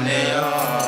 Uh...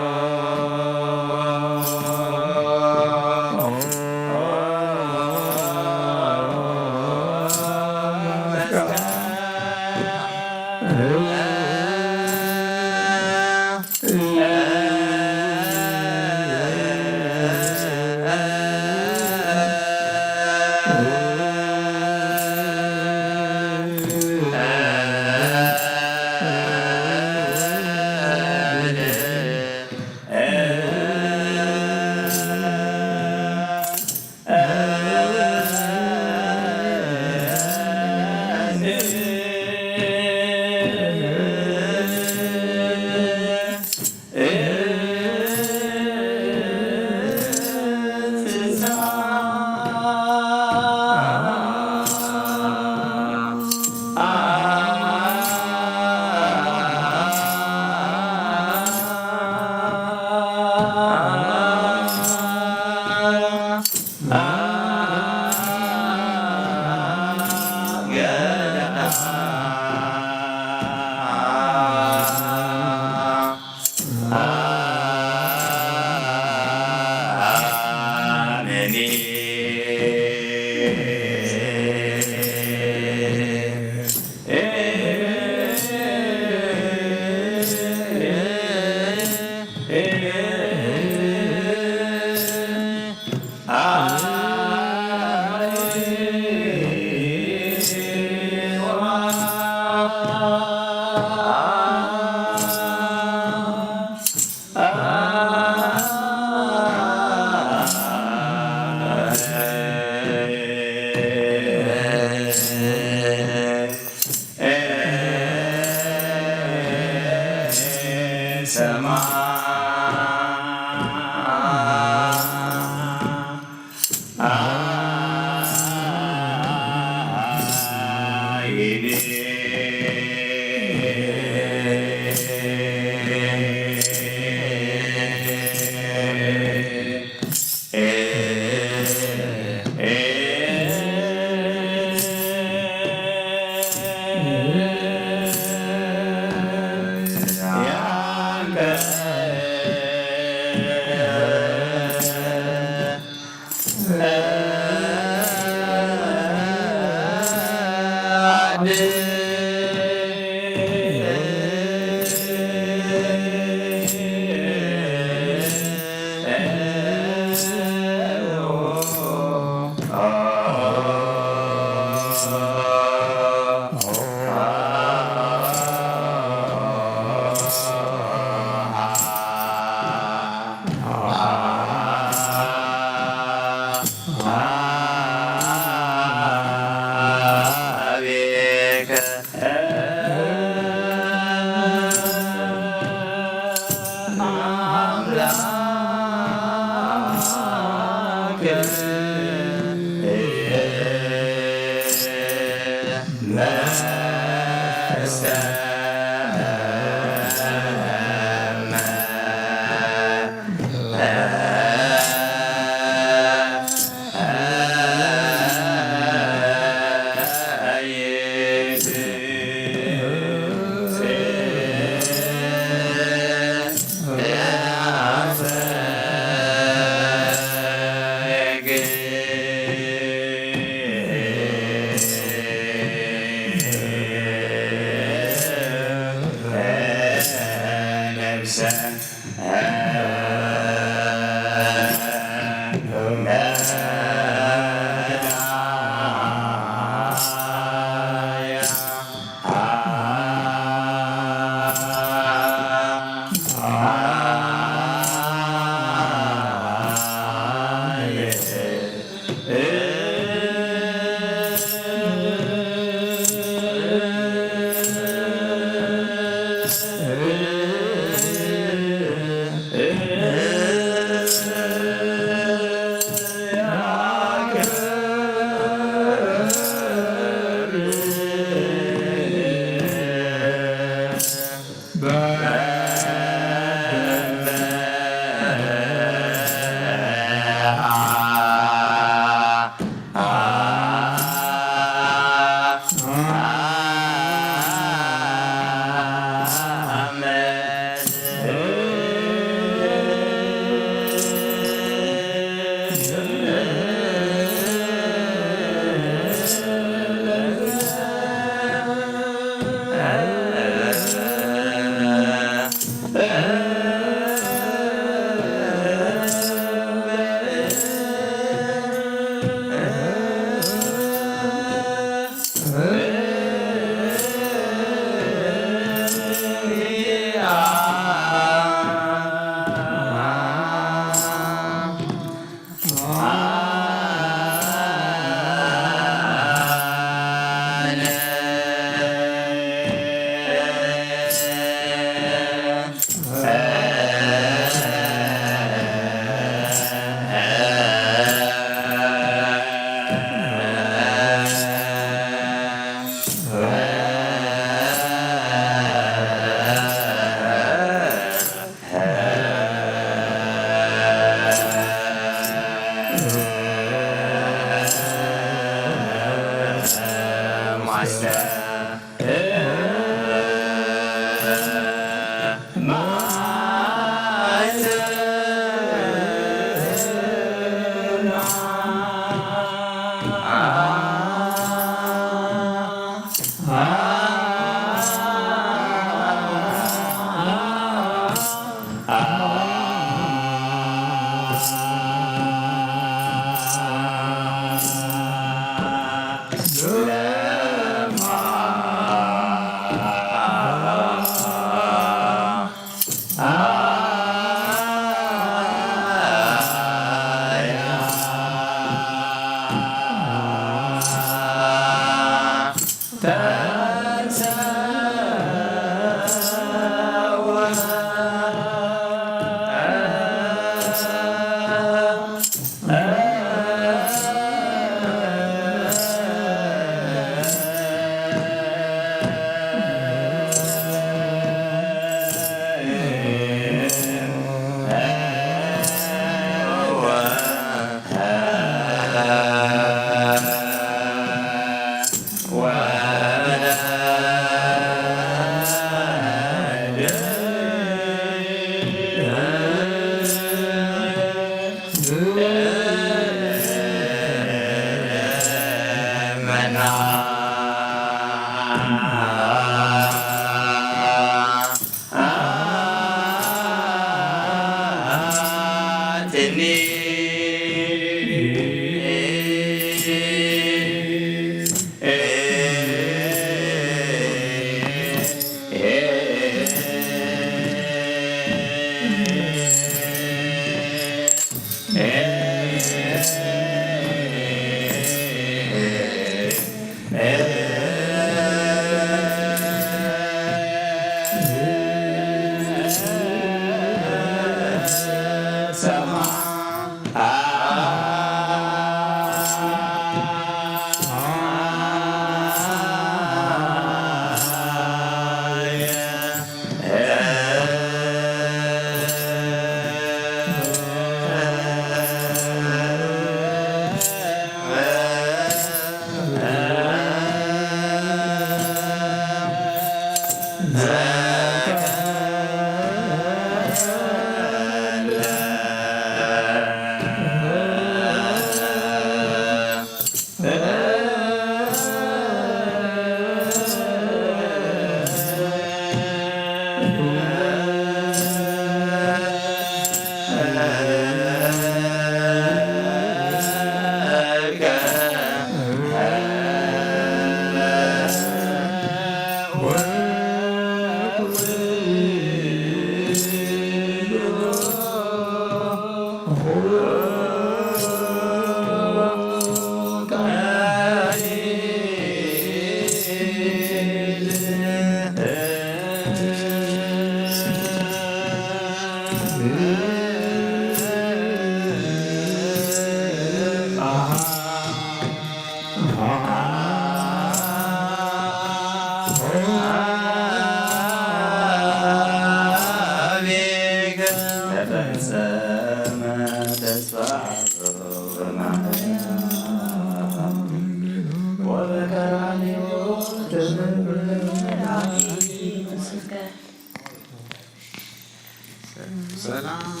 ሰላም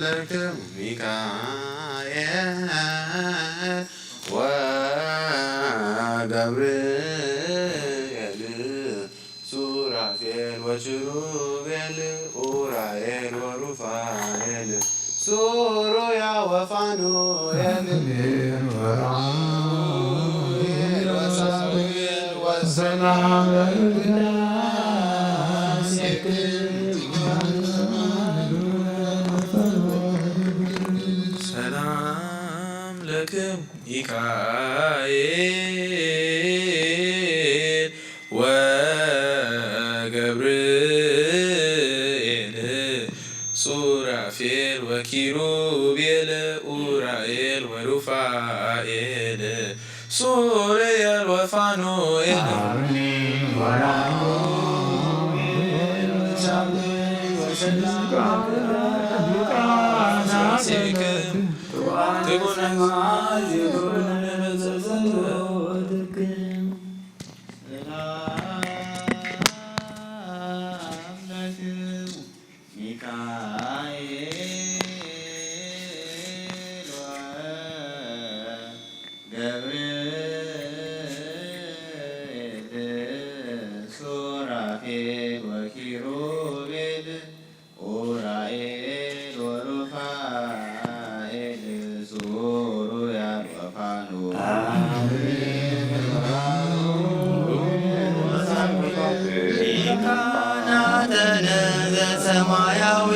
ለክሙ ሚካኤል ወገብርኤል ሱራፌል ወኪሩቤል ኡራኤል ወሩፋኤል ሱሩያ ወፋኑኤል ወሳዊል ወሰላም ሰላም ለክሙ ሚካኤል ወገብርኤል ሱራፌል ወኪሩቤል ኡራኤል ወሩፋኤል ሱሪኤል ወፋኑኤል ሰማያዊ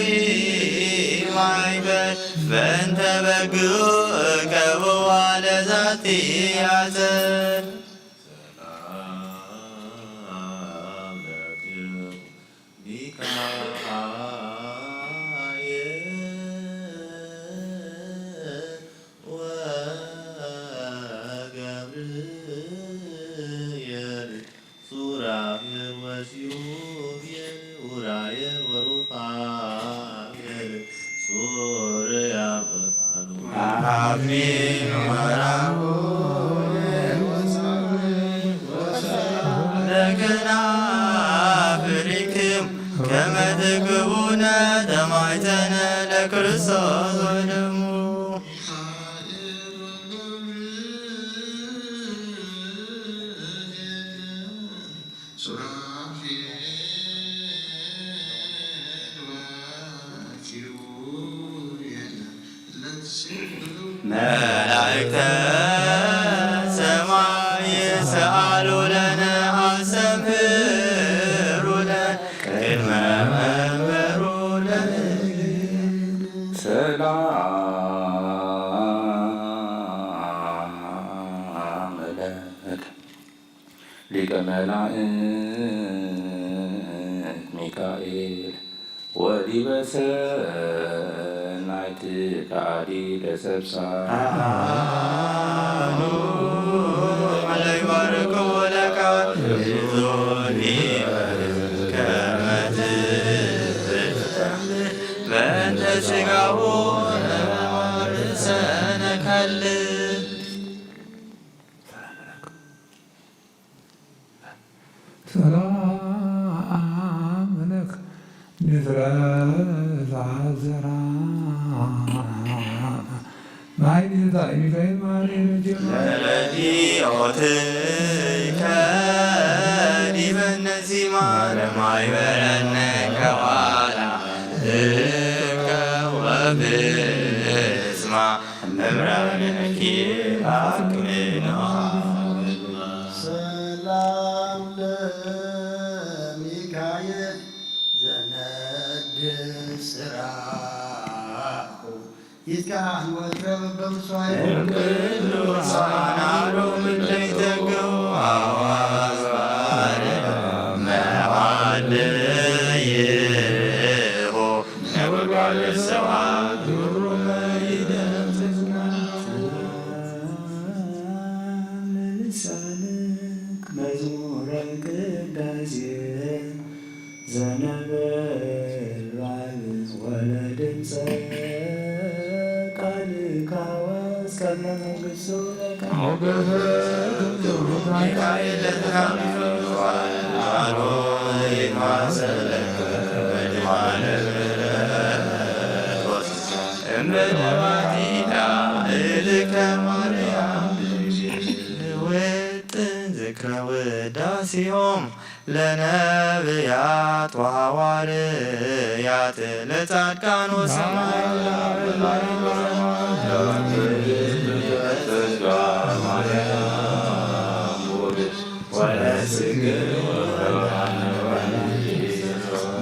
ማይበል በእንተ በግዑ እቀብዋ ለዛቲ ያዘን ሰላም ለክሙ ሚካኤል ወገብርኤል ሱራፌል ወኪሩቤል ኡራኤል ወሩፋኤል ሱሪያ ወፋኑኤል ለከናፍሪክሙ ከመ ትግቡነ ተማይተነ ለክርስቶስ ወደሙ መላእክተ ሰማይ ሰአሉ ለነ አስተምህሩ ለነ ቅድመ መንበሩ ለነ ሰላም ለከ ሊቀ መላእክት ሚካኤል ወዲበ ሰናይት ቃዲ ለሰብሳኑ አለይባርኩ ለቃል ዞኒ ከመት በእንተ ሥጋሁ ሰነከል ሰላም ለከ ንዝረ ዘራ ለለዲኦትከ ዲበ ነሲማ ለማይበረነ ከዋላ ወብስማ እምራነኪ አቅምና ሰላም ለሚካኤል ዘነድ ስራሁ ይትካን ወትረብ በምስዋይ ቅዱሳን አሉ ምለይተገው አዋዝ መዋልይሆ ነጎድጓድ ሰዋት ዱሩ መይደምዝና ልሳንክ መዝሙረ ቅዳሴ ዘነበልባል ወለድምፀ ሚካኤል ለተናግሮ ሲሆም ለነቢያት ወሐዋርያት ለጻድቃን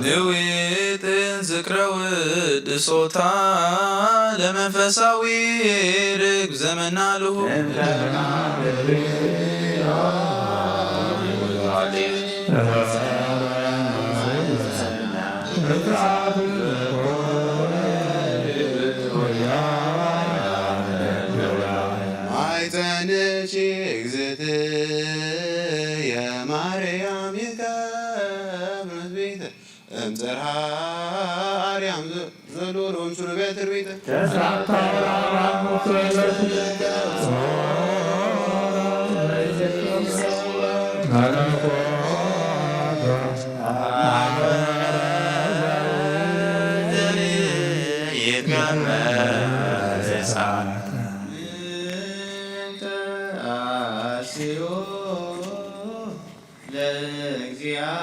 ንዊጥን ዝክረ ውድሶታ ለመንፈሳዊ ርግብ ዘመና ልሁ ማይፀንሽ እግዝእትየ ማርያም ይከብር ቤተ እምጽርሐ አርያም ዘሎሎም ሹር ቤትር ቤተ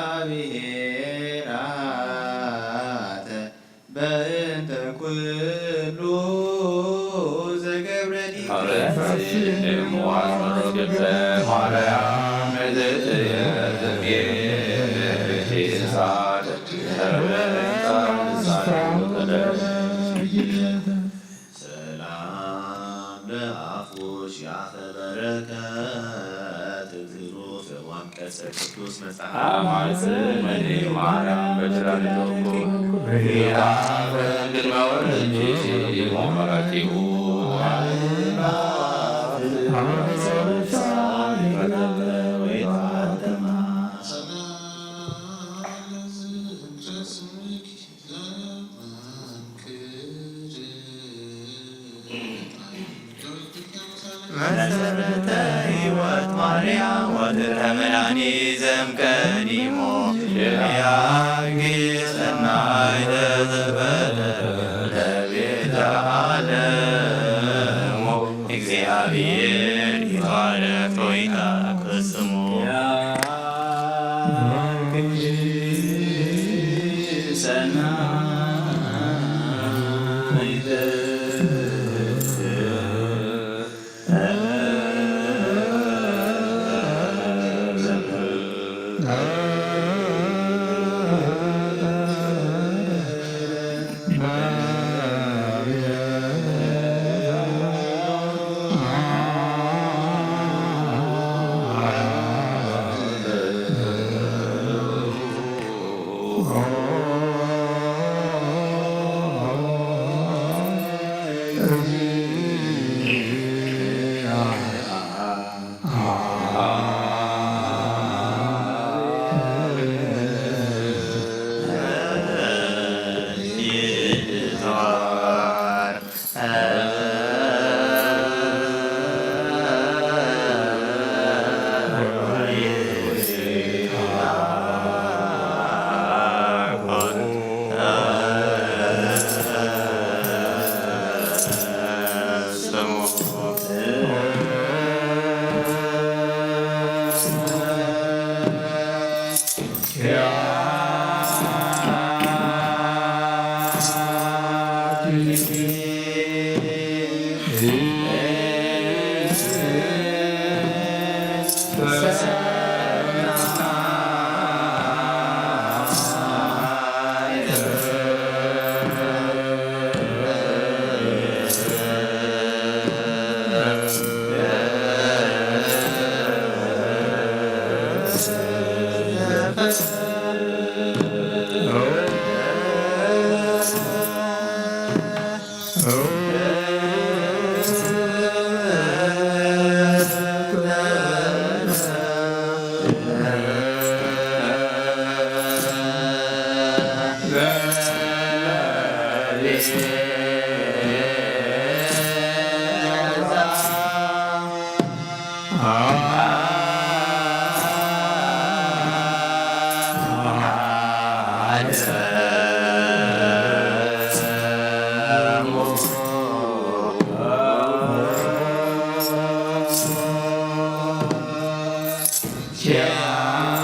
ለእግዚአብሔር አተ በእንተ ኩሉ ዘገብረኒ ሰላም ለአፉሽ ያኸበረከት እግዝሩ ወአንቀጸ ቅዱስ መጽሐፍ መሰረተ ሕይወት ማርያም ወድረ መድኃኒ ዘእምቀዲሞ ያግዝ ሰናይተ ዘበለ ለቤተ ዓለሙ እግዚአብሔር ይባረክ ወይትባረክ ስሙ Yeah.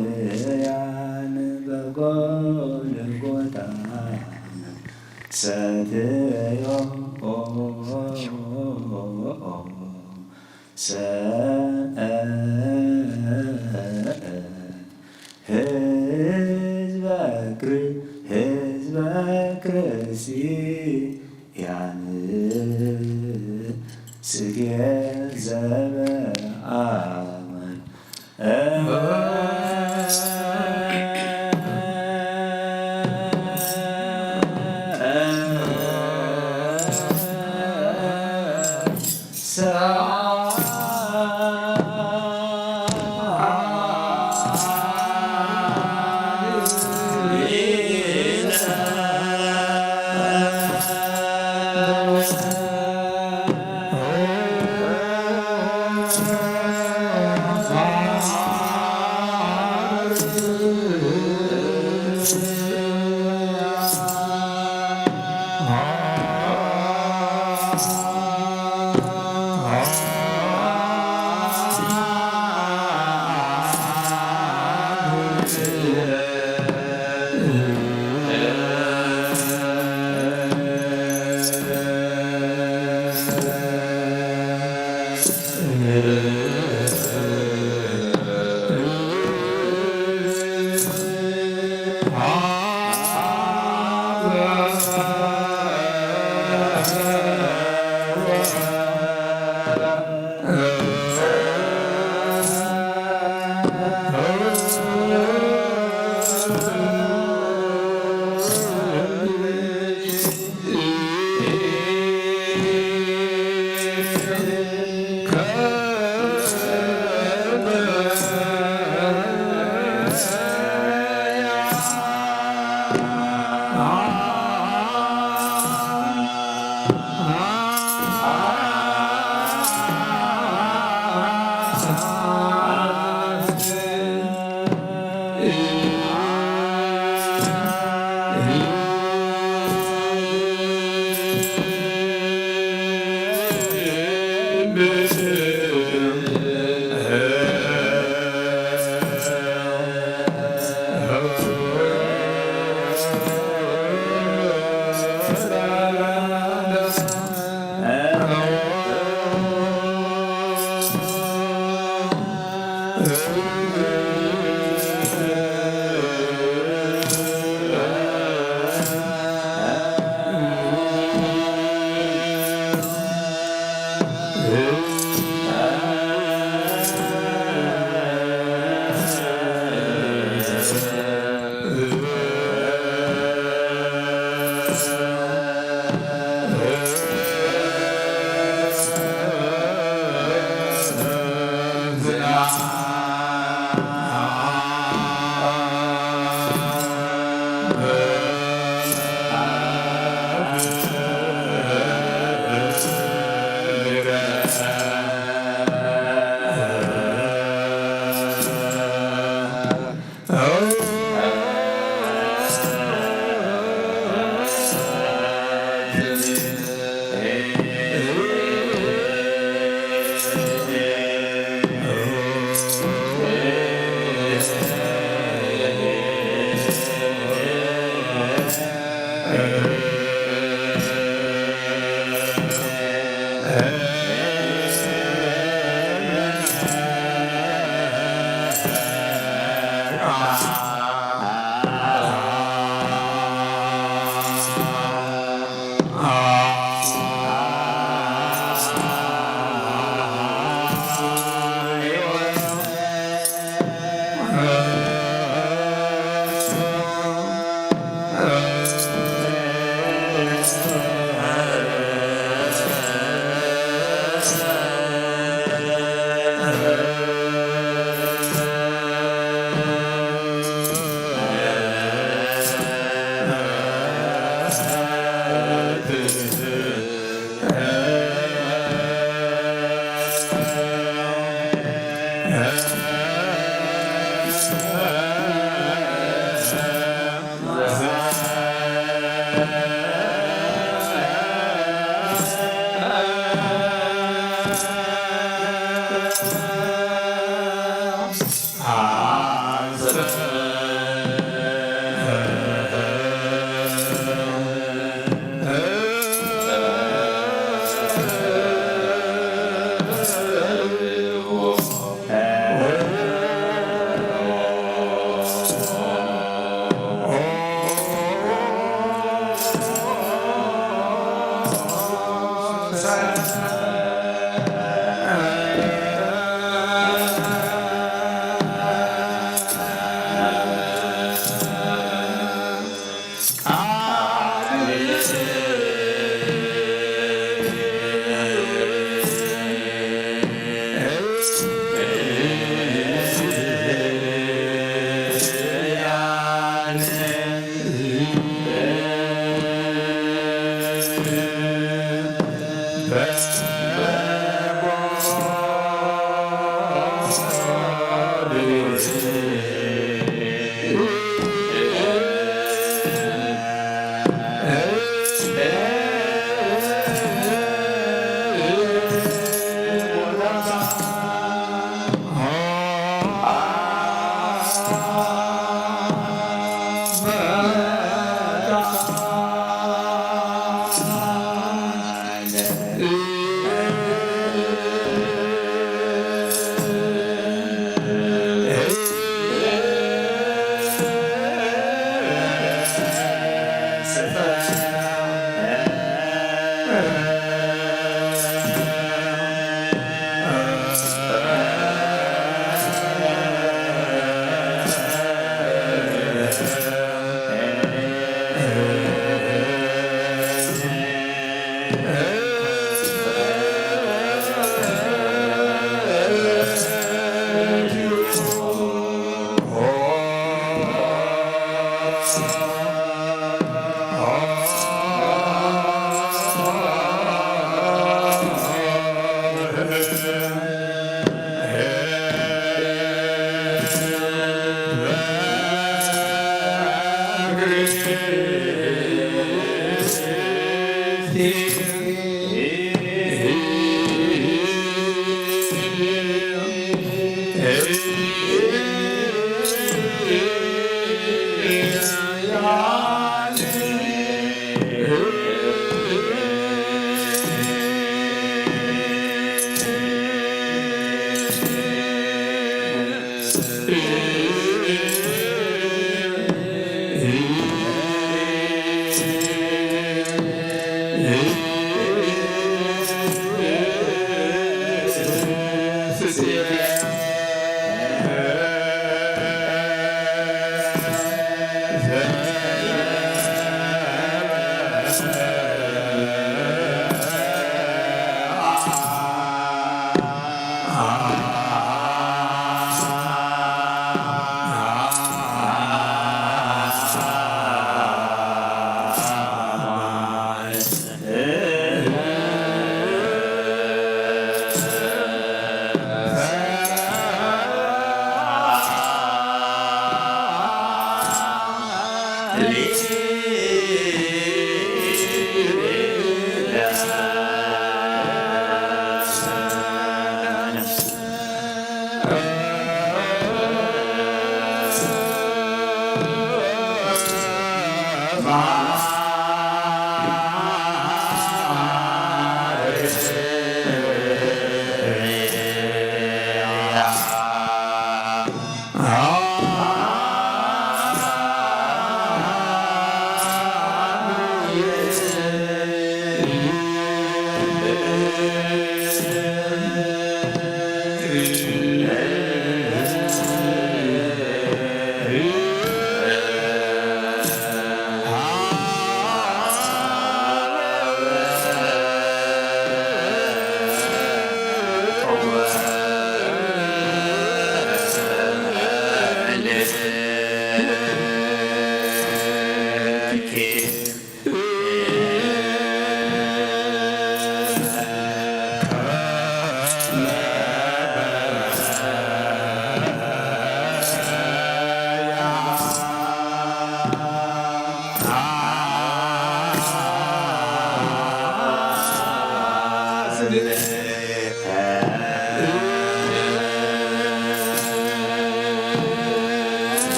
ሰቃልያን በጎልጎታ ሰትዮ ህዝበ ክርስቲያን ስጌ ዘበአማን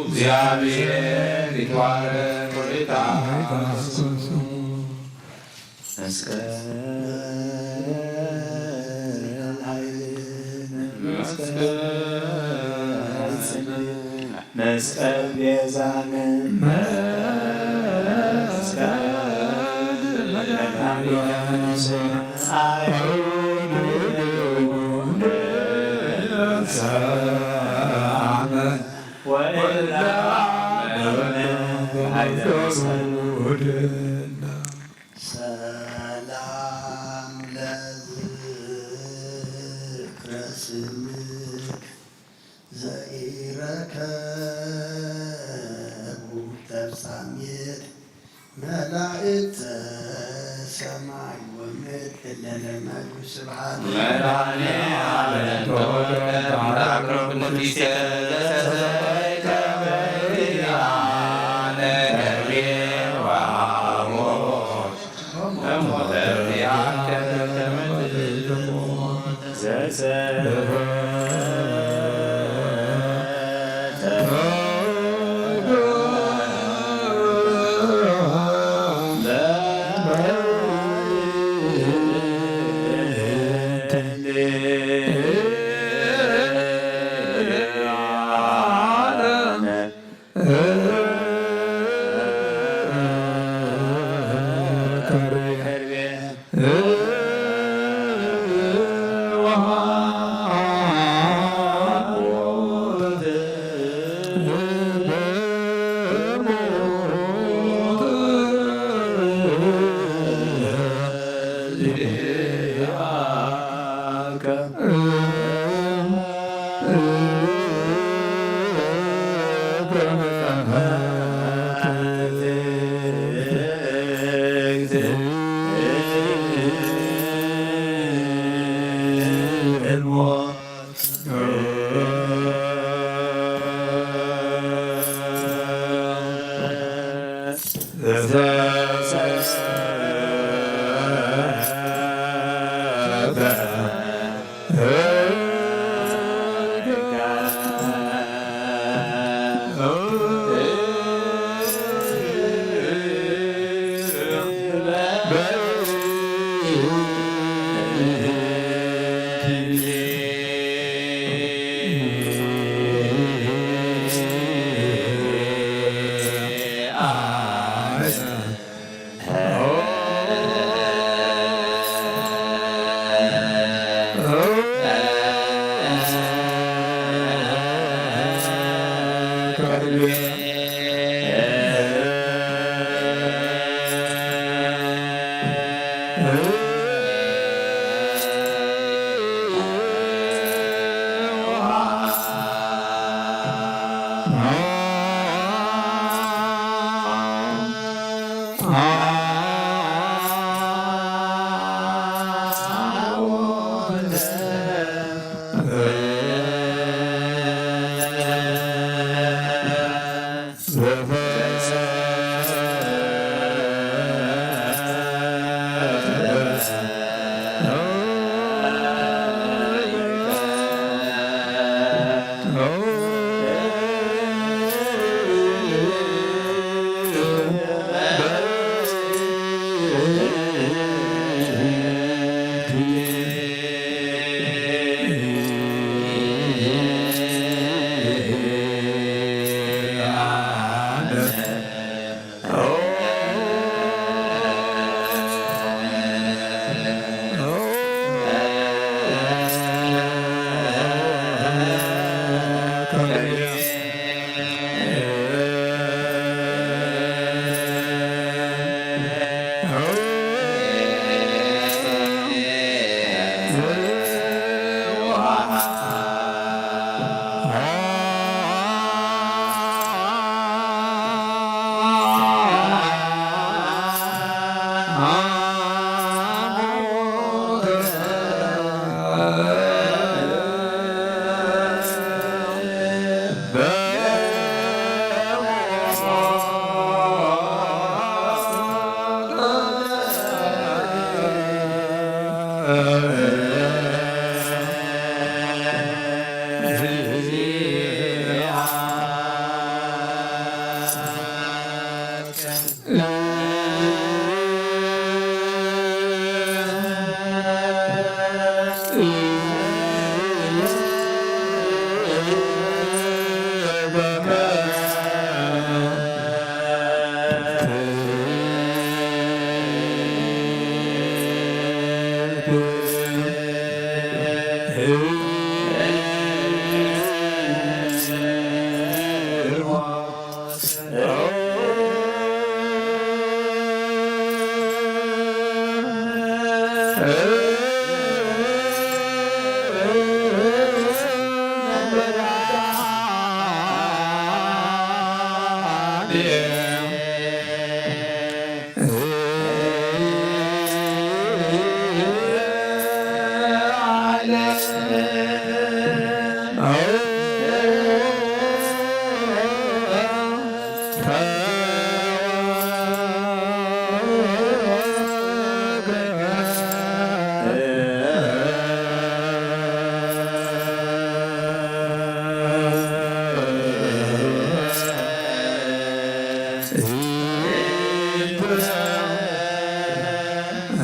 እግዚአብሔር ይትባረክ ወይትዓገሥ መስቀል ቤዛነ ሰላም ለዝክረ ስምክ ዘኢረከቡ ተፍጻሜት መላእክተ ሰማይ ወምድር ለለመዱ ስብሐት መድኃኔዓለም ተወልደ አምላክ ቅዱስ ተሰበከ በያነ ገብርኤል ወሐሞት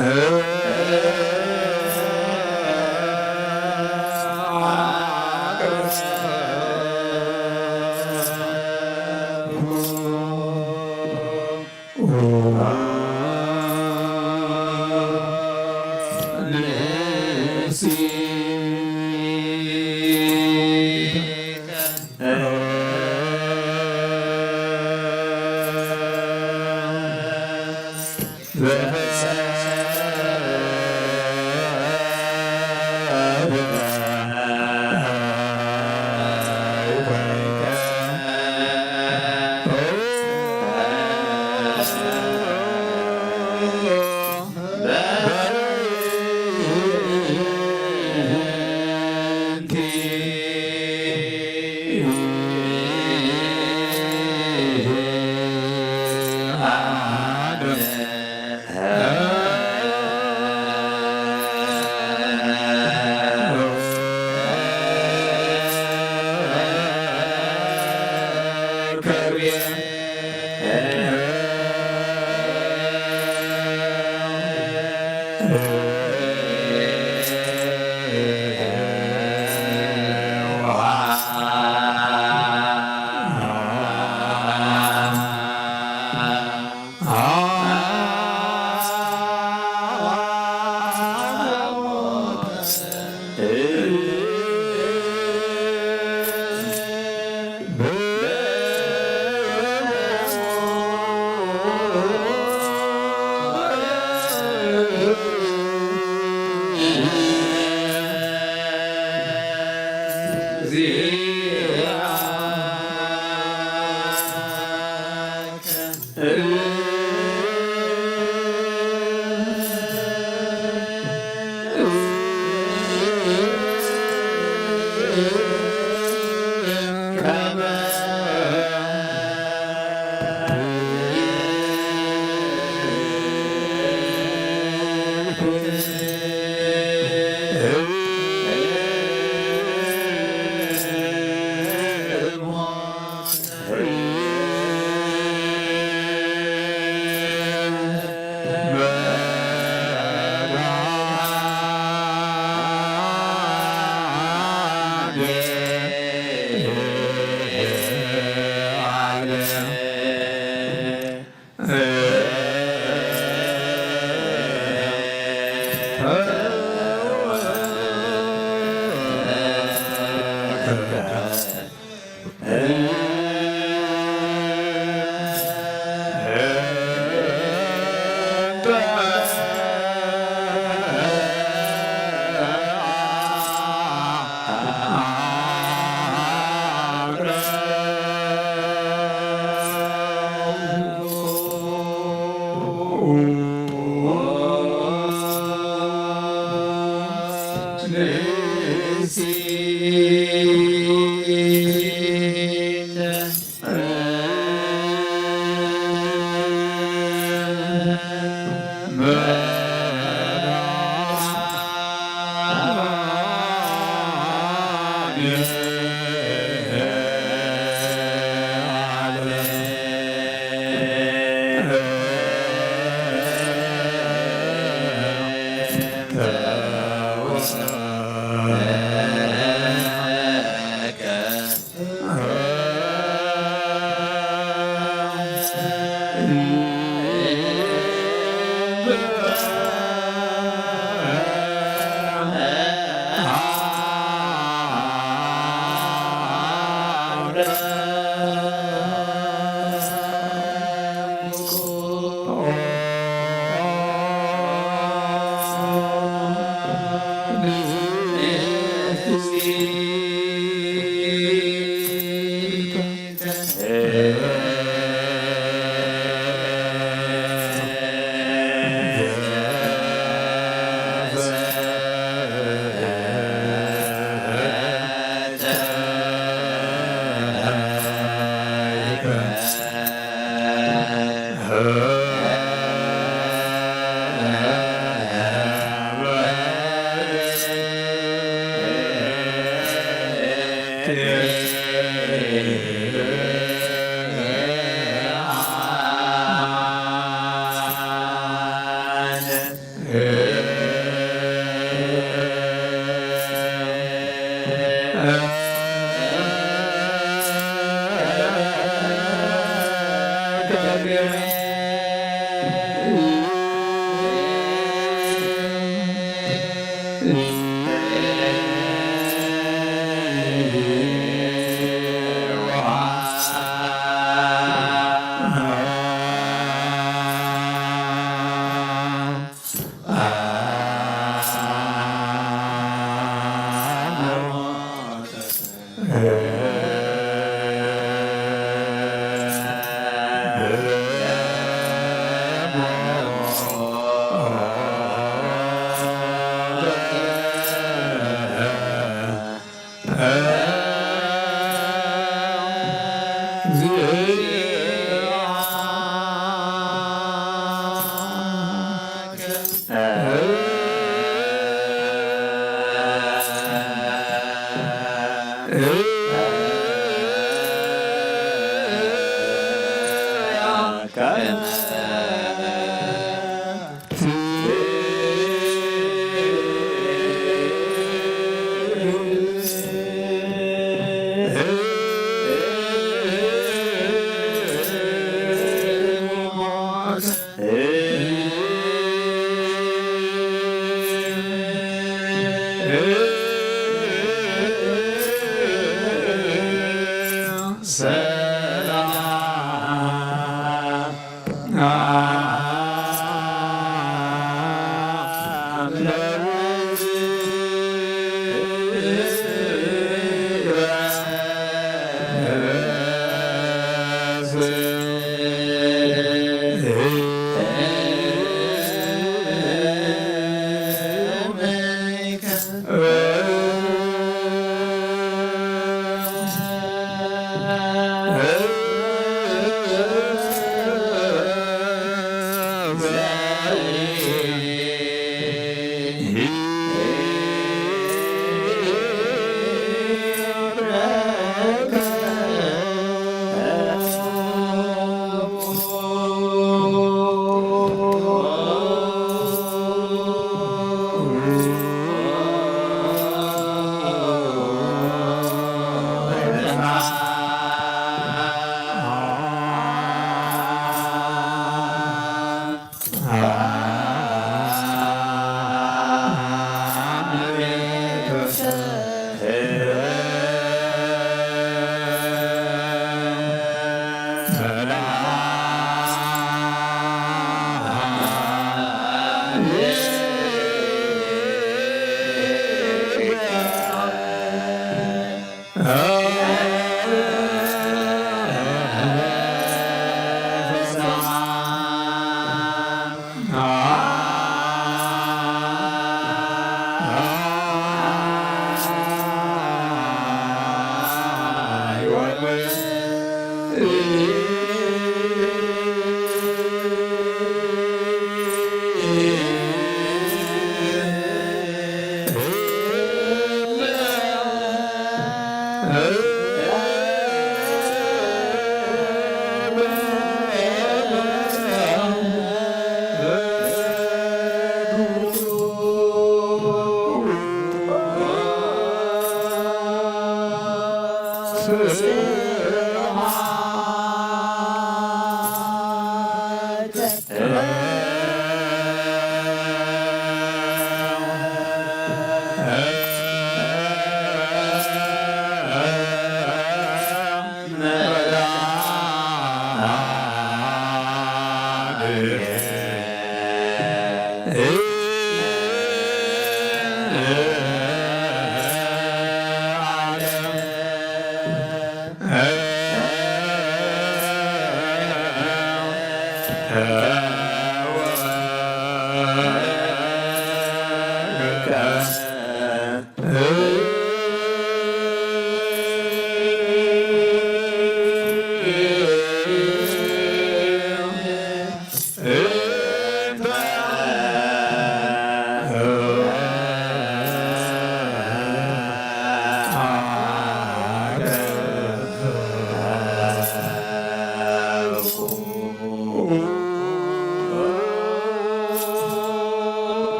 Yeah.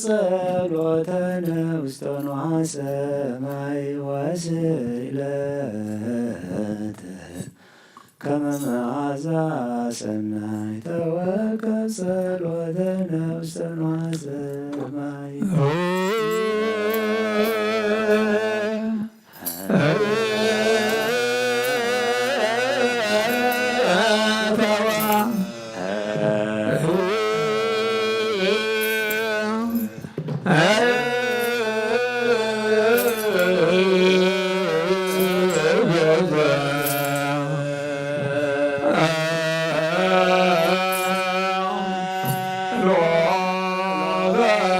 ጸሎተነ ውስተ ንዋየ ሰማይ ወስእለተ ከመ መዓዛ ሰናይ ተወከፍ ጸሎተነ ውስተ ንዋየ ሰማይ Lord ሰናይ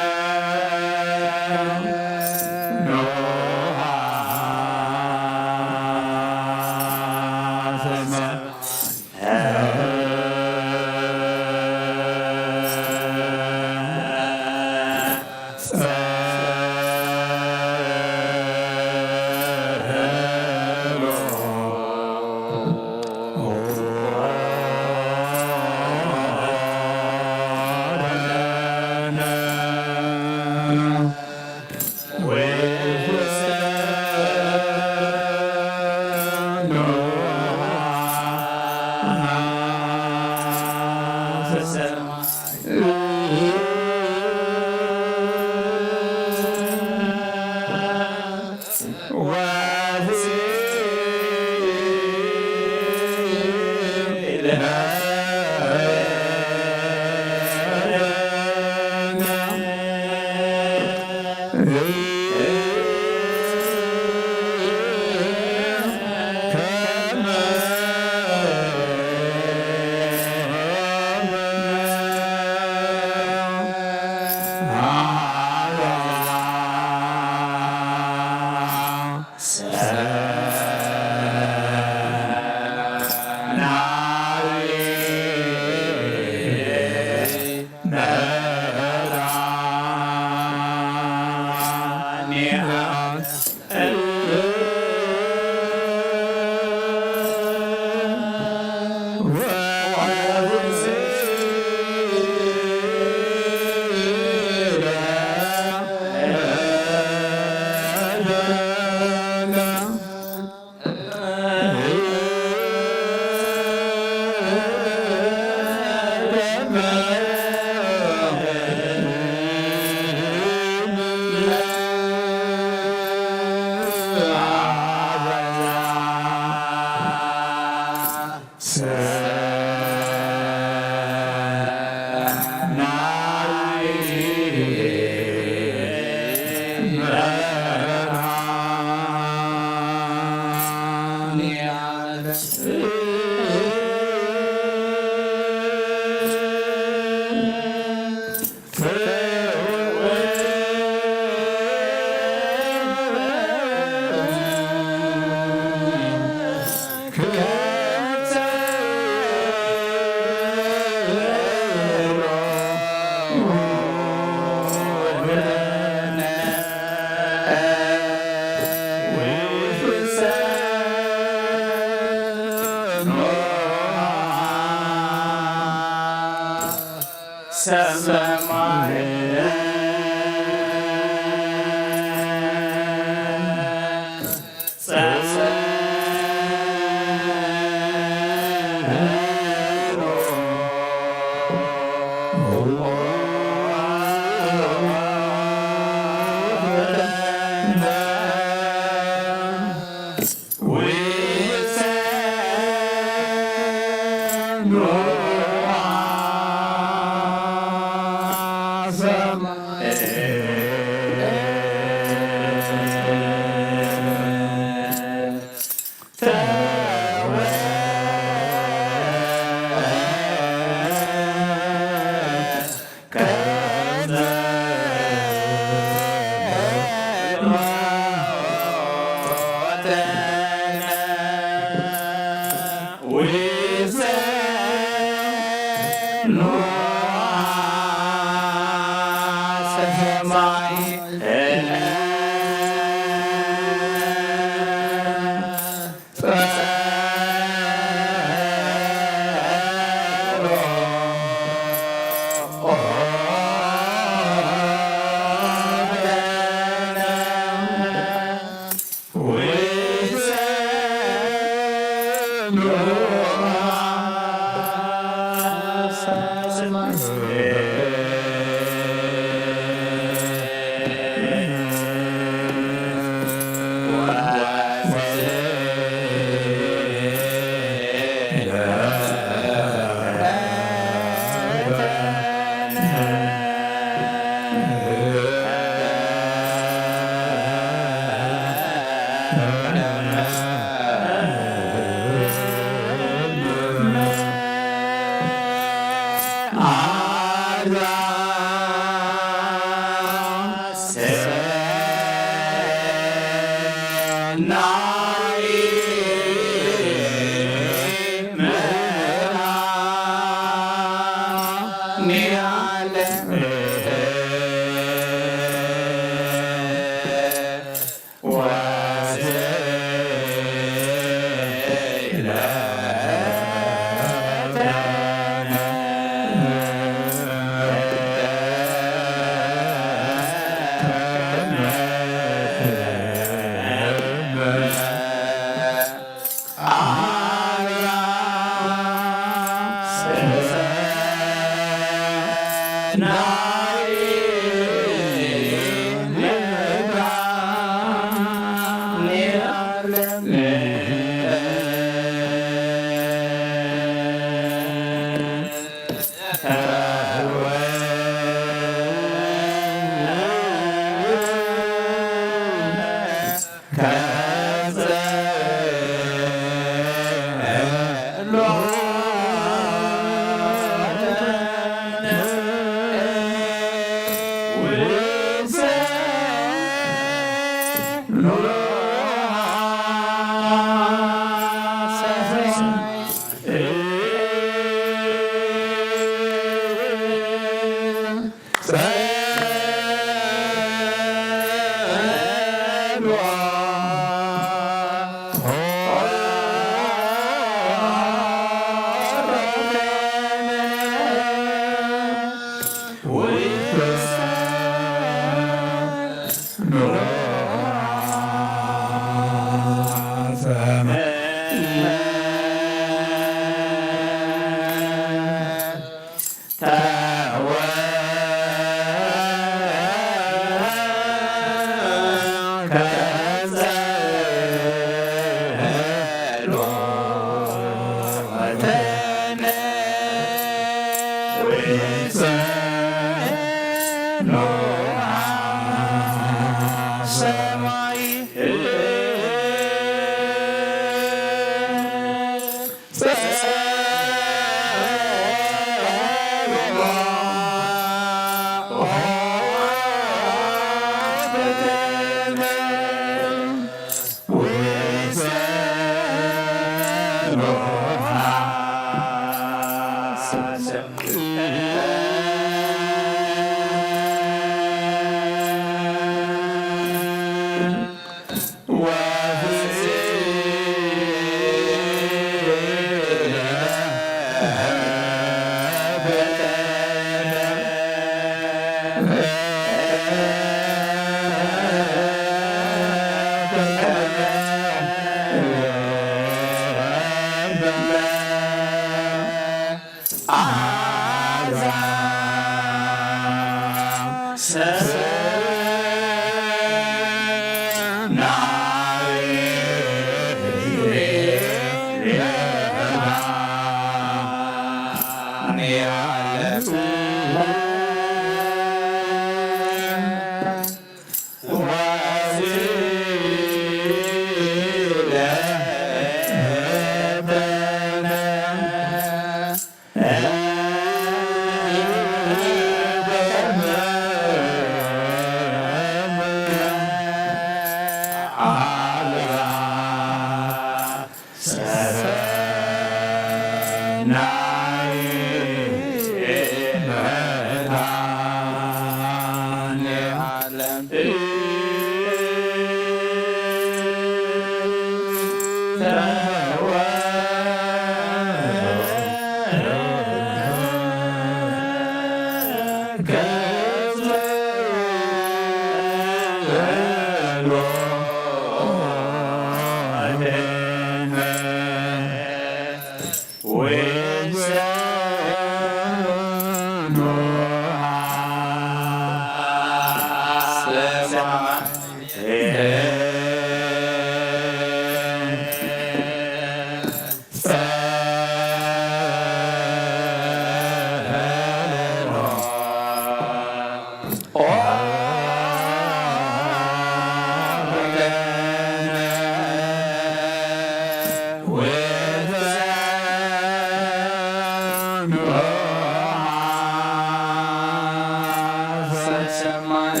ሰማይ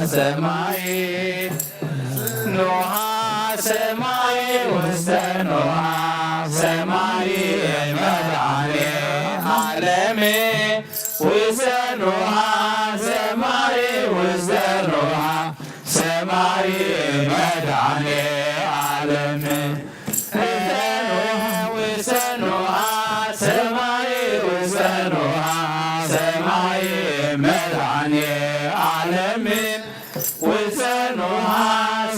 ሰማይ ኖሃ ሰማይ ውስተ ኖሃ ሰማይ መድኃኔ ዓለም ውስተ ኖሃ ሰማይ ውስተ ኖሃ ሰማይ መድኃኔ ዓለም ውስተ ኖሃ ሰማይ ውስተ ኖሃ ሰማይ መድኃኔ ዓለም ውስተ ኖሃ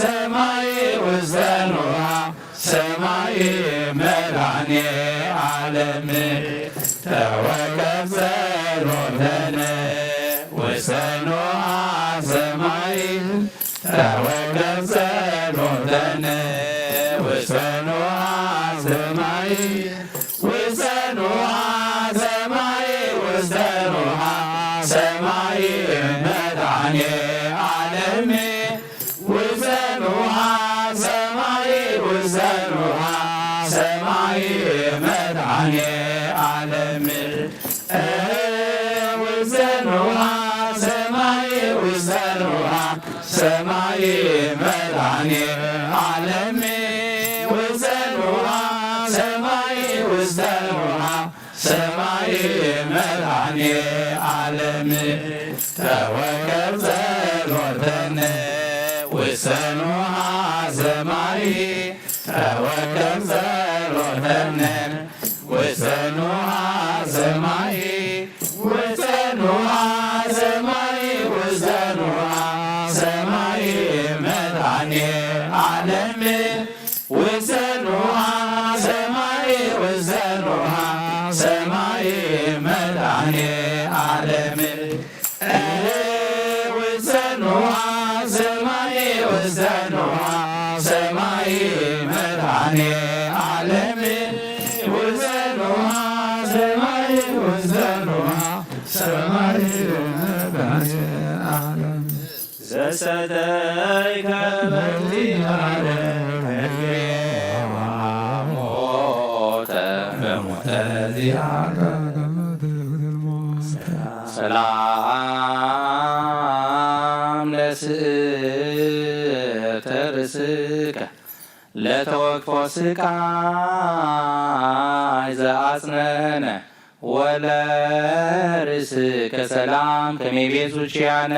ሰማይ ውስተ ኖሃ ሰማይ መድኃኔ ዓለም ተወከፍ ጸሎተነ ውስተ ኖሃ ሰማይ ተወከፍ ጸሎተነ ውስተ ኖሃ ሰማይ ውስተ ኖሃ ሰማይ ውስተ ኖሃ ሰማይ መድኃኔ ዓለም ውስተ ኖሃ ሰማይ ውስተ ኖሃ ሰማይ መድኃኔ ዓለም ውስተ ኖሃ ሰማይ ውስተ ኖሃ ሰማይ መድኃኔ ዓለም ውስተ ኖሃ ሰማይ ውስተ ኖሃ ሰማይ መድኃኔ ዓለም ተወከፍ ጸሎተነ ውስተ ኖሃ ሰማይ ተወከፍ ጸሎተነ ውስተ ኖሃ ሰማይ ውስተ ኖሃ ሰማይ ውስተ ኖሃ ሰማይ መድኃኔ ዓለም ውስተ ኖሃ ሰማይ ውስተ ኖሃ ሰማይ መድኃኔ ዓለም ውስተ ኖሃ ሰማይ ውስተ ኖሃ ሰማይ መድኃኔ ዓለም ውስተ ኖሃ ሰማይ ውስተ ኖሃ ሰማይ መድኃኔ ዓለም ዘሰተይከ በእግዚአብሔር ሞተ በሞተ ዚአከ ሰላም ለስእተ ርእስከ ለተወክፎ ስቃይ ዘአጽነነ ወለርእስከ ሰላም ከመቤዙ ቺያነ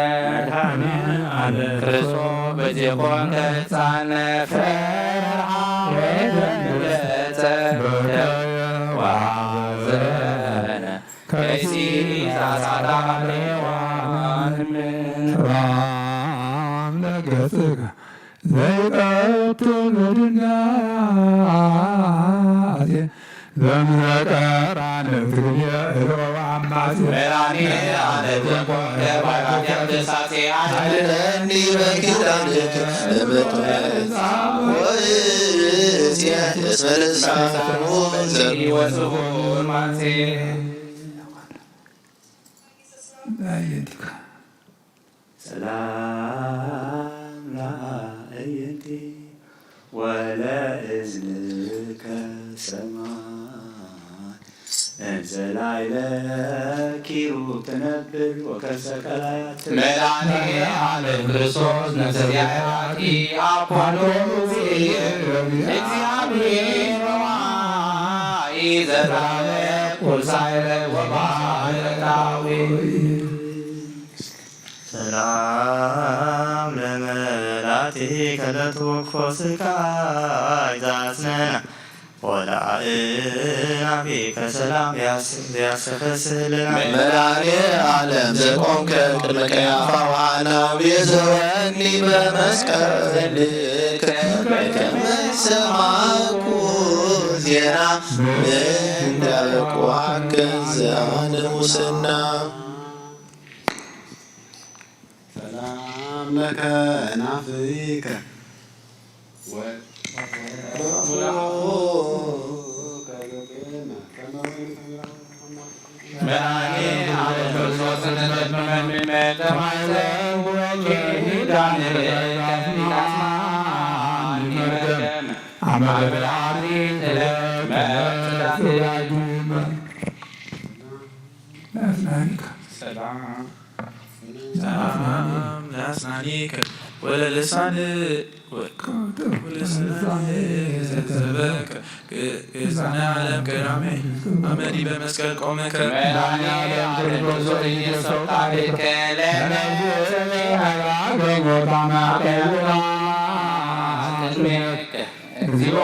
ክርስቶስ በዜኮንከ ሕፃነ ፈርሃ ዋዘነ ከይሲ ዛሳዳሬዋን ለገጽከ ዘይቀትል ድንጋጤ ዘምዘቀራነ ትግየ እሮአማቴ መራኔ አለዘቆንከ ባይባትያም ደሳቴ አድነኒ በኪዳንከ ለበትመጻ ወእስየት እስመልሳኑ ዘወስቡን ማንሴ አየንቲከ ሰላም ለአዕይንቲ ወለእዝንከ ሰማይ እንዘ ላዕለ ኪሩብ ትነብር ወከርሰ ቀላያት መድኃኔ ዓለም ክርስቶስ ነሰያያቂ አኳሎ እግዚአብሔር በዋይ ዘራለ ቁልሳይለ ወባሕረታዊ ሰላም ለመላቲከ ለትወክፎ ስቃይ ዛስነና ወለአእናፊከ ሰላም ያሰፈስልና መድኃኔ ዓለም ዘቆምከ ቅድመ ቀያፋ ወሐናዊ ዘወኒ በመስቀልከ በከመ ሰማኩ ዜና እንዳበቁሐከ ዘአነ ሙስና ሰላም ለከ ናፍቀ መድኃኔ ዓለም ክርስቶስ ለአስናኒከ ወለልሳን ዘተበከ ግእዛነ ዓለም ቀዳሜ አመዲ በመስቀል ቆመከ መድኃኔ ዓለም ክርስቶስ ኢየሱስ ቃልከ እግዚኦ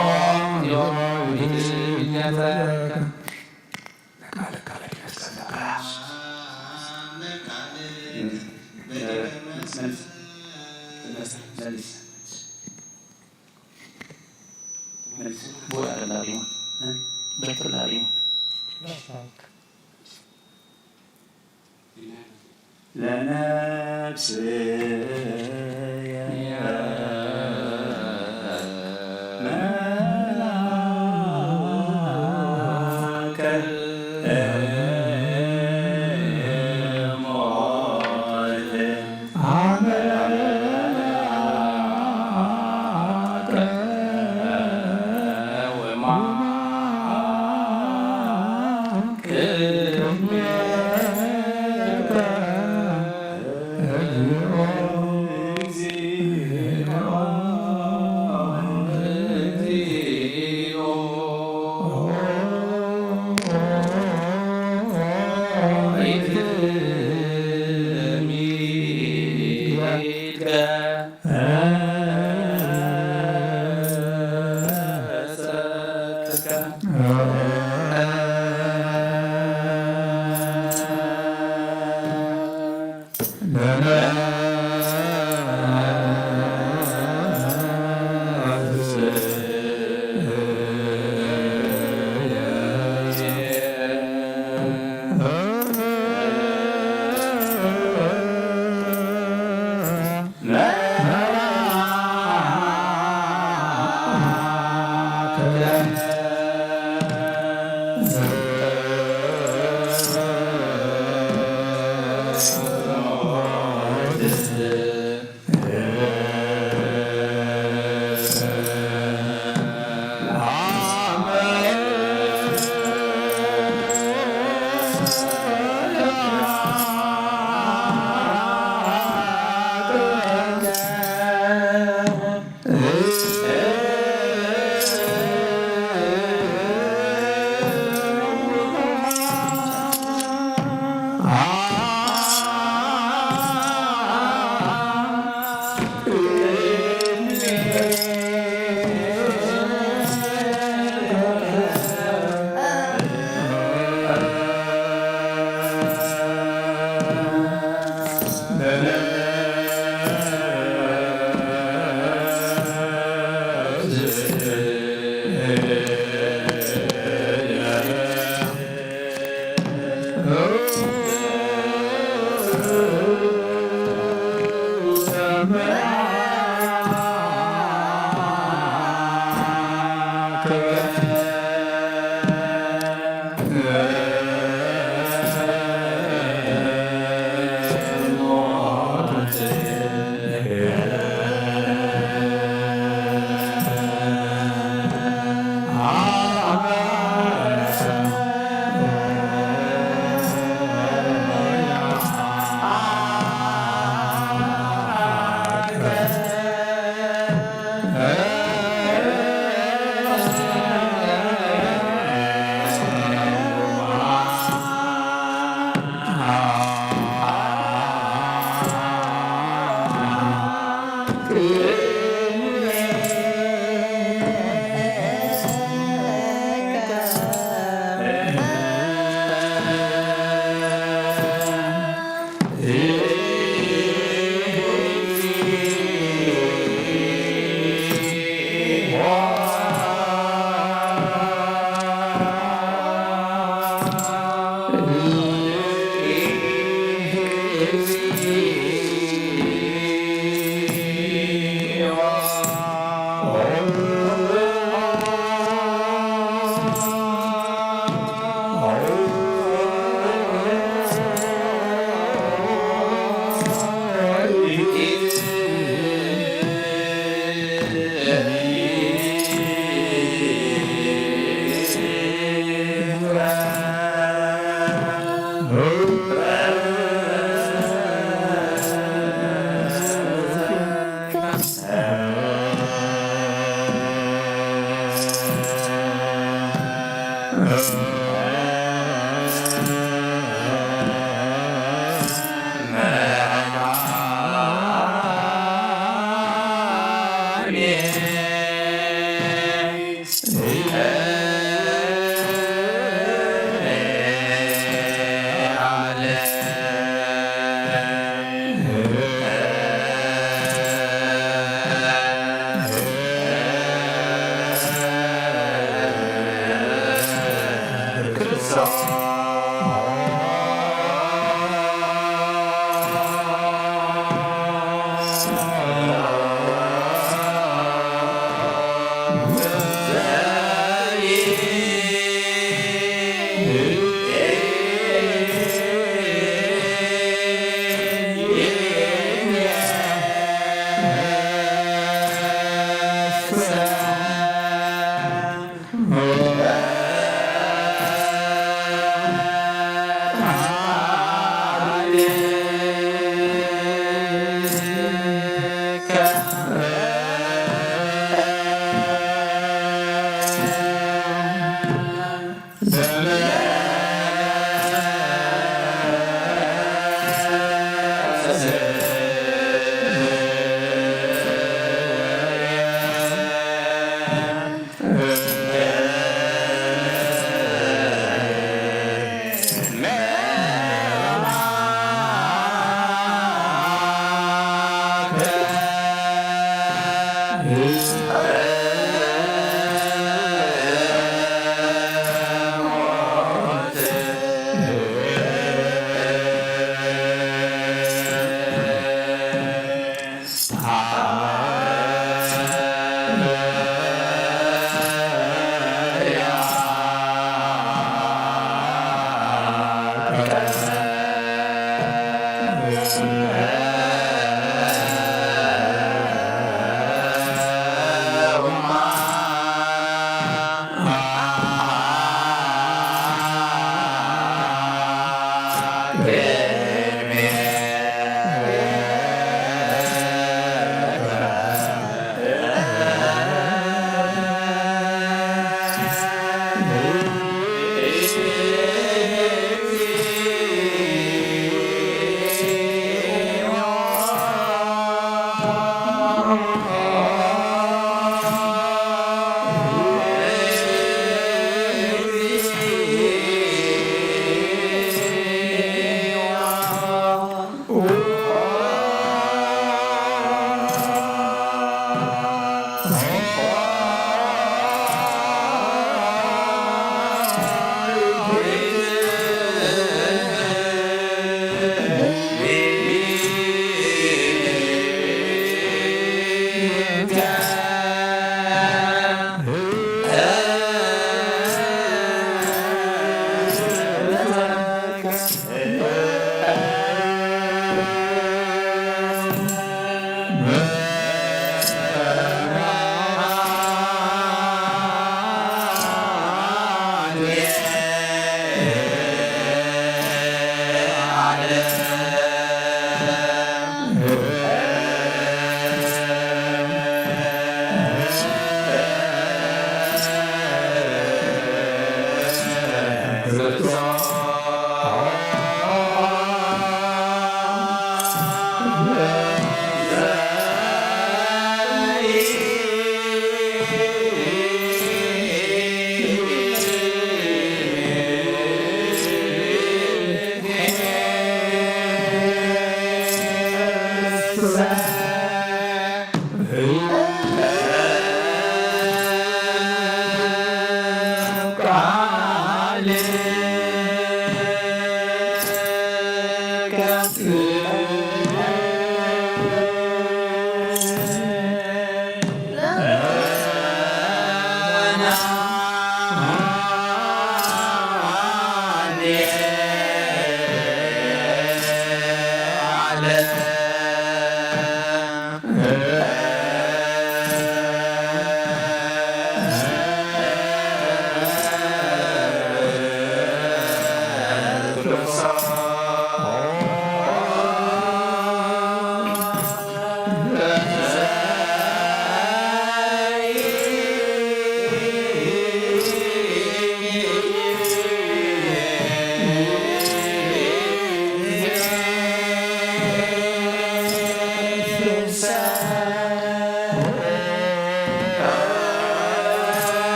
Hey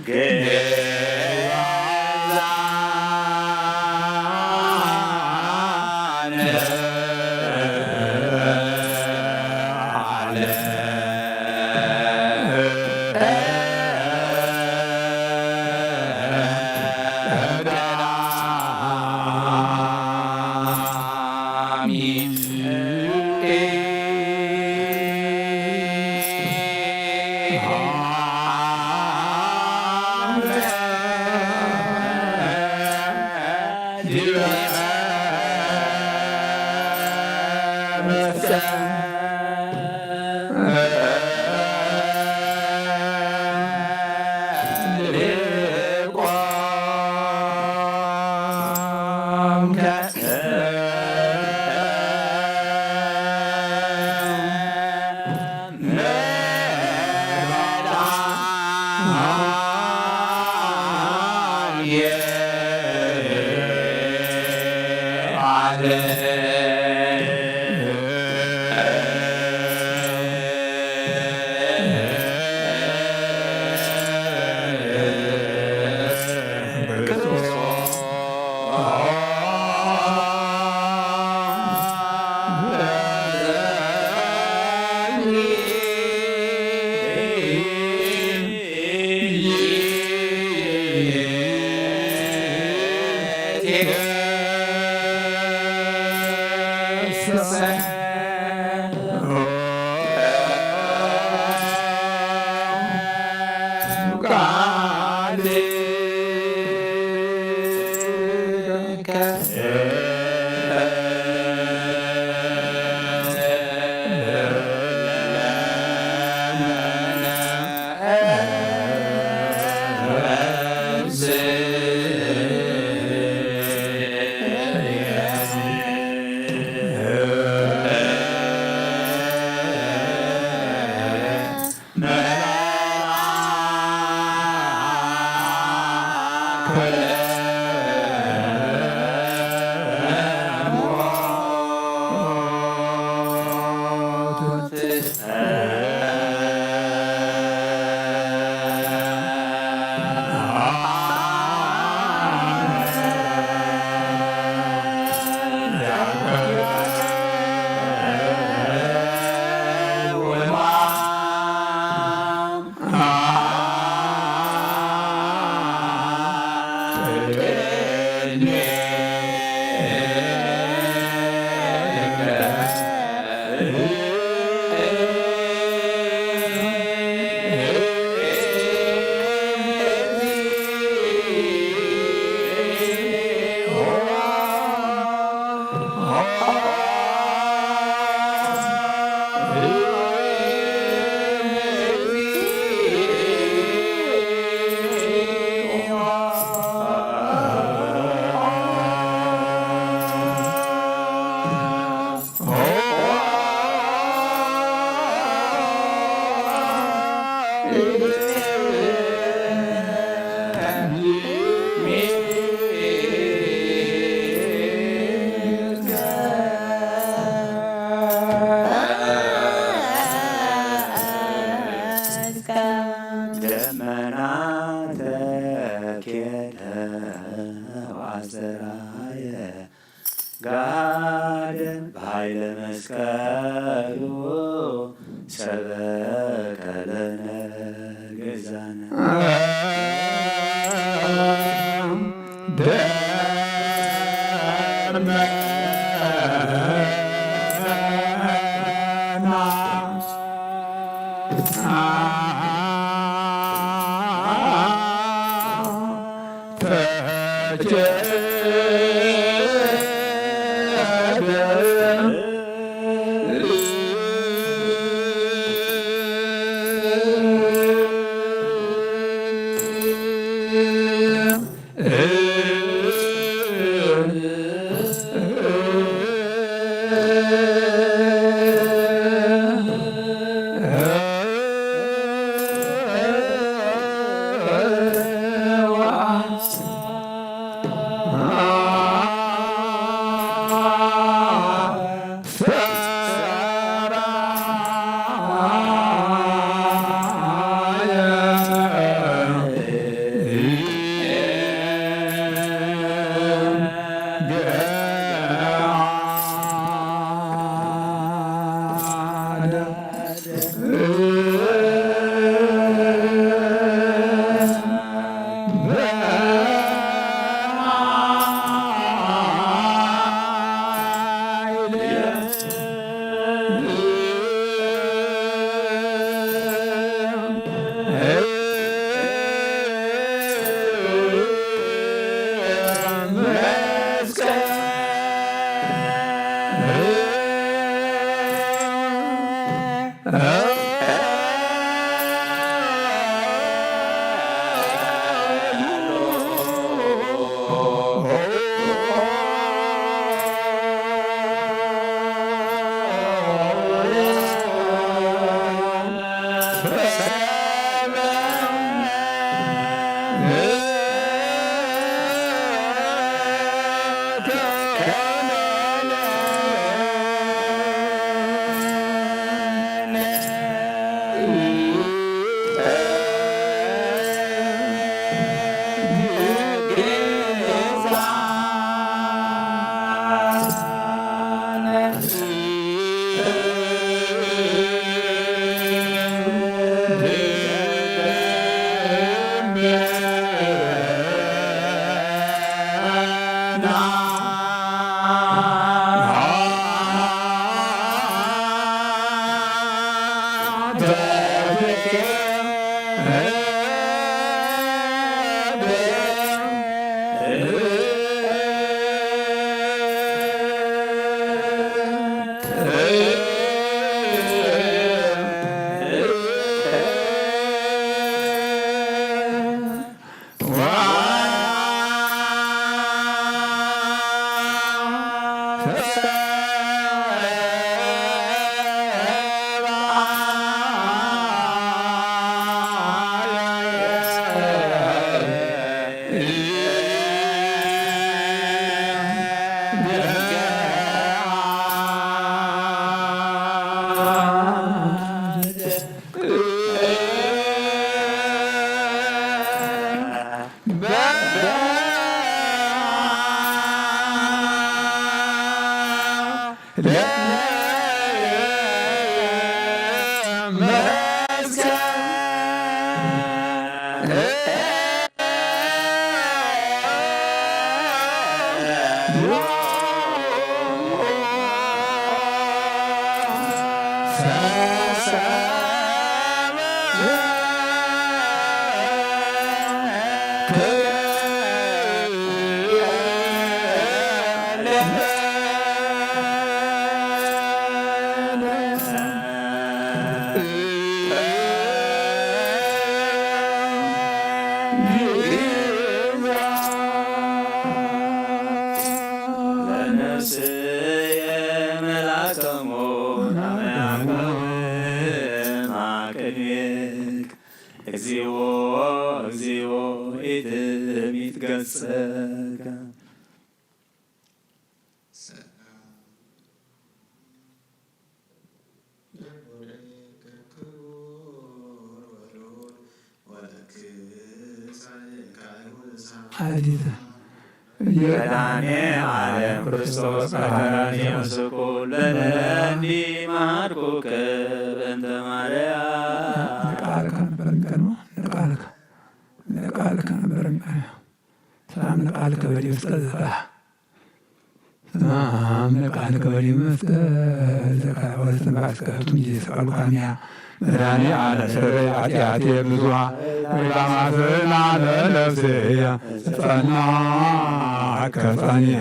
Good. ጋደም በኃይለ መስቀሉ ሰበከ ለነ ገዛነ እግዚኦ እግዚኦ ኢትሚትገጸከ መድኃኔ ዓለም ክርስቶስ ቀዳሜ ወስቁል ለነኒ ማርኩከ በእንተ ማርያም ነቃልከ ነበረን ቀድሞ ነቃልከ ነበረን ሰላም ነቃልከ በዲበ መስቀል ዘከራ ሰላም ነቃልከ በዲበ መስቀል ዘከራ ወለተንባስከ ጊዜ ሰቀሉ ካሚያ መድኃኔ ዓለም ሰረይ ኃጢአቴ ብዙኃ ወይባማስና ለነፍስየ ጸናከ ጸኒየ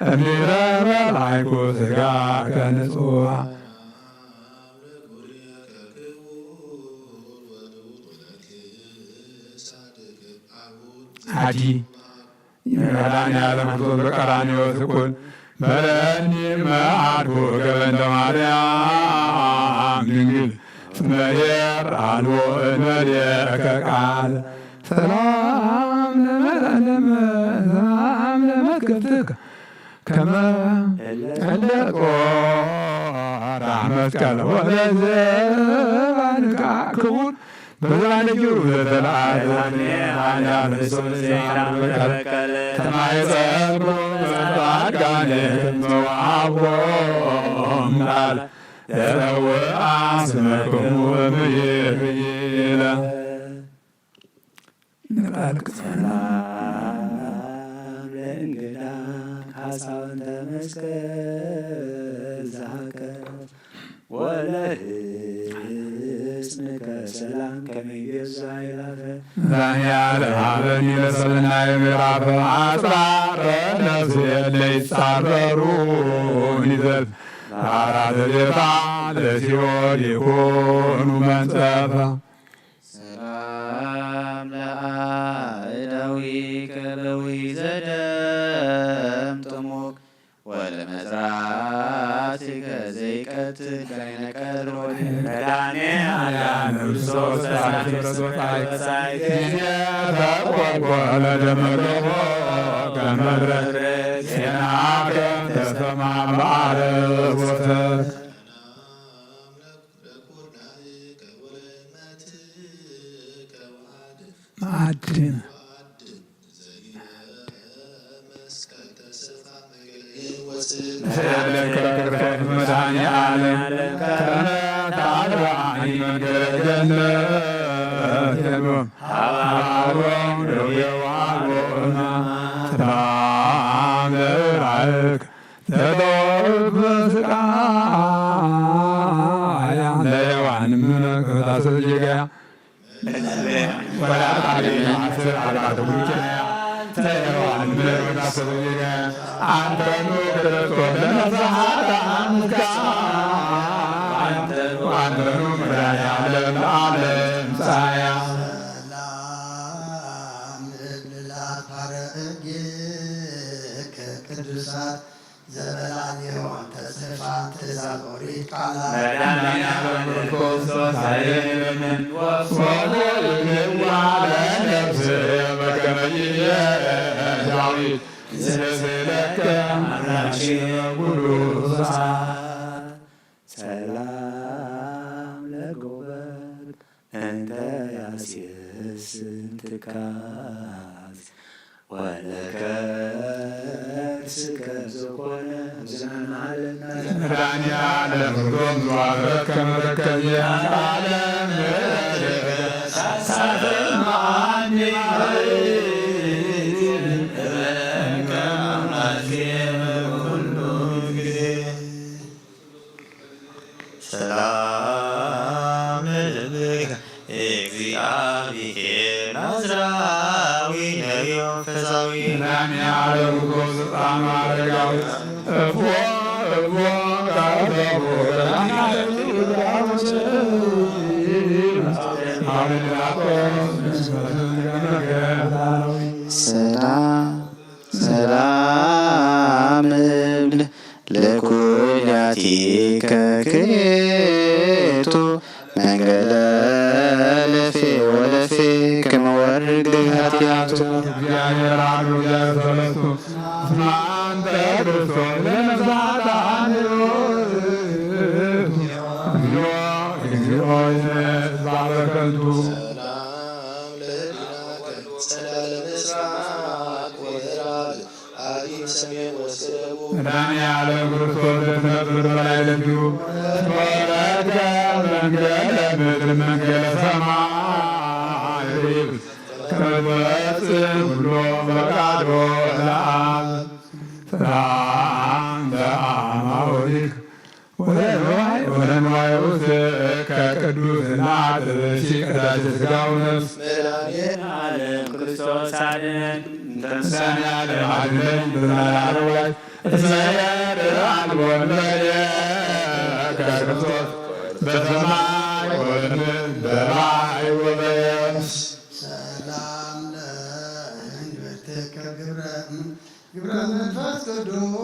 እምድኅረ በላዕኩ ሥጋከ ንጹሐ አዲ መድኃኔ ዓለም ክርስቶስ በቀራንዮ ስቁል በለኒ መዓድኩከ በእንተ ማርያም ድንግል እስመ ኄር አልቦ እንበሌከ ቃል ሰላም ለመትከፍትከ ከመ እለ ጾራ መስቀል ወለዘባንቃ ክቡር በዛንጊሩ ዘተላአዛኔ አያለ ሶሴናበቀለ ተማይጸብሮ መባድጋኔ መዋቦም ቃል ተረውአ ስመክሙ እምይእለ ንቃልክ ሰላም ለእንግዳ ሐሳውንተ መስቀል ዘሀቀረ ወለሕፅንከ ሰላም ከመ ይቤዛይ ላፈ መድኃኔ ዓለም ሀበኒ ለሰብእናየ ምዕራፈ አጽራረ ነፍስ የለ ይጻረሩኒ ዘልፍ ለአራተ ሌባ ለሲኦል ይኩኑ መንጸፈ ሰላም ለአእዳዊከ በዊዘደም ጥሙቅ ወለመዝራትከ ዘይቀትል በይነ ቀርቦት መድኃኔ ዓለም ክርስቶስ ተሳይት ጊዜ ተቆርቆረ ደመገቦ ከመድረክ ዜናከ ተሰማ በአረቦተ ማዕድን መድኃኔ ዓለም ከመታርባኒ መንገደ ገነት አባሮም ደዌዋሎና ሰላም ለራእክ ተጦብ ስቃያ ለሔዋንም ከታሰጀገያ ወላ ታሪክ ማስር አልቃተ ቡሩኬያ ለሔዋንም ከታሰጀገያ አንተኑ ክርስቶስ ለነፍሳት አንተኑ መድኃኔዓለም ለዓለም ፀሐያ ሰላም እብልላት ፓረእጌከ ቅዱሳት ዘበላኔዋ ተጽፋን ትእዛዝ ኦሪት ቃላት መድኃኔዓለም ክርስቶስ ኃይልን ወወልድዋ ለነፍስ በከመ ዳዊት ዘስእለከ አምላክየ ኩሉ ሰላም ለጎበት እንተ ያስየስን ትካዝ ወለከርስከ ዝኾነ ዘመናልና መድኃኔዓለም ክርስቶስ ዘዋህበከ መረከብየ ዓለም ሳተማኒ ሰላም ለልብከ እግዚአብሔር ናዝራዊ ነቢዮ ፈሳዊ መድኃኔዓለም ክርስቶስ ሕፃኑ አረጋዊ እፎ እፎ ቀረቦ ሰላም እብል ለኩልያቲከ ክቱ መንገለ ለፌ ወለፌ ከመወርድ ኃጢአቱ እግዚአብሔር አብ እግዚአብሔር ሰለስቱ እስመ አንተ ክርስቶስ ለነፍሳት አንዮ እግዚኦ ባበከንቱ መድኃኔዓለም ክርስቶስ ለትነብር በላይ ለዚሁ ወረድከ መንገለ ምድር መንገለ ሰማይ ከመትበጽሕ ሁሎ ፈቃዶ ለአብ ሰላም ለአማውሪክ ወለንዋይ ውስጥ ከቅዱስ ናጥሽ ቀዳሽ ሥጋው ነፍስ መድኃኔዓለም ክርስቶስ አድነን። መድኃኔዓለም አድነን በዘላለሙ ላይ እስመ አልቦ እምኔከ ክርስቶስ በሰማይ ወምድር በማይ ወበየብስ ሰላም ለእንግብርትከ ግብረ መንፈስ ቅዱስ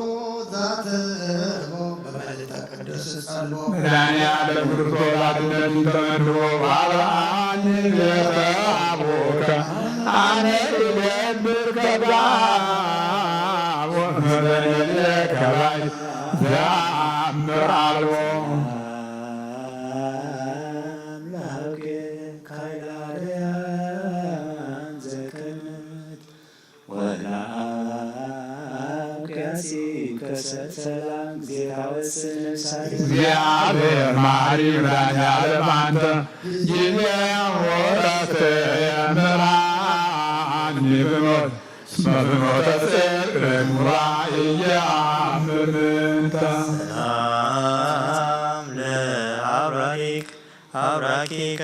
ዛትቦ በመልዕልተ ቅዱስ ጸልቦ መድኃኔዓለም ክርስቶስ አድነን ተመድቦ ባብርሃን ቤተ አቡከ አነ እገብር ከብዳብ ወመዘንየከ ባይ ዘአምር አልቦ እግዚአብሔር መሐሪ መድኃኔዓለም አንተ ጊዜ ወራት የምራን ብሞት እስመ ፍኖተ ጽድቅ ምራ ኢየአምር ምንተ ሰላም ለአብራኪክ አብራኪከ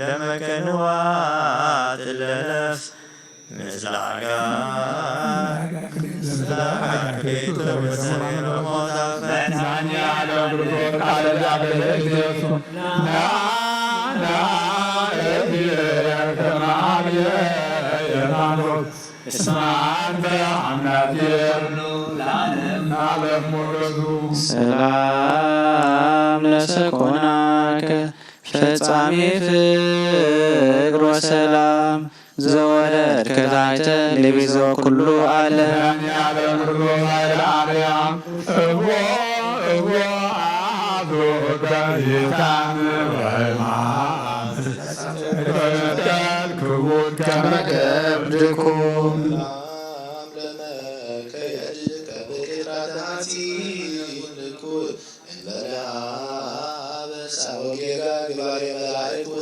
ደመ ከንዋት ለነፍስ ምስላጋ መድኃኔዓለም ክርስቶስ ቃለ እግዚአብሔር ኢየሱስ ናና ከማየ የማኖት እስመ አንተ አምላኬ ለዓለም ሞገሱ ሰላም ለሰኮናከ ፈጻሜ ፍቅር ወሰላም ዘወረድከ ታሕተ ለቤዛ ኩሉ ዓለም መድኃኔዓለም ክርስቶስ ኃይለ አርያም እቦ እቦ አብሮከ ይታምር በሃይማኖት በመስቀል ክቡር ከመ ገብርኩም ሳወጌጋ ግባሬ መላእክት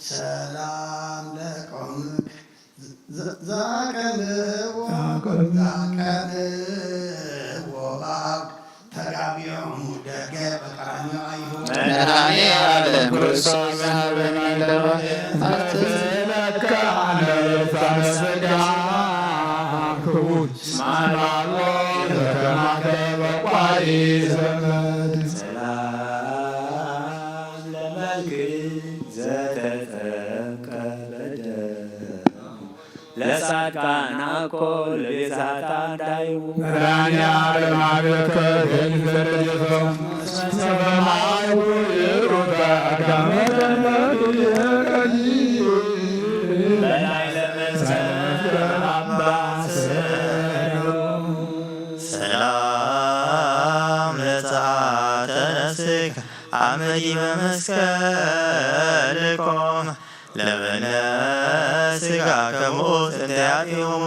ሰላም ለቆም ዛቀንዎ ተጋቢዮሙ ደገ በቀራንዮ አይሁድ መድኃኔዓለም ክርስቶስ ለጻድቃን አኮ ለቤዛታ ዳዩ መድኃኔዓለም አቤከ ገንዘለየሰው ሰማዩ ይሩዳ ጋመደመዱ የቀጂ በላይ ለመስቀል ሰላም ለጸአተ ነፍስከ አመዲ በመስቀል ቆመ ለበነ ሥጋ ከሞት እንተያቲሆሙ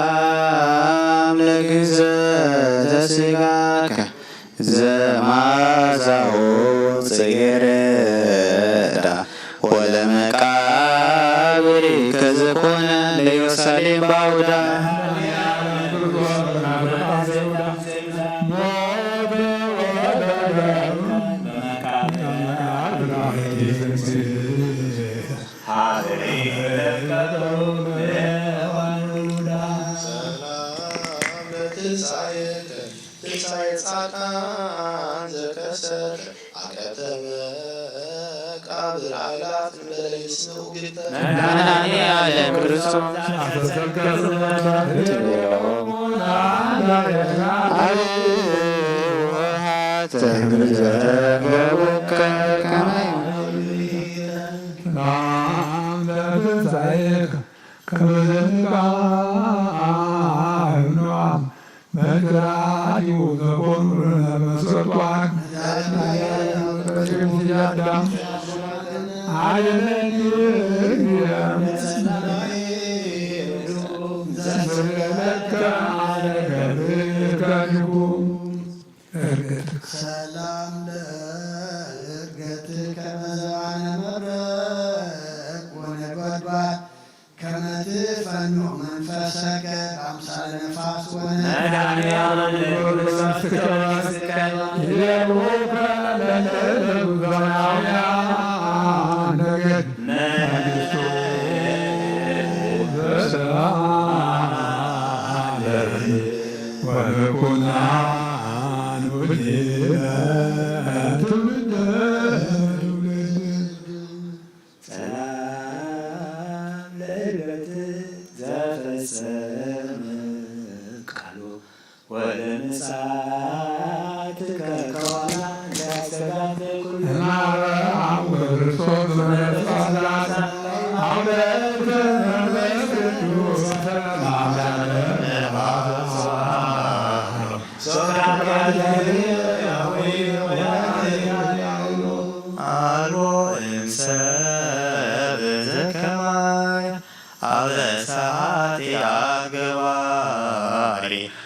ሰላም ለግዘተ ሥጋከ ዘማዛሁ ጽጌረዳ ወለመቃብር ከዘኮነ ለኢየሩሳሌም ባውዳ መድኃኔዓለም ክርስቶስ ሰላም ለእርገትከ በዘባነ መብረቅ ወነጎድጓድ ከመ ትፈኑ መንፈሰከ አምሳለ ነፋስ መድኃኔዓለም ክርስቶስ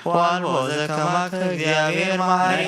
ዋልቦ ዘከማከ እግዚአብሔር መሐሪ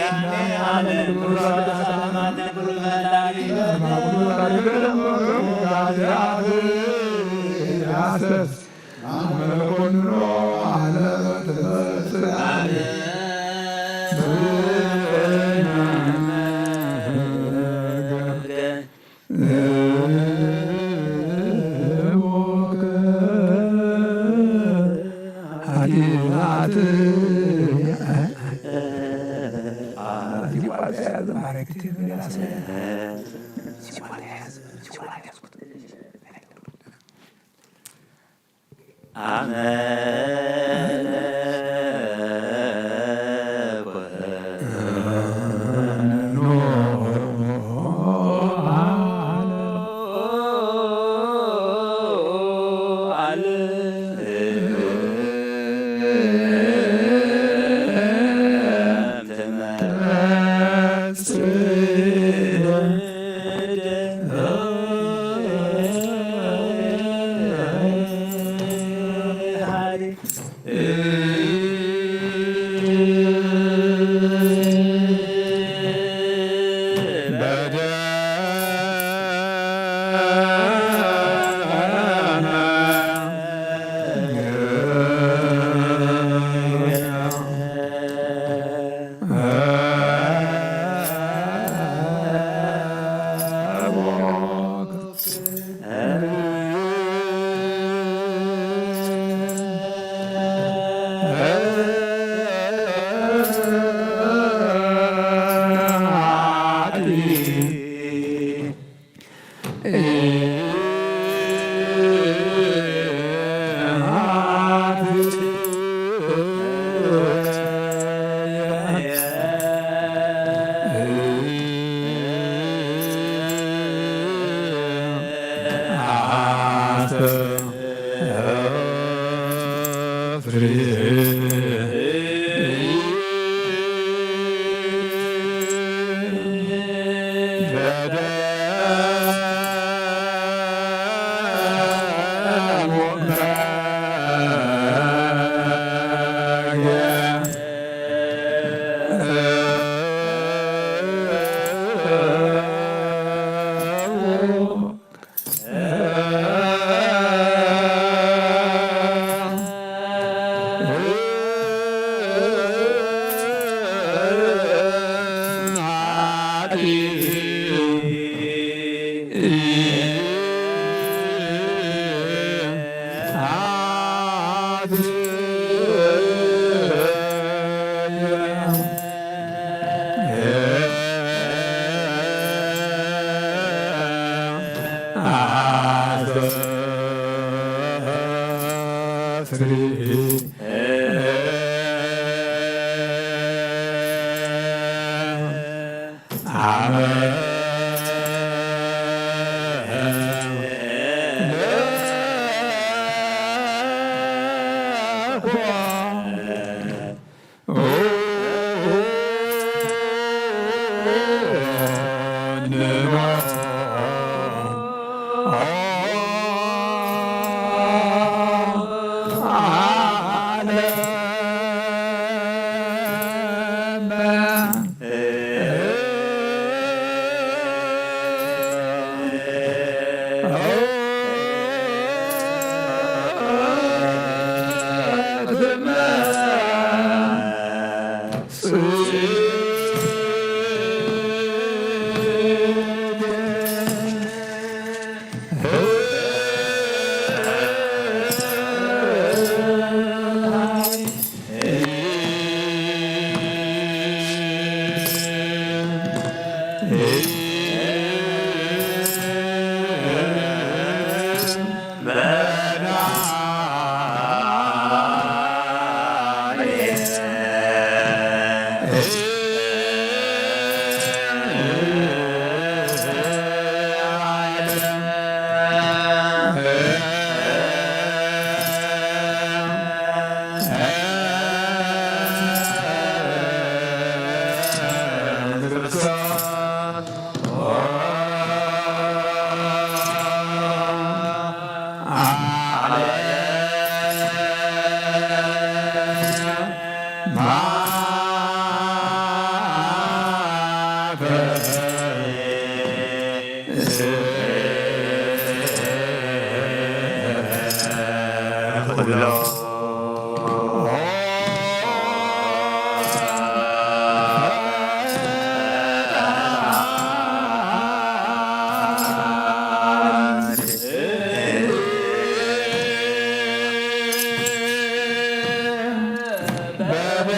በበ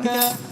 ለ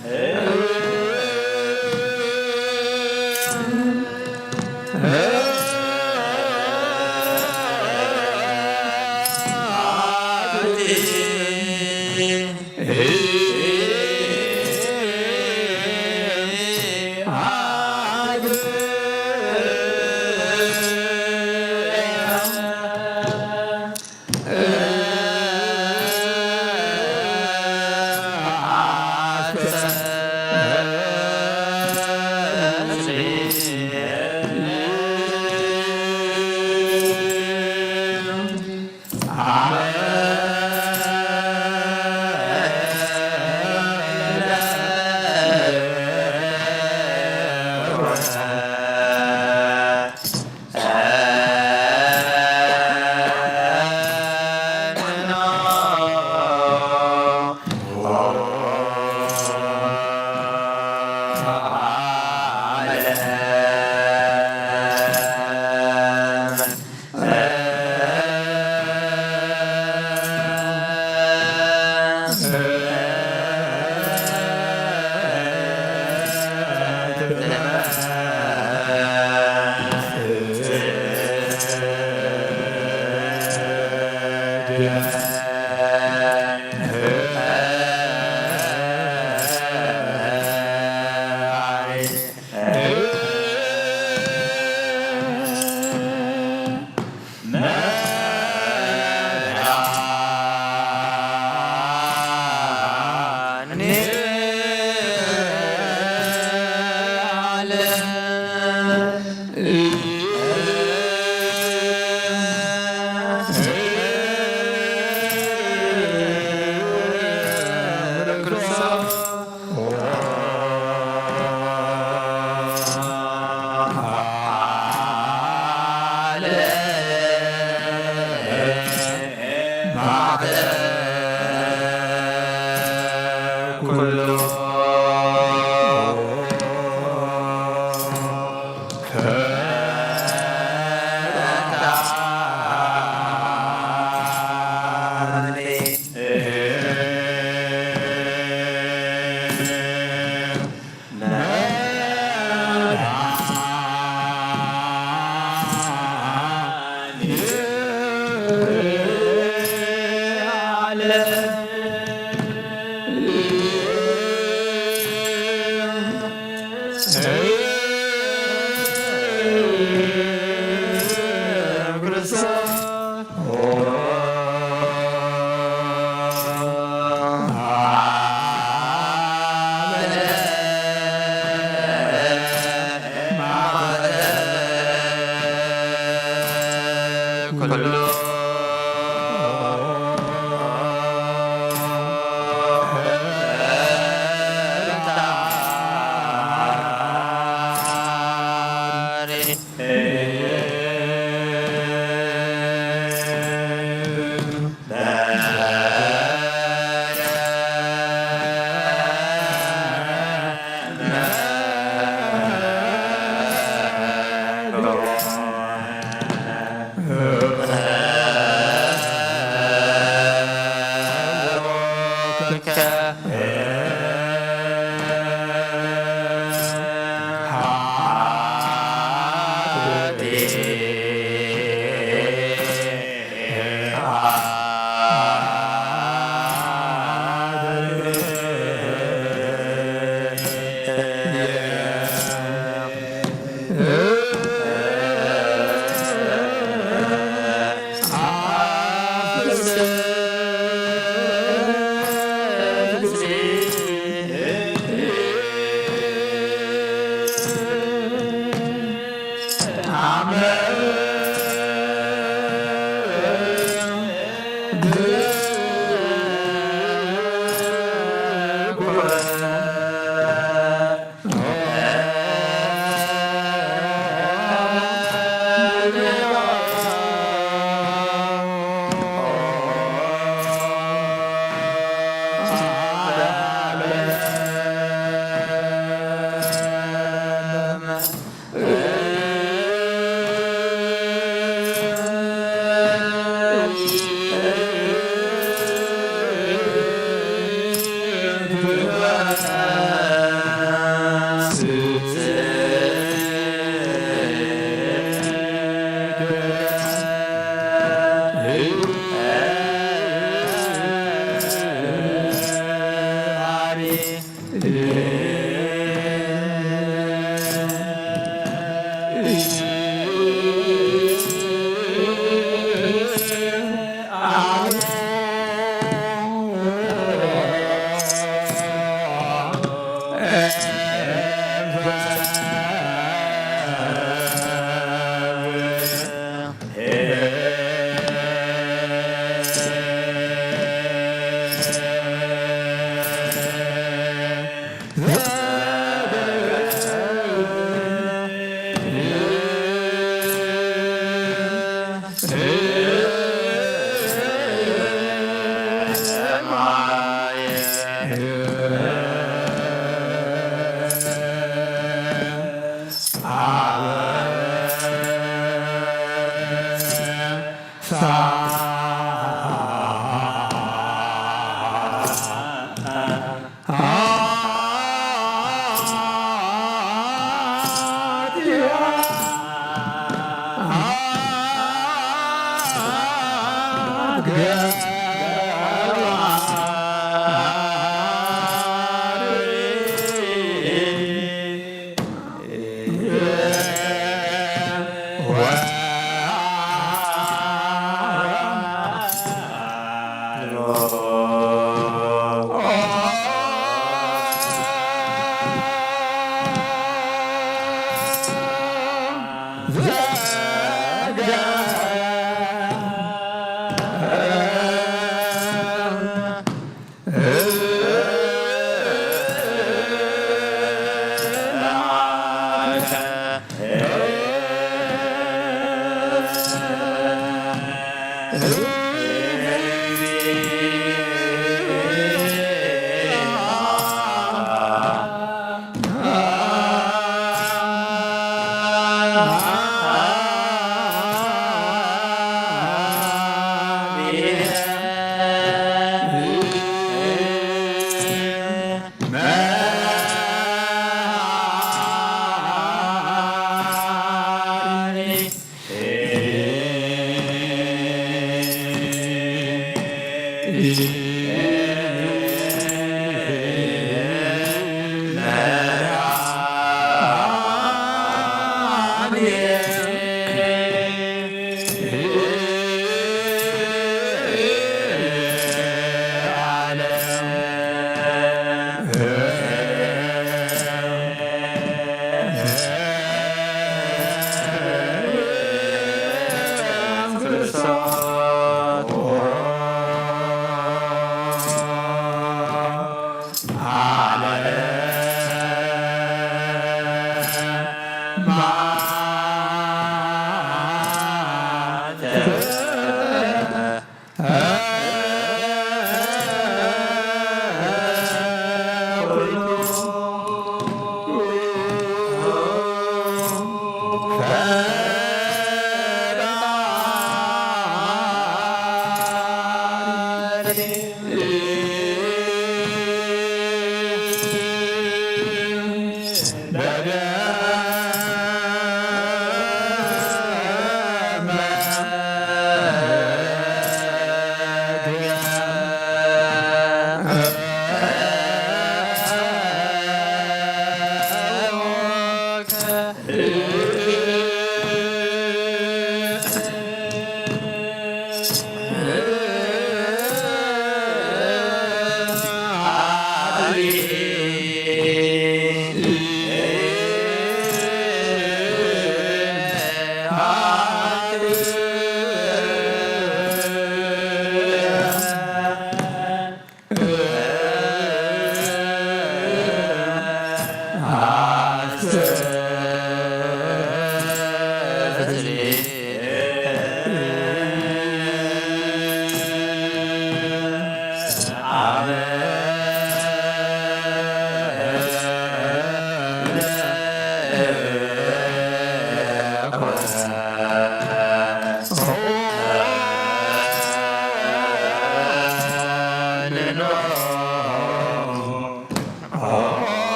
Amen.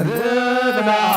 ዘታ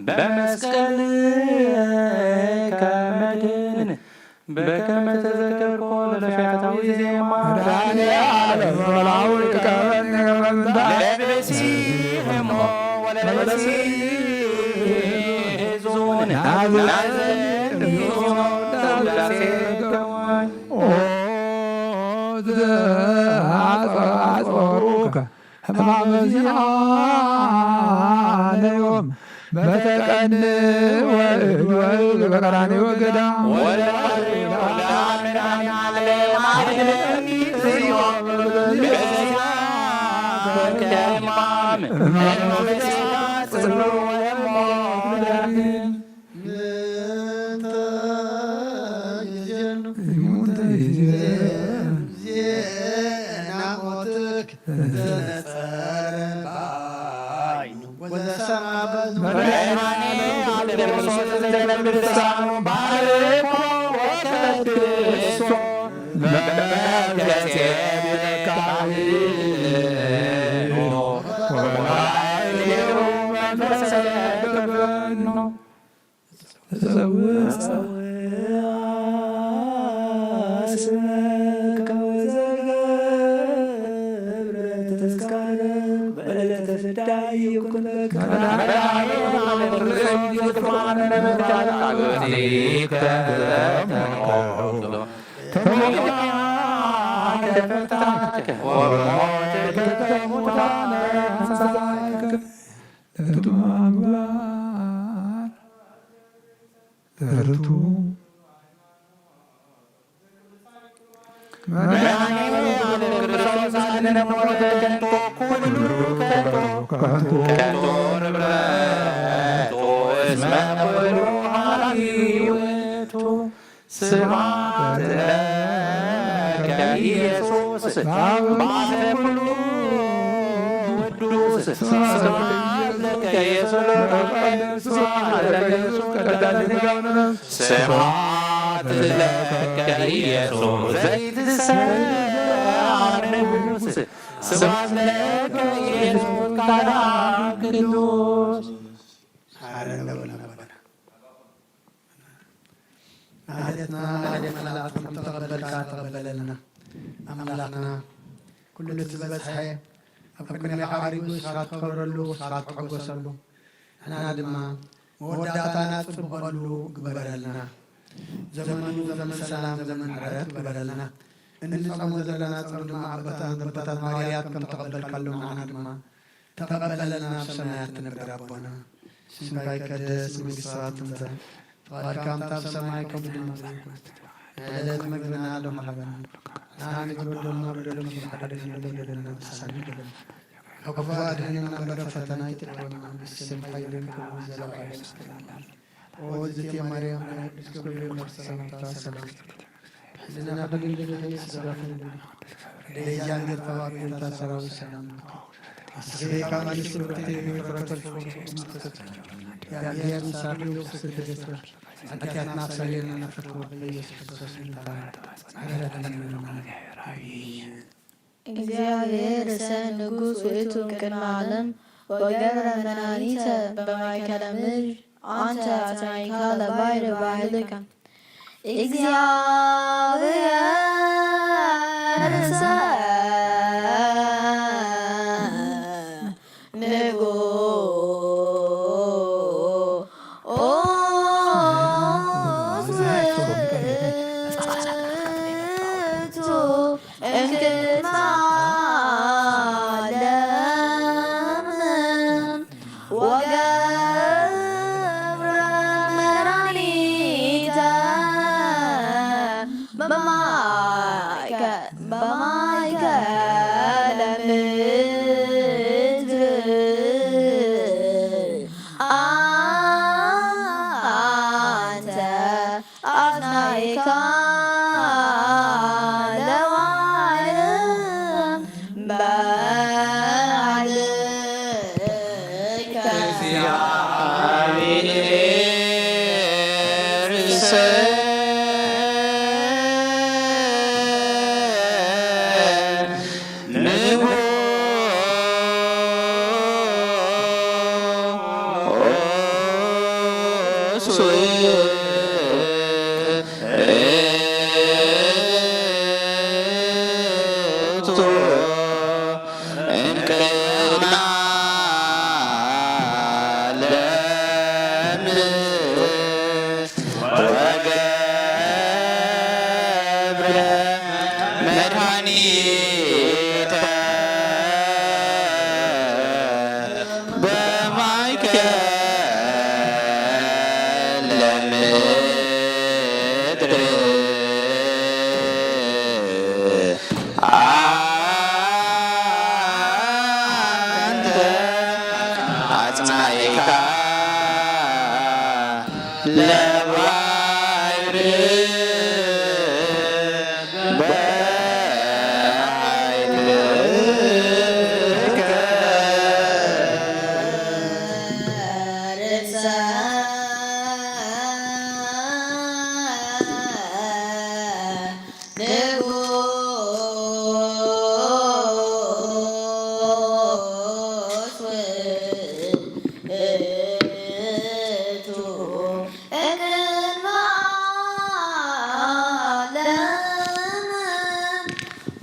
በመስቀል ከመድን በከመ ተዘከርኮ ለፈያታዊ ዜማ ለብሲ ህሞ ወለብሲ ዞን አጾሩከ ህማመዚአነዮም በተቀን ወል በቀራንዮ ገዳም ማይደኒ ዝዮ ገዚያ ከማም መንፈስያ ጽኑ ወሞ ዳግም ተቀበለና አምላክና ኩሉ ትበጽሐ ኣብ ቅድሚ ሓሪጉ ስራት ከብረሉ ስራት ትሐጎሰሉ ንሕና ድማ መወዳእታና ጽቡቐሉ ግበረልና ዘመኑ ዘመን ሰላም ዘመን ምሕረት ግበረልና እንጸሙ ዘለና ጸሙ ድማ ኣቦታት ማርያት ከም ተቐበልካሎም ንሕና ድማ ተቐበለልና ኣብ ሰማያት ትነብር ኣቦና ስምካ ይቀደስ መንግሥትካ ትምጻእ ፈቃድካ ኣብ ሰማይ ከምኡ ድማ ዕለት መግብና ሎም ሃበና ንሕና ንግበደልና በደሎም ሓደስ የለና ተሳኒ ደለና ከክፉ አድኅነና በረ ፈተና ይጥቅመና ስምካ ይልክሉ ዘለዓለ መስቀላላ ወዝቴ ማርያም ቅዱስ ገብርኤል ሰላምታ ሰላም ሕዝና በግል ስራፍን ለያን ገርፈባሪ ታሰራዊ ሰላም አስሬካ ማሊስ ወቅቴ ፍረተል ያየር ሳሪው ስደስራ አጥያትና ሰሌና ነፍቶ በኢየሱስ ክርስቶስ እግዚአብሔር ሰን ንጉሥ ውእቱ ቅድመ ዓለም ወገብረ መድኃኒተ በማእከለ ምድር አንተ አጽናዕካ ለባሕር ባሕልከ እግዚአብሔር ሰን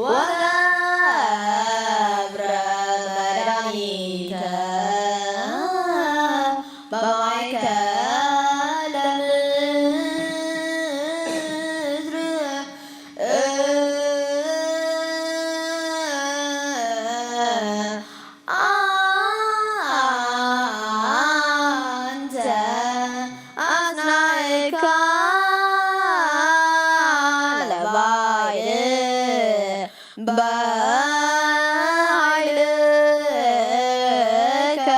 ወገብረ መድኃኒተ በማእከለ ምድር አንተ አጽናዕካ ለባዕድ በኃይልከ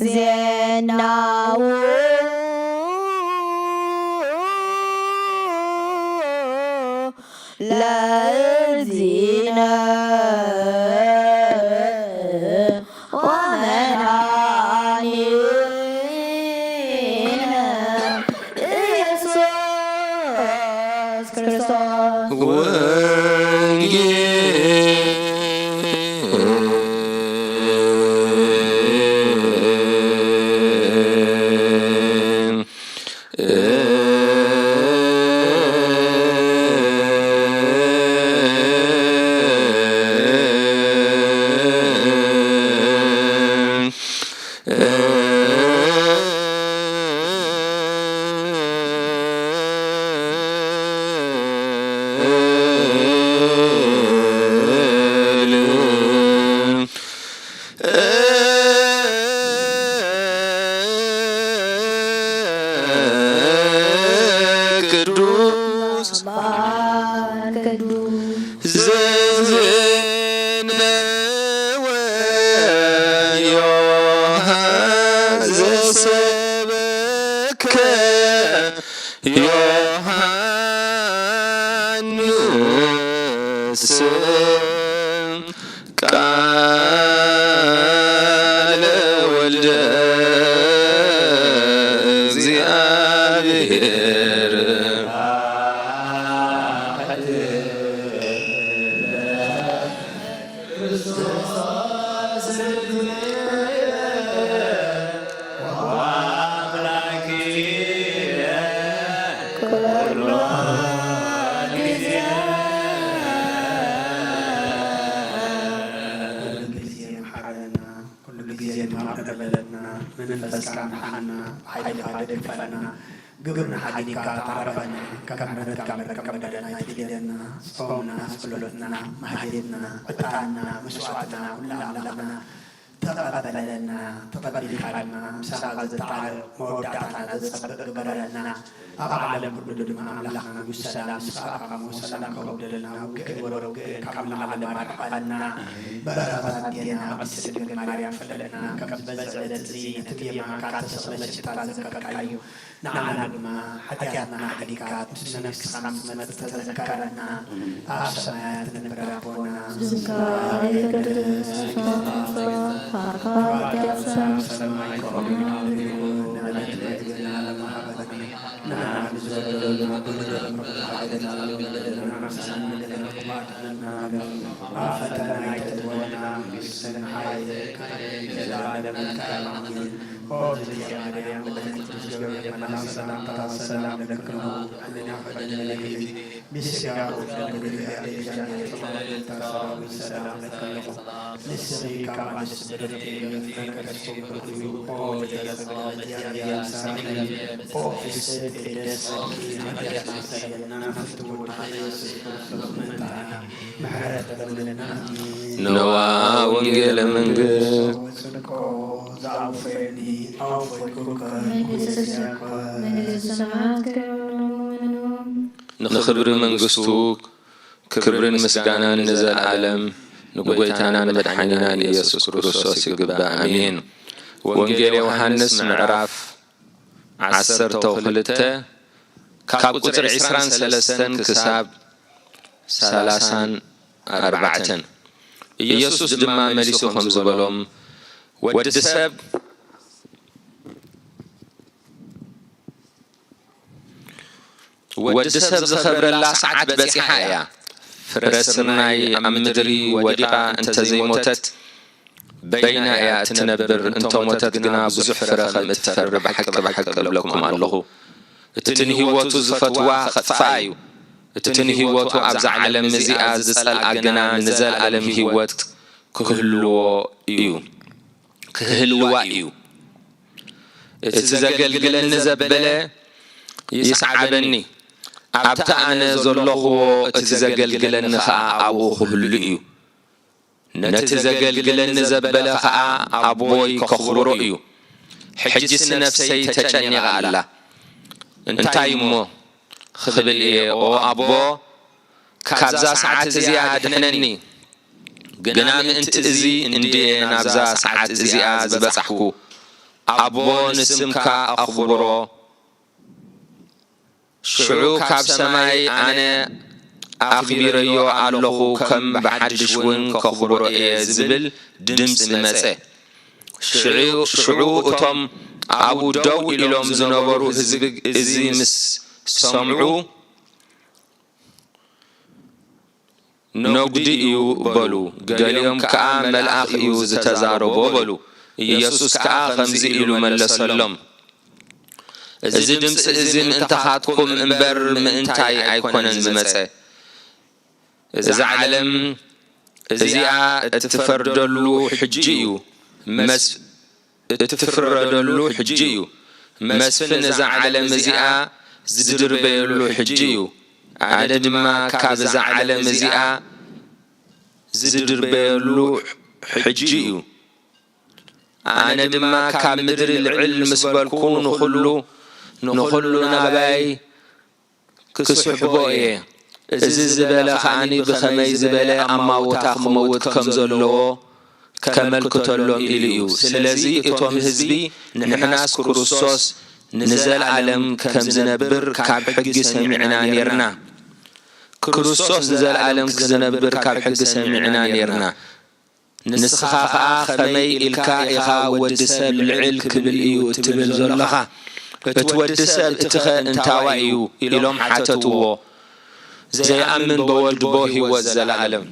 ዜናው ለእግዚእነ ወመድኃኒነ ኢየሱስ ክርስቶስ ቃለ ወልደ እግዚአብሔር እግዚአብሔር መንፈስ ካህና ኃይል ካደፈና ግብርና ሐዲካ ታረፈና ከከመረት ከመደና ይደና ጾምና ጸሎትና ማህሌትና ዕጣንና መስዋዕትና ሁላላና ተቀበለና ተቀበልካና ሰላም መወዳታና ዘጸበቅ በረና አባለም ሁሉ ድማ አምላክና ሰላም ሰላም ሰላም ከወደለና ወገወረው ከአምላክ ለማርፋና በረከታና አብስልግ ማርያም ፈለና ከበዘለት የትየማ ካተሰለች ታዘከካዩ ናናግማ ሐዲያና ሐዲካት ስነክስ ሳምንት መጥ ተዘከረና አሰማያት ንብራቦና نوى وانجيل منجل نخبر منجستوك كبر مسجانا نزل العالم نقويتانا مدحننا ليسوس كريستوس يقبع امين وانجيل يوحنس معراف 10 كاب قطر 23 كساب 34 ኢየሱስ ድማ መሊሱ ከም ዝበሎም ወዲ ሰብ ዝኸብረላ ሰዓት በፂሓ እያ ፍረስናይ ኣብ ምድሪ ወዲቓ እንተዘይሞተት በይና እያ እትነብር እንተሞተት ግና ብዙሕ ፍረ ከም እትፈሪ ብሓቂ እብለኩም ኣለኹ እቲ ንህይወቱ ዝፈትዋ ኸጥፋ እዩ እቲ ንህይወቱ ኣብዛ ዓለም እዚኣ ዝጸልኣ ግና ንዘለኣለም ህይወት ክህልዋ እዩ እቲ ዘገልግለኒ ዘበለ ይስዓበኒ ኣብታ ኣነ ዘለኽዎ እቲ ዘገልግለኒ ኸዓ ኣብኡ ክህሉ እዩ ነቲ ዘገልግለኒ ዘበለ ኸዓ ኣቦይ ከኽብሮ እዩ ሕጅስ ነፍሰይ ተጨኒቓ ኣላ እንታይ እሞ خبل إيه أو أبو كابزا ساعات زي أدنني جنام أنت زي إندي نابزا ساعات زي أزبسحكو أبو نسمك أخبره شعو كاب سماي أنا أخبر يو الله كم بحدش وين كخبره إيه زبل دمس مسه شعو أتم أبو دو إلهم زنبرو زي مس سمعوا نقدي يو بلو قاليهم كأ ملأخ يو زتزاربو بلو يسوس كأ خمزي إلو من لسلم إذا دمس إذن انتخاتكم انبر من انتاي عيكونا زمسة إذا علم إذا اتفردلو حجيو اتفردلو حجيو مسفن إذا علم إذا زدر بيلو حجيو عدد ما كابز على مزيئة زدر بيلو حجيو عدد ما كاب مدر العلم سبالكون نخلو نباي كسحبو ايه زبالة خاني بخمي زبالة أما وتاخ موت كمزلو كملكت اللوم إليو سلازي إتوام هزبي نحناس كريستوس نزل عالم كم زنبر كاب حق سمعنا نيرنا كريستوس نزل عالم كزنبر كاب حق سمعنا نيرنا نسخا خمي الكائخا ودسب العلك بالإيو تبل زلخا እትወዲ ሰብ እትኸ እንታዋ እዩ ኢሎም ሓተትዎ ዘይኣምን በወልድ ቦ ህይወት ዘለዓለም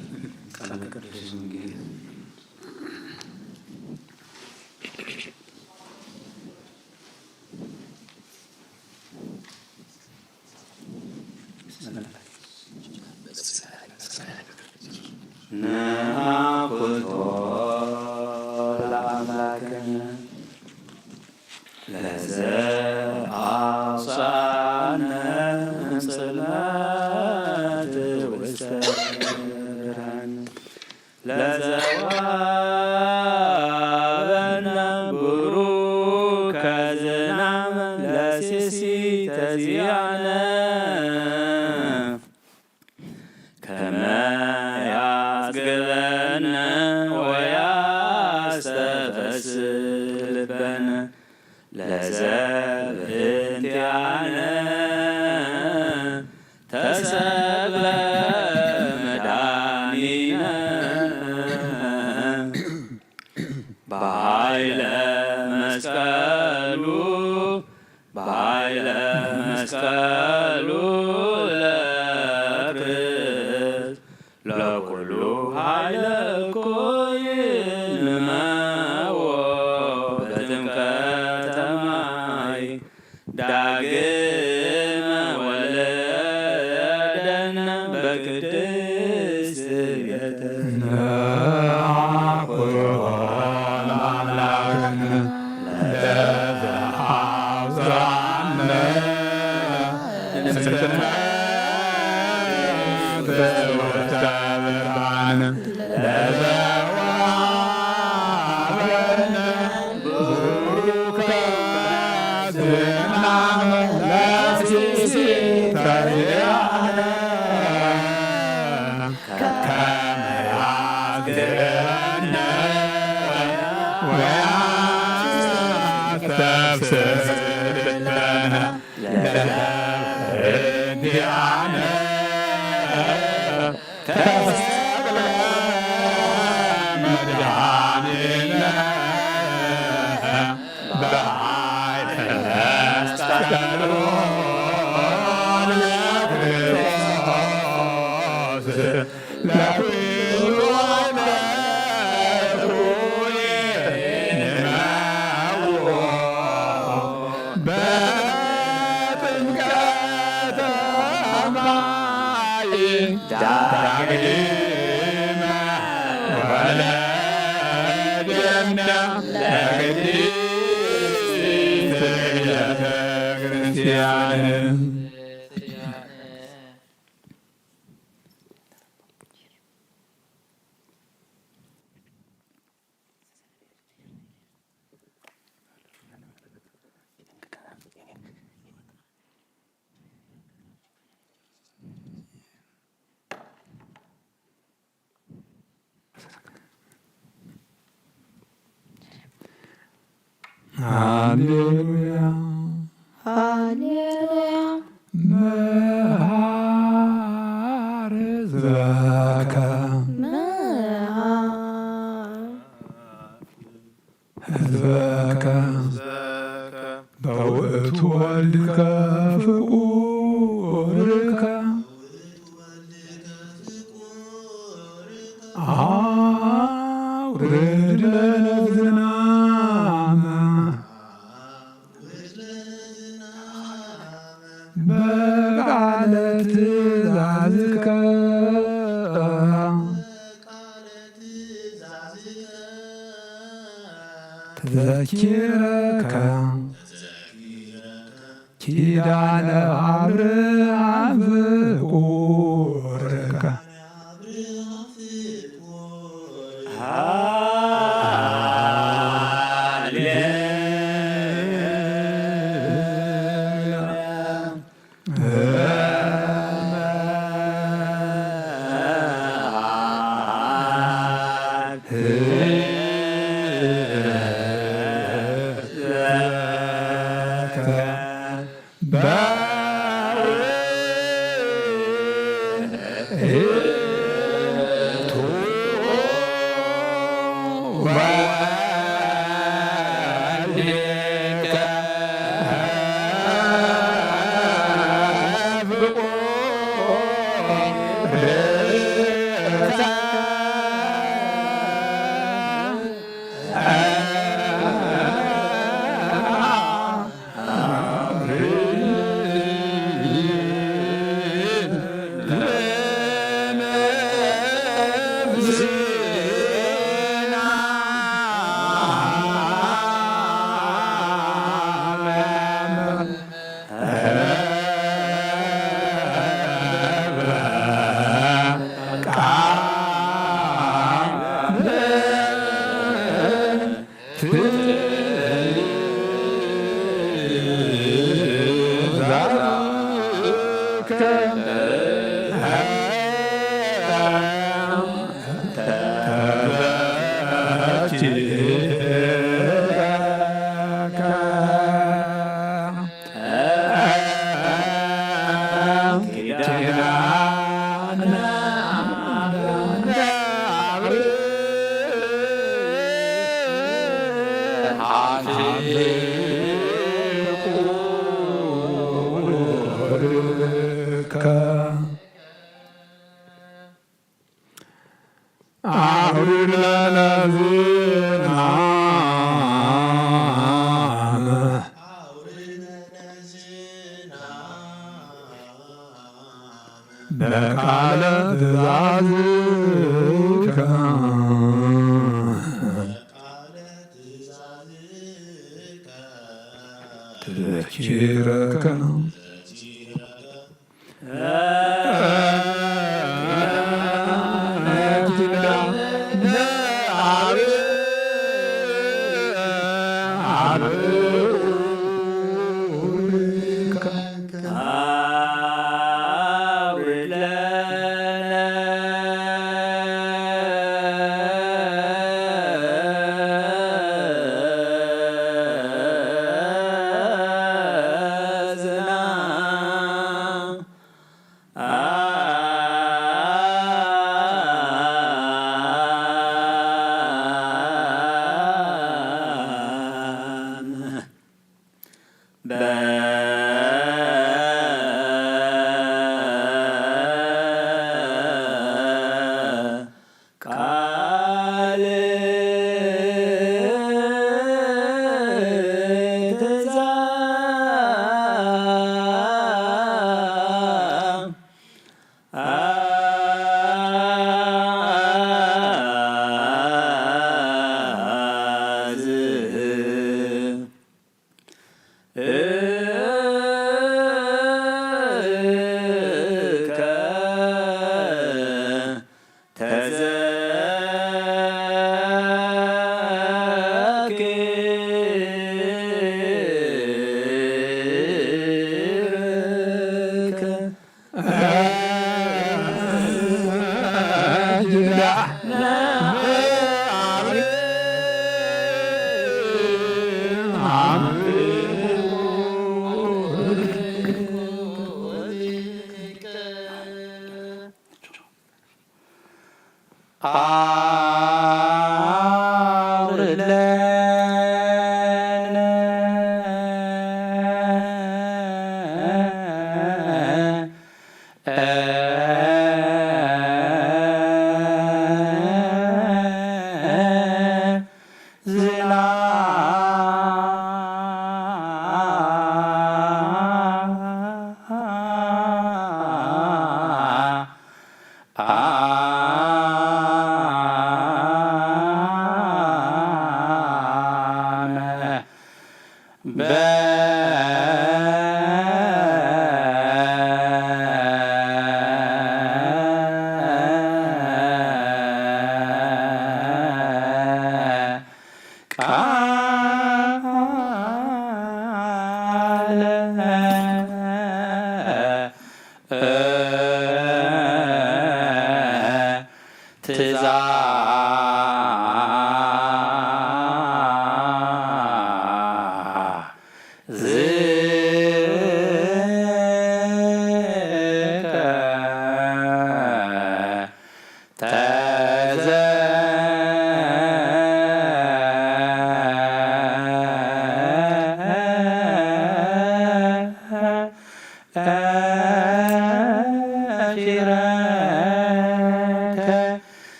Hallelujah. Hallelujah. Maharzaka. Hazaka. በውእቱ ወልድከ ፍቁርከ አውርድ ለነ ዝናመ በቃለ ትእዛዝከ ተዘኪረከ ኪዳነ አብርሃም ፍቁርከ በቃለ ትእዛዝከ ትችረከ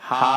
Ha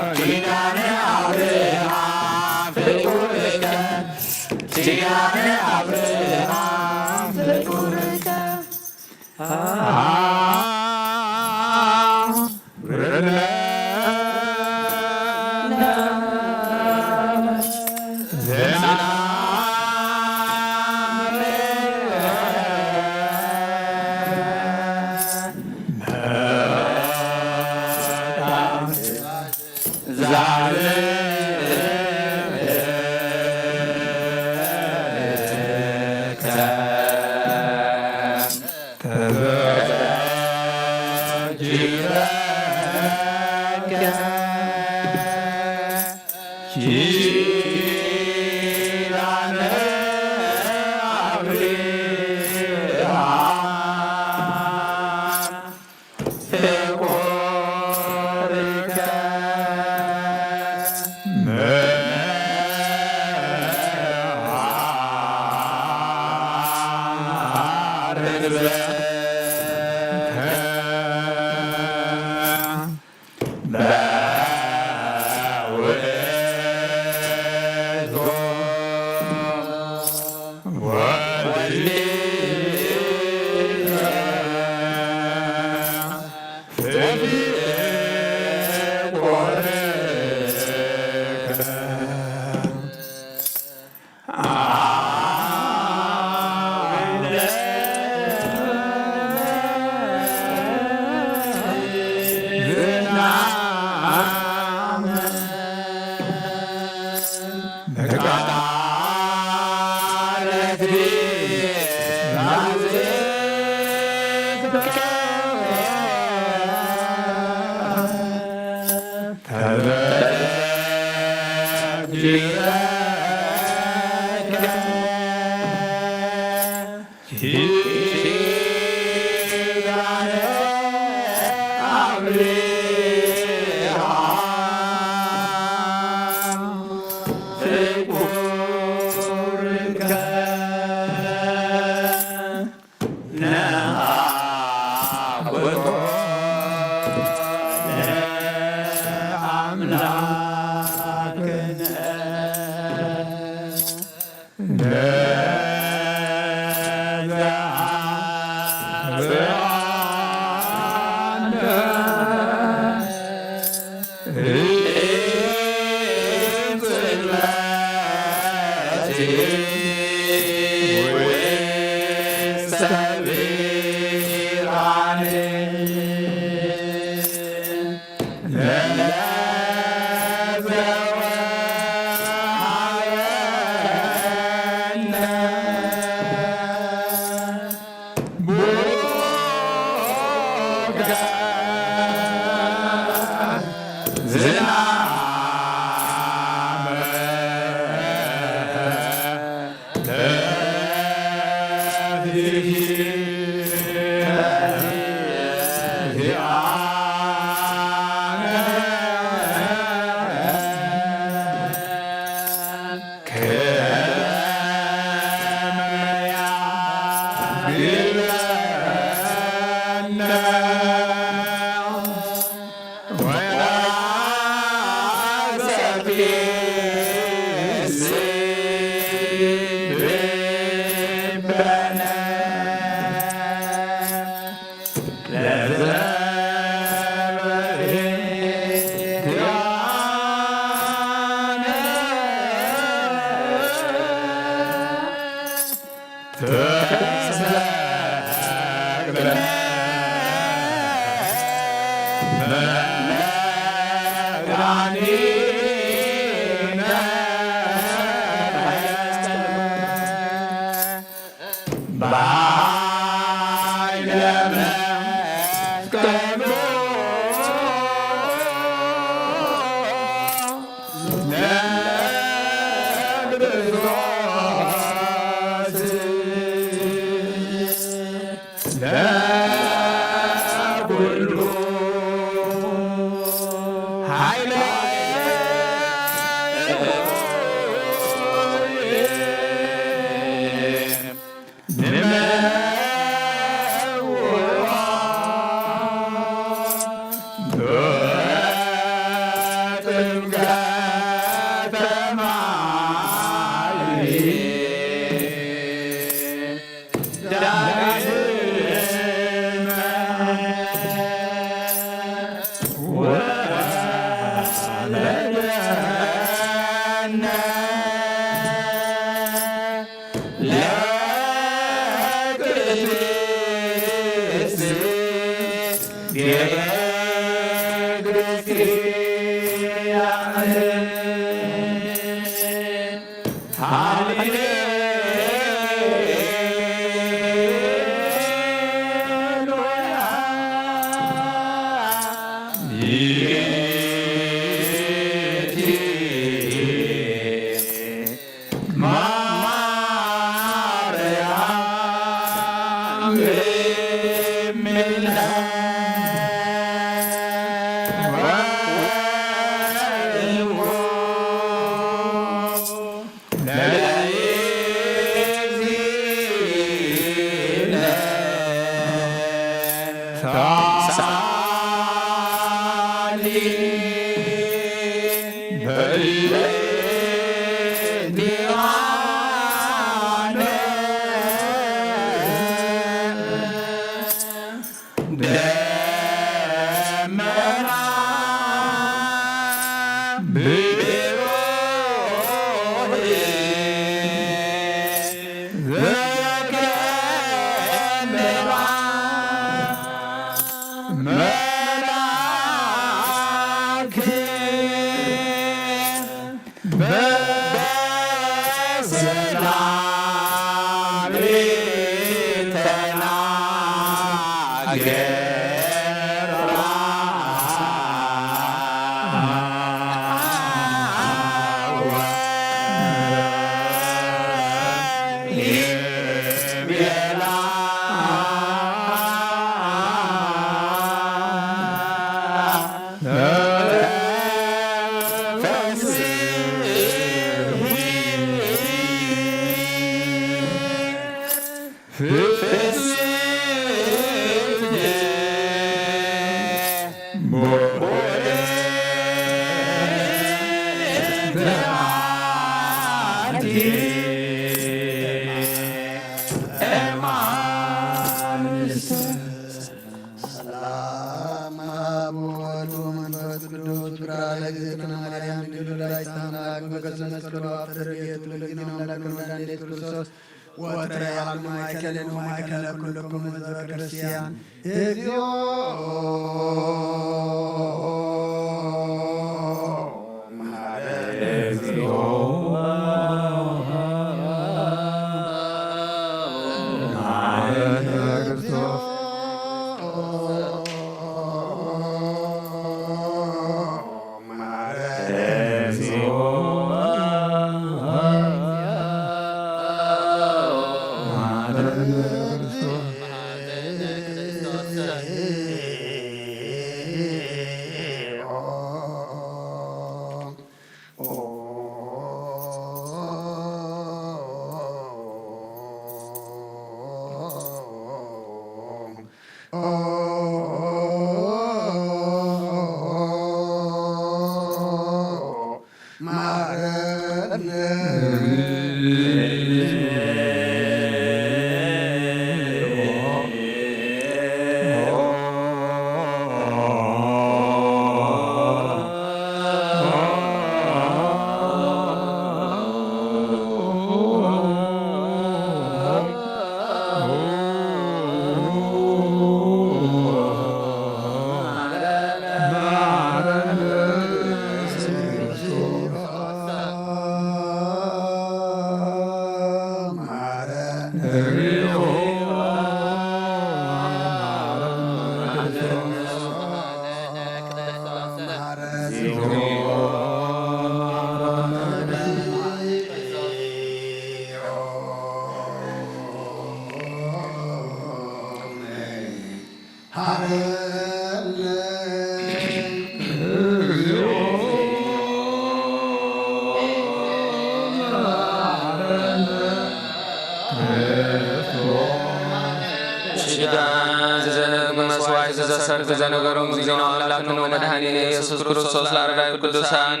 ዘነገሮም ዜና አምላክን ወመድኃኒነ ኢየሱስ ክርስቶስ ለአረጋዊ ቅዱሳን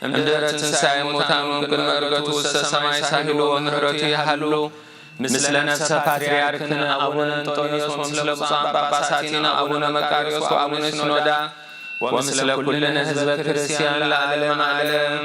እምድኅረ ትንሣኤ ሙታን ወእምቅድመ ዕርገቱ ውስተ ሰማይ ሳሂሉ ወምሕረቱ ያሃሉ ምስለ ነፍሰ ፓትርያርክነ አቡነ አንጦንዮስ ወምስለ ብፁዓን ጳጳሳቲነ አቡነ መቃርዮስ ወአቡነ ሲኖዳ ወምስለ ኩልነ ሕዝበ ክርስቲያን ለዓለመ ዓለም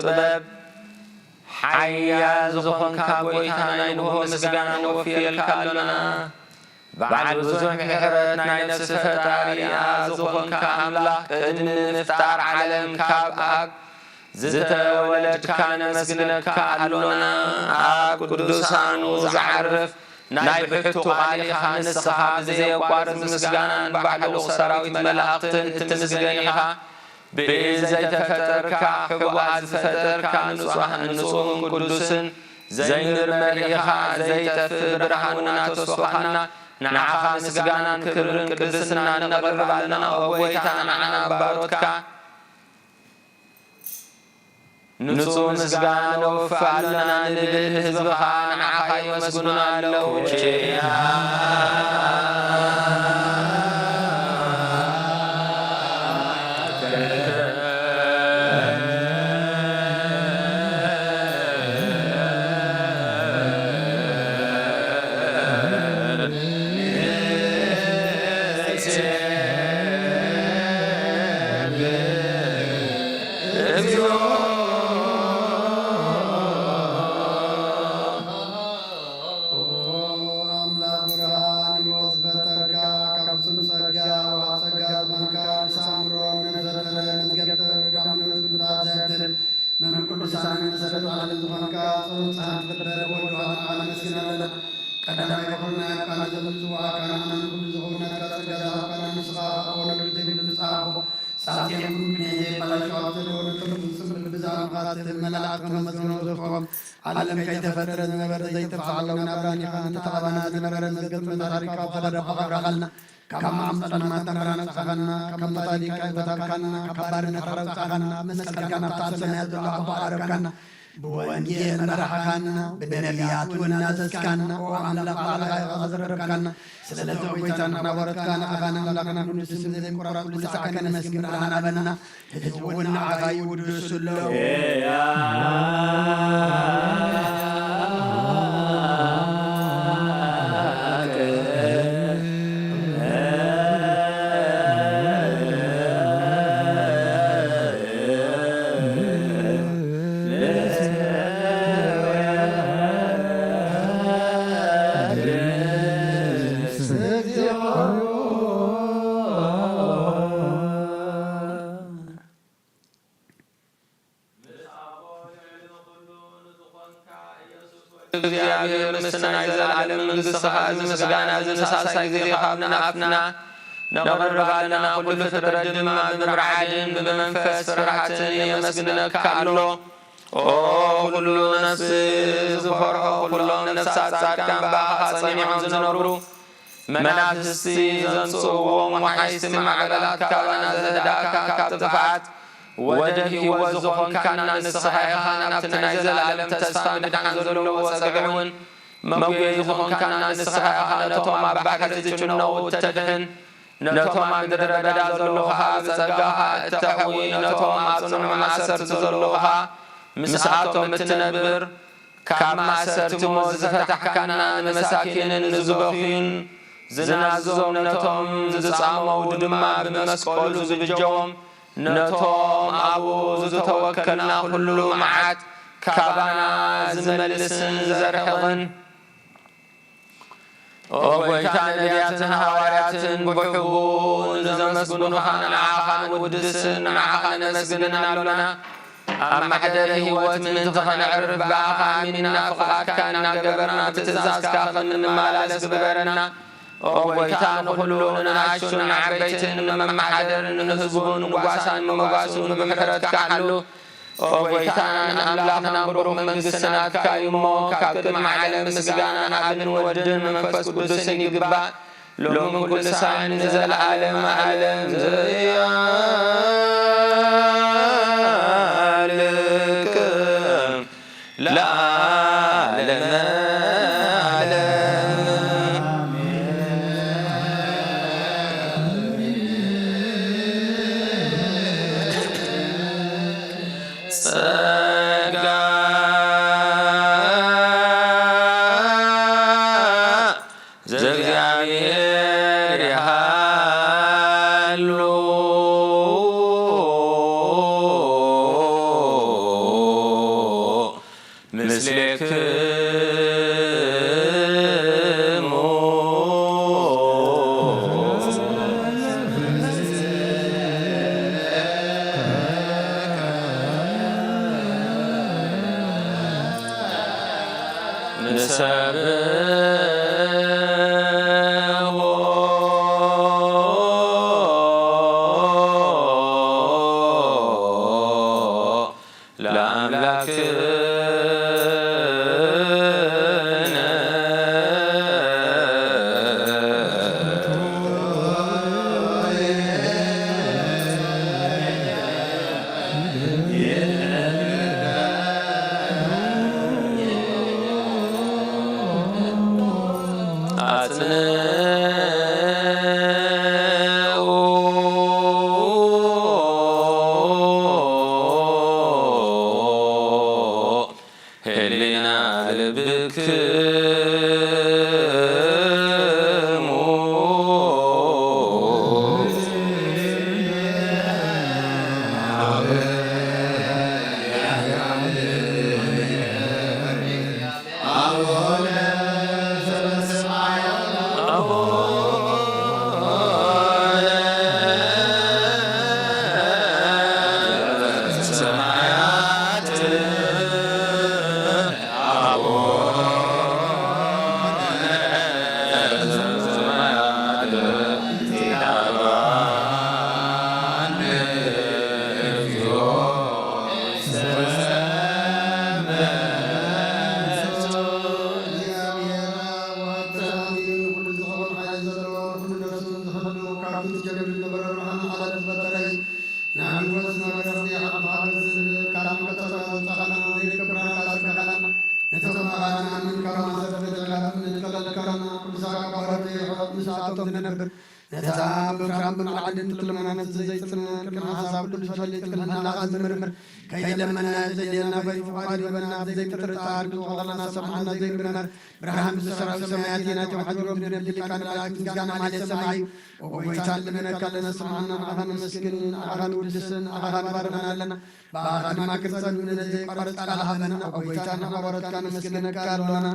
ጥበብ ሓያ ዝኾንካ ጎይታ ናይ ንሆ ምስጋና ወፊልካ ኣሎና በዓል ብዙሕ ምሕረት ናይ ነፍሲ ፈጣሪኣ ዝኾንካ ኣምላኽ ቅድሚ ምፍጣር ዓለም ካብ ኣብ ዝተወለድካ ነመስግነካ ኣሎና ኣብ ቅዱሳኑ ዝዓርፍ ናይ ብሕቱ ቃልኻ ንስኻ ብዘየቋርጥ ምስጋናን ባሕልቕ ሰራዊት መላእኽትን እትምስገን ኢኻ ብዘይተፈጠርካ ሕቡኣት ዝፈጠርካ ንጹህን ቅዱስን ዘይምርመር ኢኻ ዘይጠፍእ ብርሃኑና ተስፋኻና ንዓኻ ምስጋናን ክብርን ቅድስናን ነቕርብ ኣለና ወጎይታ ንዓና ባሮትካ ንጹህ ምስጋና ነውፍእ ኣለና ንብል ህዝብኻ ንዓኻ ይመስግኑና ኣለዉ አምላክ ብርሃን ሕይወት ፈጠርካ መሰረት ዓለም ዝኾንካ ጾም ፀሓን ትኽበረ ወልድ ዋህን መስግናለና ቀዳማይ ኮርና ቃና ዘምጽዋ ቃና ሁሉ ዝኾነካ ጸጋ ቃና ንስኻ ወለዱ ዘይብሉ ንጻቦ ሳቴም ምን ዘይባላቸው አብዘለሆነ ትምጽም ብዛም ቃት መላእክት ከመዝኖ ዘቆም ዓለም ከይተፈጠረ ዝነበረ ዘይተፈዓለው ናብራን ይኻን ተተቐባና ዝነበረ መዝገብ ታሪካ ፈደረ ፈቀራኸልና ካብ ማዕምፀን ማተመራና ጻኸና ካብ መጣሊቃ በታካና ካብ ባርነት ረብጻኸና መስቀልካ ናብታ ሰማያ ዘሎ ኣቦ ኣረብካና ብወንጌል መራሕካና ብነቢያት ወናዘዝካና ወኣምላኽ ባዕልኻ ዘረብካና ስለዚ ጐይታና ናበረትካና ኣኻና ኣምላኽና ኩሉ ስም ዘይቆራፅ ኩሉ ሰዓከ ነመስግን ረሃናበና ህዝቢ እውን ንዓኻ ይውድሱ ኣለዉ እግዚአብሔር ምስናይ ዘለዓለም መንግሥትኻ ዝምስጋና ዝነሳሳይ ጊዜኻ ናፍና ነቕርባለና ኩሉ ፍጥረት ድማ ብምርዓድን ብመንፈስ ፍርሃትን የመስግነካ ኣሎ ኩሉ ነፍሲ ዝፈርሖ ኩሎም ነፍሳት ጻድቃን በኣኻ ጸኒዖም ዝነብሩ መናፍስቲ ዘምጽእዎም ወሓይስቲ ማዕበላት ካብና ዘህዳእካ ካብ ጥፍዓት ወደ ሕይወት ዝኾንካና ንስኻ ኢኻ ናብቲ ናይ ዘለዓለም ተስፋ ምድሓን ዘለዎ ጸግዕውን መጉየይ ዝኾንካና ንስኻ ኢኻ ነቶም ኣብ ባሕሪ ዝጭነዉ እተድሕን ነቶም ኣብ ምድረ በዳ ዘለኹ ብጸጋኻ እተሕዊ ነቶም ኣብ ጽኑዕ ማእሰርቲ ዘለኹ ምስኣቶም እትነብር ካብ ማእሰርቲ ሞት ዝፈታሕካና ንመሳኪንን ንዝበኽዩን ዝናዝዞም ነቶም ዝጻመው ድማ ብመስቀሉ ዝብጀዎም ነቶም ኣብኡ ዝተወከልና ኩሉ መዓት ካባና ዝመልስን ዘርሕቕን ጐይታ ነቢያትን ሃዋርያትን ብሕቡን ዘመስግኑኻ ንዓኻ ንውድስን ንዓኻ ነመስግንን ኣለና ኣብ ማሕደረ ህይወት ምእንቲ ኸነዕርፍ በኣኻ ኣሚንና ፍቓድካ እናገበርና ትእዛዝካ ኸንመላለስ ግበረና ጐይታ ንኹሉ ንናእሽቱን ንዓበይትን ንመማሓደርን ንህዝቡን ንጓሳን ንመጓሱን ብምሕረትካ ሓሉ ጐይታ ንኣምላኽና ብሩኽ መንግሥትናትካ እዩ እሞ ካብ ቅድሚ ዓለም ምስጋናን ኣብን ወድን መንፈስ ቅዱስን ይግባእ ሎሚ ኩሉ ሳዕን ንዘለዓለም ዓለም ዘያልቅም ለዓለመ ተፈልጦም ዝነብር ነታ ብፍራም ብንዓልን ትልመናነት ዘይፅን ቅድሚ ሓሳብ ኩሉ ዝፈልጥ ቅድሚ ናቓ ዝምርምር ከይለመና ዘየና በይ ፍቓድ ይበና ዘይምጥርጣር ንኸለና ሰማዕና ዘይምርመር ብርሃን ብዝሰራዊ ሰማያት ናቸው ሓድሮም ብነብሊቃነ መላእክት ምስጋና ማለት ሰማዩ ወጎይታ ልመነካ ኣለና ሰማዕና ንዓኻ ንመስግን ንዓኻ ንውድስን ንዓኻ ንባርኸና ኣለና ብኣኻ ድማ ክርፀን ዘይቋረፅ ቃል ሃበና ወጎይታ ንኸበረትካ ንመስግነካ ኣለና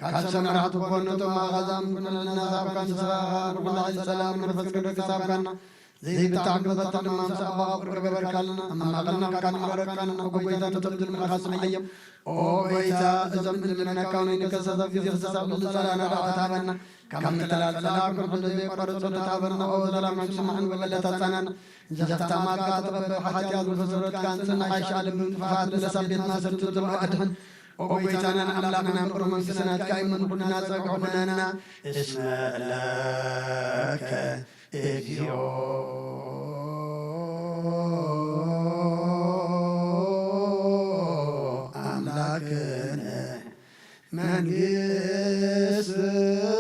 كاتسمرات بونتو ما غزام كنا نذابكن سلام والله السلام نفس كده كسابكن زي بتعقل بطن ما سبا بركالنا أما قلنا كان بركالنا وقويدا تبدل من خصم أيام أو قويدا زمن من كونين كسب في خصاب لسلانا راتابنا كم تلال كل ذي قرص تابنا أو سلام سمعن ولا تسنن جفت ما كاتب بحاجة الفسرات كان سن عائشة بن فهد لسبيت ما سرت أدهن وبيتنا أملاكنا برمن سنات كائمن كنا سقعنا اسم لك إفيو أملاكنا من يسبور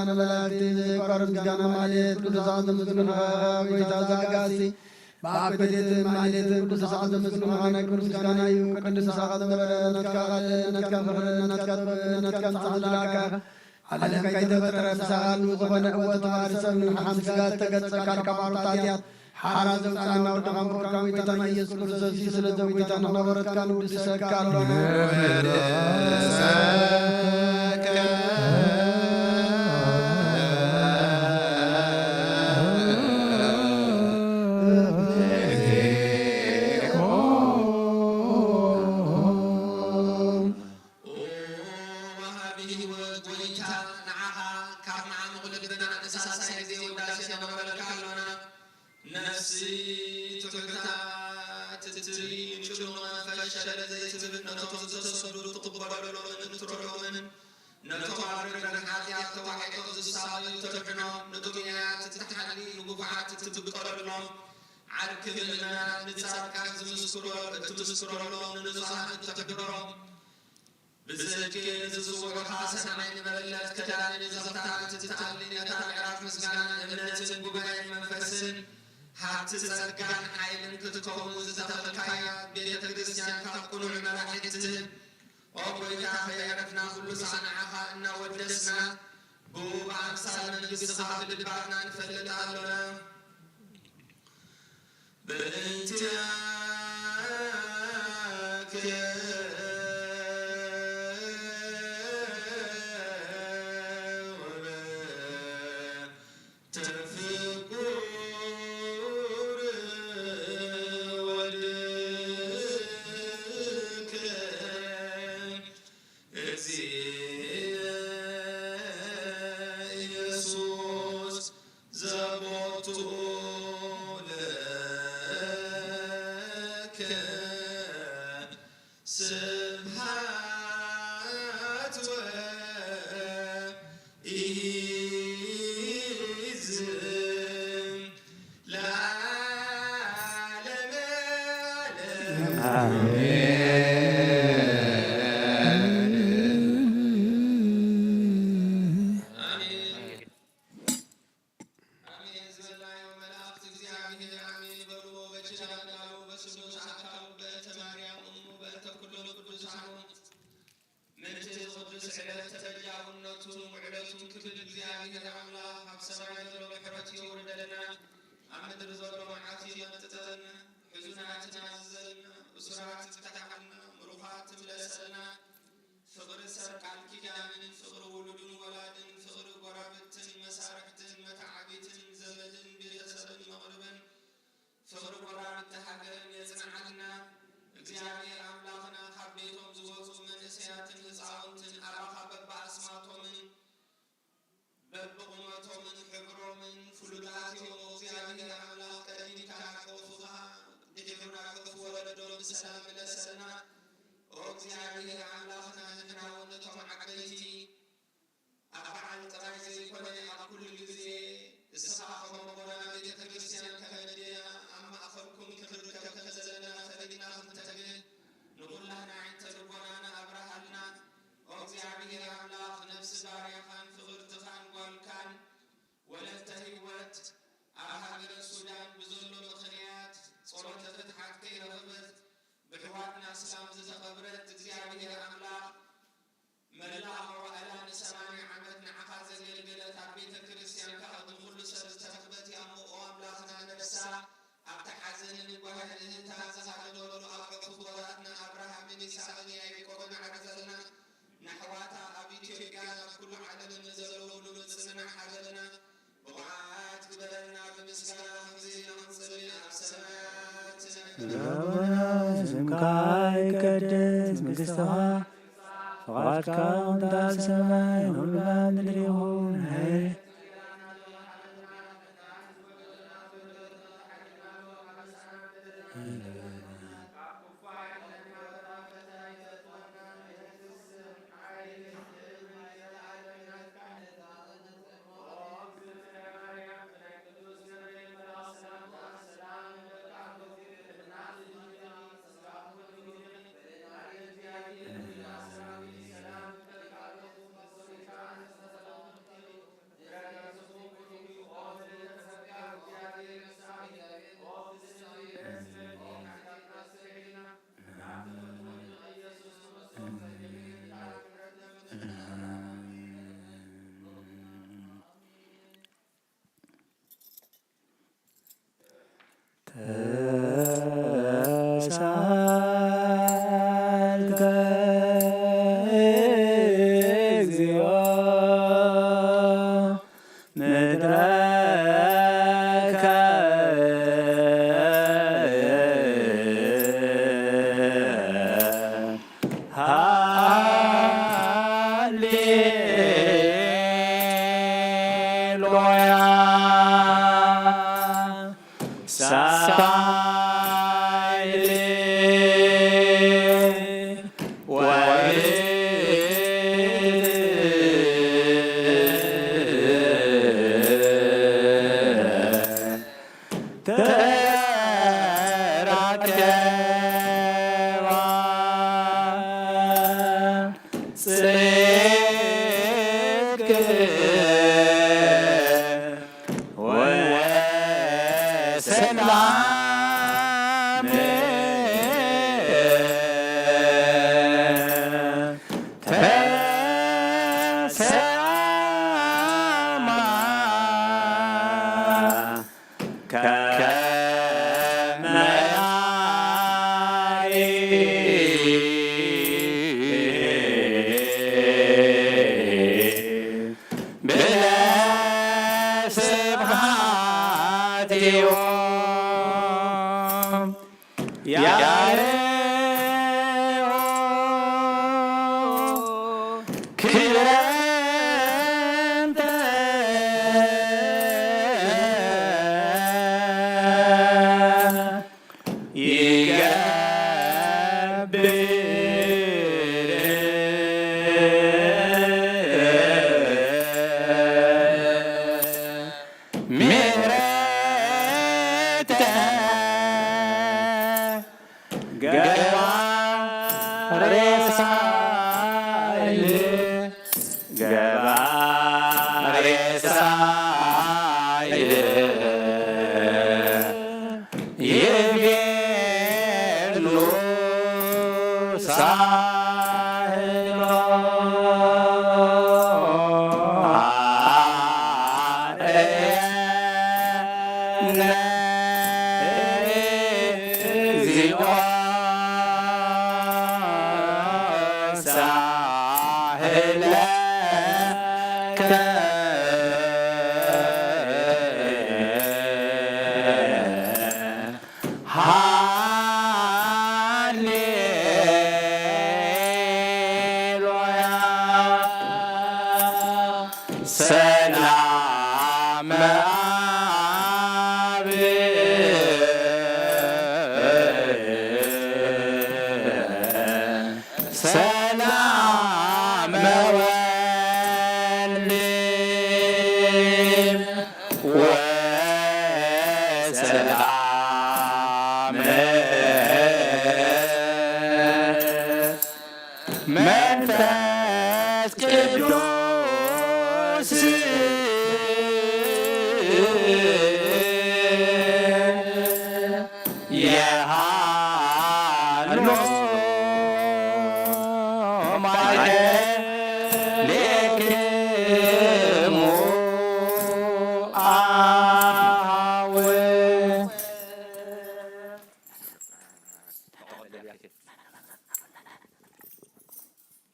ምስጋና መላእክት ቆርብ ምስጋና ማለት ቅዱሳን ዘመስግኑ ጎይታ ዛጋሲ በአበደት ማለት ቅዱሳን ዘመስግኑ ቅዱስ ምስጋና ይሁን ቅዱስ ሳቃት መረረ ነትካለ ነትካን ጻላካ ዓለም ከይተፈጠረ ፍሳሉ ዝኾነ እወት ማርሰብ ንሓምስጋት ተገጸ ካልካባርታትያ ሓራ ዘውፃና ወደኻም ቦርካዊ ጎይታና ኢየሱስ ክርስቶስ ስለ ዘጎይታ ንኽነበረትካ ንውድሰካ ኣሎ حتى سرقان حيلن كتكون زتفكايا بيت كريستيان كقنوع ملاحته وقويتا خيرتنا كل صنعها إن ودسنا بوبا أمثال القصة بالبعضنا نفلت علنا بانتياك ስምካይ ቀደስ መንግሥትኻ ፈቃድካ እንተ ሰማይ ሁሉ ምድር ይሁን።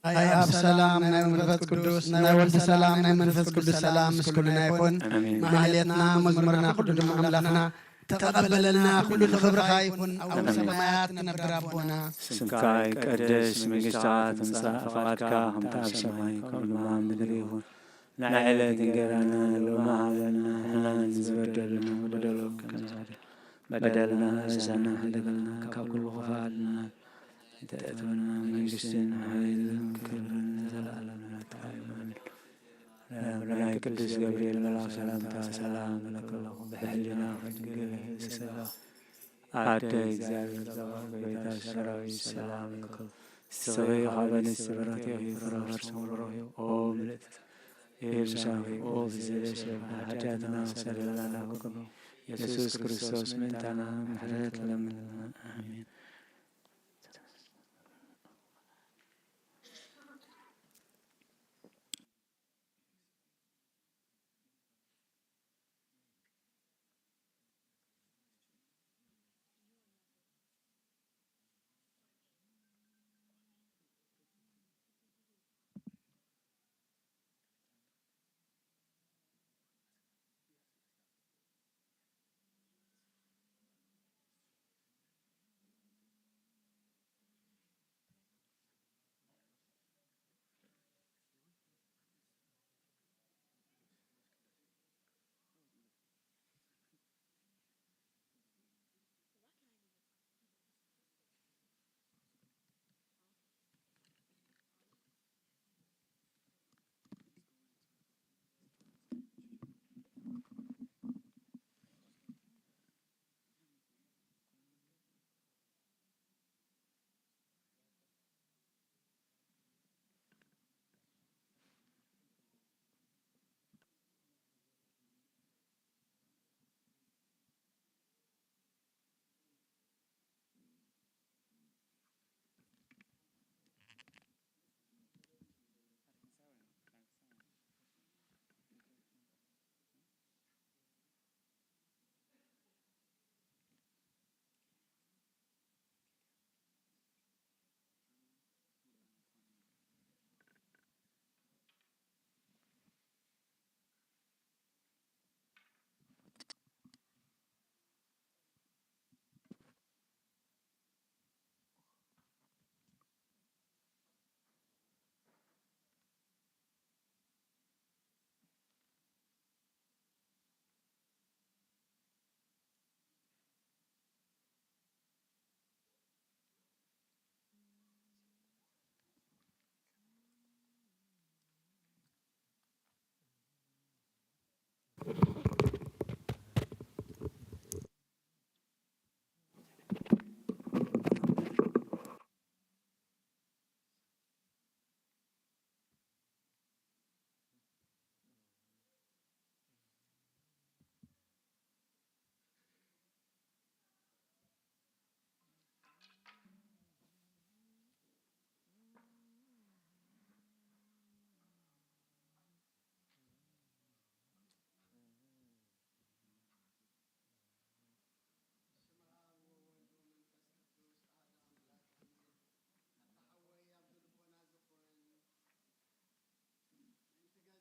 ናይ ኣብ ሰላም ናይ መንፈስ ቅዱስ ናይ ወልድ ሰላም ናይ መንፈስ ቅዱስ ሰላም ምስኩልና ይኩን። ማህሌትና መዝሙርና ኩሉ ድማ ኣምላኽና ተቀበለልና ኩሉ ክብርኻ ይኩን። ኣብ ሰማያት ትነብር ኣቦና ስምካ ይቀደስ መንግሥትካ ትምጻእ ፈቃድካ ከምቲ ኣብ ሰማይ ከምኡ ኣብ ምድሪ ይኹን። ንዕለት እንጀራና ሎሚ ሃበና ንሕና ዝበደለና በደሎ በደልና ረሳና ሕደገልና ካብ ኩሉ ክፋልና ተእትወና መንግሥትን ኃይልን ክብርን ዘለዓለም ናትዓይማን ብናይ ቅዱስ ገብርኤል መልአክ ሰላምታ ሰላም ለከለኹ ብሕሊና ክንግል ስጋ ኣደ እግዚአብሔር ጸባኦት ጌታ ሰራዊት ሰላም ለከለኹ ሰበይ ኻበንስ በረከት ይፍራር ሰውሮ ኦ ምልእት ኤልሳዊ ኦ ፍዘለሽ ኃጢአትና ሰለላና ኩኩ ኢየሱስ ክርስቶስ ምንታና ምሕረት ለምንና አሜን።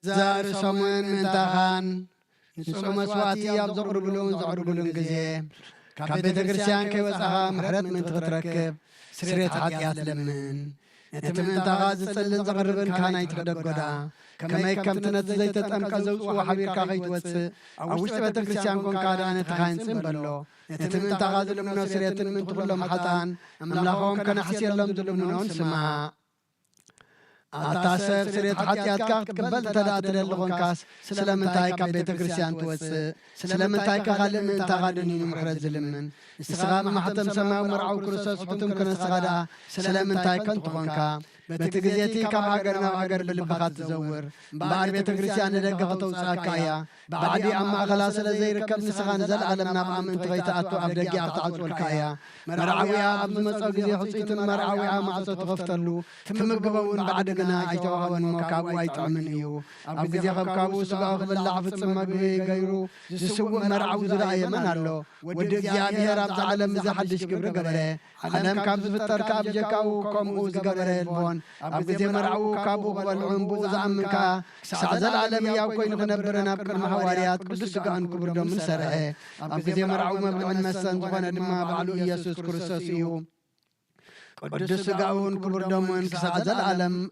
زار سمون من تخان نسو مسواتي يبزق ربلون جزي كابيت كريستيان كي وصها محرت من تتركب سريت حقيات لمن نتمن تغاز تسلن زغربن كان يتحدق قدا كما يكم تنت زي تتأمك زوج وحبير كاغيت وتس أو وش تبت كريستيان كون كادان تخاين سنبلو نتمن تغاز لمن سريت من تقول لهم حتان أملاهم كان حسير لهم دلمنون سما أتاسف سريت حتيات كاغت قبل تدات للغون كاس سلامن تاي كبيت كريستيان توس سلامن تاي كغالم من تغادنين محرز لمن استغام محتم سما مرعو كرسوس حتم كن استغادا سلامن تاي كنت غونكا بتجزيتي كم عقرنا وعقر بالبخات تزور بعد بيت كريستيان دقفتو ساكايا بعدي أما خلاص لزي ركب نسخان زل علمنا من تغيت أتو أبدقي أعطعت والكايا مرعويا عبد المصعب زي حسيت مرعويا معصو تغفتلو تمقبون بعد قنا عيتوها مكابو عيتعمن إيو أبو زي خبكابو سباق باللعفت سمقبي غيرو جسو مرعو زرعي من هلو ودق جابيه رابط علم زحدش كبر قبره علم كابز فتر كاب جكاو كم أوز قبره البون أبو زي مرعو كابو والعن بوز عمكا سعزل عالم ياو كوين خنبرنا بكر محواريات قدس قان كبر دو من سرعه أبو زي مرعو مبلع المسان زغانا دما بعلو إيسوس كرسوس إيو قدس قاون كبر دمون كسعزل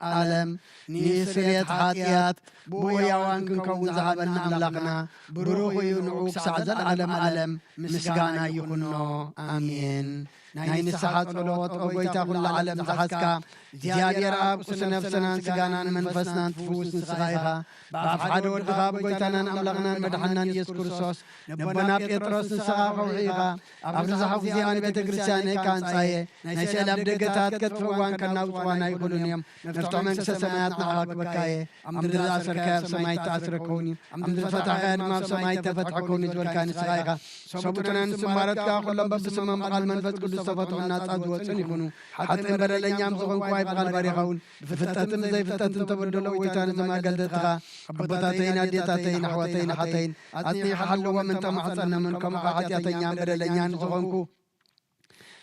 عالم نيسريت حاتيات بويا وانكن كون زهبنا أملاقنا بروغ ينعوك سعزل عالم مسقانا يخنو آمين ناين السحات ولوط أويتا كل عالم زحسكا زيادة راب كس نفسنا سقانا منفسنا نفوس نسغايها بافحاد ودغاب قويتانا أملاقنا مدحنا يسكر سوس نبنا بيتروس نسغا قوحيها أبرزح فزيان بيت كريستيان كان سايه نايسيل أبدقتات كتفوان كناو سوانا يقولون يم نفتح من سمايات نعاك بكايه أمد الأسر كيف سمايت أسركوني أمد الفتح غير ما سمايت تفتحكوني زول كان سغايها صوبتنا نسمارت كاقلن ببسما مقال منفس كل صفتعنا تعدواتن يكونوا حتى بدلن يامزغن كواي بغال باريخون فتاتن زي فتاتن تبدلو ويتان زما قلدتها بطاتين أديتاتين حواتين حتين أتني حلو ومن تمحصنا من كم قاعدتين يام بدلن يامزغنكو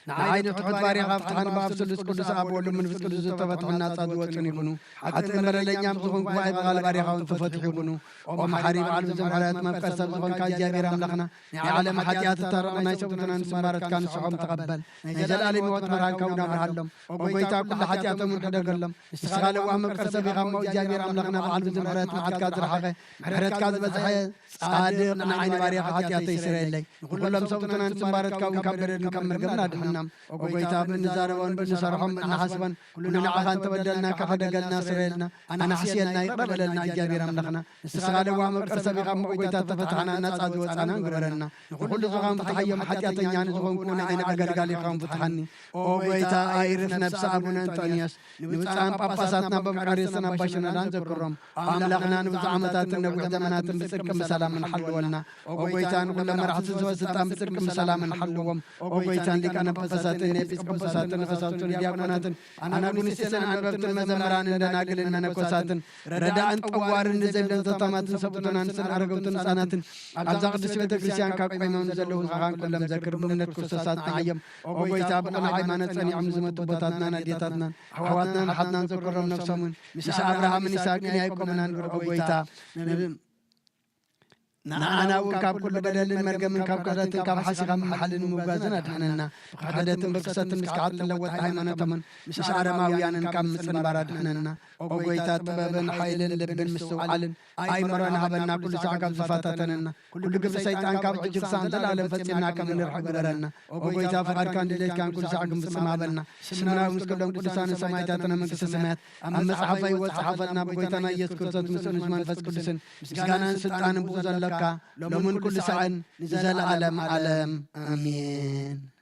نعين تحط باري غافتحان بافسلس كدس أبول من فسكدس تفتحنا تعدواتن يكونوا حتى بدلن يامزغن كواي بغال باريخون تفتح يكونوا ومحاريب على الزمحرات ما بكسب زغن كاجابير أملقنا نعلم حتيات الترغنا يسوبتنا نسمارت كان سعوم تقبل نجل علي موت مران كونا مرحلم وقويتا كل حتيات من كده قلم استغال وهم بكسب غم وجابير أملقنا على الزمحرات معد كادر حقه محرت كاز بزحي صادق نعين باري حتيات يسري لي نقول لهم سوبتنا نسمارت كون كبر نكمل قبل دحنم وقويتا بنزارون بنسرحم بنحسبا كلنا عفان تبدلنا كحد قلنا سريلنا أنا حسيلنا يقبل لنا جابير أملقنا استغال وهم بكسب غم وقويتا تفتحنا نصعد وصعنا قبرنا نقول زغام فتحيم حتياتن يعني زغام كنا عين عقل قالي قام فتحني وقويتا آيرف نفس أبونا أنطونيوس نبتسام باباساتنا بمقاريسنا باشنا لان ذكرهم أملاقنا نبزعمتاتنا وحدمناتنا بسرك مسلام من حل ولنا وقويتا نقول لما رح تزوى ستان بسرك مسلام من حلهم وقويتا لك أنا باباساتنا بسك باباساتنا فساتنا دياقوناتنا أنا قنسيسنا أنا ببتن مزمران إننا قلنا نكوساتنا رداء طوارن نزيب لنتطاماتنا سبتنا نسن عرقوتنا ساناتنا أبزا قدس بيت كريستيان كاقوي مونزلو زغان كلهم ذكر بمنت كرسوساتنا عيم وقويتا بقنا عيمانة سني عم زمت بطاتنا نديتاتنا حواتنا نحدنا نذكرهم نفسهم مش أبراهام نساق نيايكم ننقر وقويتا أنا وكاب كل بدل المرجم من كاب كذا كاب حسيقة محل مبازنة حننا حدث بقصة مسكات لو تعيمنا تمن مش عرماويان كم سن براد حننا وقويتا تبابن حيل لبن مسوعل أي مرة هبنا كل ساعة كاب زفاتنا كل قبل سيتان كاب عجب ساندل على فتنا كم نرح برنا وقويتا فقر كان دليل كان كل ساعة مسمع بنا سمنا ومسكبلهم كل سنة سمايتاتنا من كسمات أما صحفي وصحفتنا بقيتنا يذكر صوت مسون زمان فس كل سن مسكانا ستان بوزل لو من كل ساعة نزل علم آمين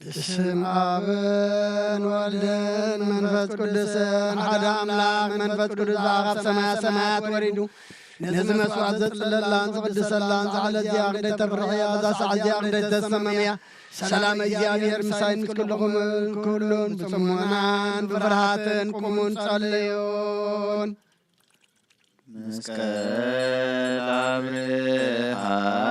بسم آبن والدن منفس قدسن حد أملاك منفس قدس آغاب سماء وريدو نزم سواد زللان قدس اللان على زياغ دي تفرحيا ذا زياغ دي تسمميا سلام الزيابير مساين كلهم بسمونان بفرحاتن كمون صليون مسكال أبرها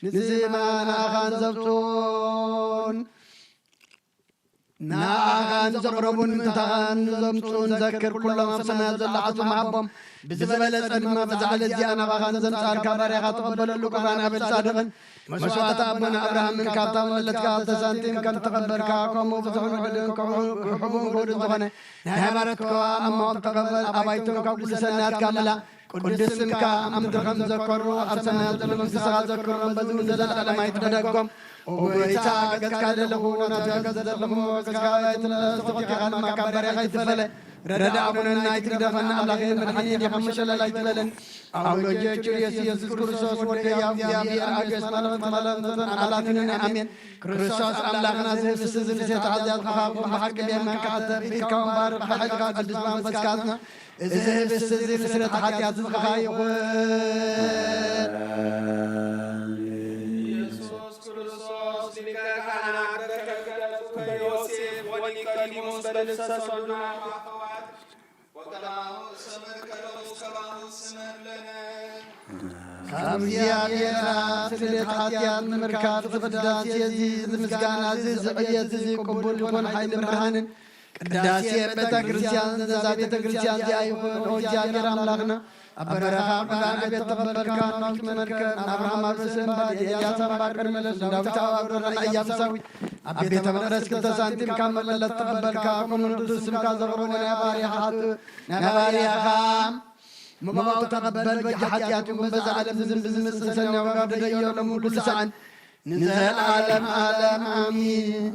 نزمان آخان زبطون ناخان زقربون من تغان زمطون ذكر كل ما سمع زلعت محبهم بزبلة أدمى فزعل الزيانة وخان زمطار كباري تقبل اللقبان بالصادقين مشوات أبنا أبراهام من كاتاون التي تسانتين كان تقبل كاكم وفزعون قدنكم حبون قول الزغنة نهبارتكم أما تقبل أبايتون كل سنات كاملة قدسن كا أمدرهم ذكروا أبسنا ذلهم سسا ذكروا بزون زلال على ما يتدقهم ويتا قد لهم نتقد لهم وكايت لستوك عن ما كبر غيث فله ردا أبونا نايت دفن أبلغين من حنين يخمش الله يتلن أو يجور يسيس كرسوس وديا يا أجس مالن على تنين أمين كرسوس أبلغنا زي سزل سيتعزيز خاف محق بيمن كاتب بكم بار بحج قد الدسمان فسكاتنا إذا بسزل سنة حاجات الخايق كامزيا سلت حاتيات مركات فدات يزيد مسكان عزيز عيزي قبول يكون حيد برهان قداسي بيتا كريستيان ذا بيتا كريستيان دي ايكون او جابر املاكنا أبرها قدان أبي تقبلك نوت منك أبراهام أرسل بعد يجاسم باكر ملس داوود أبرنا أيام سوي أبي تمرس كنت سانتم كامل لا تقبلك كم ندسم كزغرون نباري حات نباري خام مباو تقبل بحياتكم بزعلم زم سنة وقعد يوم كل سعن نزل عالم آمين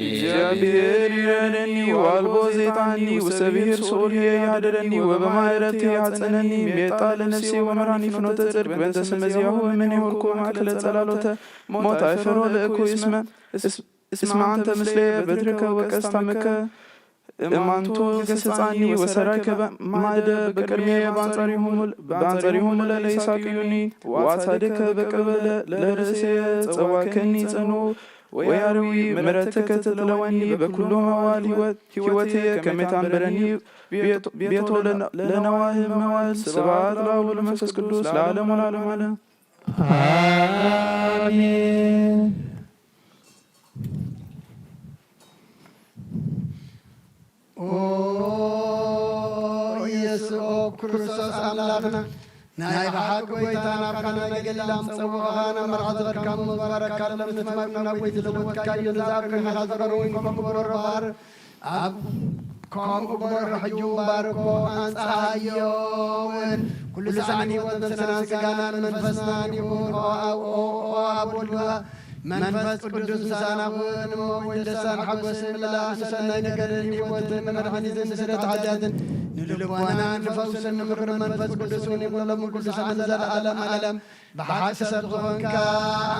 እግዚአብሔር ይረዳኝ ወአልቦ ዘይጣኒ ወሰብሔር ሶል ያደረኒ ወበማይረት ያጸነኒ ቤጣ ለነፍሴ ወመራኒ ፍኖተ ጽድቅ በእንተ ስመ ዚአሁ ምን ይወልኩ ማእከለ ጸላሎተ ሞት አይፈሮ ለእኩ እስመ አንተ ምስሌ በትርከ ወቀስታመከ እማንቱ ገሰጻኒ ወሰራከ ማደ በቅድሜ በአንጻሪሁም ለይሳቅዩኒ ወአሳድከ በቀበለ ለርእሴ ጸዋከኒ ጽኑ ወያርዊ ምሕረትከ ትጥለወኒ በኩሉ መዋዕል ሕይወትየ ከመ ታንበረኒ ቤቶ ለነዋህ መዋዕል ስብሐት ለአብ ወለመንፈስ ቅዱስ ለዓለሙ ለዓለሙ ዓለም አሜን። ኢየሱስ ክርስቶስ አምላክና ናይ በሓቂ ጎይታና ብካና ነገላም ፀውኻና መርዓዘርካም መባረካ ለምትመቅና ጎይት ዘለወትካዮ ንዛብክንኻ ዘረሩን ከምግበሮ ባር ኣብ ከምኡ ግበሮ ሕጁ ባርኮ አንጻሃዮውን ኩሉ ሰዓኒ ወንተናን ስጋናን መንፈስናን ይሁን ኣብ ወልድኻ መንፈስ ቅዱስ ምሳናውን ወልደሳን ሓጎስን ምላእ ንሰናይ ነገርን ህይወትን መድኃኒትን ስለት ሓጃትን ንልቦናን ንፈውስን ንምክር መንፈስ ቅዱስን ይኩሎም ቅዱሳን ዘለዓለም ዓለም ብሓቂ ሰብ ዝኾንካ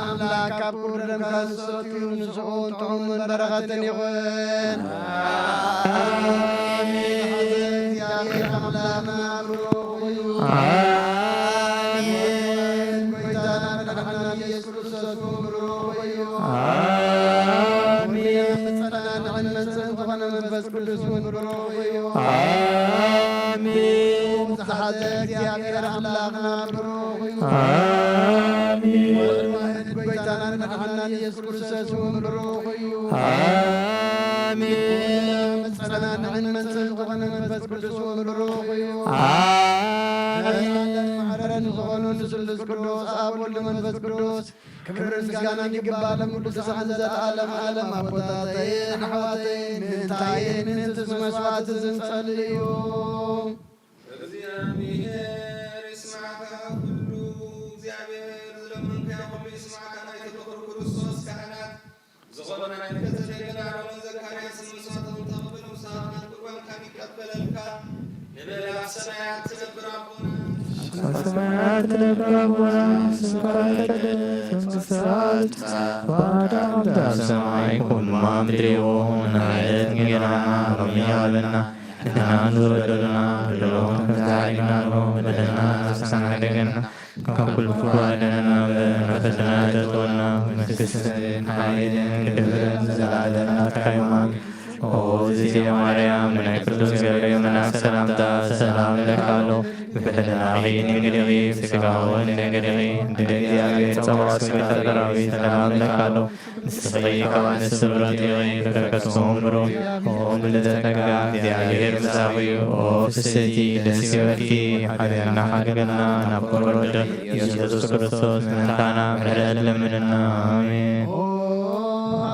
ኣምላክ ኣብ ቁር ደምካ ዝሰትዩ ንስኡን ጥዑምን በረኸትን ይኹን አሜን። እግዚአብሔር ኣምላክና ብሩኽ እዩ አሜን። ጎይታና መድኃኒትና ኢየሱስ ክርስቶስ ብሩኽ እዩ አሜን። መጸናንዕን መጽን ዝኾነ መንፈስ ቅዱስ ብሩኽ እዩ አሜን። ዝሓዘ እግዚአብሔር ኣምላክና ብሩኽ እዩ አሜን። ጎይታና መድኃኒትና ኢየሱስ ክርስቶስ ብሩኽ እዩ አሜን። መጸናንዕን መጽን ዝኾነ መንፈስ ቅዱስ ብሩኽ እዩ አሜን። ማሕረን ዝኾኑ ንስሉስ ቅዱስ ኣብ ወልድ መንፈስ ቅዱስ ክብር ምስጋና ይግባእ ለቅዱሳን ዘለዓለም ዓለም ኣቦታተይን ኣሕዋተይን ምእንታይን ንትስ መስዋዕት ዝንጸልዩ እግዚአብሔር ይስማዕካ ኩሉ እግዚአብሔር ዝለመንካ ኩሉ ይስማዕካ ናይ ተፈቅሩ ክርስቶስ ካህናት ዝኾነ ናይ ከተደገናሮን ዘካርያስን መስዋዕቶም ተቐበለ ውሳኻት ቁርባንካ ይቀበለልካ ንበላት ሰማያት ትነብር ኣቦና ሰማያት ትነብር አቡና ስምከ ይትቀደስ ወትስብሐት ወአንተ በሰማይ ኩን በምድር ይኩን ናይት ጌራና ሎሚ ሀበና ንሕናን ዝበደሉና በደሎን ከምዝሓይና በደልና ነፍስና ደገና ካብ ኩሉ ክፉ ኣድነና ፈተና ተጥወና መንግሥትን ሓይልን ክብርን ዘለዓለም ናትካ እዩ ኦ እግዝእትየ ማርያም ናይ ቅዱስ ገብርኤል መልአክ ሰላምታ ሰላም እልክልሃሎ ብሕልናኺ ንግድኺ ብሥጋውን ንግድኺ እንደ እግዚአብሔር ጸባኦት ተፈጥሮአዊ ሰላም እልክልሃሎ ንስኺ ካብ ኣንስቲ ብሩክቲ ኢኺ ፍሬከርሶም ብሩክ ኦ ምልዕተ ጸጋ እግዚአብሔር ምስኻ እዩ ኦ ፍስሕቲ ደስ ይበልኪ ሓደና ሓገልና ናብ ቆርቆሮ ወድኽ ኢየሱስ ክርስቶስ ምእንታና ምሕረት ለምንና አሜን።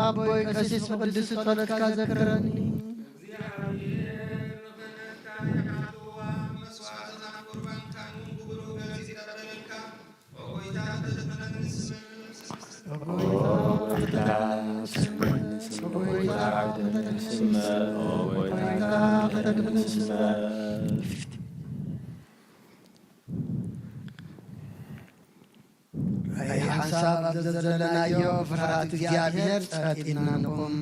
አቦይ ቀሲስ ቅዱስ ጸሎትካ ዘክረኒ አይ ሐሳብ ዘዘለናዮ ፍርሃት እግዚአብሔር ጸጢናንኩም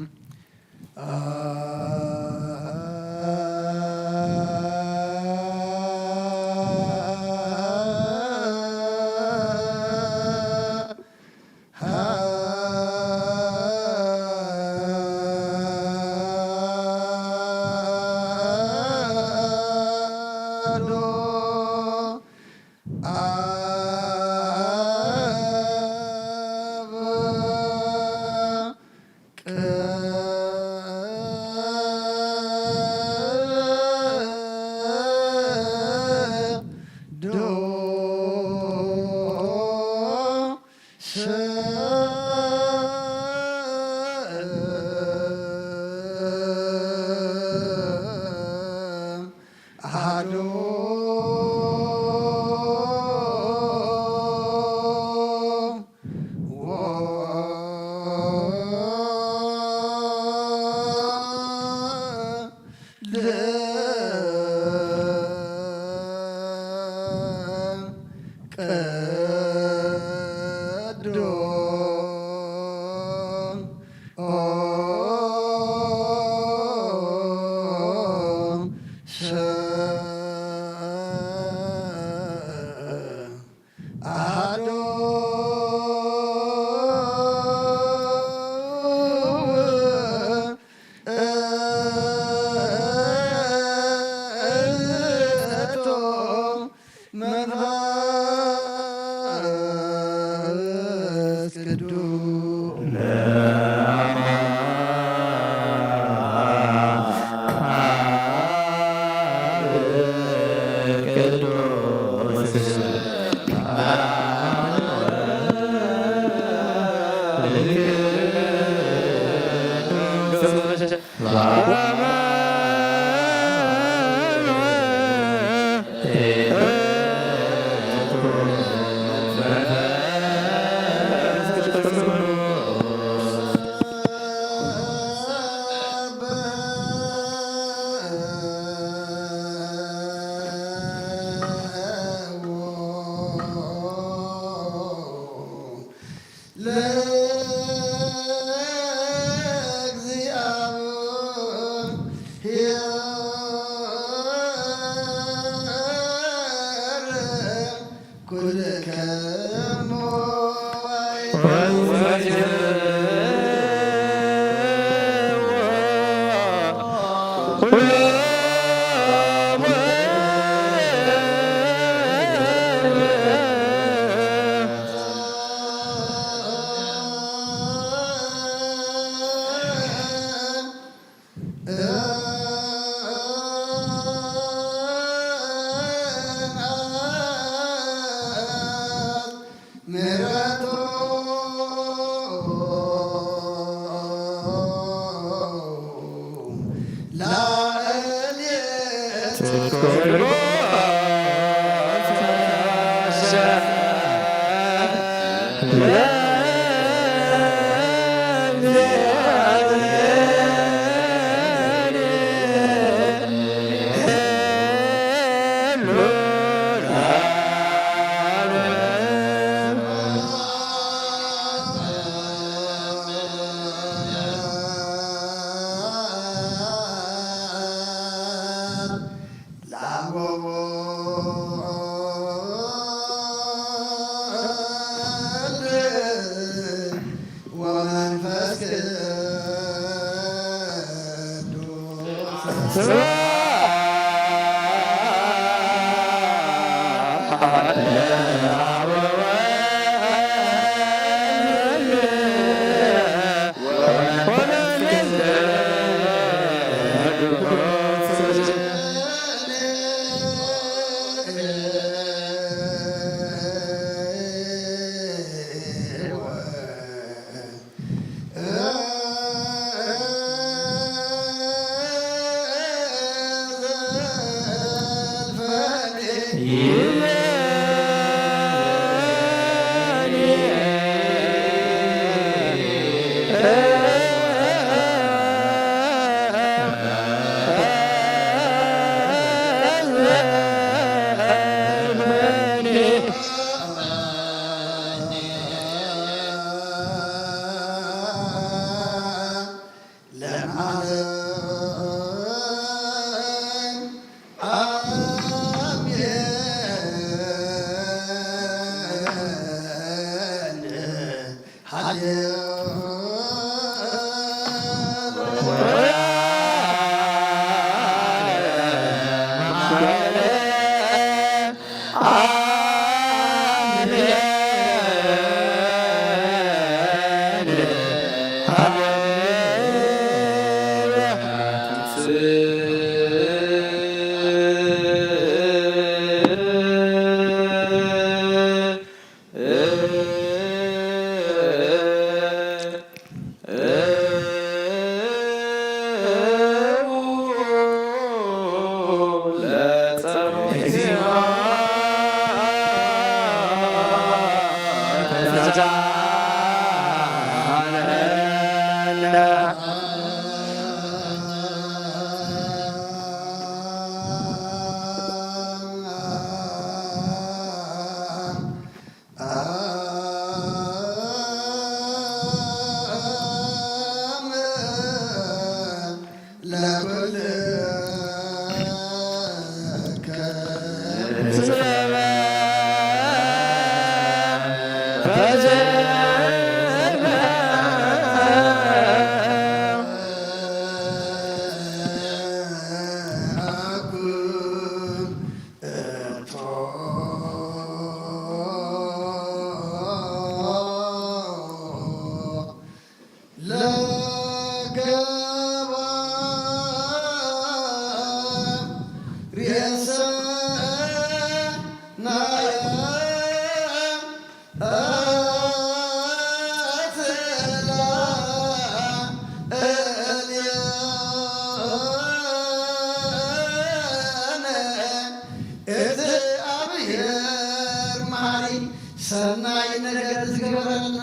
ሰናይ ነገር ዝገበረልና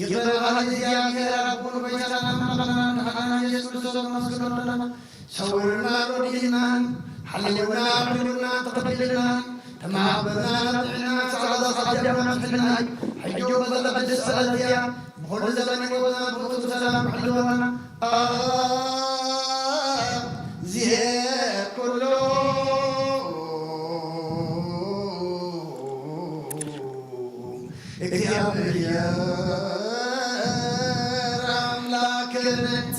የበረሃ እግዚአብሔር አቡነ በይታና ማናና ኢየሱስ ክርስቶስ መስገነና ሰውርና ሮዲና ሐልውና አብዱና ተቀበልና ተማበና ነጥና ሰዓዳ ሰዓዳና ፍልና حيو بلغ السلاتيا بكل زمن وزمان بكل سلام حلونا زيه كله እግዚአብሔር አምላክነት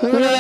Yeah.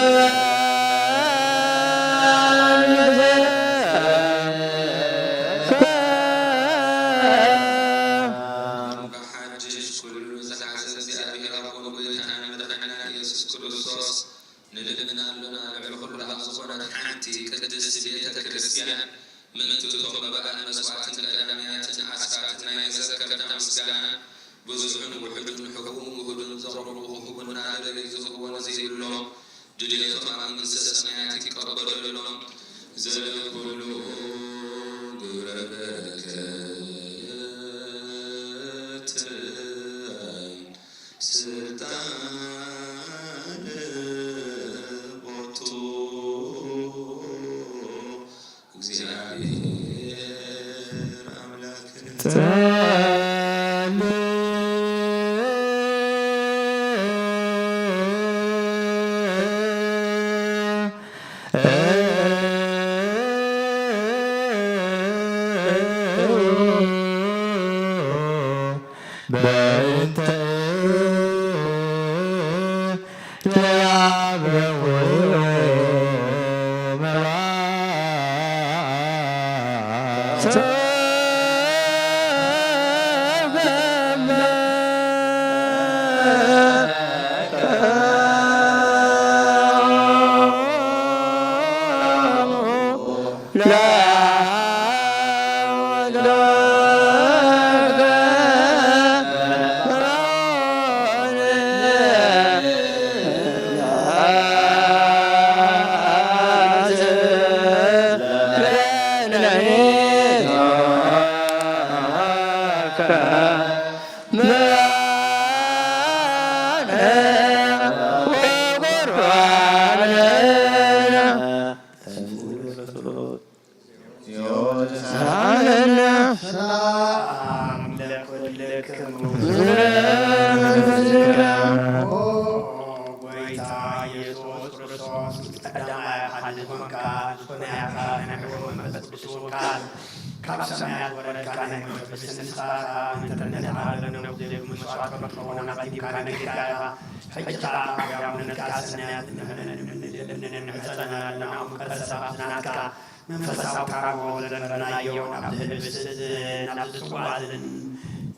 መንፈሳዊ ካርቦ ለናየው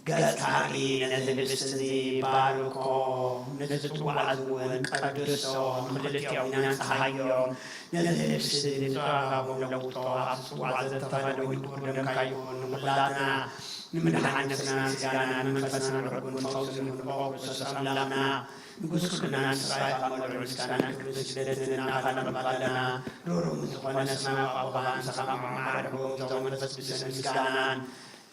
ገታሪ ነዝብስቲ ባርኮ ነዝጽዋዕዝውን ቀድሶ ምክልትያው ናንፀሃዮም ነዝብስቲ ንጽዋዕቦ ለውጦ ኣብጽዋዕ ዘተፈለዊ ቁርደምካዮን ሙላትና ንምድሓነትና ምስጋና ንመንፈስና ንረጉን ፈውስን ንበቁስ ኣምላኽና ንጉስ ኩልና ንስራይ ኣመልዑ ምስጋና ቅዱስ ልደትን እናኸነቕባለና ሩሩም ዝኾነ ሰማያዊ ኣቦና ንስኻ መማዕረጎም ዞም መንፈስ ቅዱስን ምስጋናን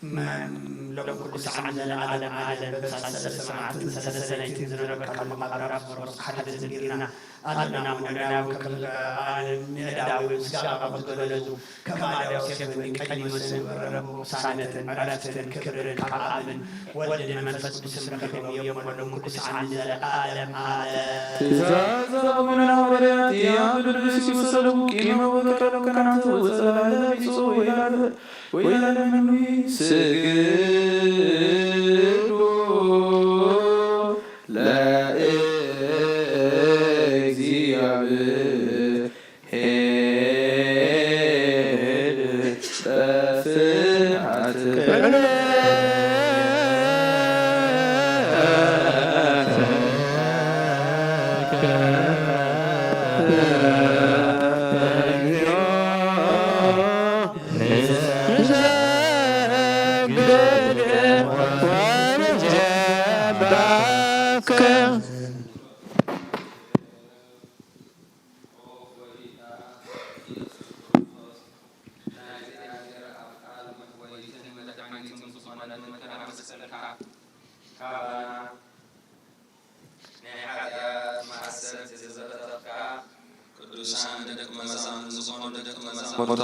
لو كل ساعة على عالم بس سمعت سلسلة زرقة المقرب فرص حد زرقنا أدنى من وكم نداوي سجارة بقولزو كما لو سيف من كلمة رب سنة عرفت كبر كعالم ولدنا منفس بسم ربهم يوم ولو كل ساعة عالم تزازا من الأولاد يا بدرس وسلو كيما وذكر كنعت وسلام يسوع وإلى المنوي سجدوا لا እግዚአብሔር በፍርሃት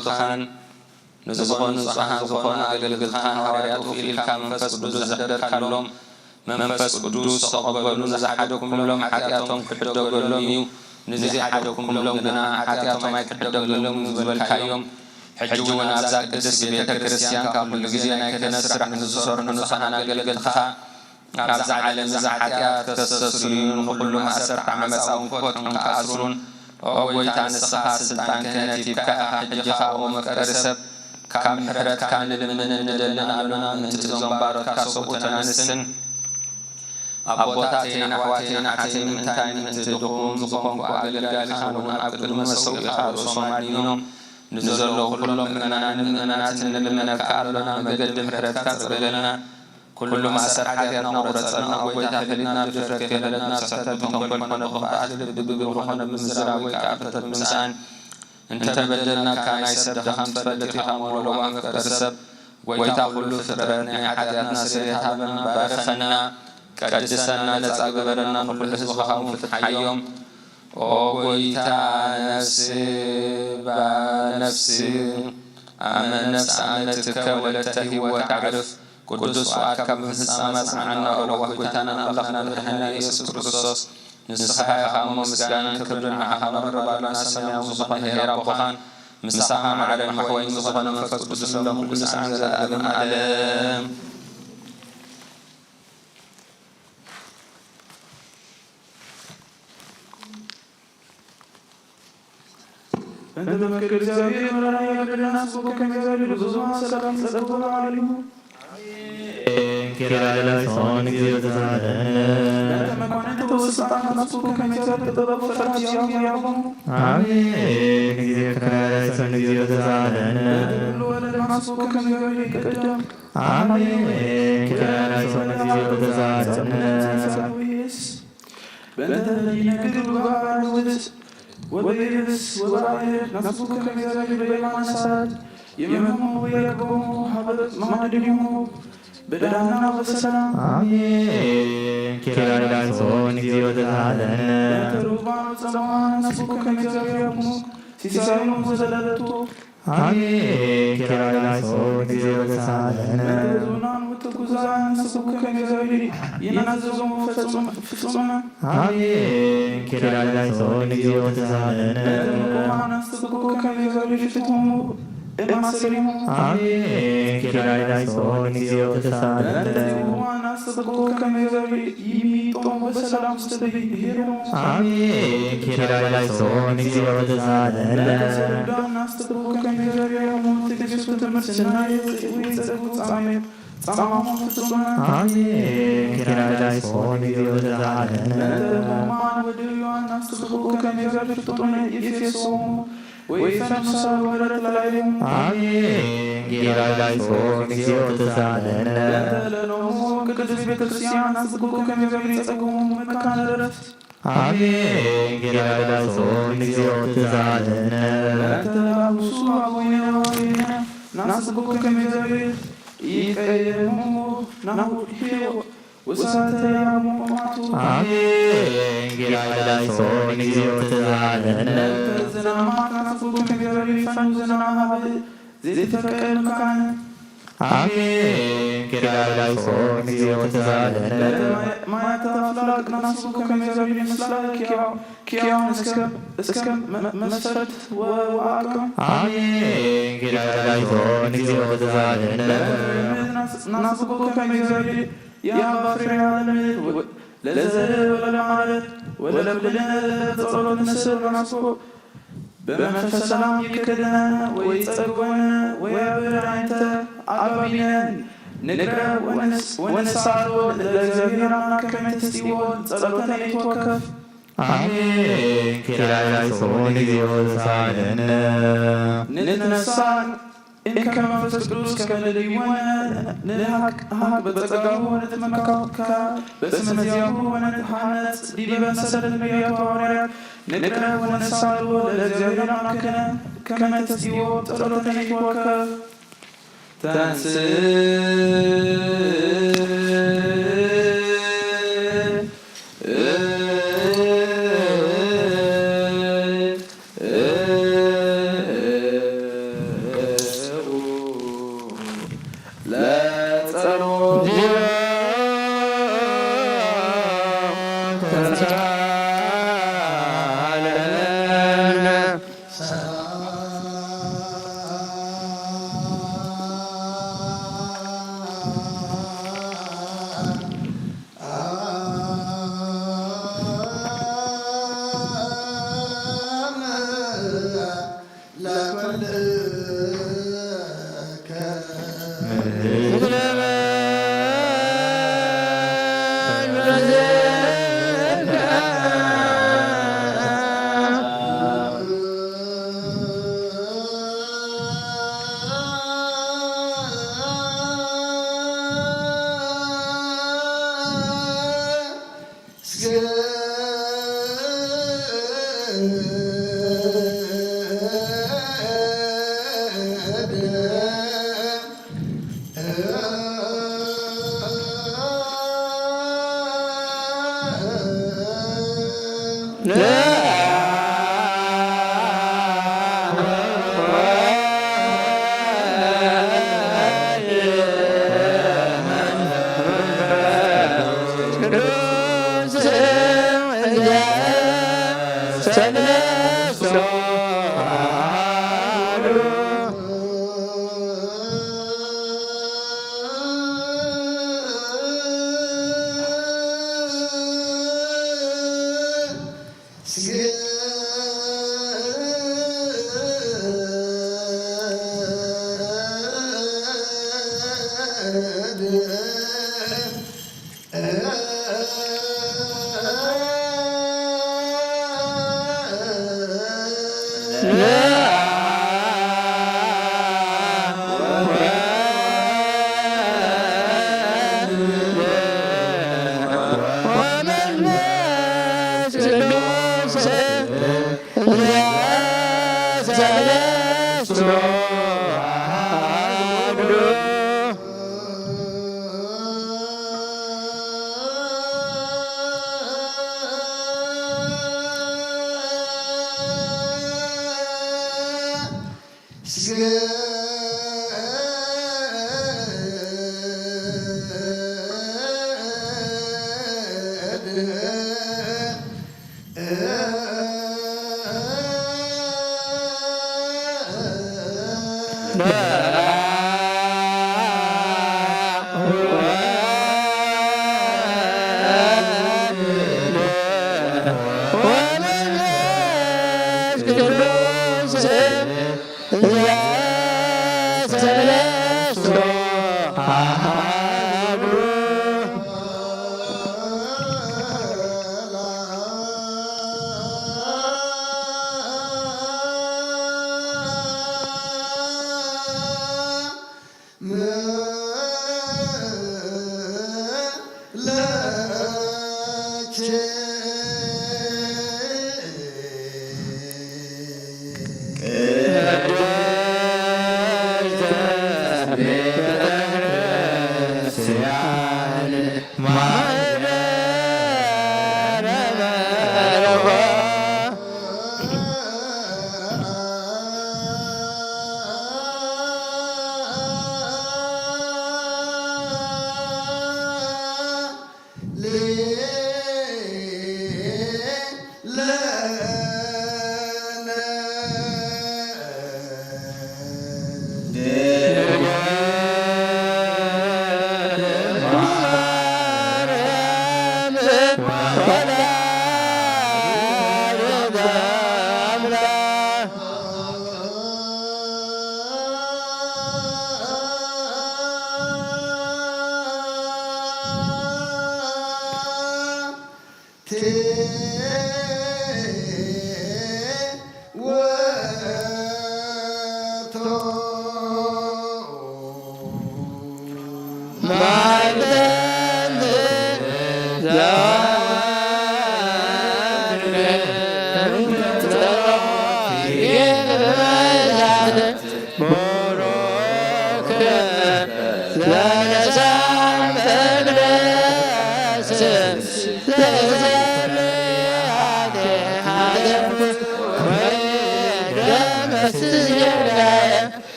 ሞትኻን ንዝኾኑ ንጹሓን ዝኾኑ ኣገልግልኻን ሃዋርያት ወኪልካ መንፈስ ቅዱስ ዘሕደርካሎም መንፈስ ቅዱስ ተቐበሉ ንዝሓደኩምሎም ሓጢኣቶም ክሕደገሎም እዩ ንዘይሓደኩምሎም ግና ሓጢኣቶም ኣይክሕደገሎም ዝበልካዮም ሕጂ እውን ኣብዛ ቅድስቲ ቤተ ክርስቲያን ካብ ኩሉ ግዜ ናይ ክህነት ስራሕ ንዝሰርሑ ንጹሓን ኣገልግልካ ኣብዛ ዓለም እዛ ሓጢኣት ከስተስርዩን ንኩሉ ማእሰርታ ዓመፃውን ክፈትሑን ክኣስሩን ወይታ ንስኻ ስልጣን ክህነት ሂብካ ሕጂኻ ኦ መፍቀሪ ሰብ ካብ ምሕረትካ ንልምን ንደልን ኣሎና ምእንቲ እዞም ባሮትካ ሰብኡትን ኣንስትን ኣቦታተይን ኣሕዋተይን ኣሓተይ ምእንታይ ምእንቲ ድኹም ዝኾንኩ ኣገልጋሊኻን እውን ኣብ ቅድሚ መሰዊእኻ ርእሶም ኣድይኖም ንዘለዉ ኩሎም ምእመናንን ምእመናትን ንልመነካ ኣሎና መገዲ ምሕረትካ ፅርገለና ኩሉ ማእሰር ሓጢኣትና ቁረፀልና ወይታ ፈሊጥና ብድፍረት ከየለለና ስሕተት ብተንኮል ኮነ ብኽፍኣት ልቢ ብግብሪ ኮነ ብምዝራብ ወይ ከዓ ፍተት ብምስኣን እንተበደልናካ ናይ ሰብ ድኻም ትፈልጥ ኢኻ መለዋ መፍቀሪ ሰብ ወይታ ኩሉ ፍጥረት ናይ ሓጢኣትና ስርየት ሃበና ባረኸና ቀድሰና ነፃ ግበረና ኩሉ ህዝብኻ እውን ፍትሓዮም ኦ ጎይታ ነፍሲ ኣመ ነፍሲ ኣመትከ ወለተ ህይወት ኣዕርፍ ቅዱስ ወአካብ ፍጻመ ጽናዕና ወለዋ ጎይታና አምላኽና መድኃኒና ኢየሱስ ክርስቶስ ንስኻ ኢኻ ምስጋናን ክብርን ንዓኻ ነቕርባሉና ሰማያዊ ዝኾነ ሄራ ቦኻን ምሳኻ ማዕረን መሕወይን ዝኾነ መንፈስ ቅዱስ ሎም ኩሉ ሰዓን ዘለኣለም ዓለም أنت مفكر الزاوية ولا يقدر الناس وكم يزال بزوما سلام سلام عليهم كلا لسان جيوت زادنا لما كنت وسطنا ناس وكم يزال تضرب فرجيهم يعظم آمين كلا لسان جيوت زادنا ولا الناس وكم يزال يقدم آمين كلا لسان جيوت زادنا بلد الذين كذبوا على ودس وبيرس وباير نفسك كمثال بيمان ساد يمهم ويقوم حبلت ما ندريهم በደህና በሰላም አሜን። ኪርያላይሶን እግዚኦ ተሳሃለነ ሩባኑ ጸማን ነስቡ ከመግዚአብሔር ያሙኑ ሲሳዩኑ ዘለለቱ አሜን። ኪርያላይሶን እግዚኦ ተሳሃለነ ዙናን ምትጉዛን ነስቡ ከመግዚአብሔር ይናዘዙሙ ፍጹም አሜን። ኪርያላይሶን እግዚኦ ተሳሃለነ ቁማን ነስቡ ከመግዚአብሔር ፍትሙ እማሰሪሙ አሜን። ኪርያላይሶን እግዚኦ ተሳሃለነ ቁማን ነስቡ ከመግዚአብሔር ይሚጦሙ በሰላም ስተይ ሄሩ አሜን። ኪርያላይሶን እግዚኦ ተሳሃለነ ሰላም ነስቡ ከመግዚአብሔር ያሙኑ ትግስቱ ተመስና ይጸጉ ጻሜት ጻማሙ ፍጹም አሜን። ኪርያላይሶን እግዚኦ ተሳሃለነ ማን ወደዩን ነስቡ ከመግዚአብሔር ፍጡነ ይፌሶሙ ወይፈንሳ ወረድ ላይሙ አሜን። ኪርያላይሶን እግዚኦ ተሳሃለነ ለሎሙ ቅዱስ ቤተክርስቲያን ነስቡ ከመግዚአብሔር የጸጉሙ መካነ ዕረፍት አሜን። ኪርያላይሶን እግዚኦ ተሳሃለነ ተላብሱ አቡነ ወይነ ነስቡ ከመግዚአብሔር ይቀየሙ ናሁ ሄው ወሳተ ያሙማቱ አሜን። ኪርያላይሶን እግዚኦ ተሳሃለነ ዝናማት ነስቡ ከመግዚአብሔር ይፈኑ ዝናማት ዘይተፈቀድ መካነ አሜን። ኪርያላይሶን እግዚኦ ተሳሃለነ ማያተ አፍላቅ ነስቡ ከመግዚአብሔር ይመስላል ኪያውን እስከ መስፈርት ወአቅም አሜን። ኪርያላይሶን እግዚኦ ተሳሃለነ ነስቡ ከመግዚአብሔር የአባ ፍሬ ዓለም ለዘር ወለማለት ወለብልነ ጸሎት ንስር ነስቡ በመንፈስ ሰላም ይከደነ ወይጸግወነ ወያብር አይንተ አባቢነን ንግረ ወነሳሎ ለእግዚአብሔር አምላክ ከመትስጢዎ ጸሎተነ ይትወከፍ አሜን። ኪርያላይሶን እግዚኦ ተሳሃለነ ንትነሳን እንከመ መንፈስ ቅዱስ ከመለይወነ ንልሐቅ በጸጋሁ ወነትመካከ በስመ ዚአሁ ወነትሐነጽ ዲበ መሰረት ነቢያቱ ሐዋርያት ንቅረ ወነሳሎ ለእግዚአብሔር አምላክነ ከመ ትስጢዎ ጸሎተነ ይትወከፍ ተንስ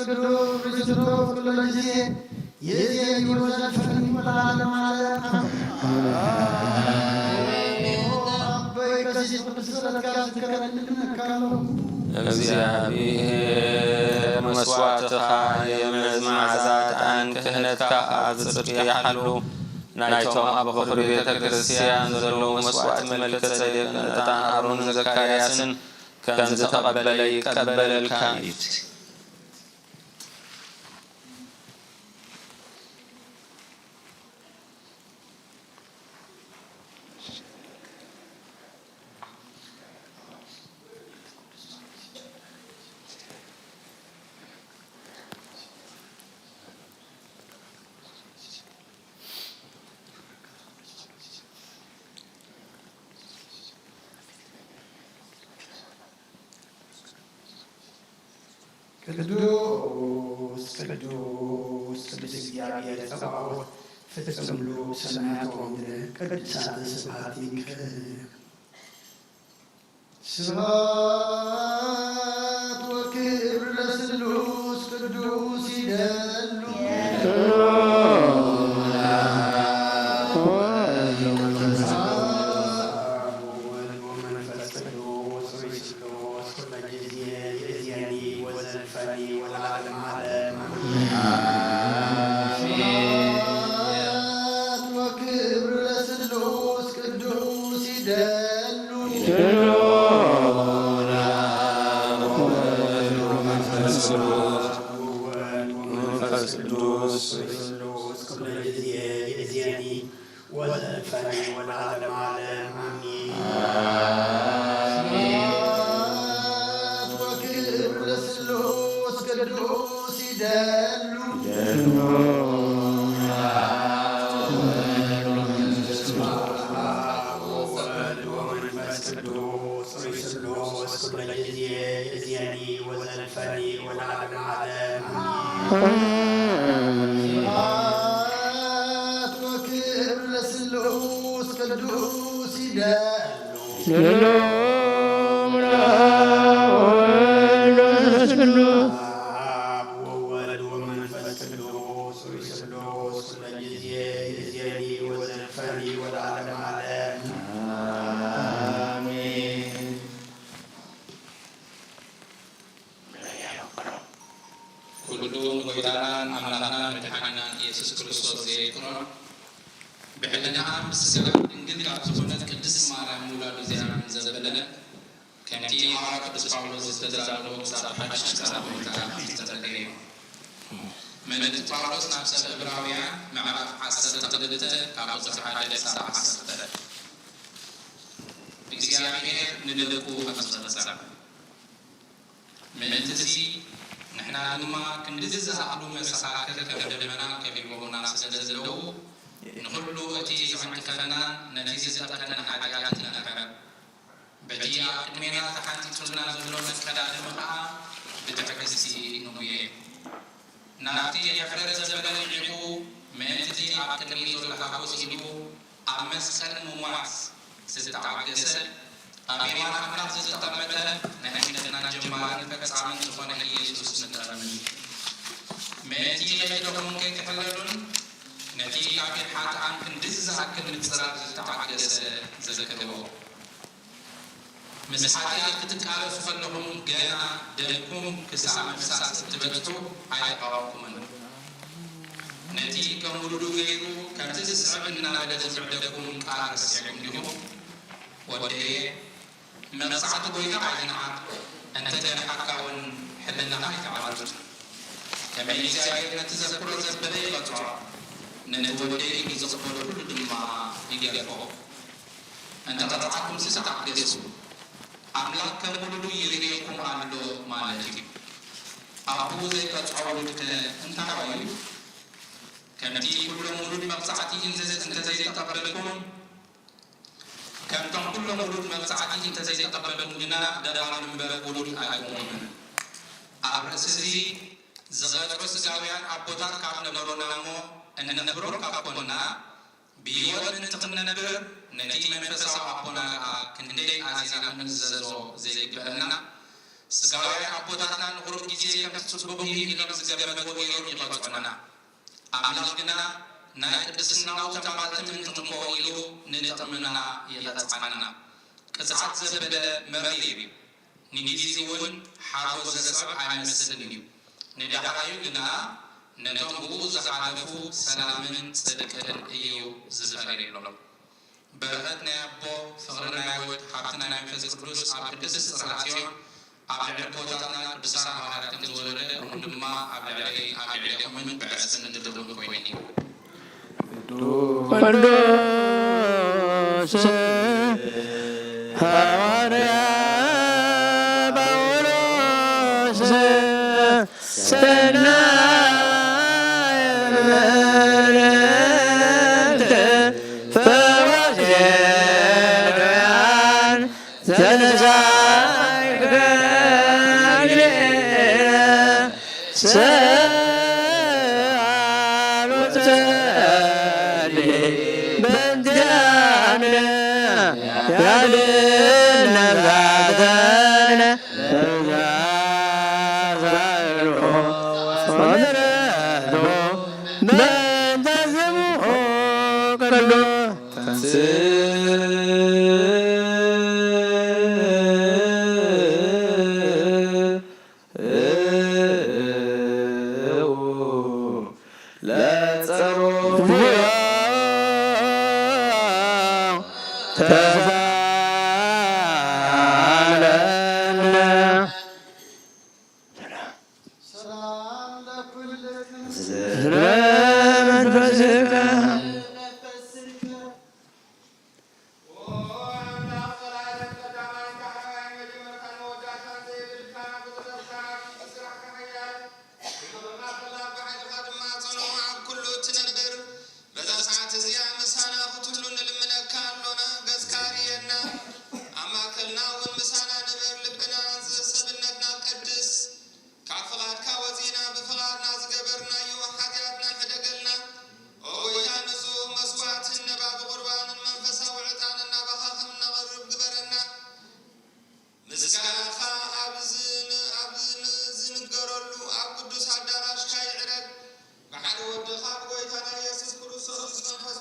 ቅዱስ كل الذي يزيد وزلفني ولا علم على እግዚአብሔር መስዋዕትኻ የመዝማዕዛት ክህነትካ ኣብ ጽድቂ ይሓሉ ናይቶም ኣብ በኽሪ ቤተ ክርስቲያን ዘለዉ መስዋዕት መልከ ጼዴቅን ዕጣን ኣሮንን ዘካርያስን ከም ዝተቐበለ ይቀበለልካ እዩ። ቅዱስ ቅዱስ ቅዱስ እግዚአብሔር ጸባኦት ፍጹም ሉ ሰማያት ወምድር ቅዱሳት ስብሐት ይክር ስብሐት ወክብር ለስሉስ ቅዱስ ይደሉ ስጋዊ አቦታትና ንቁሩብ ጊዜ ከምትጽቡብ ኢሎም ዝገበርዎ ገይሮም ይቐጽዑና ኣምላኽ ግና ናይ ቅድስናው ተማልትን እንትንኮ ኢሉ ንጥቕምና ይቐጽዓና ቅጽዓት ዘበለ መሪር እዩ ንጊዜ እውን ሓጎስ ዘስዕብ ኣይመስልን እዩ ንዳሕራዩ ግና ነቶም ብኡ ዝሓለፉ ሰላምን ጽድቅን እዩ ዝፈርየሎም በረኸት ናይ ኣቦ ፍቕሪ ናይ ወድ ሓብቲ ናይ መንፈስ ቅዱስ ኣብ ቅድስት ጽርሐ ጽዮን ኣብ ልዕሊ ቦታትና ቅዱሳን ሐዋርያት ከም ዝወረደ እውን ድማ ኣብ ልዕሊኦምን ብዕፅን እንድድብሉ ኮይኑ እዩ ቅዱስ ሐዋርያ ጳውሎስ ሰናይ መልእክት ፈወሴያን ዘነሳይከ ሰአሎት ጸልይ በእንቲአነ ያድነጋተነ ተዛዛሎ ወምሕረቱ በእንተ ስምዑ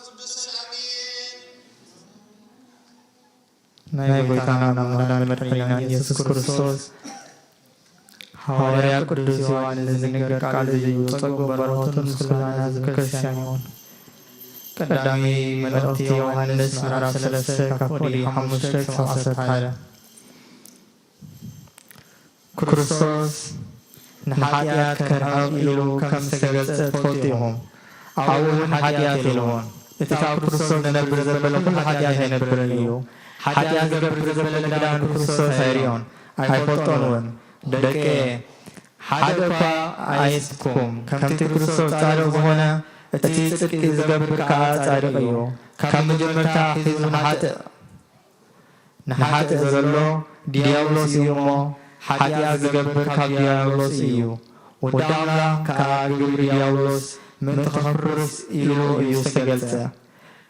ቅዱስ ናይ ጎይታና ናምናን መድኃኒና ኢየሱስ ክርስቶስ ሐዋርያ ቅዱስ ዮሐንስ ዝነገር ቃል እዩ ጸጉ በረኸቱን ምስጋና ዝክርስቲያን ይሆን ቀዳሚ መልእክቲ ዮሐንስ ምዕራፍ 3 ከፍሊ 5-11 ክርስቶስ ንኃጢአት ከርሐቕ ኢሉ ከም ዝተገጸ ትፈልጡ ኢኹም ኣብኡ እውን ኃጢአት የለዎን እቲ ካብ ክርስቶስ ዝነብር ዘበለ ኩሉ ኃጢአት ኣይነብርን እዩ ኃጢአት ዝገብር ዘበለ ግዳን ክርስቶስ ኣይርኦን ኣይፈልጦን እውን ደቀ ሓደ እኳ ኣይስትኩም ከምቲ ክርስቶስ ጻድቕ ዝኾነ እቲ ጽድቂ ዝገብር ከዓ ጻድቕ እዩ ካብ መጀመርታ ሒዙ ንሓጥእ ዘሎ ዲያብሎስ እዩ እሞ ኃጢአት ዝገብር ካብ ዲያብሎስ እዩ ወዲ ኣምላኽ ከዓ ግብሪ ዲያብሎስ ምእንቲ ኸፍርስ ኢሉ እዩ ዝተገልጸ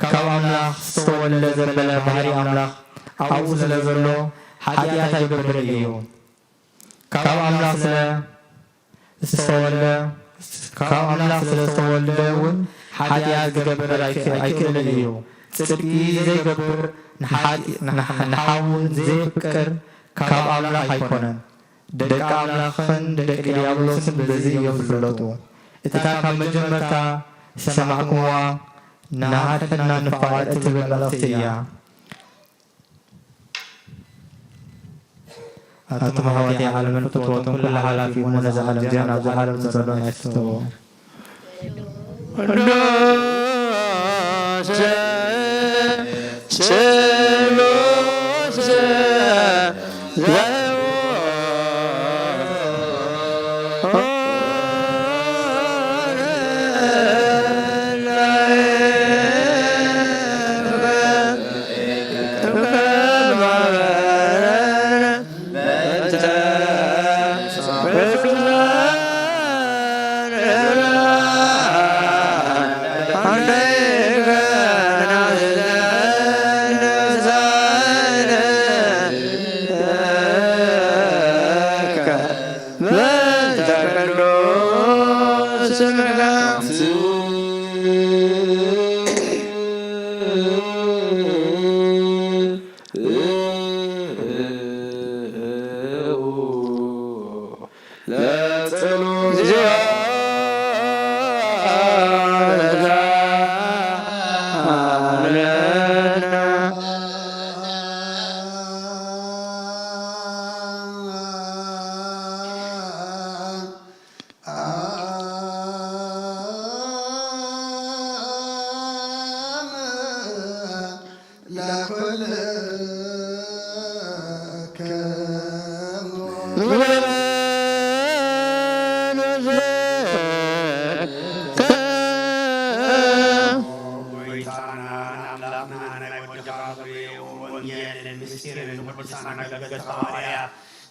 ካብ ኣምላኽ ዝተወለደ ዘበለ ባህሪ ኣምላኽ ኣብኡ ስለ ዘሎ ኃጢአት ኣይገብርን እዩ ካብ ኣምላኽ ስለ ዝተወልደ እውን ኃጢአት ዝገብር ኣይክእልን እዩ ጽድቂ ዘይገብር ንሓውን ዘይፍቅር ካብ ኣምላኽ ኣይኮነን ደቂ ኣምላኽን ደቂ ዲያብሎስን በዚ እዮም ዝፍለጡ እታ ካብ መጀመርታ ሰማዕኩምዋ ንሓድሕና ንፍቓድ እትብል መልእኽቲ እያ أنتم هواتي عالم فتوتم كل حالا في منز عالم جانا ذو عالم تزلون يفتو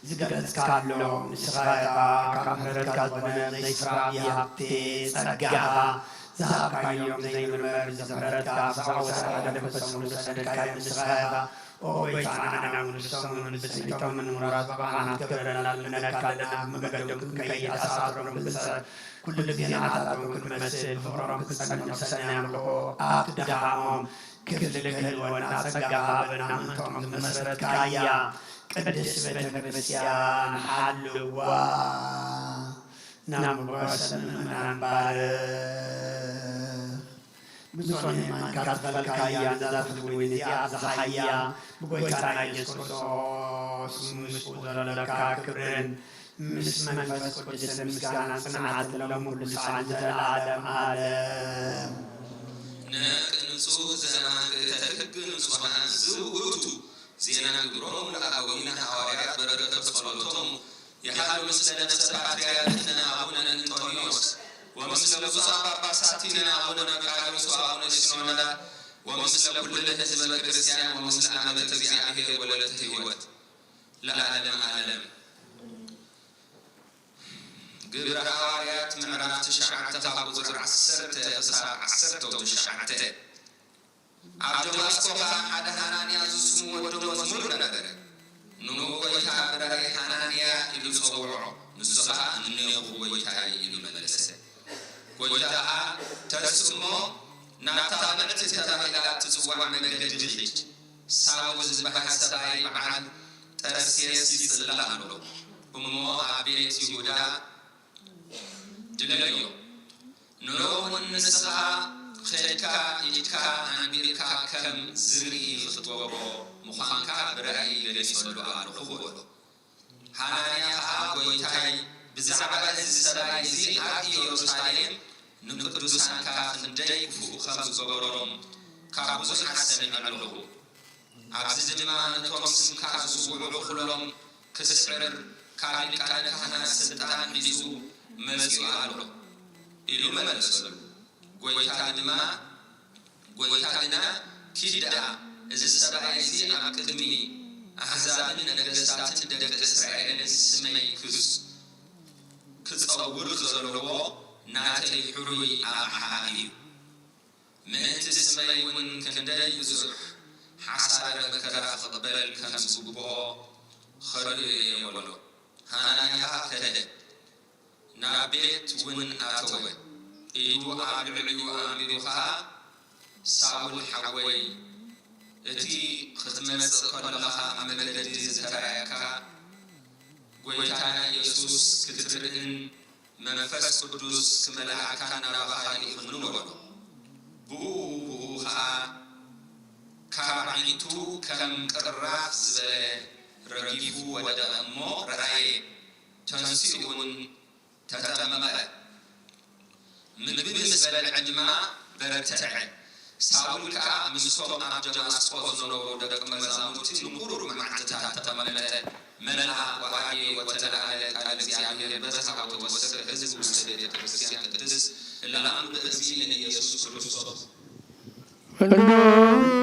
ዝገለጽካሎ ንስኻኻ ካብ ምሕረትካ ዝኾነ ዘይስራብ ይሃብቴ ጸጋኻ ዝሃብካዮም ዘይምርመር ዘምሕረትካ ዝዓወሰኻ ለፈሰሙ ዝሰደድካዮም ንስኻኻ ኦ ጎይታና ንሶምን ብስሚቶምን ሙራት ባባና ትገብረና ልነካለና መገዶም ክንከይድ ኣሳሮም ክብፅር ኩሉ ግዜ ንዓታቶም ክንመስል ፍቕሮም ክጸንዖም ሰና ያምልኾ ኣብ ድኻሞም ክፍልክህልወና ጸጋኻ በና ምንቶም ዝመሰረትካ እያ ቅድስ ቤተ ክርስቲያን ሓልዋ ናምጎሰን ምእመናን ባርኽ ብዞን የማንካ ተኸልካያ ዛትልዊ እዚኣ ዝሓያ ብጎይታና ኢየሱስ ክርስቶስ ምስኡ ዘለለካ ክብርን ምስ መንፈስ ቅዱስን ምስጋናን ጽንዓትን ለሙሉ ልሳን ዘለዓለም ዓለም ንጹህ ዘናግተ ሕግ ንጹሐን ዝውእቱ ዜና ግብሮም ለአበዊነ ሐዋርያት በረከተ ጸሎቶም የሃሉ ምስለ ነፍሰ ፓትርያርክነ አቡነ እንጦንዮስ ወምስለ ብፁዓን ጳጳሳቲነ አቡነ መቃርዮስ ወአቡነ ሲኖዳ ወምስለ ኩልነ ሕዝበ ክርስቲያን ወምስለ አመተ እግዚአብሔር ወለተ ሕይወት ለዓለም ዓለም። ግብረ ሐዋርያት ምዕራፍ 9 ካብ ቁፅሪ 10 ክሳብ 19 ኣብ ደማስቆ ሓደ ሓናንያ ዝስሙ ወዲ መዝሙር ነበረ። ንዑ ጎይታ ብራይ ሓናንያ ኢሉ ፀውዖ፣ ንሱ ከዓ እንኔኹ ጎይታዬ ኢሉ መለሰ። ጎይታ ተስእሞ ናብታ ምዕቲ ተባሂላ ትጽዋዕ መንገዲ ሂድ። ሳውል ዝበሃል ሰብኣይ በዓል ጠርሴስ ይጽልእ ኣሎ እሞ ኣብ ቤት ይሁዳ ድለዮ ንሮውን ንስኻ ኸድካ ኢድካ ኣንቢርካ ከም ዝርኢ ክትወቦ ምዃንካ ብራእይ ገሊጸሉ ኣለኹ በሎ። ሓናንያ ከዓ ጎይታይ ብዛዕባ እዚ ሰብኣይ እዚ ኣብ ኢየሩሳሌም ንቅዱሳንካ ክንደይ ክፉእ ከም ዝገበሮም ካብ ብዙሓት ሰሚዐ ኣለኹ። ኣብዚ ድማ ነቶም ስምካ ዝጽውዑ ኩሎም ክስዕር ካብ ሊቃነ ካህናት ስልጣን ሒዙ መጺኡ ኣሎ ኢሉ መለሰሉ። ጎይታ ግና ኪዳ እዚ ሰብኣይ እዚ ኣብ ቅድሚ ኣሕዛብን ነገሥታትን ደቂ እስራኤልን ስመይ ክጸውር ዘለዎ ናተይ ሕሩይ ኣቕሓ እዩ። ምእንቲ ስመይ እውን ክንደይ ብዙሕ ሓሳረ መከራ ክቕበል ከም ዝግብኦ ኸሪኡ እየ በሎ። ሓናንያ ከደ ናብ ቤት እውን ኣተወ። ኢዱ ኣብ ልዕሊኡ ኣንቢሩ ከዓ ሳውል ሓወይ እቲ ክትመጽእ ከለኻ ኣብ መንገዲ ዝተራእየካ ጎይታና ኢየሱስ ክትርእን መንፈስ ቅዱስ ክመልኣካ ናባኻ ይኹኑ በሎ። ብኡ ከዓ ካብ ዓይንቱ ከም ቅራፍ ዝበለ ረጊፉ ወደቐ እሞ ረአየ። ተንሲኡ እውን ተጠመቐ። ምግቢ ምስ በልዐ ድማ በረትዐ። ሳውል ከዓ ምስቶም ኣብ ደማስቆ ዝነበሩ ደቂ መዛሙርቲ ንቁሩር መዓልትታት ተቐመጠ። መልአክ ወዓየ ወተለዓለ ቃል እግዚአብሔር በዝሓ ወተወሰኸ ህዝቢ ውስተ ቤተ ክርስቲያን ቅድስ ለአም በእግዚእነ ኢየሱስ ክርስቶስ ቅዱስ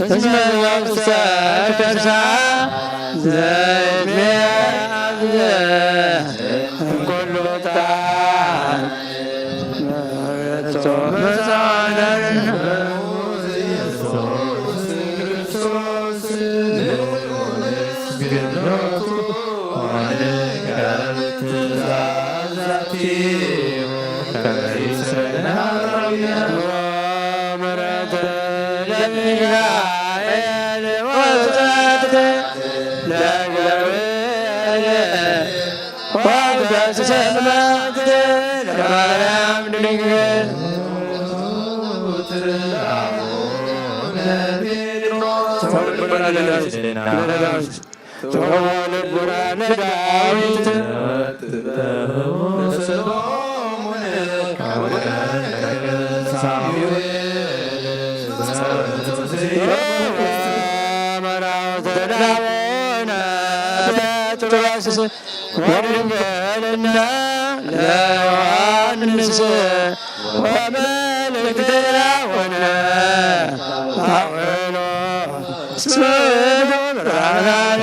እስመ ወቅሰ ከርሳ ዘይቤያዝ እንኩሉ ጣን ወድንገልና ለዮሐንስ ወመልእክተኛ ሆነ አውሎ ስመዶ ብርሃናን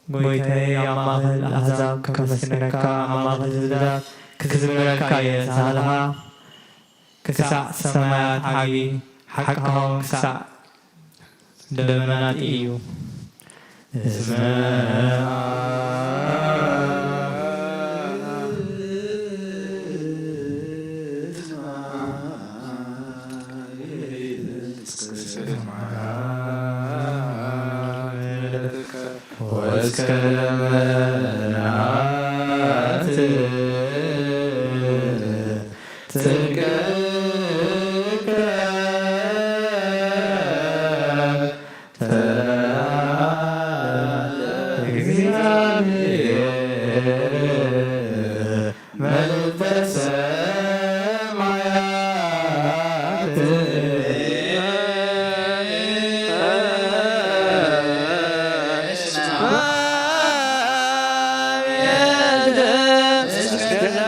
ጎይታዬ አማህል አሕዛብ ከመስነካ አማህል ዝዳት ክዝምረካ የዛልሃ ክሳዕ ሰማያት ዓቢ ሓቅሆም ክሳዕ ደመናት እዩ እስመ እስከ ቅዱሰ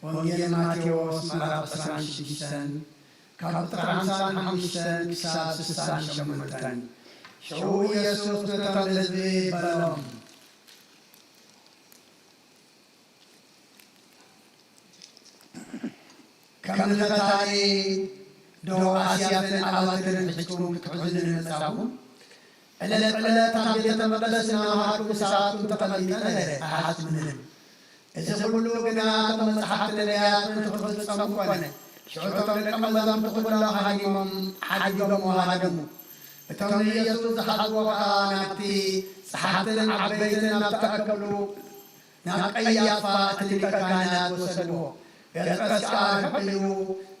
ወንጌል ማቴዎስ ምዕራፍ 16 ከቁጥር 55 ክሳብ 68 ሽዑ ኢየሱስ ነቶም ለህዝቢ በሎም ከም ንፈታኒ ዶ ኣስያትን ኣባትርን ሕጅኩም ክትሕዝንን መጻኹም ዕለት ዕለት ኣብ ቤተ መቅደስ እናመሃርኩ ሰዓቱን ተቐሚጠ ነይረ ኣይሓትምንን እዚ ኩሉ ግና እቶም መጻሕፍቲ ነቢያትን ትኽፍጸሙ ኮነ ሽዑ እቶም ደቀ መዛሙርቲ ኩሎም ሓዲጎም ወሃደሙ እቶም ንኢየሱስ ዝሓዝዎ ከዓ ናብቲ ጸሓፍትን ዓበይትን ናብ ተኣከሉ ናብ ቀያፋ እቲ ሊቀ ካህናት ወሰድዎ ጴጥሮስ ከዓ ሕልዩ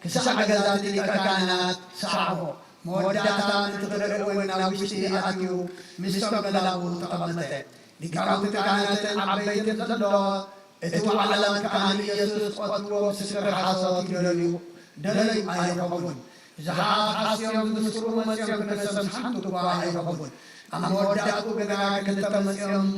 ክሳዕ ገዛ እቲ ሊቀ ካህናት ሰዓቦ መወዳእታ እንትትሪእዎ ናብ ውሽጢ ኣትዩ ምስቶም መላኡ ተቐመጠ ሊቃውንቲ ካህናትን ዓበይትን ዘሎ እቲ ዋዕላን ካህን ኢየሱስ ቆትዎ ምስክር ሓሶት ይደልዩ ደለዩ ኣይረኸቡን ብዙሓት ሓስዮም ዝምስክሩ መፅኦም ክርስቶስ ሓንቲ እኳ ኣይረኸቡን ኣብ መወዳእቱ ገና ክልተ መፅኦም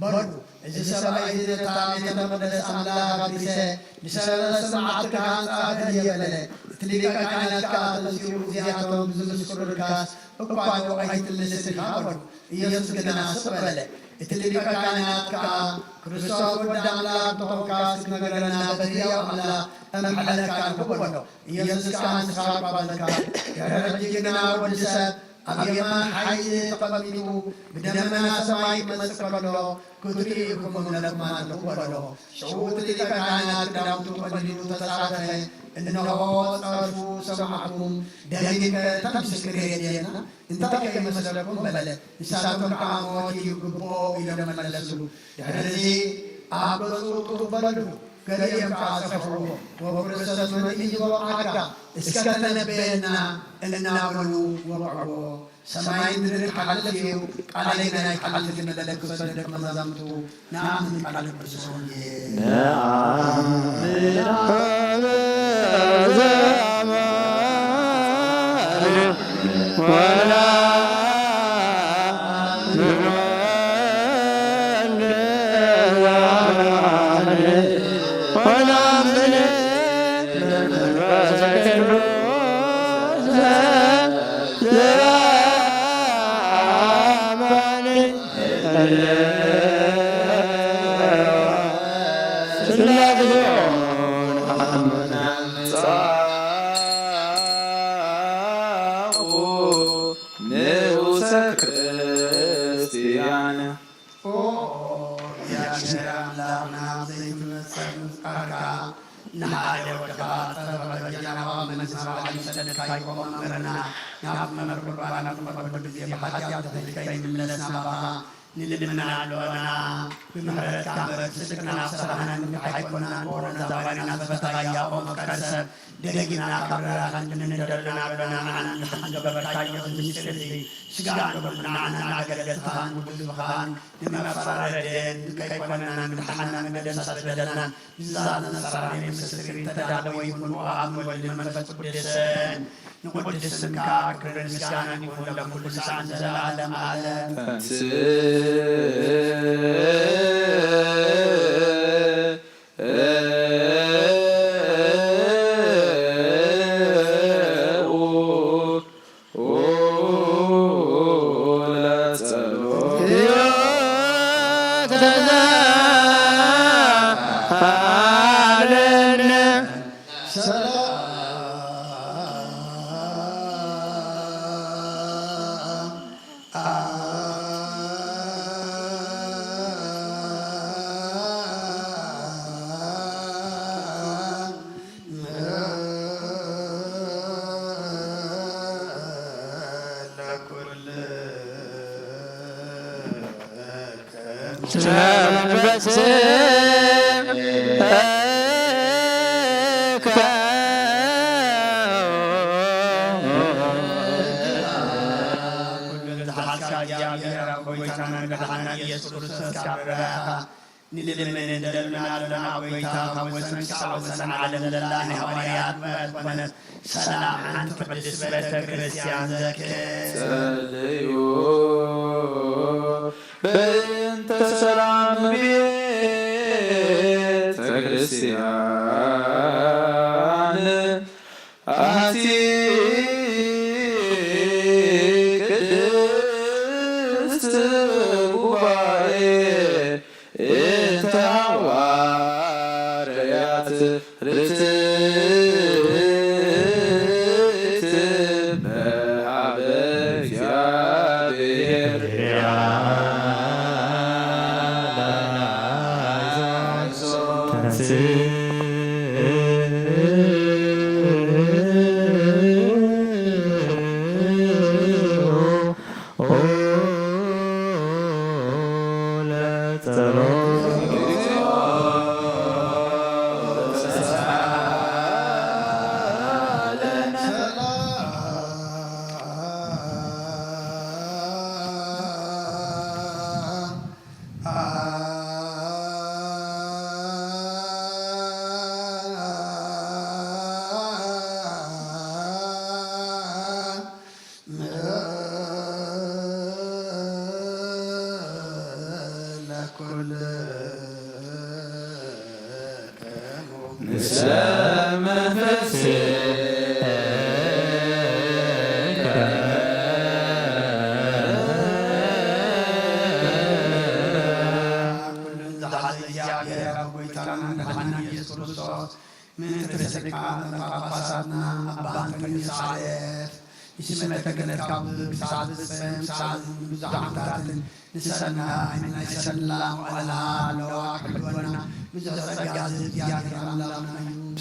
በሉ እዚ ሰብኣይ እዚ ነታ ቤተ መቅደስ ኣምላኽ ኣድሪሰ ንሰለስተ መዓልቲ ክሃንፃ ከየበለ እቲ ሊቀ ካህናት ከዓ ተመሲሉ እዚኣቶም ዝምስክሩልካስ እኳ ዶ ኣይትምልስን ኢኻ በሉ ኢየሱስ ግና ስቕ በለ እቲ ሊቀ ካህናት ከዓ ክርስቶስ ወዲ ኣምላኽ ተኾንካስ ክትነግረና በሕያው ኣምላኽ እምሕለካ ንክብ ኣሎ ኢየሱስ ከዓ ንስኻ እኳ በልካ ሕጂ ግና ወዲ ሰብ ኣብ የማን ሓይሊ ተቐሚጡ ብደመና ሰማይ ክመጽእ ከሎ ክትሪኢኩም እምነትኩም ኣለኩም በሎ ሽዑ እቲ ሊቀ ካህናት ክዳውንቱ ቀዲዱ ተጻረፈ እነሆ ጸርፉ ሰማዕኩም ደሚከ ተምስክር የድየና እንታይ ከይመስለኩም በለ ንሳቶም ከዓ ሞት ይግብኦ ኢሎም መለሱሉ ድሕሪ ኣብ ገጹ ጡፍ በሉ ገሊኦም ከዓ ጸፍዕዎ ወክርስቶስ መጥኢ ዝበቕዓካ እስከ ተነበየና እናበሉ ወቕዕዎ ሰማይ ምድሪ ክሓልፍ እዩ ቃለይ ገና ይሓልፍ ክመለክቶ ደቀ መዛሙርቱ ንኣምን ቃል ቅዱስ ወንጌል نلمنا لونا بمهرة كامرة سكنا سرحنا نحيكونا نورنا زوالنا فتايا ومكرسة دلقنا كبرا خندنا ندلنا لنا عن الحمد ببركايا المسلسي سقان بلنا عنا ناقلتان وبلبخان نما فردين كيكونا نمتحنا ندسة بدلنا زالنا سرحنا مسلسرين تدعوي من وعام ولمن فتقدسان نقدس كاكر المسكان يقول لكل سعد العالم عالم سلام عن تقدس بيت كريستيان بنت سلام بيت كريستيان أهتي كدست بوباي انت عواريات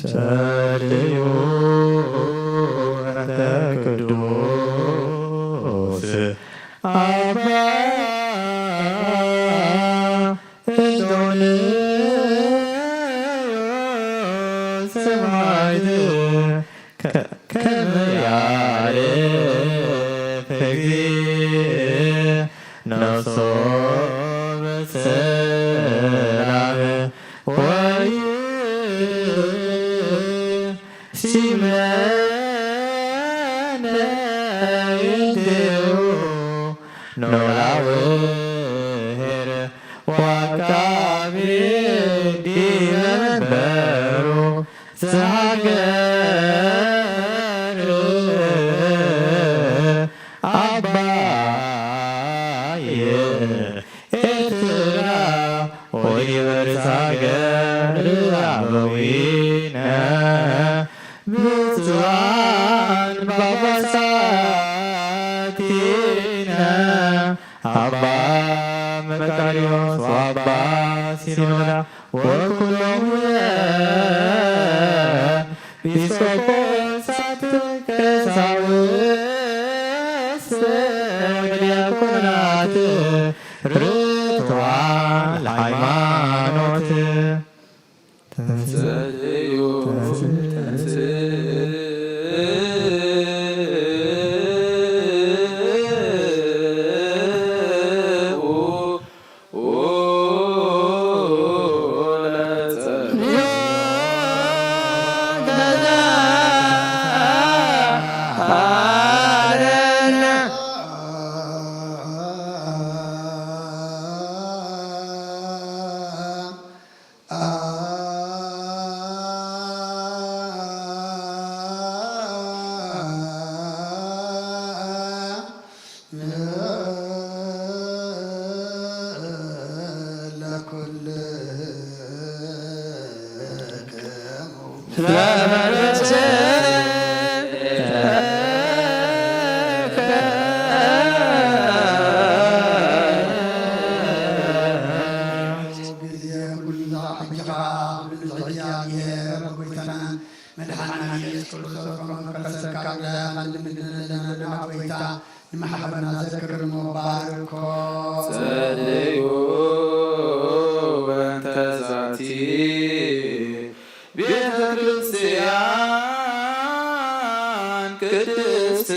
ጸልዩ ቅዱስ አባ እንጦንዮስ ሰማዕት ከመ ያዕርፍ እግዚእ ነፍሶ በሰላም ሲመነ ይድው ኖላውሔር ዋቃቢ ዲመንበሩ ዘሀገር አባየ ኤርትራ ወይበርስ ሀገር አበዊነ ብፁዓን ጳጳሳቲነ አባ መቃርዮስ ወአባ ሲኖዳ ወኩሎሙ ኤጲስቆጶሳት ቀሳውስት ወዲያቆናት ርቱዓን ለሃይማኖት ተንሥኡ ጸልዩ በእንተ ዛቲ ቤተ ክርስቲያን ቅድስት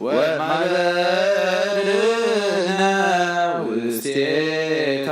ወማኅበርነ ውስቴታ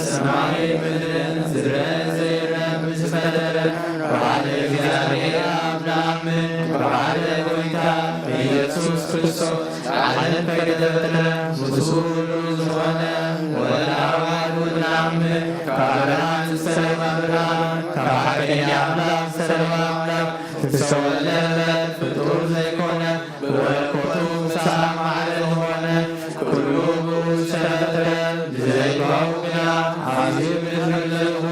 ሰማይ ምድርን እናምን በባህረ ጎይታ በኢየሱስ ክርስቶስ ዓለም ከገለበጠ ብዙ ዝኾነ ወልደ አብ እናምን ከአብርሃም ዝተረፈ ብርሃን ከሐቀኛ አምላክ ዝተረፈ አምላክ ዝተወለደ ፍጡር ዘይኮነ በመለኮቱ ፍስሐ ማዕረግ ሆነ ኩሉ ዝተፈጠረ ብዘይባው ግና አዝዩ ብዝለለኹ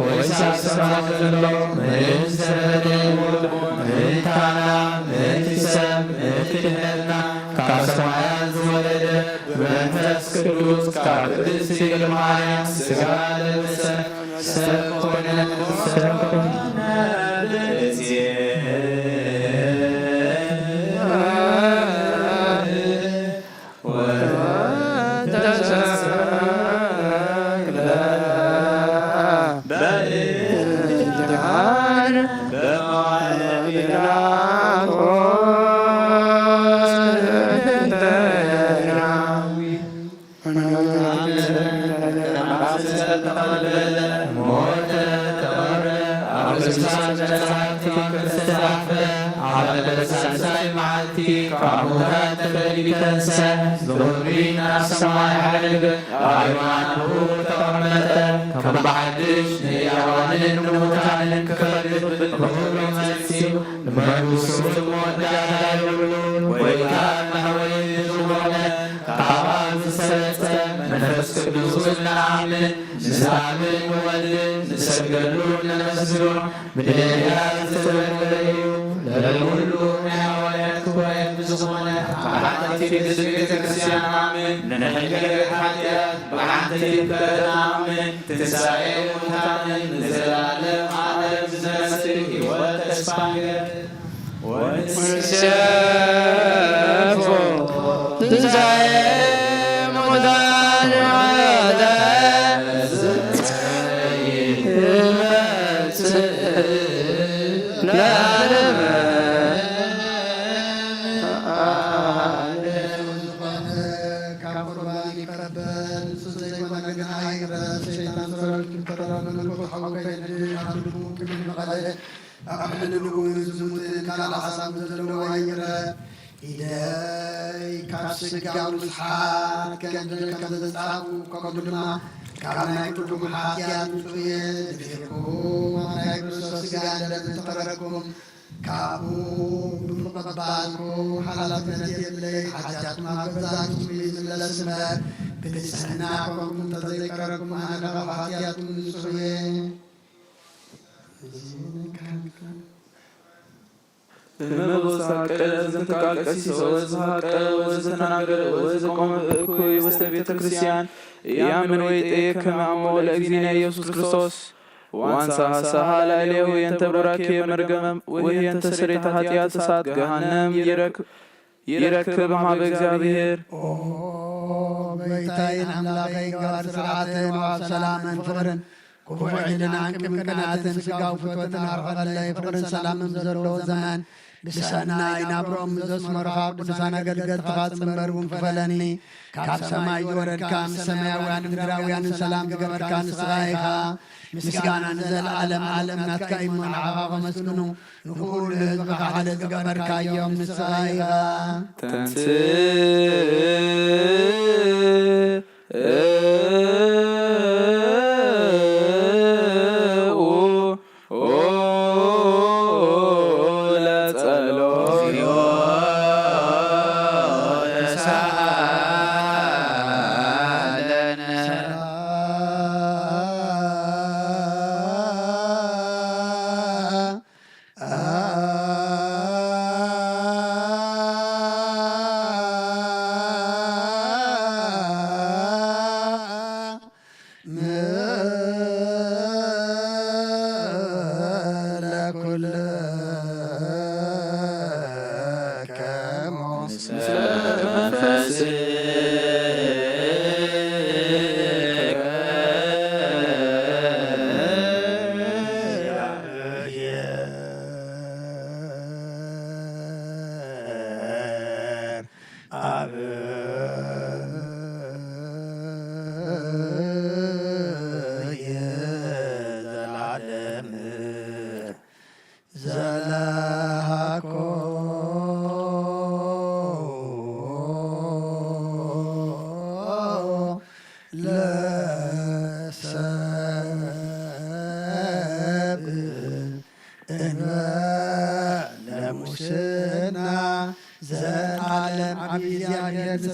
ወይሳብ ሰባት ዘሎ ምንም ዝተረፈደ ምንታና ምንቲ ሰብ ምንቲ ድህነትና ካብ ሰማያት ዝወለደ ብመንፈስ ቅዱስ ካብ ቅድስቲ ድንግል ማርያም ሥጋ ለበሰ ሰብ ኮነ ሰብ ኮነ كعمرات فلبتنسى ظهرين السماء حلق أيوانه تقمت كبعدش نيوان نموتان كفرد ظهور مسيب المرسول المودع يقولون ويكان هوي زمونا كعبان السلسة منفس كبزوز العامل نسامل مولد نسجلون نمسجون بدايات تبنوليو للملون ويكوين بزغمنا بحانتي بزبيت كريستيان آمين ننهجر حاجات بحانتي بكرنا آمين تسائل متامن نزلالم عالم زنسته والتسفانجر ونسيافو تسائل مدان عادا كاسقاو الحار كان تصابو كقدما كان يكتب حاجات يدركم ما يكسس قال تتركم كابو بمقبالكم حالات نتيب لي حاجات ما بزاكم بإذن الأسماء بلسانكم تذكركم أنا حاجات سوية المبوساق الذين قال قسيس وزهاق وزتناغر وزقوم اكوي وستبيت كريستيان يامن ويتأيك كمامو لأجزين يسوس كريستوس وانسا سهال عليه ينتبرك مرقم وهي ينتسريت هاتيات سات جهنم يركب مع بإግዚአብሔር بيتاين أملاكي قوات سرعتين وسلاما فقرا كفو عندنا عنكم كناتن سقاو فتوتنا أرغل الله فقرا سلاما زرلو زمان بسانا ينابرهم زس مرحاب بسانا قد فقات سنبرون فلني كاب سماي ورد كام سماوان مدراويان سلام قبر كان سغايها مسكانا نزل عالم ناتكا إيمان عغاق مسكنو نقول لهذا حدث قبر كايوم نسغايها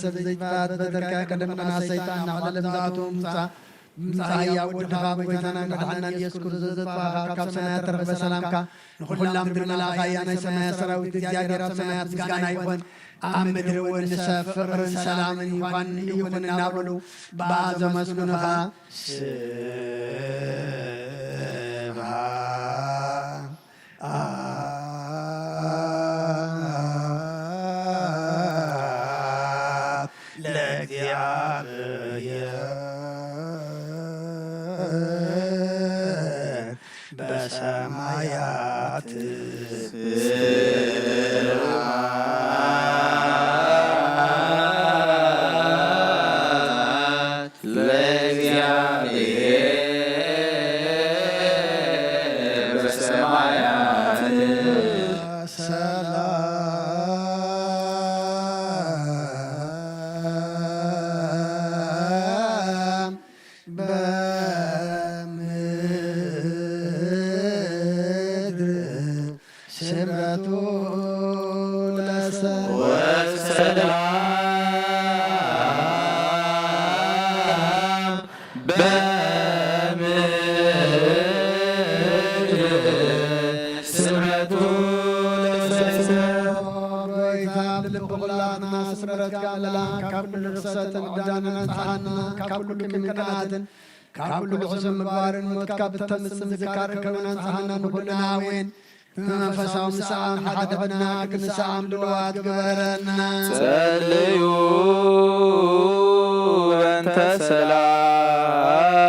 ሰብ ዘይፋት በተርካ ቀደምና ሰይጣን ናዕለ ለምዛቱም ምሳያ ወድኻ ጎይታና መድኃኒትና ኢየሱስ ክርስቶስ ዘጥፋኻ ካብ ሰማያት ተረኽበ ሰላምካ ንኹላም ምድሪ መላእኻያ ናይ ሰማያት ሰራዊት እግዚአብሔር ኣብ ሰማያት ምስጋና ይኹን ኣብ ምድሪ እውን ንሰብ ፍቕርን ሰላምን ይኹን እናበሉ በኣብ ዘመስግኑኻ በሰማያት كابل عزم مقارن موت كابت مسم ذكر كونا صحنا نقولنا وين منفسهم سام حد عنا كن سام دلوات قبرنا سليوا أنت سلام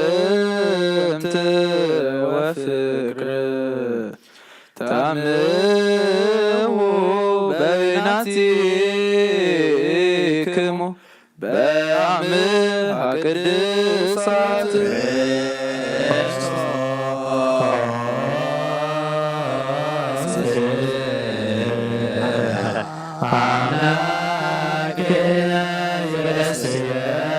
فتمت وفكر تعمه بيناتي بعمل قدسات أنا كنا يسيرنا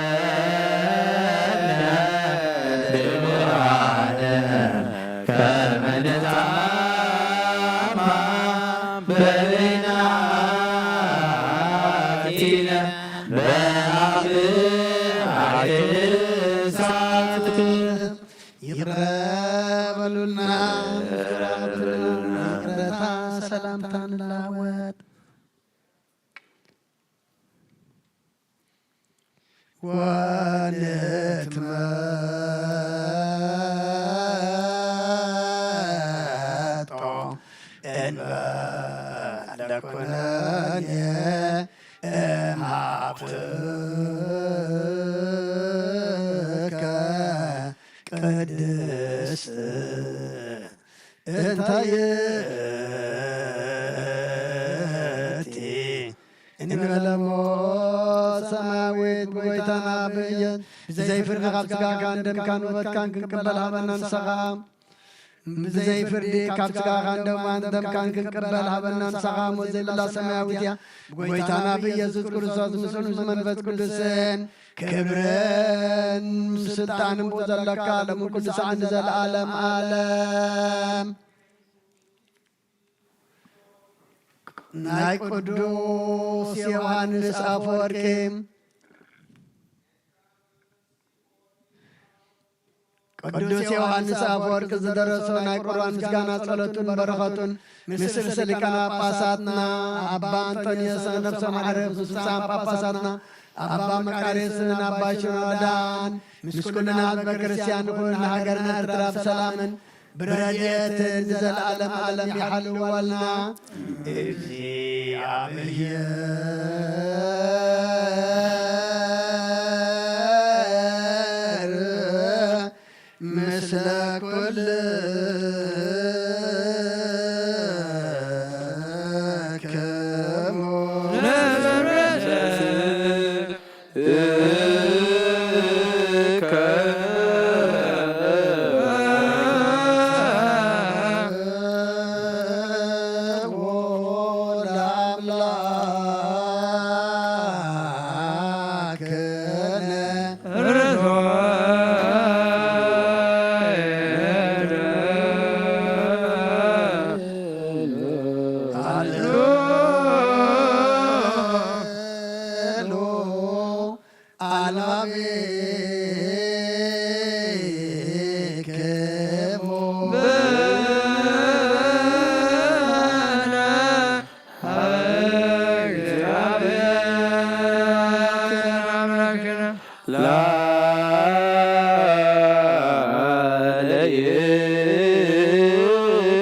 دموعنا كمن زعم بيناتنا يقربلنا سلام تنلاوت ونتمتع إن لكنني معك قدس انت ياتي ان الموت سماويت بويتنا بيت زي فرق غبتك كان دم كان وبت كان كنقبلها بننسقام زي فردي كابتك غاندم دم كان كنقبلها بننسقام وزي الله سماويتيا بويتنا بيزوت كرسوس مسلم منفس قدسين كبرن سلطان بوزلك عالم قدس عن ذا العالم عالم ناي قدوس يوحنس أفوركيم ቅዱስ ዮሐንስ አፈወርቅ ዝደረሰው ናይ ቁርባን ምስጋና ጸሎቱን በረኸቱን ምስል ሊቃነ ጳጳሳትና አባ አንጦንዮስ ነፍሰ ማዕረግ ፍጹም ጳጳሳትና አባ መቃርዮስን አባ ሽኖዳን ምስኩልና ሕዝበ ክርስቲያን ኩሉ ሃገርና ኤርትራ በሰላምን براديتن زل عالم عالم يحلولنا مثل كل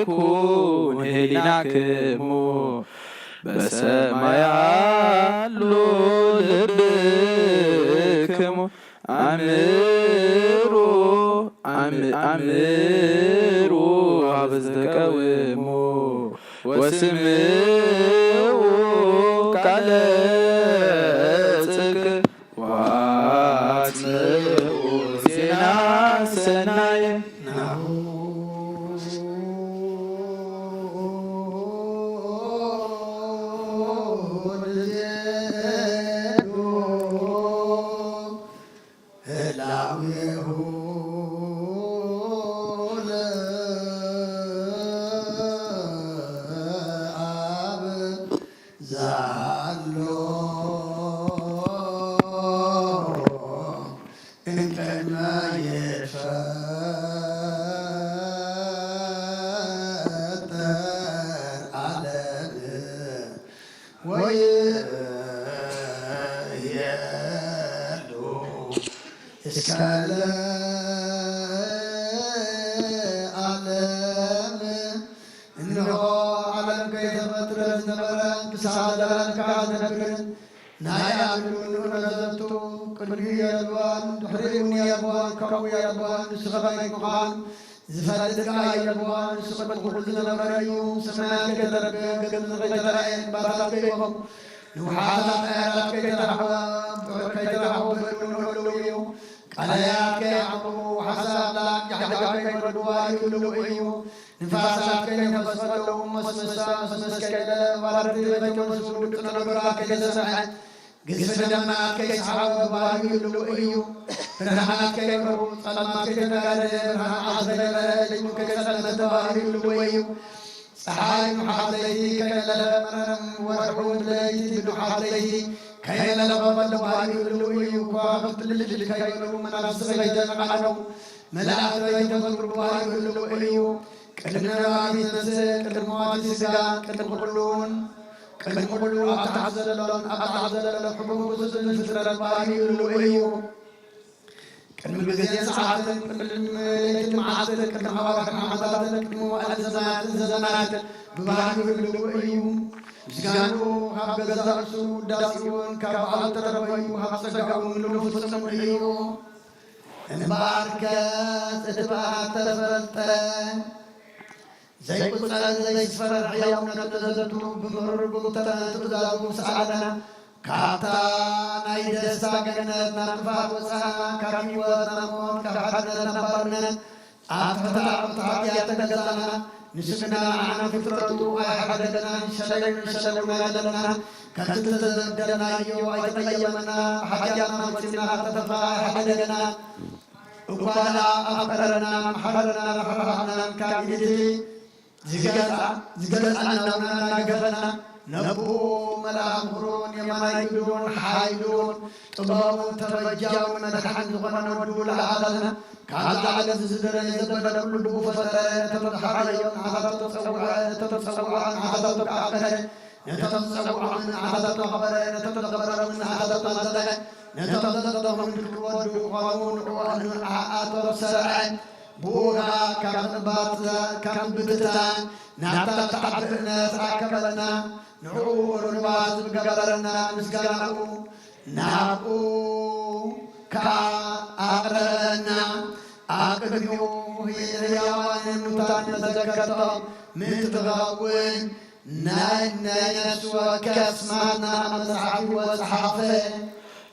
ለይኩን ህሊናክሙ በሰማይ ያሉ ልብክሙ አምሩ አምሩ አበዝተቀውሙ ወስምዑ ቃለ ጽድቅ ወአጽምዑ ዜና ሰናየ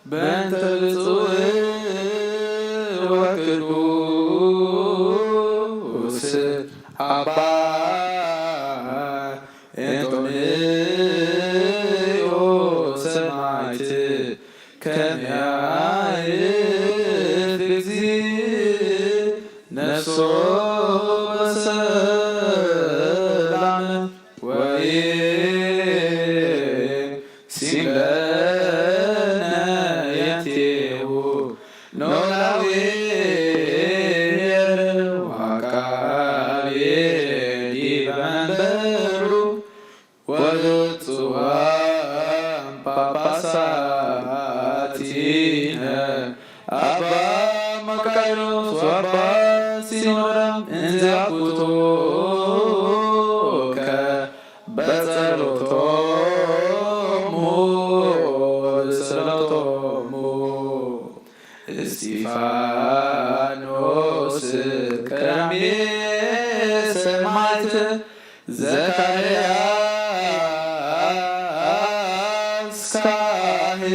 በእንተ ብፁዕ ወቅዱስ አባ ኤንጦንዮስ ሰማዕት ከመ ያዕርፍ እግዚእ ነፍሶ በሰላም ወይሲምለነ የንቴሁ ኖላዊ ወአቃቤ ዲበ መንበሩ ወብፁዓን ጳጳሳቲነ አባ መቃርዮስ ወአባ ሲኖዳ እንዘያቁቶከ በጸሎቶሙ ስእለቶሙ እስጢፋኖስ ቀዳሜ ሰማዕት ዘካርያስ ካህን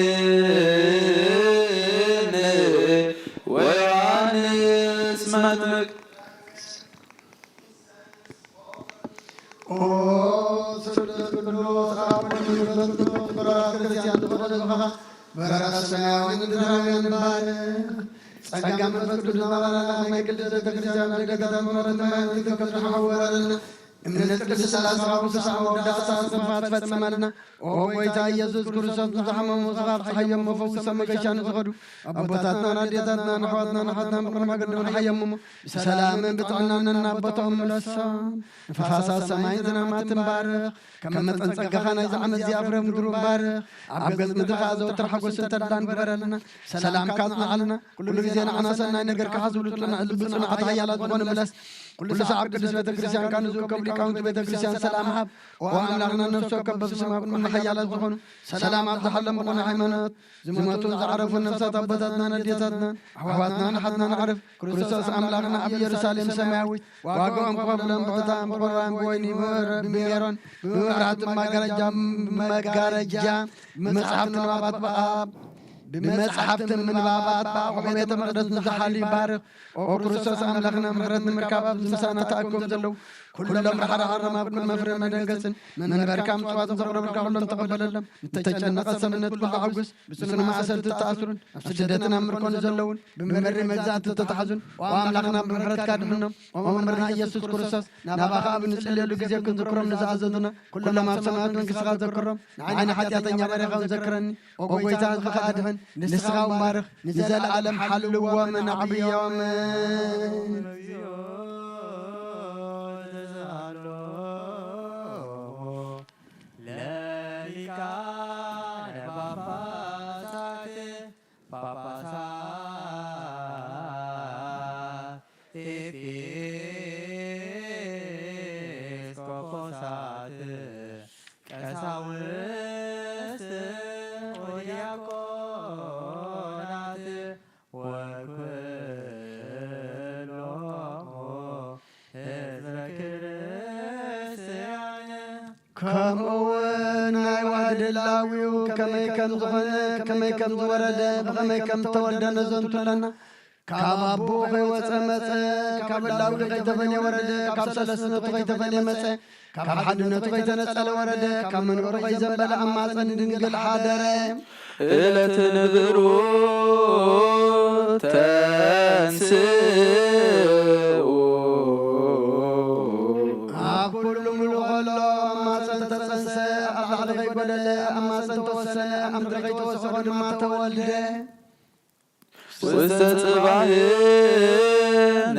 ወዮሐንስ መጥምቅ በረከተ ሰማያዊ ምድራውያን ባርክ ጸጋ መንፈስ ቅዱስ ማባላና ማይቅድስ ቤተክርስቲያን ደገታ መረና ተከብረ ሐዋርያና እምነት ቅዱስ ሰላሳ ወሰሳ ወዳሳ ጽፋት ፈጽመና ኦ ጌታ ኢየሱስ ክርስቶስ ዘሐመሙ ዘኻፍ ሐየም መፈውስ መገሻን ዘኸዱ አቦታትና ናዲያታትና ነሐዋትና ነሐትና መቅረማ ገደውን ሐየሙ ሰላም ብጥዕናና አቦታው መለሳ ንፋሳ ሰማይ ዝናማትን ባርክ ከመጠን ጸጋኻና ዝዓመት ዚአፍረ ምድሩ ባርክ አብገዝ ምድኻ ዘወትር ሓጎስን ተድላን ግበረልና ሰላም ካጽናዓልና ኩሉ ግዜ ንዓና ሰናይ ነገር ካሕዝብሉጥና ልቢ ጽኑዓት ሓያላት ዝኾነ መለስ ኩሉ ሰዓብ ቅዱስ ቤተክርስቲያን ካን ዝውከብ ሊቃውንቲ ቤተክርስቲያን ሰላም ሃብ ወአምላኽና ነፍሶ ከበብ ስማ ቅድሚ ሓያላት ዝኾኑ ሰላም ኣብ ዝሓለም ዝኾነ ሃይማኖት ዝሞቱን ዝዓረፉ ነፍሳት ኣቦታትና ነዴታትና ኣሕዋትና ንሓትና ንዓርፍ ክርስቶስ ኣምላኽና ኣብ ኢየሩሳሌም ሰማያዊት ዋግኦም ክኸብሎም ብዕታን ብቁርባን ብወይኒ ብሜሮን ብመብራህቲ መጋረጃ ብመጽሓፍቲ ንባባት በኣብ بمصحفت من بابات وحميت مقدس نزحالي بارك وكرسوس أملاخنا مهرت مركب زمسانا تأكم زلو كلهم رحر حرما بكل مفرم مدنقسن من بركام صوات زغر بركا كلهم تقبل لهم تجنق السمنة كل عقوس بسنة ما أسرت التأثرون سجدتنا مركون زلون بمبر مجزات تتحزن وأملاخنا بمهرت كادمنا وممرنا يسوس كرسوس نباخا بنسلي لقزي كن ذكرهم نزعزدنا كلما سمعت من كسغا ذكرهم عين حتياتا يمريخا ذكرني وقويتا ذخا أدهن نسخة ومارخ نزل العالم حل ومن عبي ومن كمون عواد اللاويو كم زغنة كم زوردة كم تولدنا زنتلنا كابو خي وسمت كابلاو خي تفني وردة كابسلسنا خي تفني مسة كابحدنا خي تنسل وردة كمن خي زبل أماسن دنقل حادرة إلى تنذرو تنسو كل ملغلا ما سنتسنسى أرحل غي قلل أما سنتوسنى أمد غي توسغد ما تولد وستبعين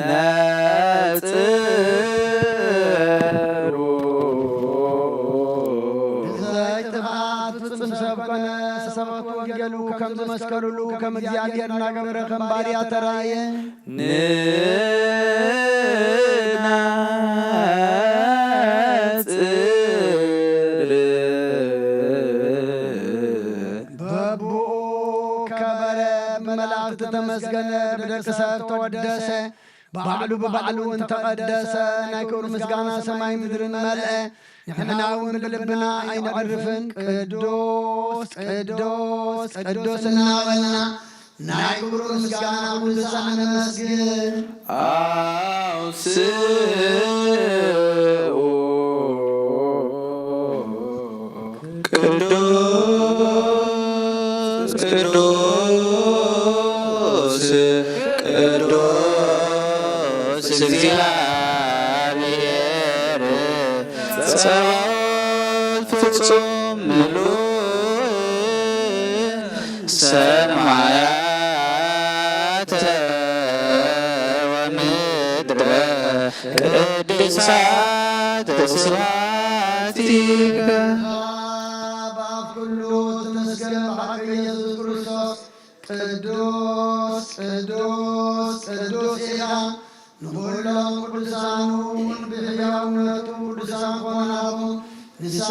ناترو زي تبعات فتسم سبقنا سبقت وقلو كم زمسكرلو كم زياديرنا قبر خمباريا ترايا نينا تمسكن بدكسر تودس بعلو ببعلو انتقدس نايكور مسقانا سماي مدرن ملأ نحنا بلبنا عين عرفن قدوس قدوس قدوس ناولنا نايكور مسقانا ولسانا مسجد قدوس قدوس ቅዱስ እግዚአብሔር ጸባኦት ፍጹም ምሉእ ሰማያተ ወምድረ ቅድሳት ስብሐቲከ በአብ ኩሉ ተመስገን በሐቀ ኢየሱስ ክርስቶስ ቅዱስ ቅዱስ ቅዱስ ኢላ ንኩሎም ቅዱሳኑ ብሕያውነቱ ቅዱሳን ኮናኹ ንስሓ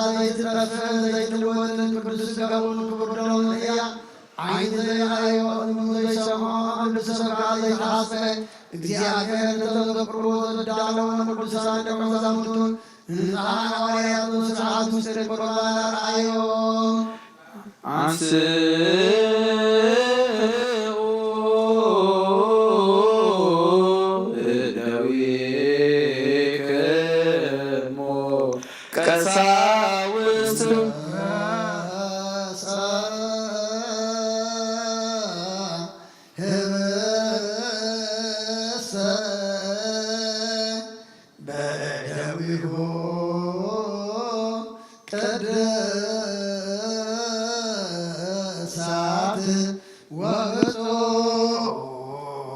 ዘይትጠፍእ ዘይትልወጥን ቅዱስ ሥጋውን ክቡር ደሙን እያ ዓይኒ ዘይረአዮ እዝኒ ዘይሰምዖ ቅዱስ ሰብካ ዘይተሓስበ እግዚአብሔር ንተዘክሮ ዘዳለወን ቅዱሳን ደቀ መዛሙርቱን ንንፅሓን ሐዋርያቱን ስርዓት ምስጢር ቁርባን አርአዮም አንስኡ እደዊክሙ ቀሳውስት ህብስተ በእደዊሁ ቅድሳት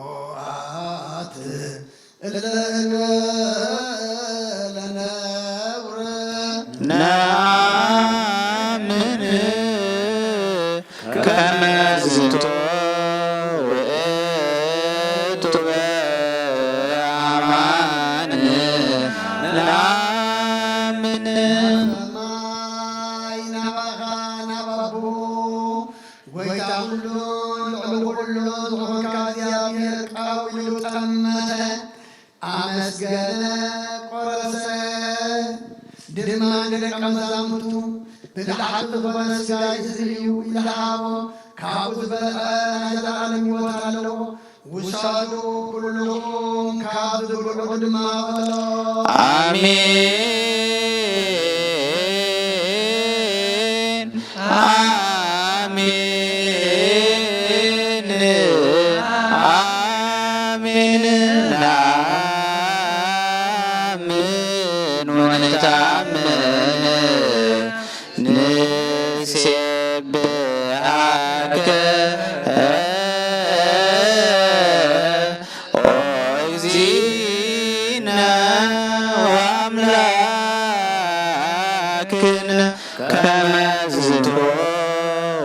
ወብፁዓት እለ ለነውር ነአምን ከመ ዝንቶ ውእቱ በአማን ነአምን ሰማይ ናባኻ ናባቡ ጐይታ ሁሉን ልዑል ሁሉን ዝኾንካ እግዚአብሔር ቃዊሉ ጠመተ አመስገነ ቆረሰ ድማ ንደቀ መዛሙርቱ ብልሓቂ ዝኾነ ሥጋይ ዝህዩ ይልሃቦ ካብኡ ዝበልዐ ናይ ዘለዓለም ሕይወት ኣለዎ ውሰዱ ኩልኩም ካብ ዝብልዑ ድማ በሎ አሜን አሜን አሜን ነአምን ወነተአምን ንሴብሐከ ኦ እግዚእነ ወአምላክነ ከመ ዝንቶ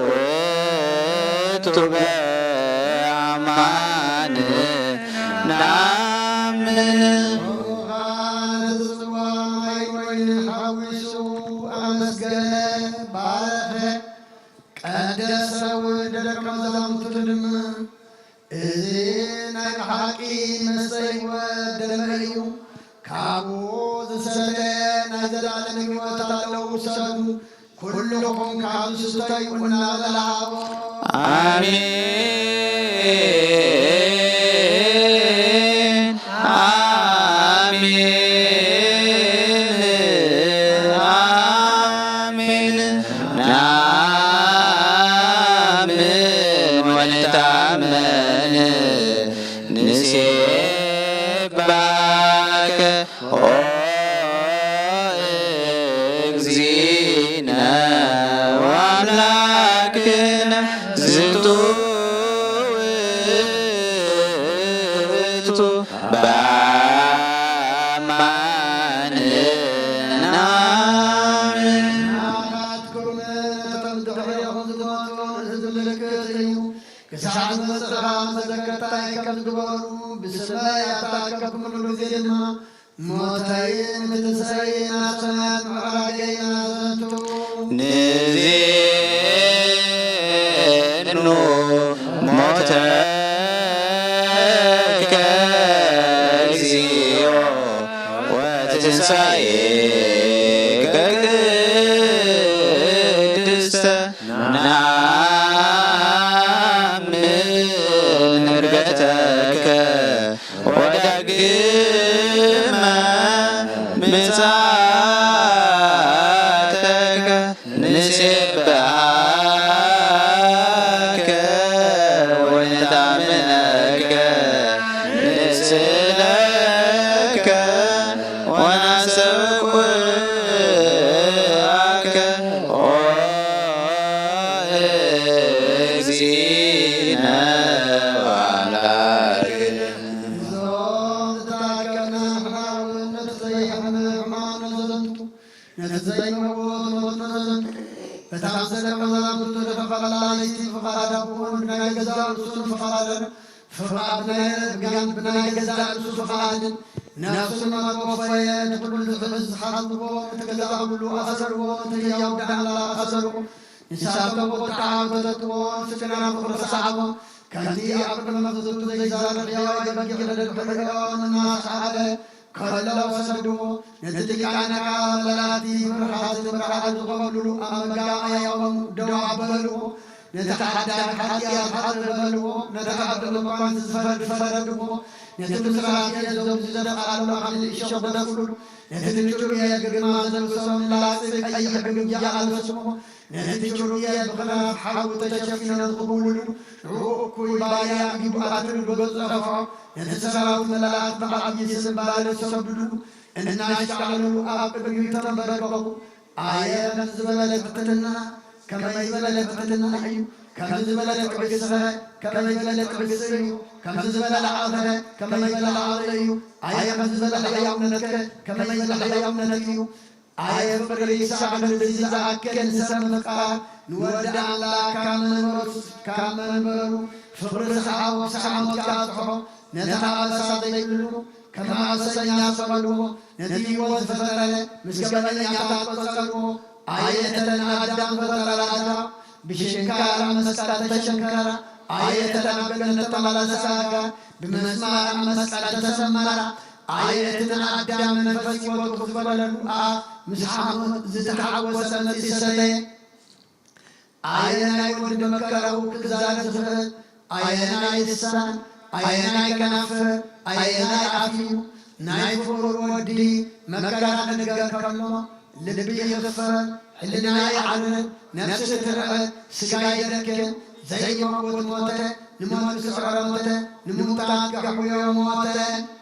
ውእቱ በአማን ነአምን ጽዋ ማይ ወይን ሓዊሱ አመስገነ ባረኸ ቀደሰ ወደ ደቀ መዛሙርቱ ድማ እዚ ናይ ብሓቂ መስተ ሕይወት ደመ እዩ ካብኡ ዝሰተ ናይ ዘለዓለም ሕይወት ኣለዎ ውሰዱ ኩልኩም ካብ ዝስተዩ እናበልሃቦ አሜን አሜን አሜን ነአምን ወነተአምን ንሴብሐከ ኦ እግዚእነ ወአምላክነ ዝንቱ ውእቱ በአማን ነአምን ናባትኩም ተምድሕሪኹም ዝመፁን ህዝቢ ምልክት እዩ ክሳዕ ዝመፅኻ መዘከርታይ ከም ዝግበሩ ብስመይ ኣተኣከብኩምሉ ግዜ ድማ ሞተይን ምትንሳኤን ናብ ሰማያት ምዕራገይን ኣዘንቱ ንዜኑ ሞተከ እግዚኦ ወትንሣኤከ ቅድስተ ነአምን ዕርገተከ ወዳግመ ምጽአተከ ንሴብሐከ ወነተአምነከ ንስእለከ ወናሰብኩከ ኦ እግዚእነ ወአምላክነ እዞም ዝተኣከብና ሕማውን ነቲ ዘይሕምም ሕማም ነዘንቱ ነቲ ዘይመውት ሞት ነዘንቱ በታም ደቀ መዛሙርቱ ተፈላለይቲ ፍቓድ ኣቡን ብናይ ገዛ ርእሱን ፍቓድ ብናይ ገዛ نزال سفحات نفس ما توفيت كل خبز حظه تجزع كل أخسره تجاوب على أخسره نساته وتعاوته سكنا فقر صعبه كندي أقبل مغزوط زي زار يا يبقى البحران الناس على كلا وسدوا نتلك عنك ملاتي برحات قبلوا أمجا يوم دوابلوا نتحدى حتى حربلوا نتحدى لقمان فردوا نتمسرات يزوج زرقالوا عمل الشغل دفلوا نتجروا يا جماعة الوسام لا سك أي حبيب جعل وسمه نتجروا يا بغنا حاول تشفينا القبول روكوي بايا جبات البزرفع نتسراو ملات بعد يسم بالسبلو الناس قالوا أقبل يتنبرقوا آية نزبل فتنا كما يزبل فتنا حيو كما يزبل عبسها كما يزبل عبسيو كما يزبل عاذره كما يزبل عاذيو آية نزبل حياونك كما يزبل حياونكيو آية فريسا عن الزيزا أكل سمكا نودع الله كامل مرو فرسا وسعمك أطحو نتعال صديقلو كما سينا صملو نتي وزفتر مسكبني يعطلو آية تنادم فترادا بشنكار مسكات شنكار آية تنبغن تملساكا بمسمار مسكات تسمرا آية تنادم من فسي وتخفل مسحام زتحوس نتسلي آية نايود مكرو كزان زفت آية نايسان آية ناي كنافر آية ناي عفيو ناي فور ودي مكران نقر كلمة لبي يغفر حلنا يعلن نفس ترعى سقاي دكن زي ما قلت موته نموت سعر موته نموت عقب يوم موته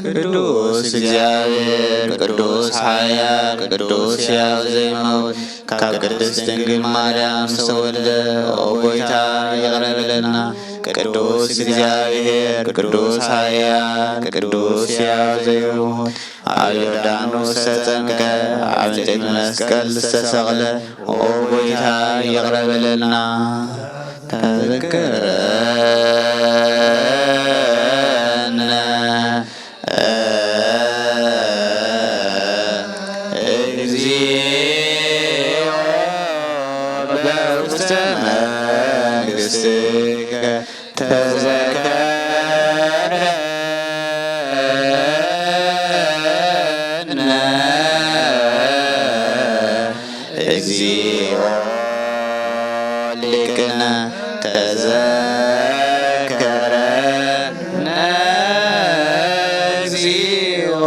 ቅዱስ እግዚአብሔር ቅዱስ ኃያል ቅዱስ ሕያው ዘይመውት ካብ ቅድስት ድንግል ማርያም ዝተወልደ ኦ ጎይታ ይቅረብ በለና ቅዱስ እግዚአብሔር ቅዱስ ኃያል ቅዱስ ሕያው ዘይሁን ኣብ ዮርዳኖስ ዝተጠምቀ ኣብ ዕንጨይቲ መስቀል ዝተሰቕለ ኦ ጎይታ ይቕረ በለልና ተዘከረነ እግዚኦ በውስተ መንግሥትከ ተዘከረነ እግዚኦ ሊቅነ ተዘከረነ እግዚኦ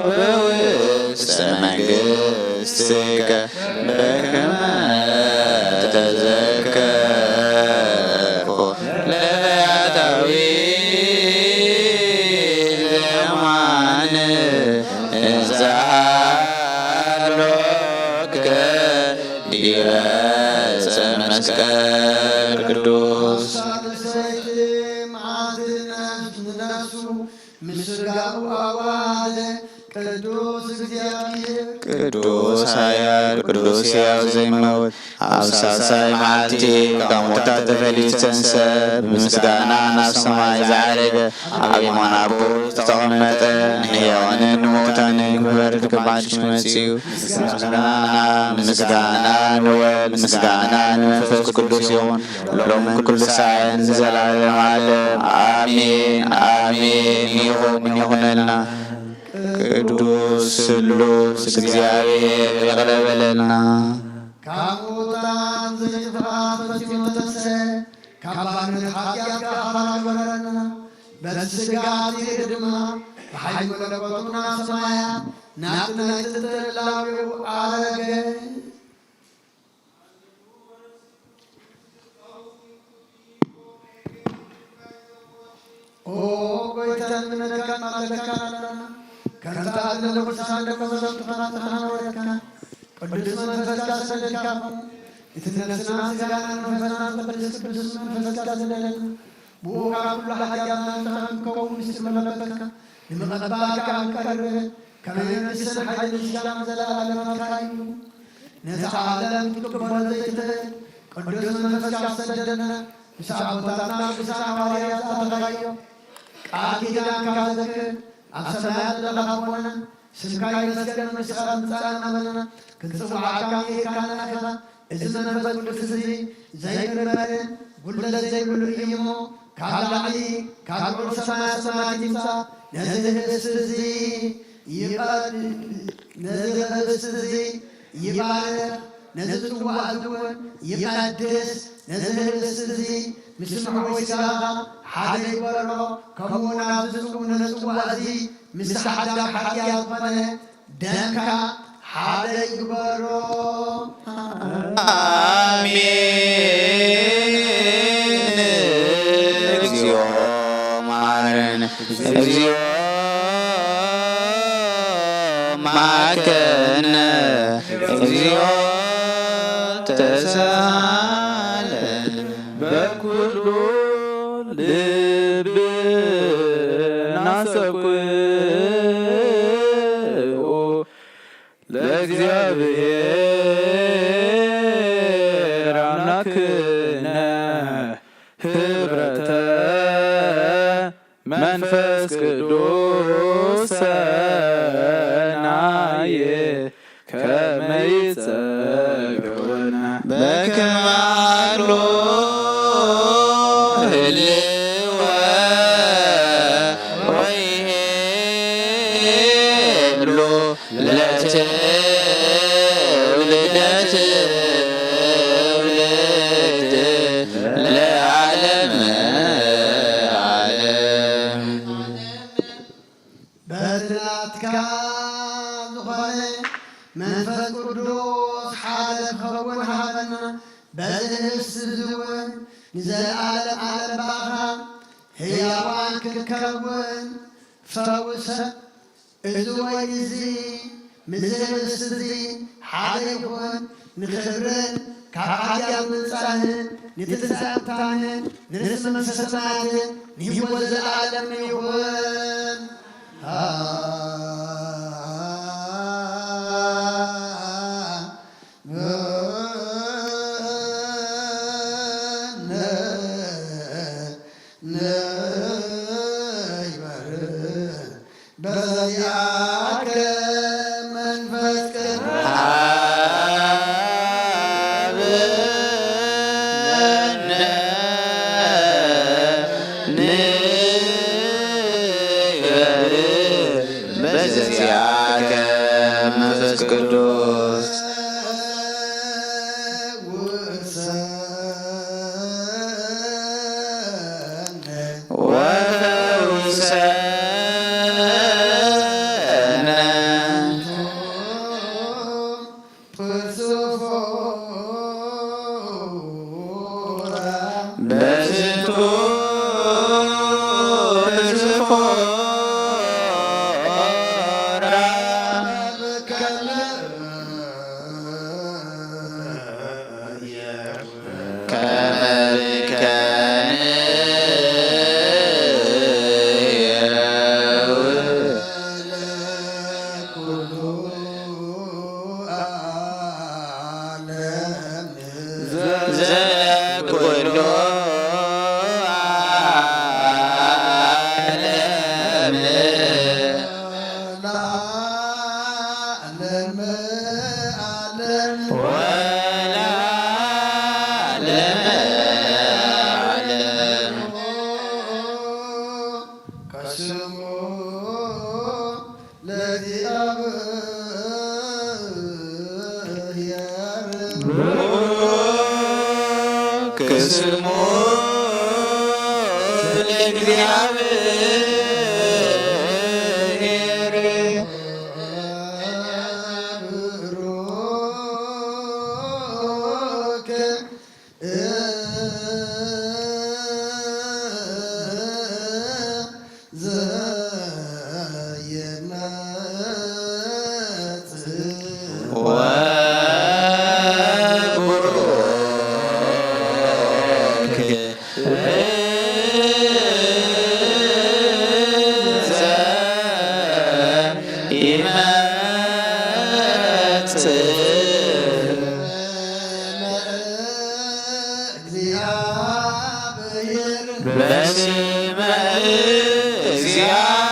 በውስተ መንግሥትከ በከመ ተዘከርኩ ለፈያታዊ ዘየማን እንዘሃሎከ ዲበ ዕፀ መስቀል ቅዱስ ቅዱስ ኃያል ቅዱስ ሕያው ዘይመውት ኣብ ሳልሳይ መዓልቲ ካብ ሙታን ተፈልዩ ዝተንሥአ ብምስጋና ናብ ሰማይ ዝዓረገ ኣብ የማነ ኣቦ ዝተቐመጠ ንሕያዋንን ንሙታንን ክበር ክባልሽ መጺኡ ምስጋና ንወልድ ምስጋና ንመንፈስ ቅዱስ ይኹን ሎምን ኩሉ ሰዓትን ንዘላለም ዓለም ኣሜን ኣሜን ይኹን ይኹነልና። ቅዱስ ስሉስ እግዚአብሔር ይቅር በለና። ካብ ሙታን ዘይትፍራት ፈጺሙ ተንሥአ ከባርነት ኃጢአት ጋር አገበረና በስጋት ድማ በኃይል መለኮቱና ሰማያት ናጥነት ተላዊው አረገ ኦ ጎይታን ምንካን ማለካና ከንታን ለቁርሳን ለቆዘም ተፈራተና ወረካ ቅዱስ መንፈስ ካሰደካ የተነስና ስጋና መንፈስና ቅዱስ ቅዱስ መንፈስ ካሰደለና ቡካ ሁሉ ኃጢአትና ተንከው ምስመለከካ ለመቀባካ አንቀር ከመንፈስን ኃይል ይሻም ዘላለም ካዩ ነተዓለም ትቀበል ዘይተ ቅዱስ መንፈስ ካሰደለና ብሳቦታና ብሳዋሪያት አተጋዮ ቃል ኪዳን ካዘከ አሰማያት ለላሆነ ስንካይ መስገን መስቀል ጻና መለና ክንጽዋዓካ ይካና ከራ እዝመን መንፈስ ቅዱስ ዘይመረመረ ጉልለ ዘይብሉ ይሞ ካላሊ ካልቁ ሰማያት ሰማያት ይምሳ ነዝህስ ይባል ነዝህስ ይባል ነዝጽዋ ዝወን ይቀድስ ነዝህስ ምስምዕ ወይስራኻ ሓደ ይበሮ ከምኡውን ኣብ ዝጽው ነጽዋ እዚ ምስ ሓዳም ሓጢአት ዝኾነ ደምካ ሓደ ይግበሮ። አሜን። እግዚኦ መሐረነ እግዚኦ መሐከነ እግዚኦ ተሳለን በኩሉ ልብና ሰኩዑ ለእግዚአብሔር አምላክነ ኅብረተ መንፈስ ቅዱስ ሰናየ ከመ ይጸግወነ በከመ አሎ ህልወ ወይሄሎ ለትውልደ ትውልድ ለዓለመ ዓለም በትናትካ ዝኾነ መንፈስ ቅዱስ ሓደ ክኸውን ሃበና በዝህስ ዝውን ንዘለዓለም ዓለም ባኻ ሕያዋን ክንከውን ፈውሰ እዚ ወይኒ እዚ ምስ ህብስ እዚ ሓደ ይኹን ንክብርን ከአብያም ንጻህን ንትንሣኤታህን ንርስ መንፈሰ ሰማያትን ንሕይወት ዘለዓለም ይሁን። በዚአከ መንፈስ ቅዱስ በዚአከ መንፈስ ቅዱስ ስሙ ለእግዚአብሔር ብሩክ በስመ እግዚአብሔር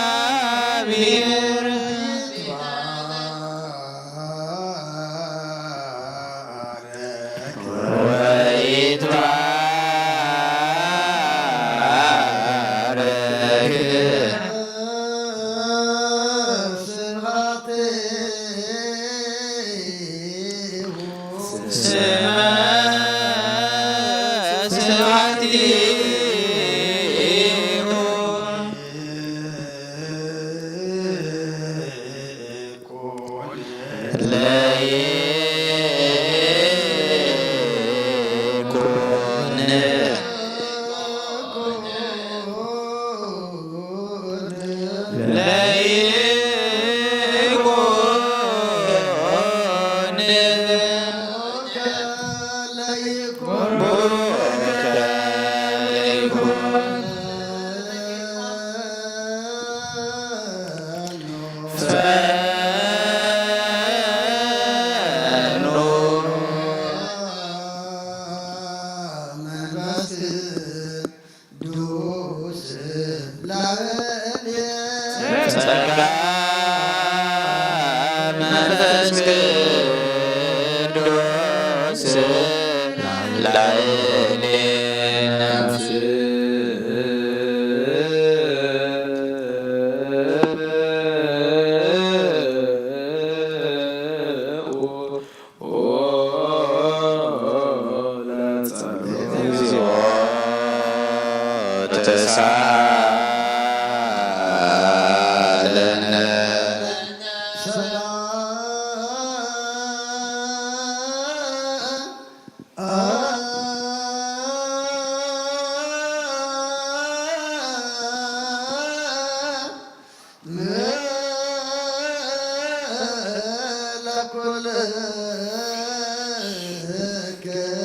ለኩልከ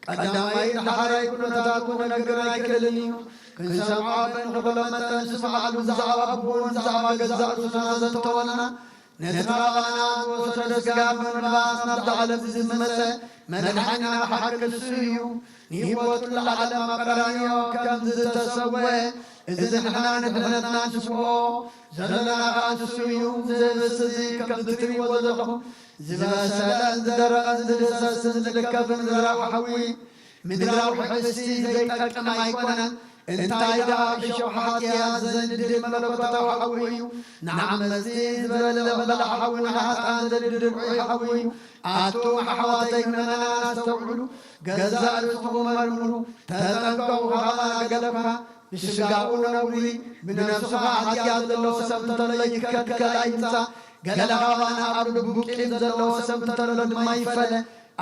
ቀዳማይ ዳሕራይ ኩነታት ክነግር ኣይክእልንዩ ክንሰምዖ ብንኽእሎ መጠን ስምዓሉ ብዛዕባ ኣቦን ብዛዕባ ገዛእ ርእሱና ዘተወለና ነቲ ናባና ወሰደ ስጋ ብምልባስ ናብቲ ዓለም ዝመፀ መድሓኒና ብሓቂ ንሱ እዩ ንሂወቱ ለዓለም ኣብ ቀራንዮ ከም ዝተሰወ እዚ ንሕና ንድሕነትና ንስምዖ ዘለና ከዓ ንሱ እዩ ዝብስ እዚ ከም ትሪእዎ ዘለኹም ዝበሰለን ዝደረቐን ዝድሰስን ዝልከፍን ምድራዊ ሓዊ ምድራዊ ሕስቲ ዘይጠቅም ኣይኮነን እንታይ ደኣ ብሸው ሓጢኣት ዘንድድ መለኮታዊ ሓዊ እዩ ንዓመፅቲ ዝበለ በላዕ ሓዊ ንሓጣን ዘንድድ ውዑይ ሓዊ እዩ ኣቶም ኣሕዋተይ ምእመናን ኣስተውዕሉ ገዛእ ርእስኩም መርምሩ ተጠንቀቁ ከማ ገለካ ብስጋኡ ነውሪ ብነፍስኻ ሓጢኣት ዘለዎ ሰብ እንተሎ ይከልከል ኣይምፃእ ገለ ኻባና ኣብ ልቡ ቂም ዘለዎ ሰብ እንተሎ ድማ ይፈለ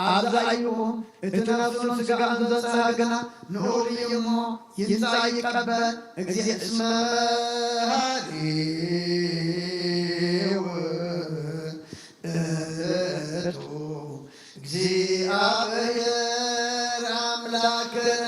ኣብዛ ኢኹም እቲ ነፍሱን ስጋኡን ዘፀረ ግና ንኡር እዩ እሞ ይምፃእ ይቀበል እስመ ሃሊው እቱ እግዚአብሔር አምላክነ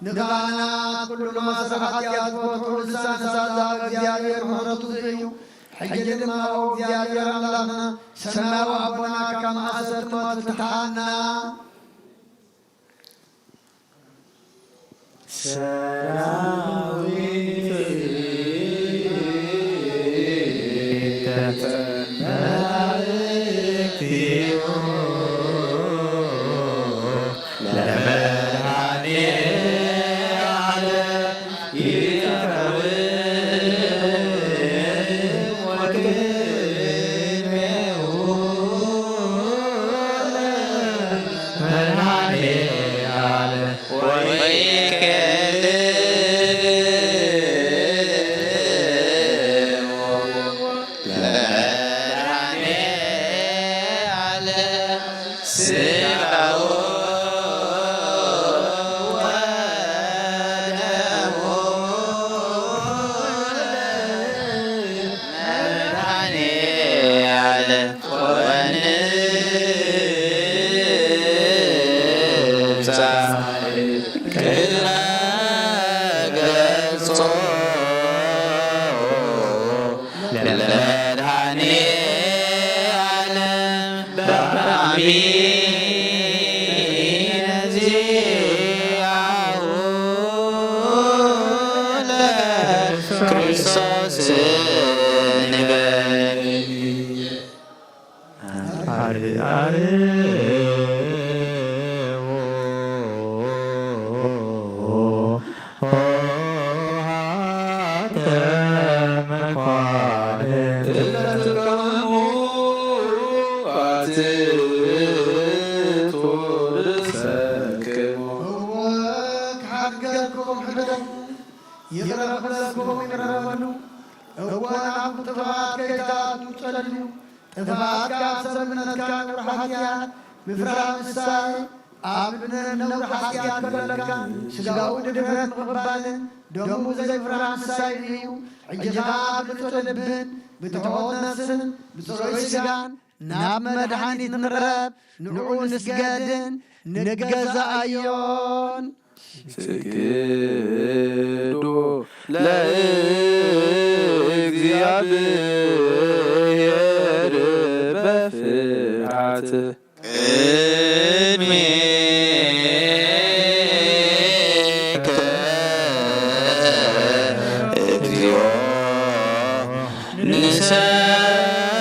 ንጋና ኩሉ ማስራሓት ያትወቱ ልሳንሳዛ እግዚአብሔር ምህረቱ እዩ ሕጂ ድማ እግዚአብሔር አምላክና ሰማያዊ አቦና ከማእሰር ትፍትሓና ሰራዊት ክርስቶስ ንበል ናብ መድኃኒት ንቕረብ ንዑ ንስገድን ንገዛእዮን ስግዱ ለእግዚአብሔር በፍርሃት ቅድሜከ እግዚኦ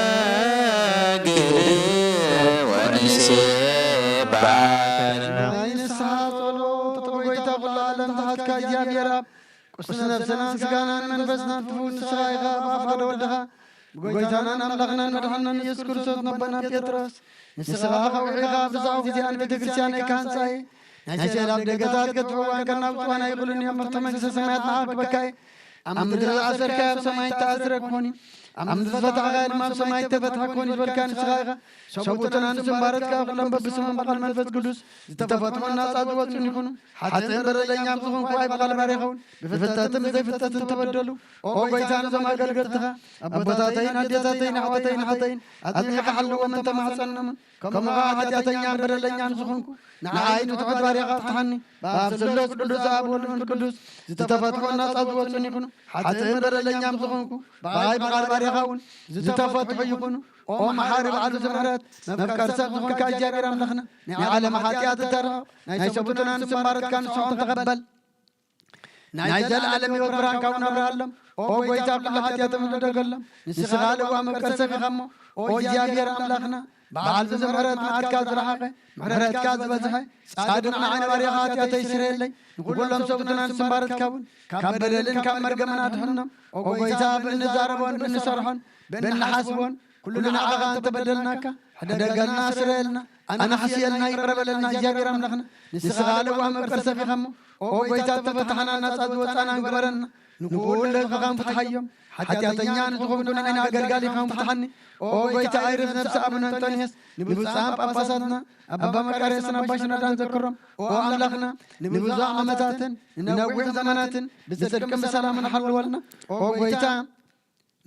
ንሰግድ ወንሴባህ ንስሓ ጸሎት ጎይታ ኩሉ ዓለም ተሓትካ እግዚአብሔር አብ ቁርስ ነፍስናን ስጋናን መንፈስናን ትፉት ንስኻ ኢኻ ብኣፋደ ወልድኻ ብጎይታናን ኣምላኽናን መድሓናን ኢየሱስ ክርስቶስ ነቦና ጴጥሮስ ንስኻ ኸውዒኻ ብዛዕባ ግዚኣን ቤተ ክርስቲያን ኣይካህንጻየ ናይ ሰላም ደገታት ከትሕዋን ከናብ ጽዋና ይኹሉን እዮም ምርተ መንግሥተ ሰማያት ንዓክበካ እየ ኣብ ምድሪ ዝኣሰርካዮ ኣብ ሰማይ ተኣስረ ክኾን እዩ ኣብ ምድሪ ዝፈታሕካዮ ድማ ኣብ ሰማይ ተፈትሐ ክኾን ዝበልካ ንስኻ ኢኻ ሰቡእትን ኣንስን ባረትካ ኩሎም በብስመን በቓል መንፈስ ቅዱስ ዝተፈትሑን ናፃ ዝወፁን ይኹኑ ሓጥእን በደለኛ ብዝኾንኩ ኣይበቓል ባሪኸውን ብፍልጠትን ብዘይፍልጠትን ተበደሉ ኦ ጎይታ ነዞም ኣገልገልትኻ ኣቦታተይን ኣዴታተይን ኣሕዋተይን ሓተይን ኣጥሚኻ ሓልዎም እንተማሕፀኖምን ከምኡኻ ሓጢኣተኛን በደለኛን ዝኾንኩ ንዓይ ንትሑት ባሪኻ ፍትሓኒ ብኣብ ስሉስ ቅዱስ ኣብ ወልድ መንፈስ ቅዱስ ዝተፈትሑን ናፃ ዝወፁን ይኹኑ ሓጥእን በደለኛ ብዝኾንኩ ብኣይ በቓል ባሪኻ እውን ዝተፈትሑ ይኹኑ ኦ መሓሪ በዓሉ ዝምሕረት መፍቀር ሰብ ዝኾንካ እግዚኣብሔር ኣምላኽና ናይ ዓለም ሓጢኣት እተርቕ ናይ ሰቡትን ኣንስን ባረትካ ንስኹም ተቐበል ናይ ዘለዓለም ሕይወት ብርሃን ካብኡ ነብርሃሎም ኦ ጎይታ ኩሉ ሓጢኣት ምልደገሎም ንስኻ ልዋ መፍቀር ሰብ ኢኻ እሞ ኦ እግዚኣብሔር ኣምላኽና በዓል ብዝምሕረት መዓትካ ዝረሓቐ ምሕረትካ ዝበዝሐ ጻድቕ ንዓይነ ባሪኻ ሓጢኣተይ ይስረየለይ ንኩሎም ሰቡትን ኣንስን ባረትካ እውን ካብ በደልን ካብ መርገምን ኣድሕኖም ኦ ጎይታ ብእንዛረቦን ብእንሰርሖን ብእንሓስቦን ኩሉ ንዓኻ እንተበደልናካ ሕደገልና ስረየልና ኣናሕስየልና ይቕረበለልና እግዚኣብሔር ኣምላኽና ንስኻ ልዋ መፍቀር ሰብ ኢኻ እሞ ኦ ጎይታ ተፈታሕና ናፃ ዝወፃና ንግበረና ንኩሉ ህዝብኻን ፍትሓዮም ሓጢኣተኛ ንዝኾንኩ ንዓይና ኣገልጋሊ ኢኻን ፍትሓኒ ኦ ጎይታ ኣይርፍ ነብሲ ኣቡነ አንጦንዮስ ንብፁዓን ጳጳሳትና ኣባ መቃርዮስን ኣባ ሽኖዳን ዘክሮም ኦ ኣምላኽና ንብዙሕ ዓመታትን ንነዊሕ ዘመናትን ብጽድቅን ብሰላምን ሓልወልና ኦ ጎይታ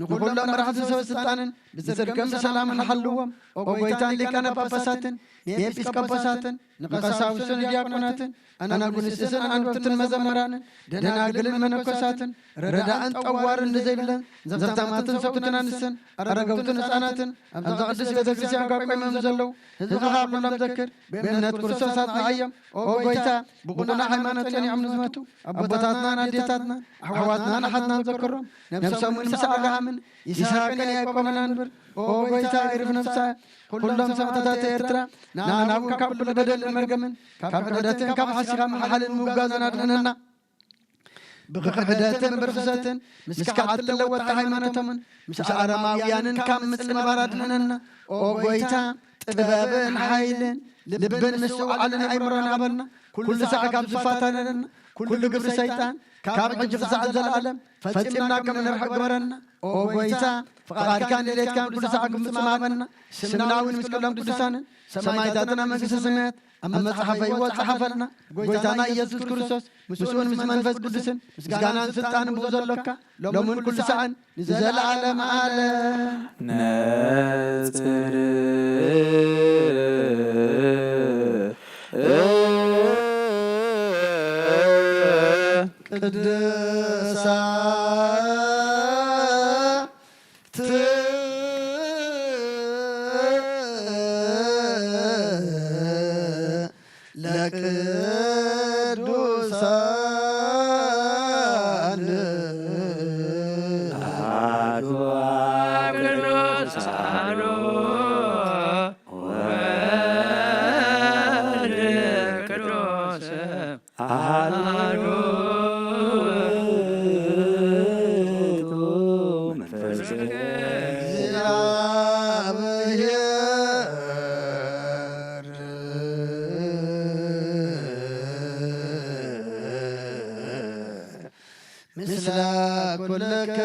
ንኩሎም መራሕቲ ሰብ ስልጣንን ብጽድቅን ብሰላምን ሓልዎም ኦ ጎይታን ሊቃነ ጳጳሳትን ንኤጲስቆጶሳትን ንቀሳውስትን ዲያቆናትን ኣናጉንስስን ኣንበብትን መዘመራንን ደናግልን መነኮሳትን ረዳእን ጠዋርን ንዘይብለን ዘብታማትን ሰብኡትን ኣንስትን ኣረገውትን ህፃናትን ኣብዛ ቅዱስ ቤተ ክርስቲያን ጓቆይሞም ዘለው ህዝብኻ ኩሎም ዘክር ብእምነት ክርስቶስ ኣጽንዓዮም ኦ ጎይታ ብቁኑዕ ሃይማኖት ጸኒዖም ንዝመቱ ኣቦታትናን ኣዴታትና ኣሕዋትናን ኣሓትናን ዘክሮም ነብሶምን ምስ ኣብርሃምን ይስሐቅን ያዕቆብን አንብር ኦ ጎይታ ይርፍ ነብሳ ኩሎም ሰማዕታት ኤርትራ ንኣናውን ካብ ኩሉ በደልን መርገምን ካብ ክሕደትን ካብ ሓሲኻ መሓልን ምውጋዝን ኣድሕነና ብክሕደትን ብርክሰትን ምስ ከዓት ለወጥታ ሃይማኖቶምን ምስ ኣረማውያንን ካብ ምፅንባር ኣድሕነና ኦ ጎይታ ጥበብን ሓይልን ልብን ምስትውዓልን ኣይምሮን ሃበልና ኩሉ ሰዕ ካብ ዝፋታነና ኩሉ ግብሪ ሰይጣን ካብ ሕጂ ክሳዕ ዘለዓለም ፈፂምና ከም ንርሕቕ ግበረና ኦ ጎይታ ፍቓድካ ንሌትካን ኩሉ ሰዕ ክምፅም ሃበና ስምናውን ምስ ኩሎም ቅዱሳንን ሰማይታትን ኣብ መንግሥተ ሰማያት ኣብ መጽሓፈ ሕይወት ፀሓፈልና ጎይታና ኢየሱስ ክርስቶስ ምስኡን ምስ መንፈስ ቅዱስን ምስጋናን ስልጣንን ብኡ ዘሎካ ሎምን ኩሉ ሰዓን ንዘለዓለም ዓለም ነጽር ቅድሳት ምስለ ኩልከ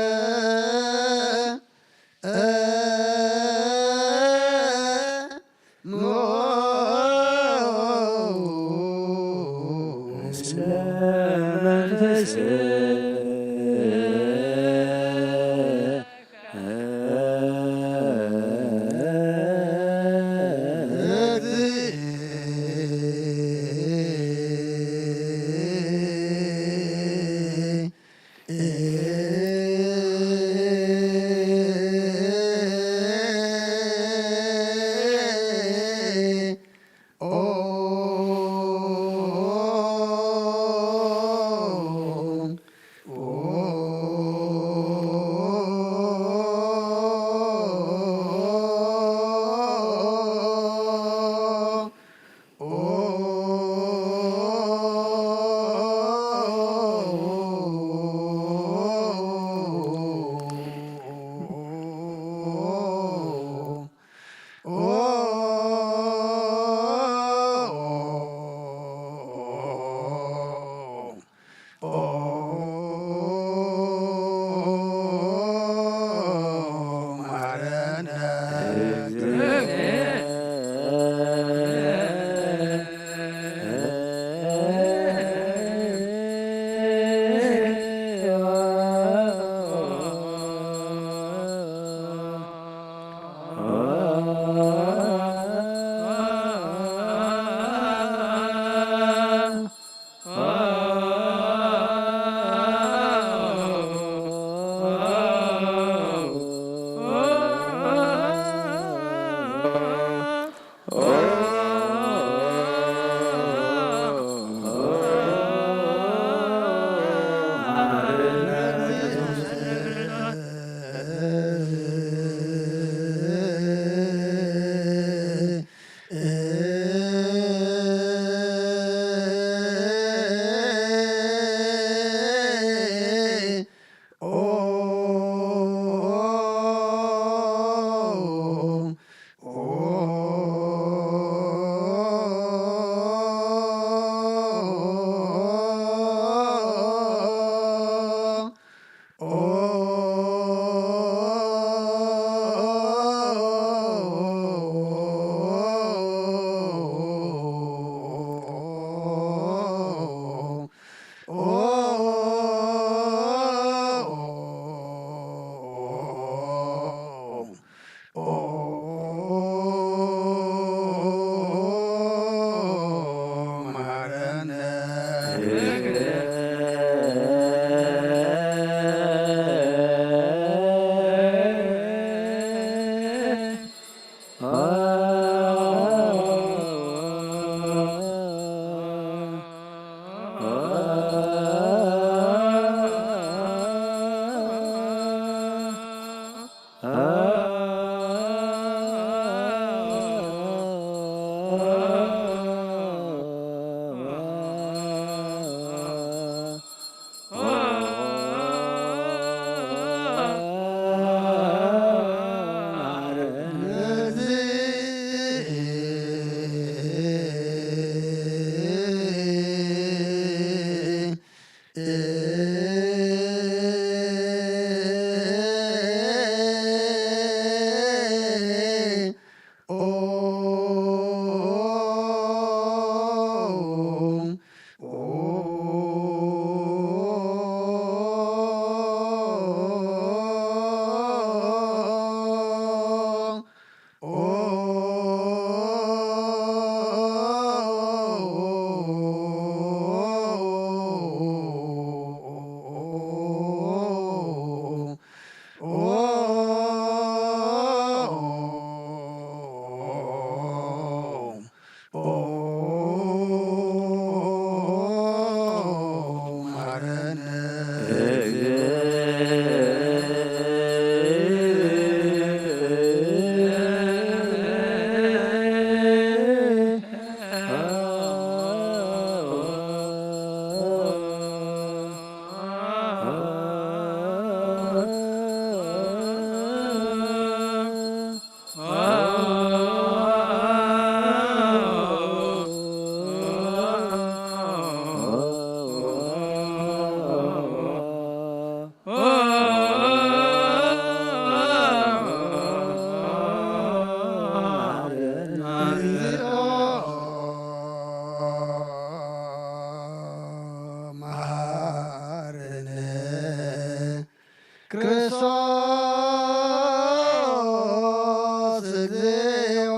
ክርስቶስ እግዚኦ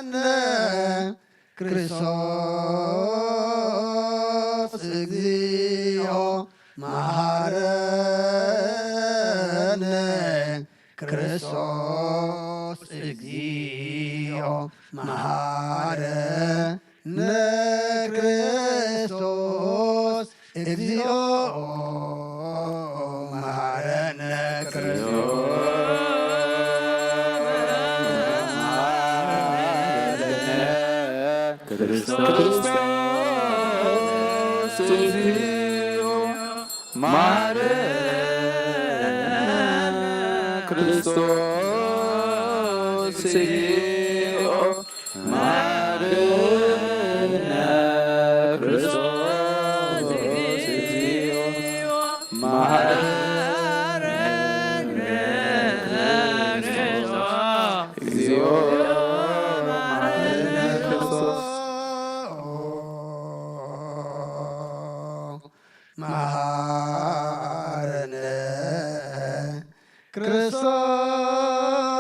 መሐረነ ክርስቶስ እግዚኦ መሐረነ ክርስቶስ እግዚኦ መሐረነ ክርስቶስ እግዚኦ መሐረነ ክርስቶስ እግዚኦ መሐረነ ክርስቶስ እግዚኦ መሐረነ ክርስቶስ እግዚኦ መሐረነ ክርስቶስ እግዚኦ መሐረነ ክርስቶስ መሐረነ ክርስቶስ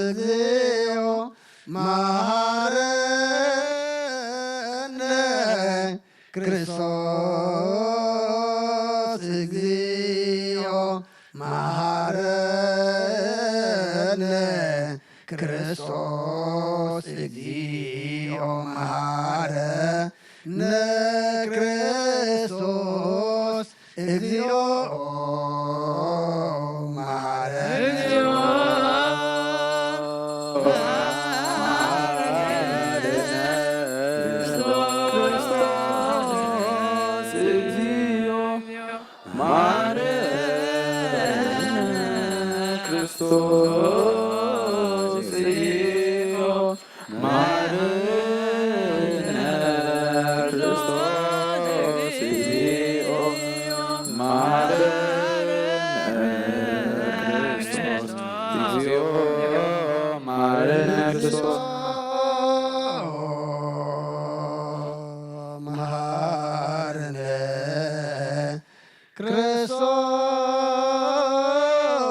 እግዚኦ መሐረነ ክርስቶስ እግዚኦ መሐረነ ክርስቶስ እግዚኦ መሐረነ ክርስቶስ እግዚኦ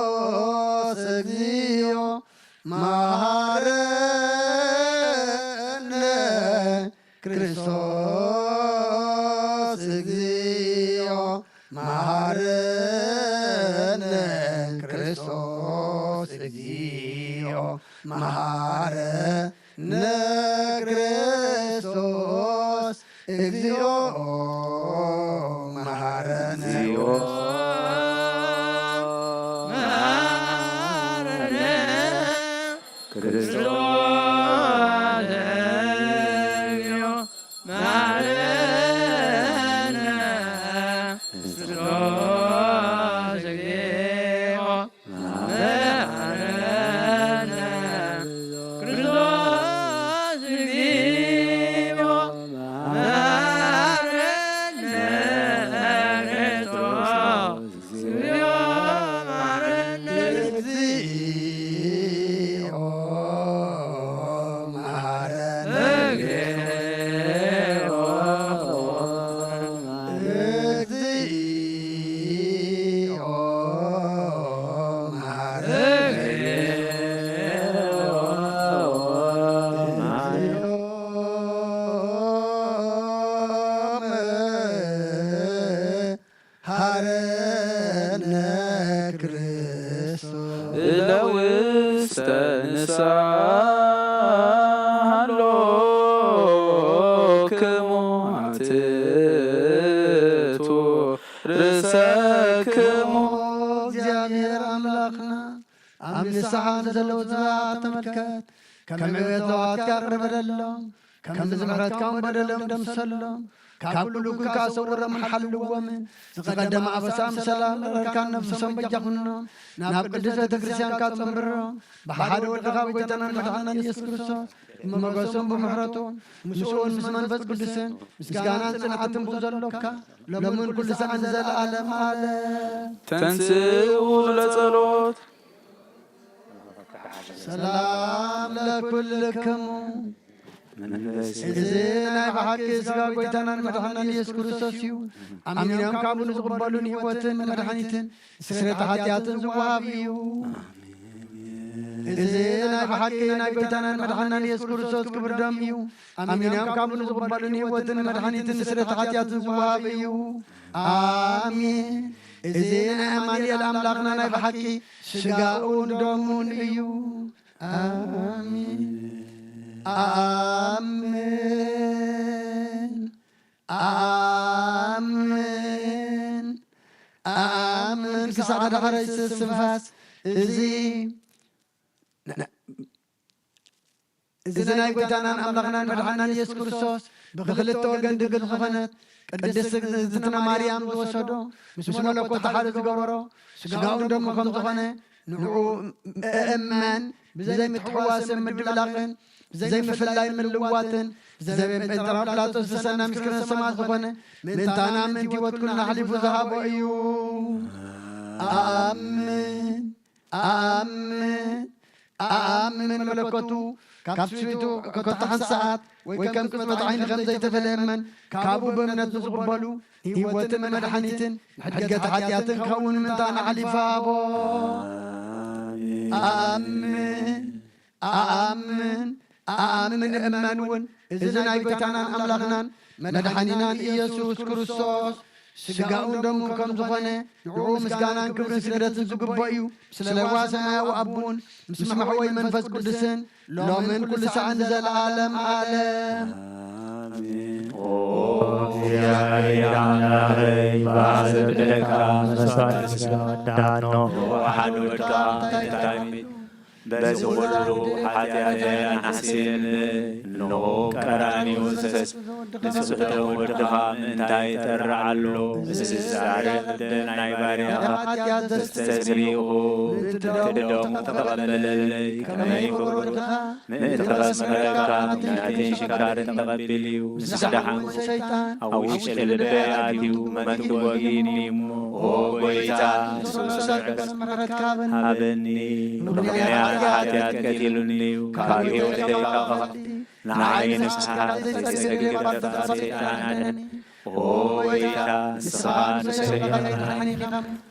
ክርስቶስ እግዚኦ መሐረነ ክርስቶስ እግዚኦ መሐረነ ክርስቶስ እግዚኦ መሐረነ ክርስቶስ መሐረነ ክርስቶስ እግዚኦ መሐረነ ክርስቶስ እግዚኦ መሐረነ ክርስቶስ እግዚኦ መሐረነ ክርስቶስ እግዚኦ መሐረነ ለውስተ ንሳሎ ክሙ አትቱ ርእሰክሙ እግዚአብሔር አምላክና አምንሳሓን ዘለው ዝባት ተመልከት ከም ዕቤት ያቅርበለሎም ከም ዝምሕረትካውን በደሎም ደምሰሎም ካብ ኩሉ ግካ ሰውሮም ሓልዎምን ዝቐደመ ኣበሳም ሰላም ረርካን ነፍሶም በጃኹኖም ናብ ቅድስት ቤተ ክርስቲያንካ ፀምብሮም ብሓደ ወድኻ ጎይታናን መድሓኒና ኢየሱስ ክርስቶስ መገሶም ብምሕረቱን ምስኡን ምስ መንፈስ ቅዱስን ምስጋናን ጽንዓትን ብኡ ዘሎካ ሎምን ኩሉ ሰዓን ዘለዓለም ኣለ ተንስኡ ለጸሎት ሰላም ለኩልክሙ إذا بحق سجى قيتنا مدحنا يسوع كريستوس يو أمين كابون زقبلون هوتن مدحنيتن سرت حياتن زوافيو إذا بحق قيتنا مدحنا يسوع كريستوس كبردام يو أمين كابون زقبلون هوتن مدحنيتن سرت حياتن زوافيو آمين إذا أماني الأملاقنا بحق سجاون دمون يو آمين آمين آمين آمين كسعد حريص السنفاس إذي إذا نايقوتانا أملغنا مدحنا يسوع كريستوس بخلت وقن دقل خفنت قدس زتنا مريم وسدو مش ملكوت حارس قبرو سجاون دم كم خفنه نعو أمان بزي متحواس مدبلاقن زي مفلاي من لواتن زي بيتراب لا تسسنا مسكن السماء خفنه من تانا من تيوت كنا حليف ذهب أيو آمين آمين آمين ملكوتو كابسويتو كتحن ساعات ويكم كسمة عين خمسة تفلمن كابو بمنت نصقبلو هيوت من مدحنيتن حقت حياتن كون من تانا حليفابو آمين آمين آمين أمانون إذن أيقتنا أملاقنا مدحنينا إيسوس كريستوس سجاون دمو كم زخنة نعو مسكانا كبر سجرة زقبايو سلوا سماء وأبون مسمح وي منفس قدسن لو من كل ساعة نزل عالم عالم آمين يا إلهي باسل لك مسوات دانو وحنوك تامين بس ولو حتى نحسين نو كراني وسس نسوتو ودها من تاي ترعلو سسارد نايباريا تستسريو تدوم تقبل لي كما يقول من تبسمك ناتين شكار تقبليو سدحان او يشل البياتيو مكتوغيني او ويتا سوسركس هابني حتيات كثيرني كاريو تيكا نعين سحات تسجد تفتان ويتا سبحان سيئا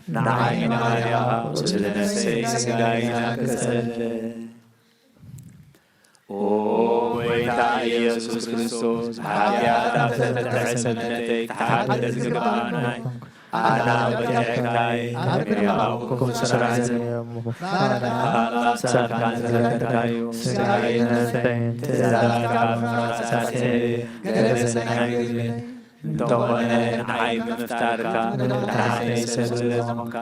نعين يا سلنا سيئا كسل ويتا يسوع كريستوس حتيات تفتحسنتك تحدث كبانا أنا بتحكي أبيعكم سرعة سرعة سرعة سرعة سرعة دوّن عيب مفتركا تحني سلمك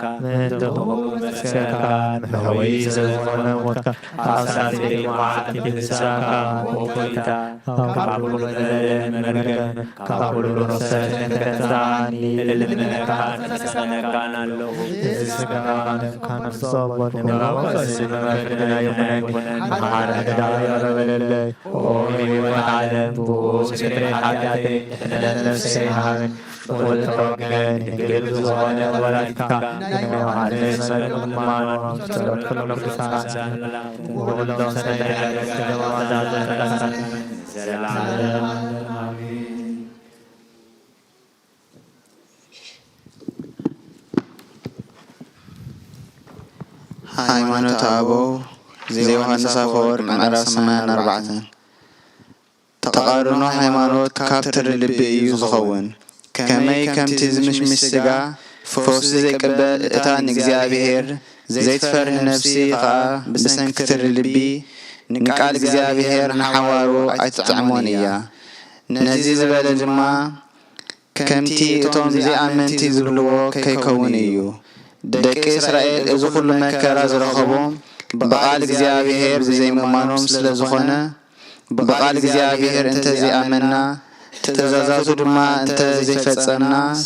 دهو مسكا هويز ونمك عصاتي معاتي بساكا وقيتا قبل المرقن قبل رسالة كتاني المنكان سنكان له سكان كان صبر نموكس ممكنا يمنك معنا دايا ربلله ومي وعلم بوسكري حياتي لنفس سيهان والتوقن قلب زوان ولدك وعلي سلك المان ومستلق الكسان ولدن سنعلق الجوادات الكسان سلام ሃይማኖት አበው ዘዮሐንስ አፈወርቅ ምዕራፍ 84 ተቃርኖ ሃይማኖት ካብ ትርልቢ እዩ ዝኸውን ከመይ ከምቲ ዝምሽምሽ ስጋ ፈውሲ ዘይቅበል እታ ንእግዚአብሔር ዘይትፈርህ ነፍሲ ኸኣ ብሰንኪ ትርልቢ ንቃል እግዚአብሔር ንሓዋሩ ኣይትጥዕሞን እያ ነዚ ዝበለ ድማ ከምቲ እቶም ዘይኣመንቲ ዝብልዎ ከይከውን እዩ ደቂ እስራኤል እዚ ኩሉ መከራ ዝረኸቦም በቃል እግዚአብሔር ዘይምእማኖም ስለዝኾነ በቃል እግዚአብሔር እንተ ዘይኣመና ትእዛዛቱ ድማ እንተ ዘይፈጸምናስ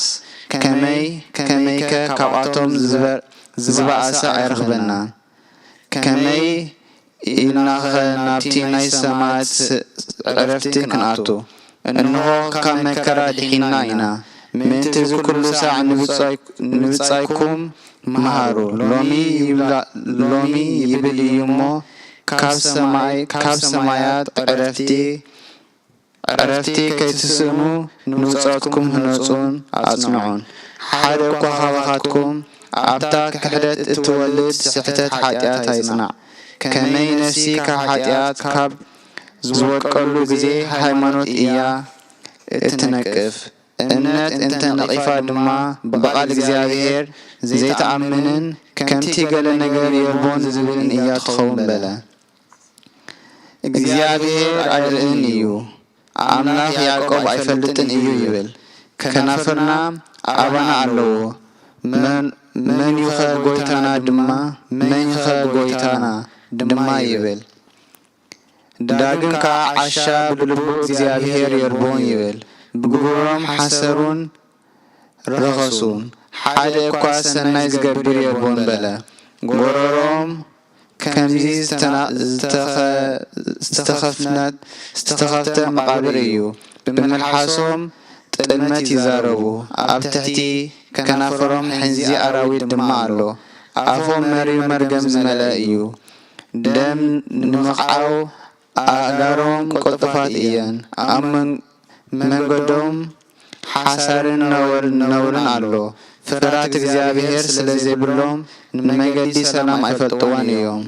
ከመይ ካብኣቶም ዝበኣሰ ኣይረኽበና ከመይ ኢልናኸ ናብቲ ናይ ሰማያት ዕረፍቲ ክንኣቱ እንሆ ካብ መከራ ድሒና ኢና ምእንቲ እዚ ኩሉ ሳዕ ንብጻይኩም መሃሩ ሎሚ ይብል እዩ እሞ ካብ ሰማያት ዕረፍቲ ዕረፍቲ ከይትስእኑ ንውፀትኩም ህነፁን ኣጽንዑን ሓደ እኳ ካባኻትኩም ኣብታ ክሕደት እትወልድ ስሕተት ሓጢኣት ኣይጽናዕ ከመይ ነፍሲ ካብ ሓጢኣት ካብ ዝወቀሉ ግዜ ሃይማኖት እያ እትነቅፍ እምነት እንተ ነቒፋ ድማ ብቓል እግዚኣብሔር ዘይተኣምንን ከምቲ ገለ ነገር የርቦን ዝብልን እያ ትኸውን በለ እግዚኣብሔር ኣይርእን እዩ ኣምላኽ ያዕቆብ ኣይፈልጥን እዩ ይብል ከናፍርና ኣባና ኣለዎ መን ይኸ ጎይታና ድማ መን ይኸ ጎይታና ድማ ይብል ዳግም ከዓ ዓሻ ብልቡ እግዚኣብሔር የርቦን ይብል ብግብሮም ሓሰሩን ረኸሱን ሓደ እኳ ሰናይ ዝገብር የርቦን በለ ጎረሮም ከምዚ ዝተኸፍተ መቃብር እዩ ብምልሓሶም ጥልመት ይዛረቡ ኣብ ትሕቲ ከናፈሮም ሕንዚ ኣራዊት ድማ ኣሎ ኣፎም መሪር መርገም ዝመልአ እዩ ደም ንምቕዓው ኣእጋሮም ቁልጡፋት እየን ኣብ መንገዶም ሓሳርን ነውርን ኣሎ ፍርሃት እግዚኣብሔር ስለ ዘይብሎም ንመንገዲ ሰላም ኣይፈልጥዎን እዮም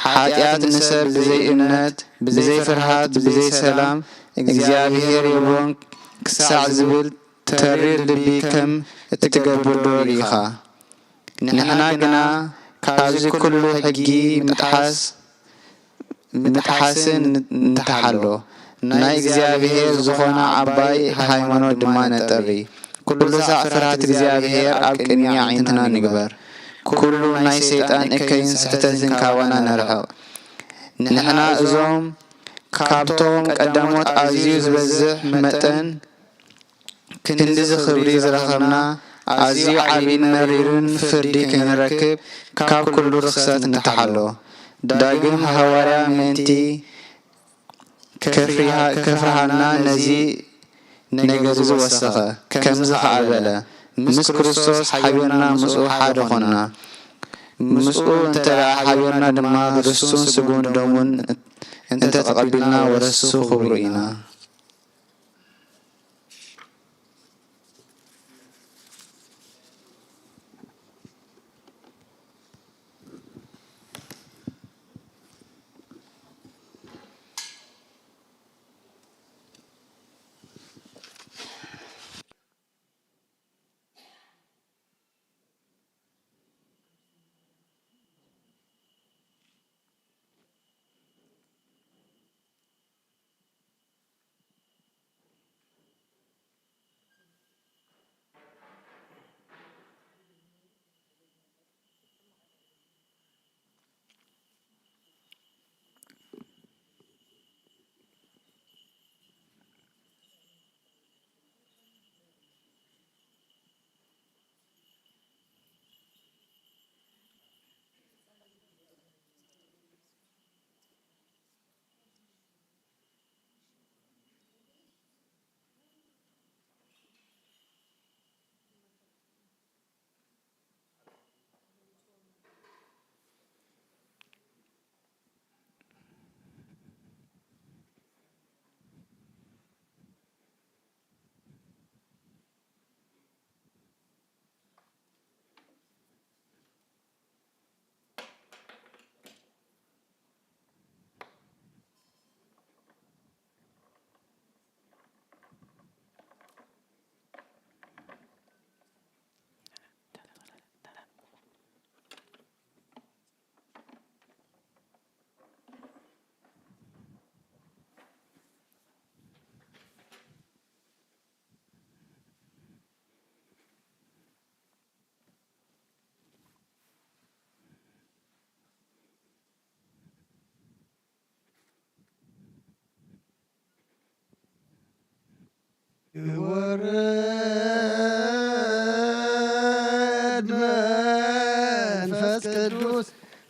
ሓጢኣት ንሰብ ብዘይ እምነት ብዘይ ፍርሃት ብዘይ ሰላም እግዚኣብሔር የብሎን ክሳዕ ዝብል ተሪር ልቢ ከም እትገብር ዶ ሪኢኻ ንሕና ግና ካብዚ ኩሉ ሕጊ ምጥሓስን እንተሓሎ ናይ እግዚኣብሔር ዝኾነ ዓባይ ሃይማኖት ድማ ነጠሪ ኩሉ ሳዕ ፍርሃት እግዚኣብሔር ኣብ ቅድሚ ዓይንትና ንግበር ኩሉ ናይ ሰይጣን እከይን ስሕተትን ካባና ነርሕቕ ንሕና እዞም ካብቶም ቀዳሞት ኣዝዩ ዝበዝሕ መጠን ክንዲ ዝኽብሪ ዝረኸብና ኣዝዩ ዓብይን መሪርን ፍርዲ ክንረክብ ካብ ኩሉ ርክሰት ንተሓሎ ዳግም ሃዋርያ ምእንቲ ከፍርሃና ነዚ ነገር ዝወሰኸ ከምዚ ከዓ በለ ምስ ክርስቶስ ሓቢርና ምስኡ ሓደ ኾንና ምስኡ እንተደኣ ሓቢርና ድማ ርስቱን ስጉን ደሙን እንተተቐቢልና ወረሱ ክብሩ ኢና ወረድ መንፈስ ቅዱስ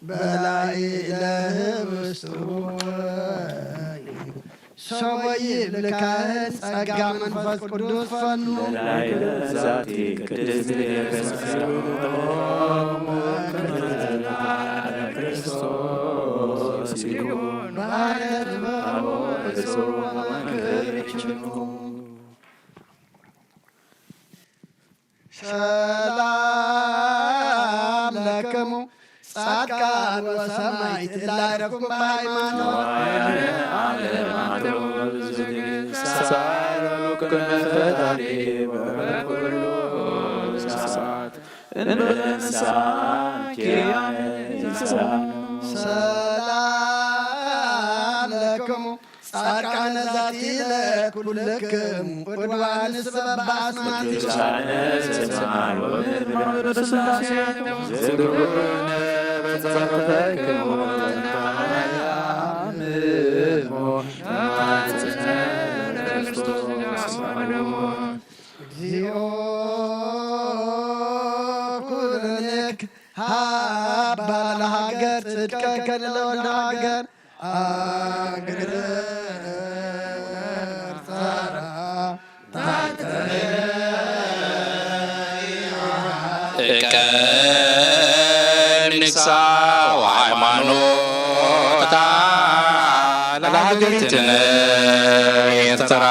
በላይ ለህብስቱ ሰበይ ልካህን ጸጋ መንፈስ ቅዱስ ፈኑ ላይ ለዛቲ ቅድስት ቤተክርስቲያን ክርስቶስ ሰላም ለክሙ ጻድቃን ወሰማዕት እላረኩም በሃይማኖት ሰላም ለክሙ ጻድቃነ ዛቲለ ኩልክሙ ወድዋንስ በባስማት እግዚኦ ኩልክ ሃባ ለሀገር ጽድቀከ ለወልደ ሀገር አግር ንግሳ ወሃይማኖታ ለሀገሪቱን ኤርትራ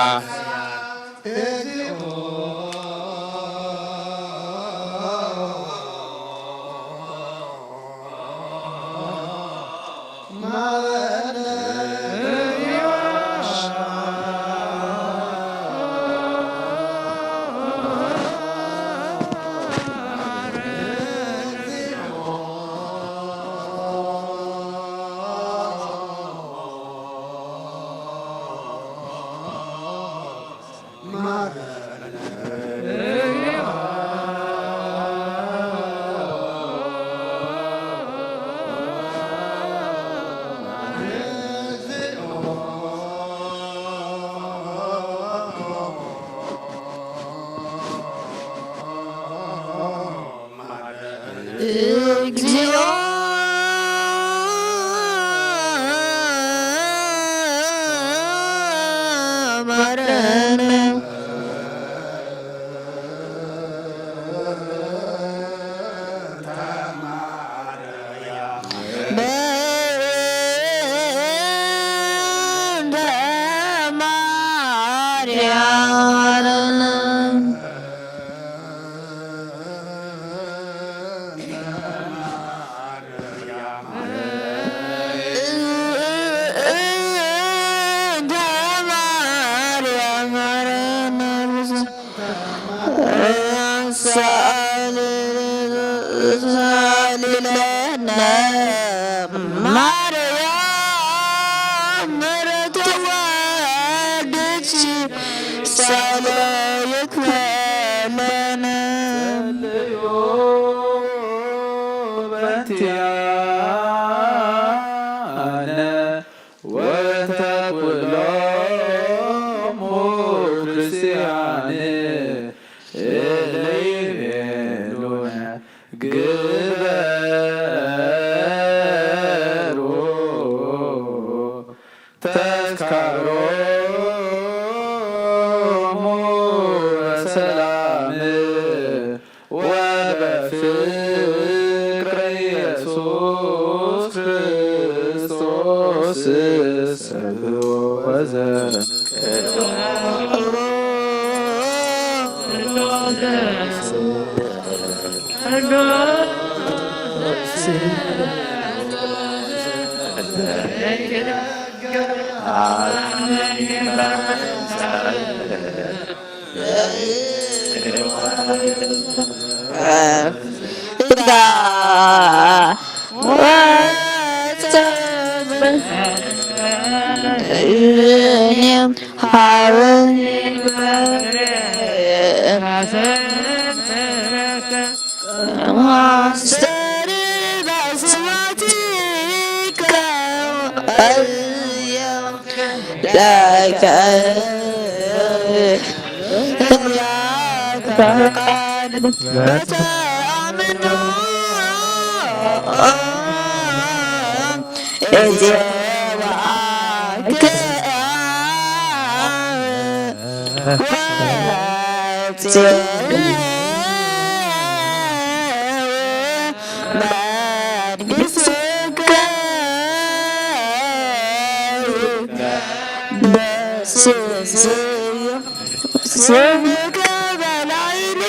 እግዚኦ ማረነ በእንተ ማርያም ማርያም ምሕረት ወልድኪ ሳለይክለነ በእንቲአነ ወእንተ ኩሎሙ ክርስቲያን እለ ይቤሉነ ግበሩ ተዝካሮሙ በሰላም ወበፍቅረ ኢየሱስ ክርስቶስ ሰብሖ ስምከ በላዕሌነ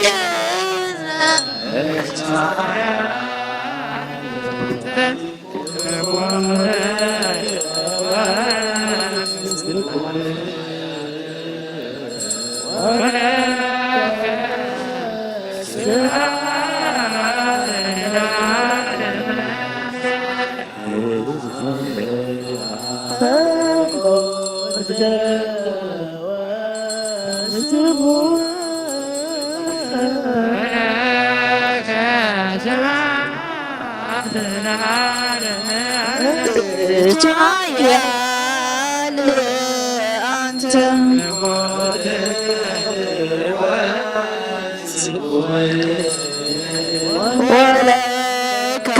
ኃያል አንተ ወለከ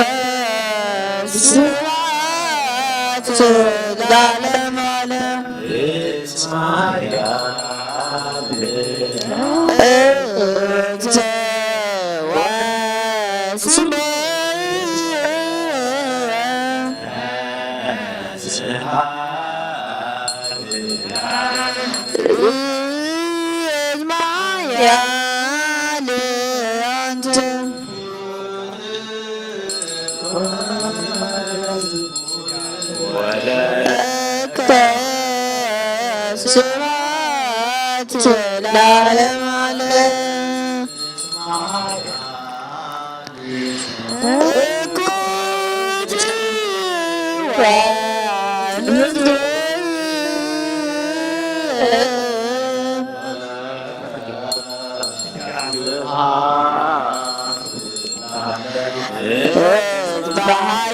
ስብሐት ለዓለመ ዓለም እግዝእ ወስብሐት ኃያል አንተ ወለከ ስብሐት ለዓለመ ዓለም እኩት ወምድር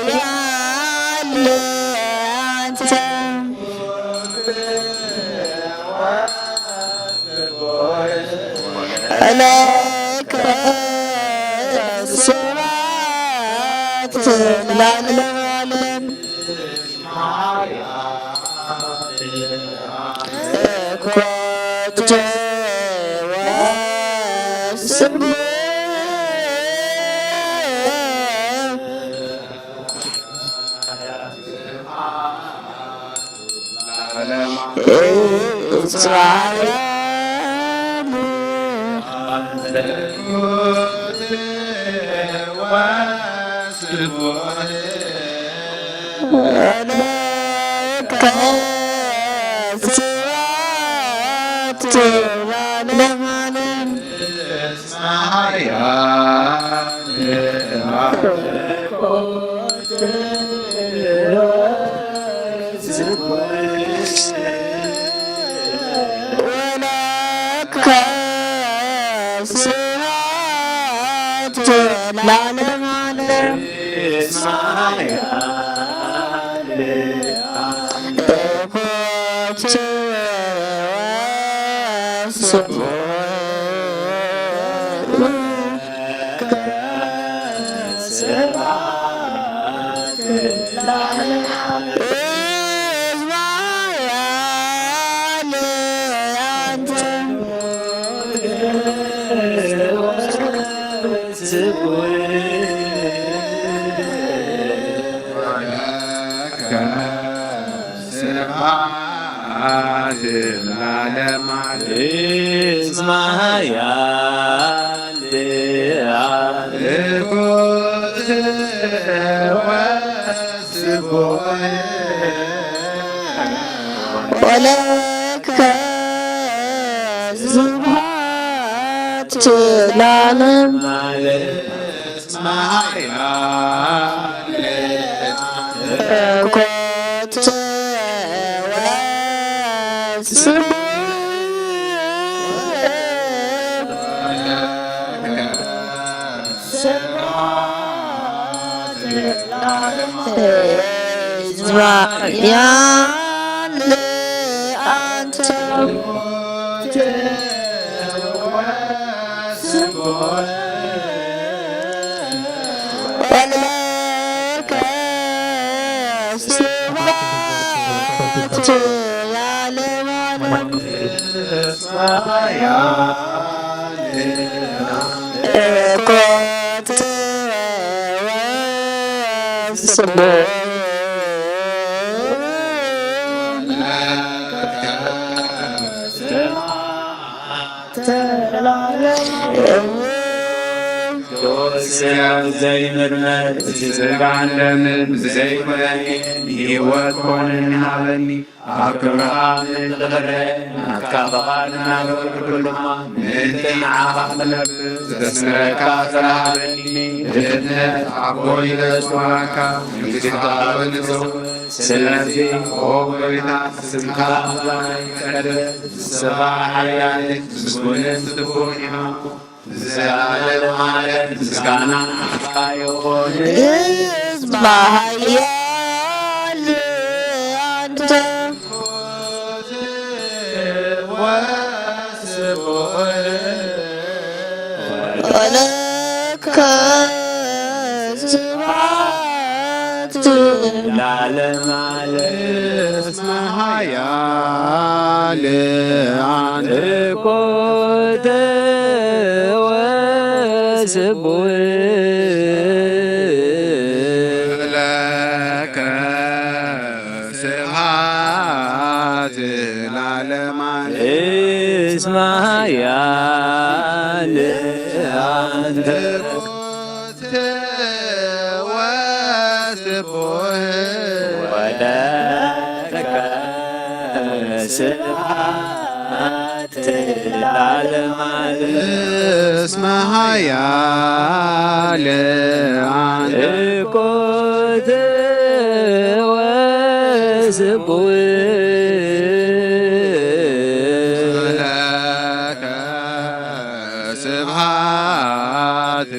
ኃያል አንተ ለከ ስብሐት ለዓለመ ዓለም እኩት ለዓለመ ዓለም እኩት ወለከ ስብሐት ለዓለመ እኩት ኃያል አንተ ወለከ ስብሐት ለዓለመ ዓለም እኩት ወስብሐት ዘይምርመር ስጋን ደምን ዘይኮነኒ ሕይወት ኮነኒ ሃበኒ ኣብ ክብርኻ ምንትኽረ ናትካ በቓል ናገበርኩ ድማ ምእንቲ ንዓኻ ክነብር ዘስምረካ ስራሃበኒ ድህነት ኣቦይ ለስዋካ መንግሥትኻ ንጹህ ስለዚ ኦ ጎይታት ስምካ ኣባይ ቀደስ ንስኻ ሓያልን ምስጉንን ትቡን ኢኻ ዘላለም ዓለም ምስጋና ንዓኻ ይኹን። ሕዝባ ኃያል አንተ ወለከ ስብሐት ለዓለመ ዓለም እስመ ኃያል አንተ ኮተ ወስቡሕ ለከ ስብሐት ለዓለመ እስመ ኃያል አንተ ወለከ ስብሐት ለዓለመ ዓለም እስመ ኃያል አንተ ኮተ ወስቡሕ ለከ ስብሐት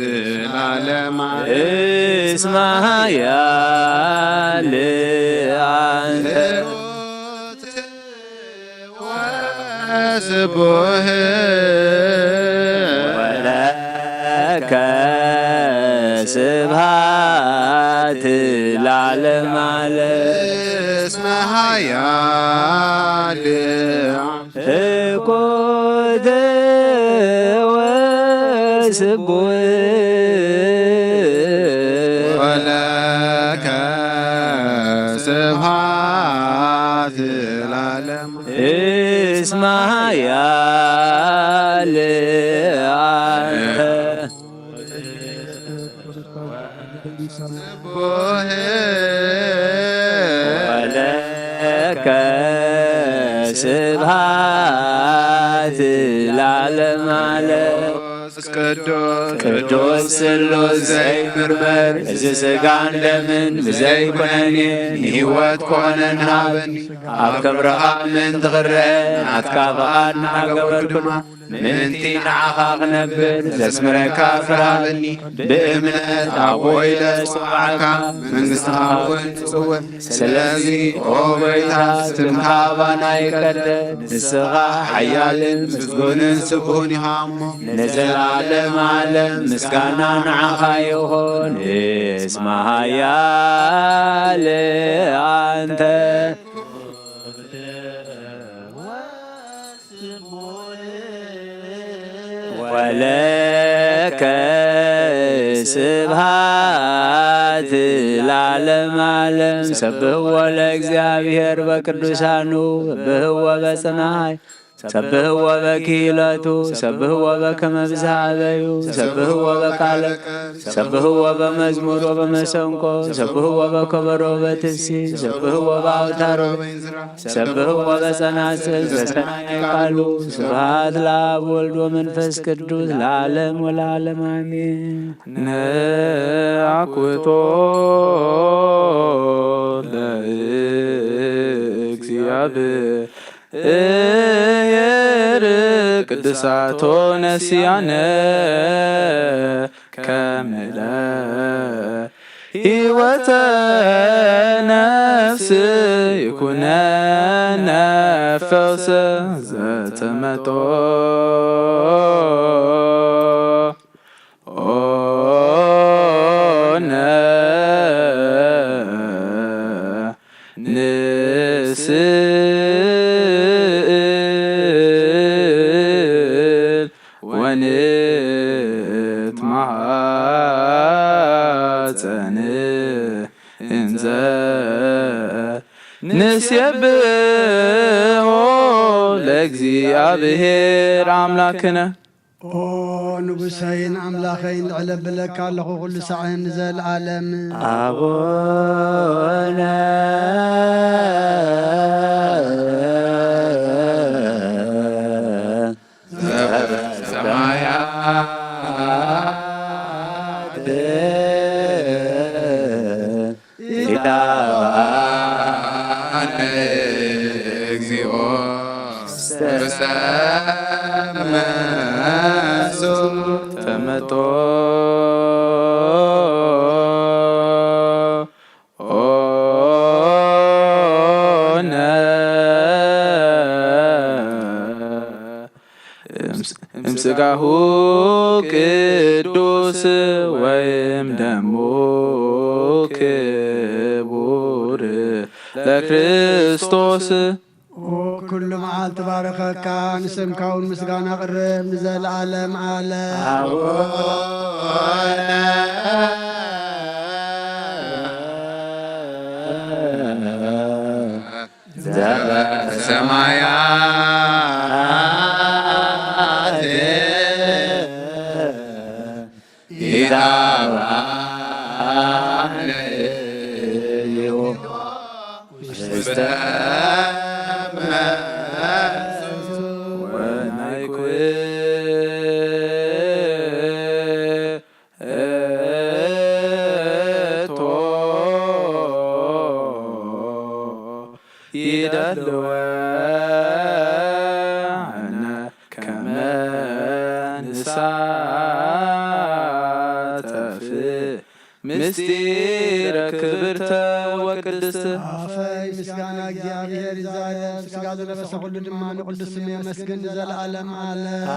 ለዓለመ እስመ ኃያል አንተ ወስቡሕ ወለከ ስብሐት ለዓለመ ዓለም እስመ ኃያል ኮተ ወስቡሕ ወለከ ስብሐት ለዓለመ እስመ ኃያል አንተ ወለከ ስብሐት ለዓለመ ዓለም ቅዱስ ስሉስ ዘይምርመር እዚ ስጋን ደምን ብዘይኮነኒ ንሕይወት ኮነን ሃበኒ ኣብ ክብርኻ ምእንቲ ክርአ ናትካ በቓል ናገበርኩ ድማ ምእንቲ ንዓኻ ክነብር ዘስምረካ ፍርሃበኒ ብእምነት ኣቦይ ለጽዋዕካ መንግሥትኻ እውን ትጽውዕ ስለዚ ኦ ጎይታ ስምካ ባና ይቀደስ ንስኻ ሓያልን ምስጉንን ስቡህን ኢኻ እሞ ንዘላለም ዓለም ምስጋና ንዓኻ ይኹን። እስመ ኃያል አንተ ወለከ ስብሐት ለዓለመ ዓለም ሰብህዎ ለእግዚአብሔር በቅዱሳኑ ሰብህዎ በጽናይ ሰብህዎ በክህለቱ ሰብህዎ በከመ ብዝሃ በዩ ሰብህዎ በቃለ ሰብህዎ በመዝሙር ወበመሰንቆ ሰብህዎ በከበሮ በትፍሲት ሰብህዎ በአውታሮ ሰብህዎ በጸናጽል በሰናይ ቃሉ ስብሐት ለአብ ወልድ ወመንፈስ ቅዱስ ለዓለም ወለዓለም አሜን። ነአኩቶ ለእግዚአብሔር ቅዱሳቶ ነሲያነ ከመለ ሕይወተ ነፍስ ይኩነነ ፈውሰ ዘተመጦ ንስእል ወንትማፀን እንዘ ንሴብሖ ለእግዚአብሔር አምላክነ ኦ ንጉሰይን አምላኸይን ልዕለብለካ ኣለኹ ኩሉ ሰዓን ዘለዓለም አቡነ ዘበሰማያት ኢታብአነ እግዚኦ ተመጹ ተመጦ እምስጋሁ ቅዱስ ወይም ደሙ ክቡር ለክርስቶስ ኩሉ መዓልቲ ባረኸካ ንስምካውን ምስጋና ቅርብ ንዘለዓለም ዓለም ዘበሰማያት ኢታብአነ ውስተ ይደልወነ ከመ ንሳተፍ ምስጢረ ክብርተ ወቅድስት አፈይ ምስጋና እግዚአብሔር ይዛየር ስጋ ዘለበሰ ሁሉ ድማ ንቅዱስ ስም የመስግን ዘለዓለም ዓለም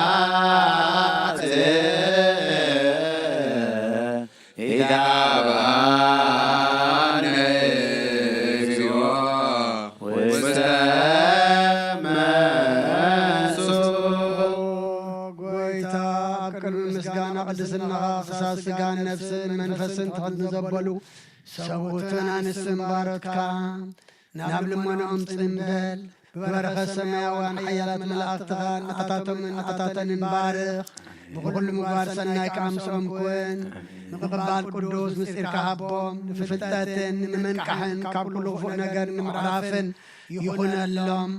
ዘበሰማያት ኢታብአነ እግዚኦ ውስተ መጹ ጎይታ ኣብ ቅድሚ ምስጋና ቅድስናኻ ክሳብ ስጋን ነፍስን መንፈስን ትኽድን ዘበሉ ሰውእትን ኣንስትን ባረትካ ናብ ልመኖኦም ጽምበል ببركة سماوان حيالات ملائكتها نقطاتن بارخ بكل مبار سنايك أمسهم كون نقبال قدوس مسير كهبهم نفتاتن نمنكحن كابلو فوق نجر نمعرفن يكون اللهم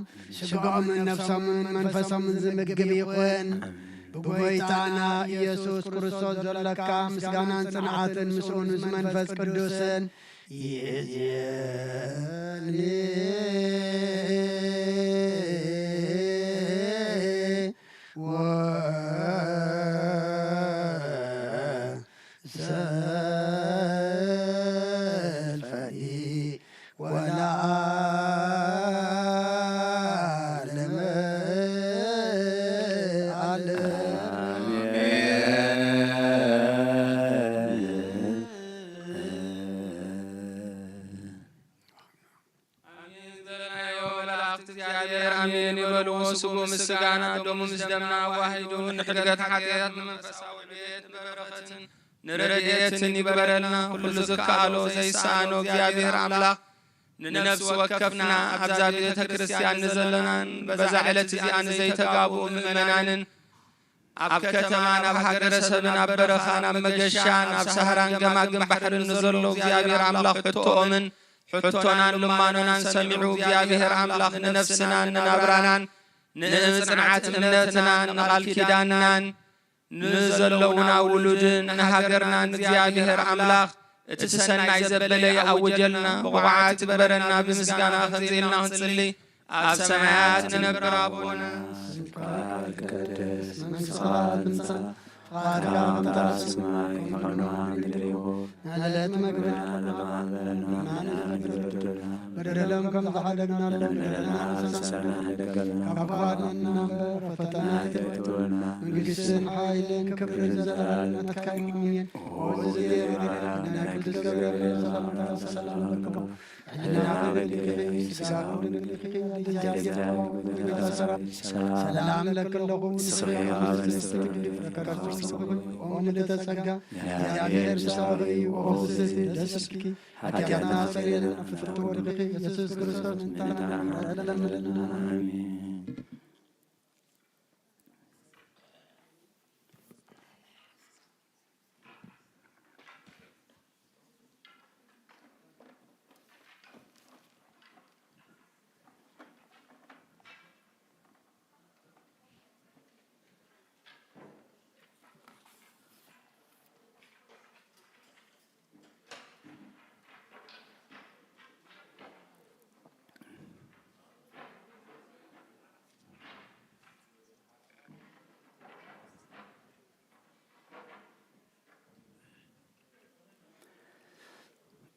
شقوا من نفسهم من منفسهم من زمقب يكون بقويتانا يسوس كريستوس جلك مسكانا صنعات مسؤون منفس قدوسن آمين يبلو سبو مسجانا دوم مسدمنا واحدون حرقة حقيقة منفساوي بيت بركة نرديت نبرلنا كل زكالو زي سانو جابير عملاق ننفس وكفنا أبزاب بيت كريستيان نزلنا بزعلت زيان زي تقابو ممنان أب كتمان أب حقر سبن أب برخان أب مجشان أب سهران قماقم بحر نزلو جابير عملاق تؤمن حتونا لماننا سمعوا بيابهر عملاق نفسنا نبرانا نصنعات ملتنا نقال كداننا نزلونا ولودنا نهاجرنا بيابهر عملاق اتسسنا يزبلي أوجلنا بوعات برنا بمسكانا خزيلنا ونصلي أب سماعات نبر أبونا القدس من صلاة قارئ تسمعي قنوان دريو نالت مقبل بدلهم كم زحدنا لنا سنة هدقلنا كبارنا فتنا تلتولنا من قسم حايلين كبر الزلال نتكلمين وزير ناكل تكبر سلام لكم احنا عبدك سلام لك لكم صغيرة ومن لتسقى يا غير ساغي وخصصي دسكي حتى أنا سيدنا في التورق يسوس كريستوس انتنا آمين.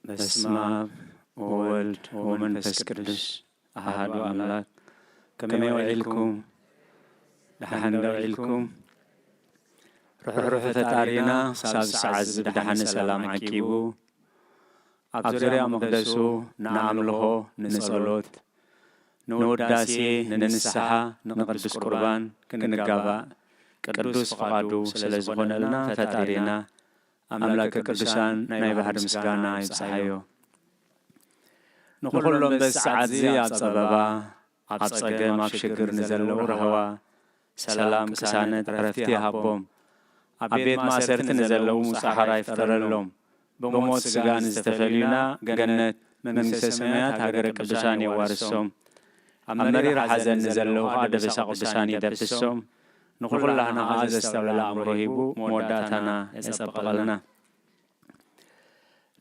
በስመ አብ ወወልድ ወመንፈስ ቅዱስ አሐዱ አምላክ ከመይ ውዒልኩም ደሓን ውዒልኩም ርሕሩሕ ፈጣሪና ሳብ ሰዓት ብድሓነ ሰላም ዓቂቡ ኣብ ዙርያ መቕደሱ ንኣምልኾ ንጸሎት ንውዳሴ ንንስሓ ንቅዱስ ቁርባን ክንጋባእ ቅዱስ ፍቓዱ ስለ ዝኾነልና ፈጣሪና ኣምላከ ቅዱሳን ናይ ባሕሪ ምስጋና ይብፅሓዮ ንኹሎም በዚ ሰዓት እዚ ኣብ ፀበባ ኣብ ፀገም ኣብ ሽግር ንዘለዉ ረህዋ ሰላም ቅሳነት ዕረፍቲ ሃቦም ኣብ ቤት ማእሰርቲ ንዘለዉ ሙፃሓራ ይፍጠረሎም ብሞት ስጋ ንዝተፈልዩና ገነት መንግስተ ሰማያት ሃገረ ቅዱሳን የዋርሶም ኣብ መሪር ሓዘን ንዘለዉ ከዓ ደበሳ ቅዱሳን ይደብሶም ንኹላህና ከዓ ዘስተብለላ ኣእምሮ ሂቡ መወዳእታና የፀበቐልና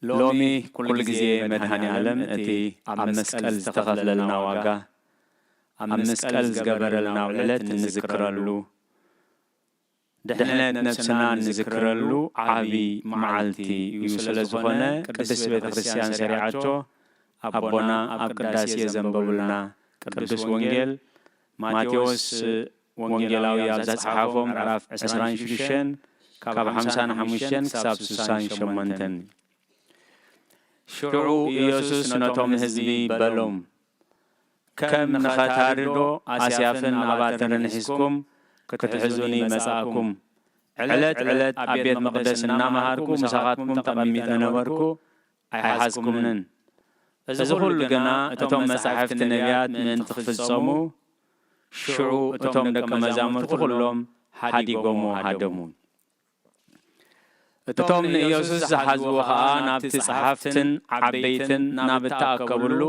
ሎሚ ኩሉ ግዜ መድሃኒ ዓለም እቲ ኣብ መስቀል ዝተኸፍለልና ዋጋ ኣብ መስቀል ዝገበረልና ውዕለት እንዝክረሉ ድሕነት ነብስና እንዝክረሉ ዓብዪ መዓልቲ እዩ ስለ ዝኾነ ቅድስት ቤተ ክርስቲያን ሰሪዓቶ ኣቦና ኣብ ቅዳሴ ዘንበቡልና ቅዱስ ወንጌል ማቴዎስ ወንጌላዊ ኣብ ዘፅሓፎ ምዕራፍ 26 ካብ 55 ክሳብ 68 ሽዑ ኢየሱስ ነቶም ህዝቢ በሎም ከም ንኸታርዶ ኣስያፍን ኣባተርን ሒዝኩም ክትሕዙኒ መጻእኩም ዕለት ዕለት ኣብ ቤት መቕደስ እናመሃርኩ ምሳኻትኩም ተቐሚጠ ነበርኩ ኣይሓዝኩምንን እዚ ኩሉ ግና እቶም መጻሕፍቲ ነቢያት ምእንቲ ክፍጸሙ ሽዑ እቶም ደቀ መዛሙርቲ ኩሎም ሓዲጎሞ ሃደሙ እቶም ንኢየሱስ ዝሓዝዎ ከዓ ናብቲ ጸሓፍትን ዓበይትን ናብ እተኣከብሉ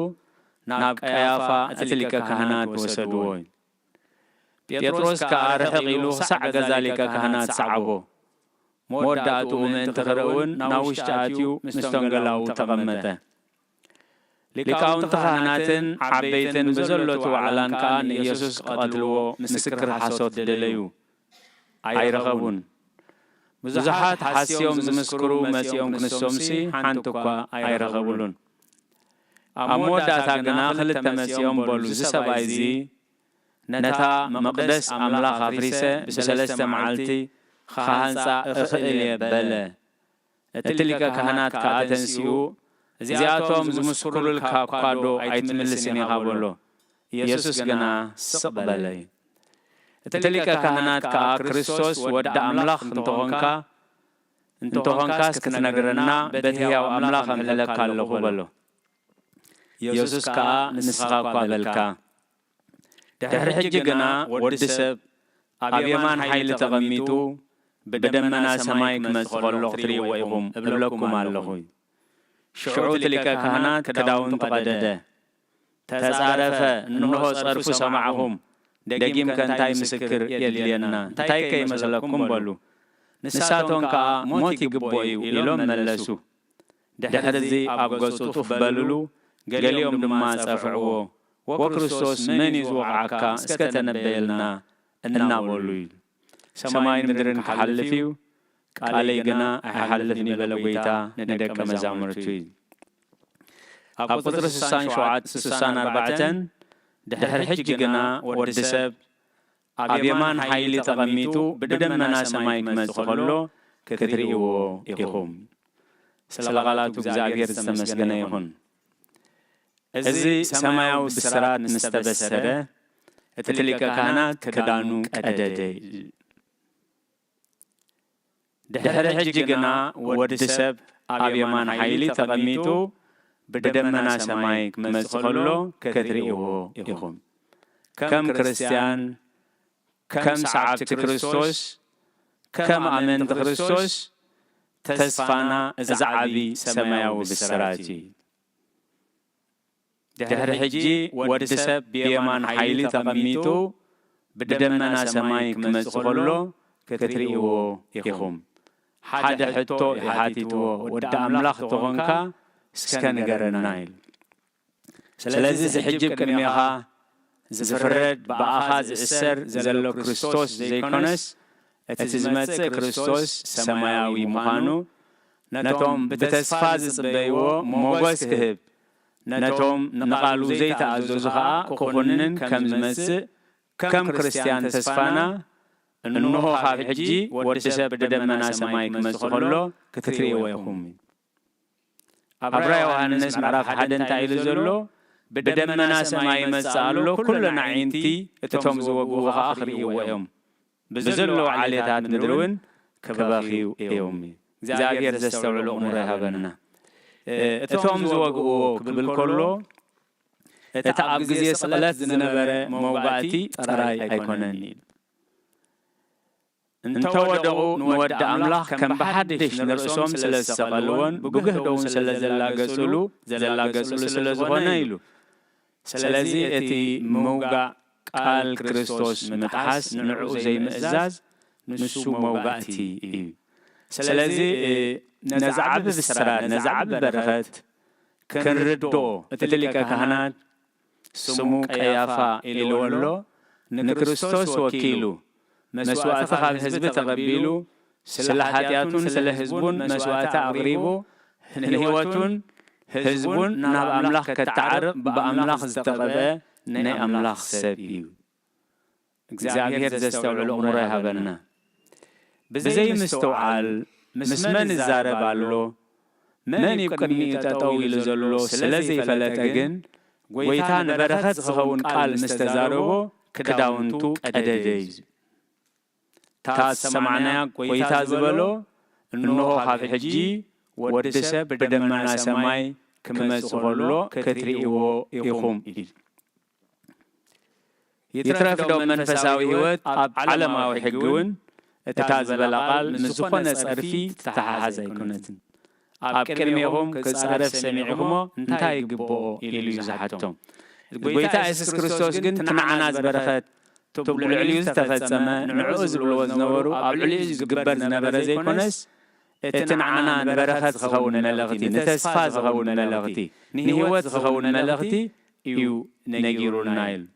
ናብ ቀያፋ እቲ ሊቀ ካህናት ወሰድዎ ጴጥሮስ ከዓ ርሕቕ ኢሉ ክሳዕ ገዛ ሊቀ ካህናት ሰዓቦ መወዳእትኡ ምእንቲ ክርእውን ናብ ውሽጢ ኣትዩ ምስቶም ገላኡ ተቐመጠ ሊቃውንቲ ካህናትን ዓበይትን ብዘሎቱ ዋዕላን ከዓ ንኢየሱስ ቀትልዎ ምስክር ሓሶት ደለዩ ኣይረኸቡን ብዙሓት ሓስዮም ዝምስክሩ መጺኦም ክንሶምሲ ሓንቲ እኳ ኣይረኸቡሉን ኣብ መወዳእታ ግና ክልተ መጺኦም በሉ እዚ ሰብኣይ እዚ ነታ መቕደስ ኣምላኽ ኣፍሪሰ ብሰለስተ መዓልቲ ክሃንፃእ እኽእል እየ በለ እቲ ሊቀ ካህናት ከዓ ተንሲኡ እዚኣቶም ዝምስክሩልካ እኳ ዶ ኣይትምልስን ኢኻ በሎ ኢየሱስ ግና ስቕ በለ እቲ ሊቀ ካህናት ከዓ ክርስቶስ ወዲ ኣምላኽ እንተኾንካስ ክትነግረና በቲ ሕያው ኣምላኽ ኣምሕለካ ኣለኹ በሎ ኢየሱስ ከዓ ንስኻ እኳ በልካ ድሕሪ ሕጂ ግና ወዲ ሰብ ኣብ የማን ሓይሊ ተቐሚጡ ብደመና ሰማይ ክመጽእ ከሎ ክትርእይዎ ኢኹም እብለኩም ኣለኹ ሽዑ እቲ ሊቀ ካህናት ክዳውንቱ ቀደደ ተጻረፈ እንሆ ጸርፉ ሰማዕኹም ደጊም ከእንታይ ምስክር የድልየና እንታይ ከይመስለኩም በሉ ንሳቶም ከዓ ሞት ይግቦ እዩ ኢሎም መለሱ ድሕሪ ኣብ ገጹ ጡፍ በልሉ ገሊኦም ድማ ጸፍዕዎ ወክርስቶስ መን እዩ ዝወቕዓካ እስከ ተነበየልና እናበሉ እዩ ሰማይን ምድርን ክሓልፍ እዩ ቃለይ ግና ኣይሓልፍን ይበለ ጐይታ ንደቀ መዛሙርቱ እዩ أقطر سسان شوعات سسان أربعتن دحر حجنا ودسب أبيمان حيلي تغميتو بدمنا سمايك مزخلو كتريو يخوم سلغالاتو زابير تمسجنا يهون أزي سمايو بسرات مستبسرة تلك كانت كدانو أددي دحر حجنا ودسب أبيمان حيلي تغميتو بدمنا سمايك مزخلو كتريو يخوم كم كريستيان كم سعبت كريستوس كم آمنت كريستوس تسفانا زعبي سمايو بسراتي دحر حجي ودسب بيمان حيلي تغميتو بدمنا سمايك مزخلو كتريو يخوم حد حتو يحاتيتو ود أملاخ تغنكا سكن قرنايل سلازي زحجب كنميها زفرد بأخاز السر زلو كريستوس زيكونس اتزمت كريستوس سماياوي مخانو نتوم بتسفاز صبيو موغس كهب نتوم نقالو زيت عزوزها كخونن كم زمس كم كريستيان تسفانا انه خاب حجي ودسب بدمنا سمايك مزخلو كتريو يخومي أبرا يوحنس معرف حدن تايل زلو بدمنا سماي مسالو كلنا عينتي اتتم زوجوها آخر يوم بزلو عليها ندرون كباخي يومي زاغير زستوعلو أمورها بنا اتتم زوجوه بالكلو اتعب جزية سقلت زنبرة موقعتي تراي أيكونني انتودعو نود أملاخ كم بحدش نرسوم سلسقلون بجهدون سلزلاجسلو زلاجسلو سلزهونيلو سلزي اتي موقع قال كريستوس متحس نعو زي مئزاز نسو موقعتي سلزي نزعب بالسراد نزعب برغت كنردو اتلك كهنات سمو قيافا إلولو نكريستوس وكيلو مسواتها خاب حزب تقبيلو سلحاتياتون سلحزبون مسواتها أقريبو نهواتون حزبون ناب أملاخ كتعرب بأملاخ زتقبه ني أملاخ سبيو اكزاغير زستوعلو أمورها بنا بزي مستوعال مسمن الزارب علو من يبقى ميتطويل زلو سلزي فلتقن ويتان برخت زخون قال مستزاربو كداونتو أدديز تاس سمعنا قويتا زبلو انه خاف حجي ودسب بدمنا سماي كما صغلو كتريو يخوم يترف دو منفساوي هوت علماوي حقون تاز بلقال مزخونة صرفي تحاز يكونتن اب كلميهم كصرف سميعهم انتا يقبو إلو يزحتهم قويتا إسس كريستوس قن تنعنا زبرخت تبلو العليوز تفسما نعوز بالوز نورو العليوز قبر نبر زي كونس اتنعنا نبرخت خون ملغتي نتسفاز خون ملغتي نهوت خون ملغتي يو نجيرو النايل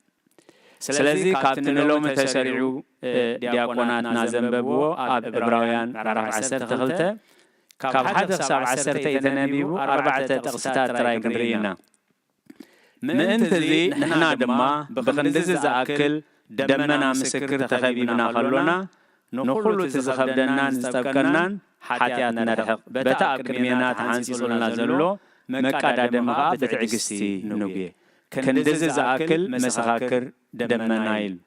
سلازي كابتن لوم تشريعو دياقونات نازنببو اب ابراويان عرف عسر تغلته كاب حدث سبع عسرته يتنبيبو 4 تقسطات تراي قدرينا من انت ذي نحنا دما بخندز زاكل دمنا مسكر تخبيبنا خلونا نقول تزخبدنا نستبقنا حتى نرحق بتا أكرمينات حانسيصلنا زلو مكادا دمغا بتعقستي نوبيه كندز زاكل مسخاكر دمنايل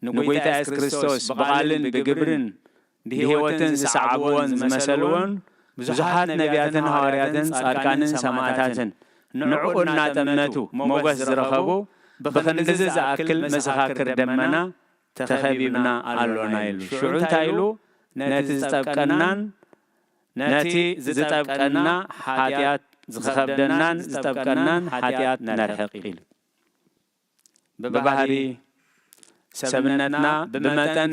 نقويت أس كريستوس بقالن بقبرن بهوتن سعبون زمسلون بزحات نبياتن هوارياتن صاركانن سماعتاتن نعقنا تمنتو موغس زرخبو بخندز زاكل مسخاكر دمنا تخبيبنا علونا يلو شعون تايلو ناتي زتبقنا حاتيات زخبدنان زتبقنان حاتيات نرحق يلو ببهري سبنتنا بمتن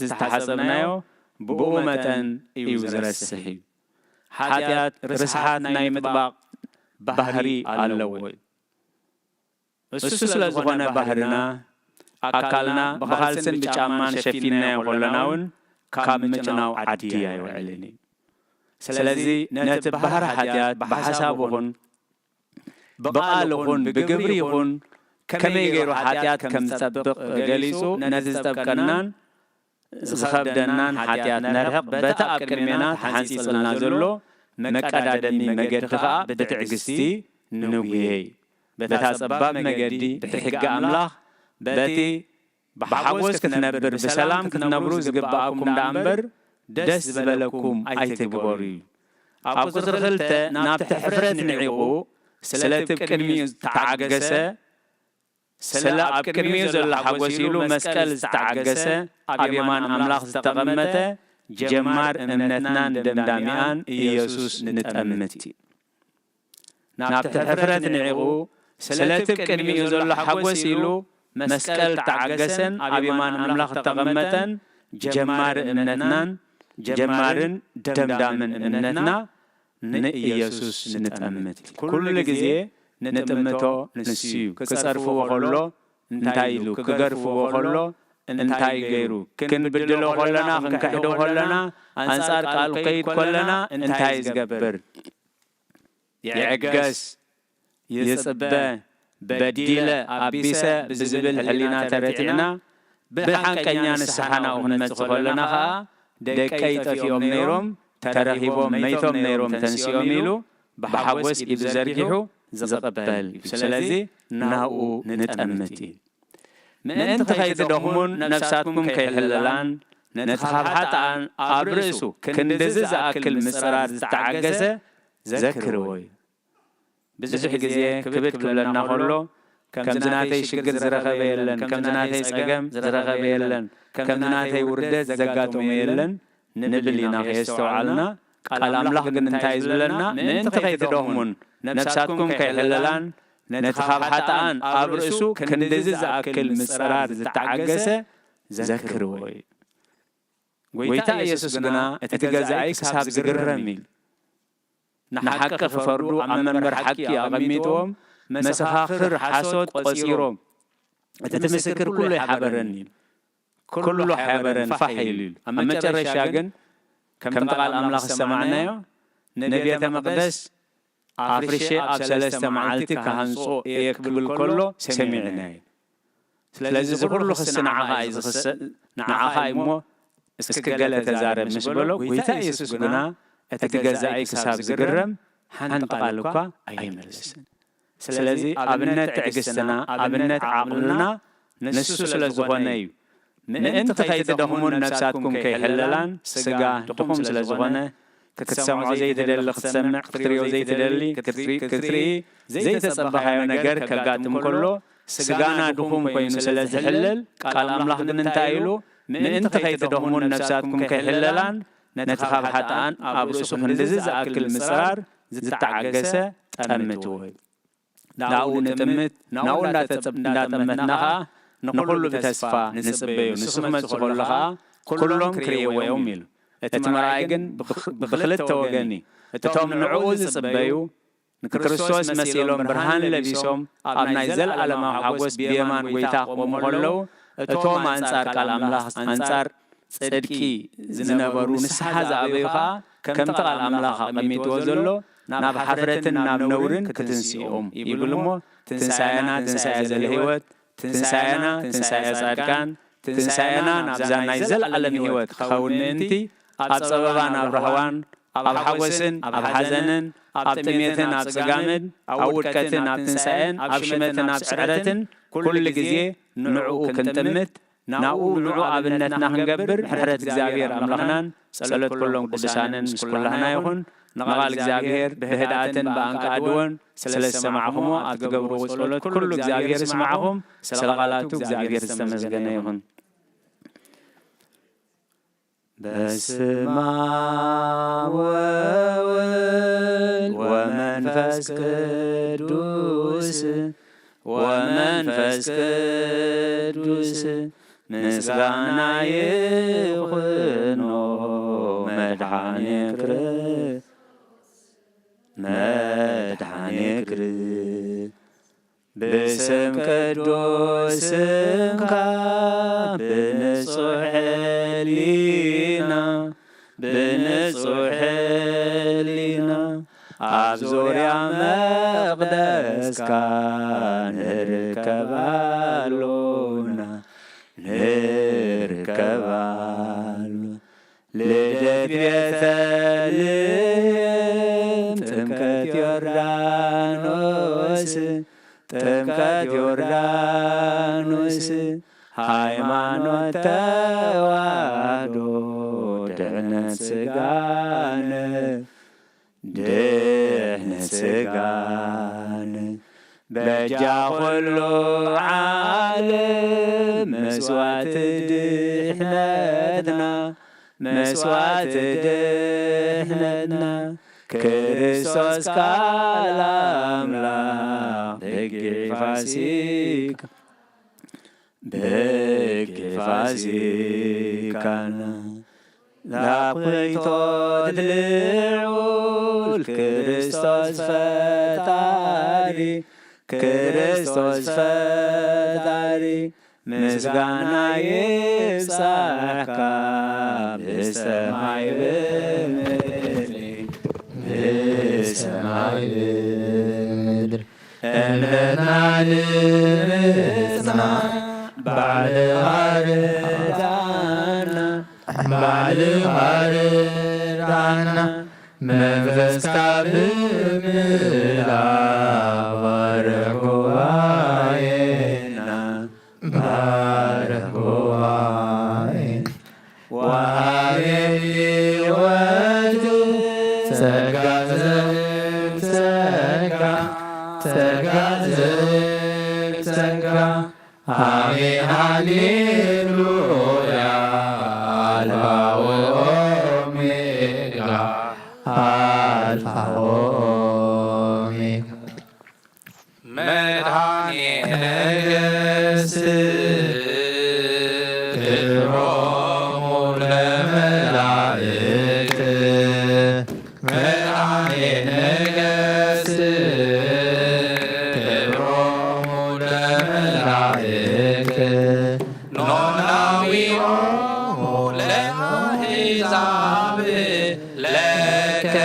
زتحسبنايو بأمتن يوزر السحيب حاتيات رسحات ناي مطبق بهري اللوي السلسلة زغنا بحرنا أكلنا بخالسن بجامان شفينا يقولناون كامجناو عديا يوعلني ስለዚ ነቲ ባህር ሓጢኣት ብሓሳብ ይኹን ብቓል ይኹን ብግብሪ ይኹን ከመይ ገይሩ ሓጢኣት ከም ዝጠብቕ ገሊጹ ነቲ ዝጠብቀናን ዝኸብደናን ሓጢኣት ነርሕቕ በቲ ኣብ ቅድሜና ተሓንፂፅልና ዘሎ መቀዳደሚ መገዲ ከዓ ብትዕግስቲ ንጉየይ በታ ጸባብ መገዲ ብሕጊ ኣምላኽ በቲ ብሓጎስ ክትነብር ብሰላም ክትነብሩ ዝግባኣኩም ዳ እምበር ደስ ዝበለኩም ኣይትግበሩ እዩ ኣብ ቁፅሪ 2 ናብቲ ሕፍረት ንዒቑ ስለቲ ቅድሚኡ ዝተዓገሰ ስለ ኣብ ቅድሚኡ ዘሎ ሓጎስ ኢሉ መስቀል ዝተዓገሰ ኣብ የማን ኣምላኽ ዝተቐመጠ ጀማር እምነትናን ደምዳሚኣን ኢየሱስ ንጠምት እዩ ናብቲ ሕፍረት ንዒቑ ስለቲ ቅድሚኡ ዘሎ ሓጎስ ኢሉ መስቀል ተዓገሰን ኣብ የማን ኣምላኽ ዝተቐመጠን ጀማር እምነትናን ጀማርን ደምዳምን እምነትና ንኢየሱስ ንጠምት ኩሉ ግዜ ንጥምቶ ንሱ እዩ ክጸርፍዎ ከሎ እንታይ ኢሉ ክገርፍዎ ከሎ እንታይ ገይሩ ክንብድሎ ከለና ክንከሕዶ ከለና ኣንጻር ቃል ከይድ ከለና እንታይ ዝገብር ይዕገስ ይጽበ በዲለ ኣቢሰ ብዝብል ሕሊና ተረቲዕና ብሓንቀኛ ንስሓና ክንመጽእ ከለና ከዓ ደቀይ ጠፊኦም ነይሮም ተረኺቦም መይቶም ነይሮም ተንስኦም ኢሉ ብሓጎስ ኢዱ ዘርጊሑ ዝቕበል እዩ ስለዚ ናብኡ ንጠምት እዩ ምእንቲ ከይትደኽሙን ነፍሳትኩም ከይሕልላን ነቲ ካብ ሓጥኣን ኣብ ርእሱ ክንድዚ ዝኣክል ምፅራር ዝተዓገሰ ዘክርዎ እዩ ብዙሕ ግዜ ክብድ ክብለና ከሎ ከምዚ ናተይ ሽግር ዝረኸበ የለን ከምዚ ናተይ ፀገም ዝረኸበ የለን ከምዚ ናተይ ውርደት ዘጋጥሞ የለን ንብል ኢና ከየስተውዓልና ቃል ኣምላኽ ግን እንታይ ዝብለና ምእንቲ ከይትደኽሙን ነፍሳትኩም ከይሕልላን ነቲ ካብ ሓጥኣን ኣብ ርእሱ ክንድዚ ዝኣክል ምፅራር ዝተዓገሰ ዘክርዎ እዩ ጎይታ ኢየሱስ ግና እቲ ገዛኢ ክሳብ ዝግረም ኢሉ ንሓቂ ክፈርዱ ኣብ መንበር ሓቂ ኣቐሚጥዎም መሰኻኽር ሓሶት ቆፂሮም እቲ ትምስክር ኩሉ ይሓበረኒ ኢሉ ኩሉ ሓበረን ፋሕ ኢሉ ኢሉ ኣብ መጨረሻ ግን ከምቲ ቃል ኣምላኽ ዝሰማዕናዮ ንቤተ መቕደስ ኣፍርሼ ኣብ 3 መዓልቲ ክሃንጾ እየ ክብል ከሎ ሰሚዕና እዩ ስለዚ ዝኩሉ ክስ ንዓኻ እዩ ዝኽስእ ንዓኻ እሞ እስኪ ገለ ተዛረብ ምስ በሎ ጎይታ ኢየሱስ ግና እቲ ገዛኢ ክሳብ ዝግረም ሓንቲ ቃል እኳ ኣይመለስን ስለዚ ኣብነት ትዕግስትና ኣብነት ዓቕልና ንሱ ስለ ዝኾነ እዩ ምእንቲ ከይትደኽሙን ነፍሳትኩም ከይሕልላን ስጋ ድኹም ስለ ዝኾነ ክትሰምዖ ዘይትደሊ ክትሰምዕ ክትሪኦ ዘይትደሊ ክትርኢ ዘይተጸበኻዮ ነገር ከጋጥም ከሎ ስጋና ድኹም ኮይኑ ስለ ዝሕልል ቃል ኣምላኽ ግን እንታይ ኢሉ ምእንቲ ከይትደኽሙን ነፍሳትኩም ከይሕልላን ነቲ ካብ ሓጥኣን ኣብ ርእሱ ክንድዚ ዝኣክል ምፅራር ዝተዓገሰ ጠምትዎ እዩ ናብኡ ንጥምት ናብኡ እንዳጠመትና ከዓ ንኩሉ ብተስፋ ንጽበዩ ንሱ ክመጽእ ከሎ ከዓ ኩሎም ክርእይዎ እዮም ኢሉ እቲ መርኣይ ግን ብክልተ ወገን እዩ እቶም ንዕኡ ዝጽበዩ ንክርስቶስ መሲሎም ብርሃን ለቢሶም ኣብ ናይ ዘለኣለማዊ ሓጎስ ብየማን ጎይታ ክቆሙ ከለዉ እቶም ኣንጻር ቃል ኣምላኽ ኣንጻር ጽድቂ ዝነበሩ ንስሓ ዝኣበዩ ከዓ ከምቲ ቃል ኣምላኽ ኣቐሚጥዎ ዘሎ ናብ ሓፍረትን ናብ ነውርን ክትንስኦም ይብል እሞ ትንሳኤና ትንሳኤ ዘለህይወት ትንሳኤና ትንሳኤ ጻድቃን ትንሳኤና ናብዛ ናይ ዘለዓለም ህይወት ክኸውን ምእንቲ ኣብ ጸበባን ኣብ ረህዋን ኣብ ሓጎስን ኣብ ሓዘንን ኣብ ጥሜትን ኣብ ጽጋምን ኣብ ውድቀትን ኣብ ትንሳኤን ኣብ ሽመትን ኣብ ስዕረትን ኩሉ ግዜ ንዕኡ ክንጥምት ናብኡ ንዑ ኣብነትና ክንገብር ሕረት እግዚኣብሔር ኣምላኽናን ጸሎት ኩሎም ቅዱሳንን ምስ ኩላህና ይኹን ንቓል እግዚኣብሔር ብህድኣትን ብኣንቃድወን ስለ ዝሰማዕኹሞ ኣብ ትገብርዎ ጸሎት ኩሉ እግዚኣብሔር ዝስማዕኹም ስለ ቓላቱ እግዚኣብሔር ዝተመስገነ ይኹን በስመ አብ ወወልድ ወመንፈስ ቅዱስ ወመንፈስ ቅዱስ ምስጋና ይኹኖ መድኃኔ ክርስቶስ باسم قدوسك بنصح لينا بنصح ዙርያ መቅደስካ ንርከባሉና ንርከባሉ ልደት ቤተልሔም ጥምቀት ዮርዳኖስ ጥምቀት ዮርዳኖስ ሃይማኖት ተዋህዶ ድህነት ስጋነ ድህነት ስጋነ በጃ ኩሉ ዓለም መስዋዕት ድሕነትና መስዋዕት ድሕነትና ክርስቶስ ቃል አምላክ በጌ ፋሲካና ላኩይቶት ልዑል ክርስቶስ ፈጣሪ ክርስቶስ ፈጣሪ ምስጋና ይብዛሕካ ብሰማይ ብምድሪ ብሰማይ ብምድሪ እምነትና ንምጽና ባዕልኻ ርዳእና ባዕልኻ ርዳእና መንፈስካ ብምልኣኽ ባርኽ ጉባኤና ባርኽ ጉባኤና ወሃቤ ሕይወት ጸጋ ዝህብ ጸጋ ጸጋ ዝህብ ጸጋ አሜን ሃሌሉያ አልፋ ወኦሜጋ አልፋ ወኦሜጋ መድኃኒየ ነገሥት ክብሮሙ ለመላእክት መድኃኒየ ነገሥት ክብሮሙ ለመላእክት ኖላዊሆሙ ለአሕዛብ ለከ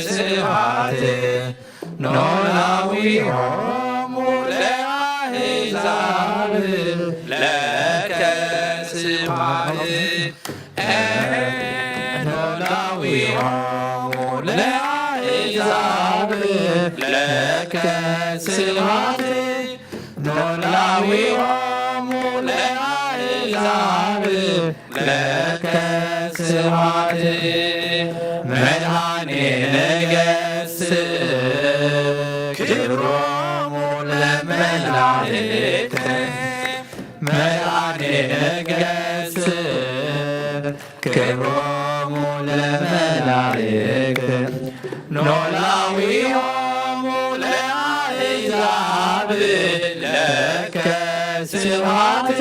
ስብሐት ኖላዊሆሙ ለአሕዛብ ለከ ስብሐት ኖላዊሆሙ ለአሕዛብ ለከ ስብሐት ኖላዊሆሙ ለአሕዛብ ለከ ስብሐት መድኃኒየ ነገሥት ክብሮሙ ለመላእክት መድኃኒየ ነገሥት ክብሮሙ ለመላእክት ኖላዊሆሙ ለአሕዛብ ለከ ስብሐት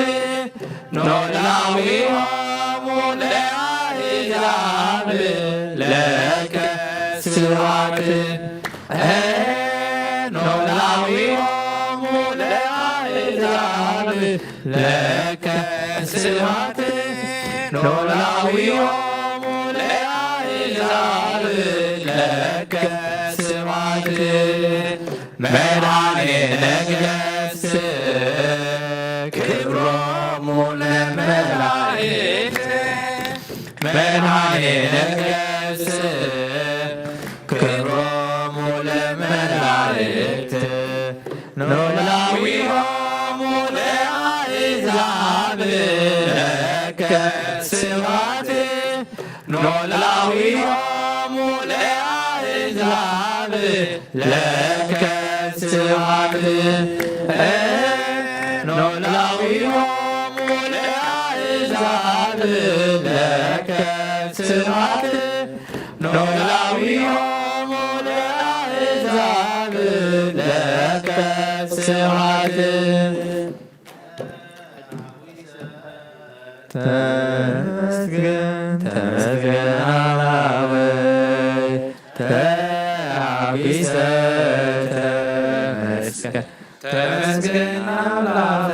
ኖላዊሆሙ ለአሕዛብ ለከ ስብሐት ኖላዊሆሙ ለአሕዛብ ለከ ስብሐት ኖላዊሆሙ ለአሕዛብ ለከ ስብሐት መድኃኒየ ነገሥት ክብሮሙ ለመላእክት መድኃኒየ ነገሥት ክብሮሙ ለመላእክት ኖላዊሆሙ ለአሕዛብ ለከ ስብሐት ኖላዊሆሙ ለአሕዛብ ለከ ስብሐት ኖላዊሆሙ ለአሕዛብ ለከ ስብሐት ኖላዊሆሙ ለአሕዛብ ለከ ስብሐት ተመስገን ተመስገን አማኑኤል ተአቢሰ ተመስገን ተመስገን አምላክ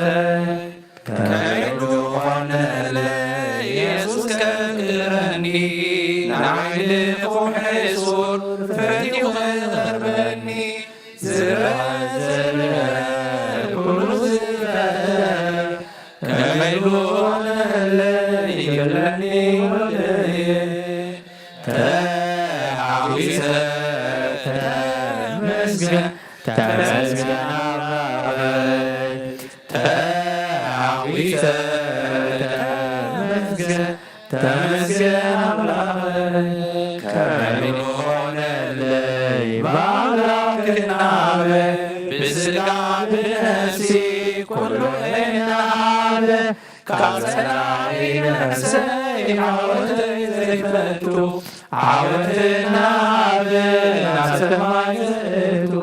ከይዱ ኾነ ለኢየሱስ ከቅረኒ ናይልኩም ሕሱር ፈቲሁ ኸርበ ተመስገን ተመስገን አምላከይ ተአዊተ ተመስገን ተመስገን አምላከይ ከመኖ ሆነለይ በአምላክና በስጋ በነፍሲ ኩሉ ናለ ካጸናይ ነፍሰይ ዓወተይ ዘይፈቱ ዓወትና ብናሰማይ ዘቱ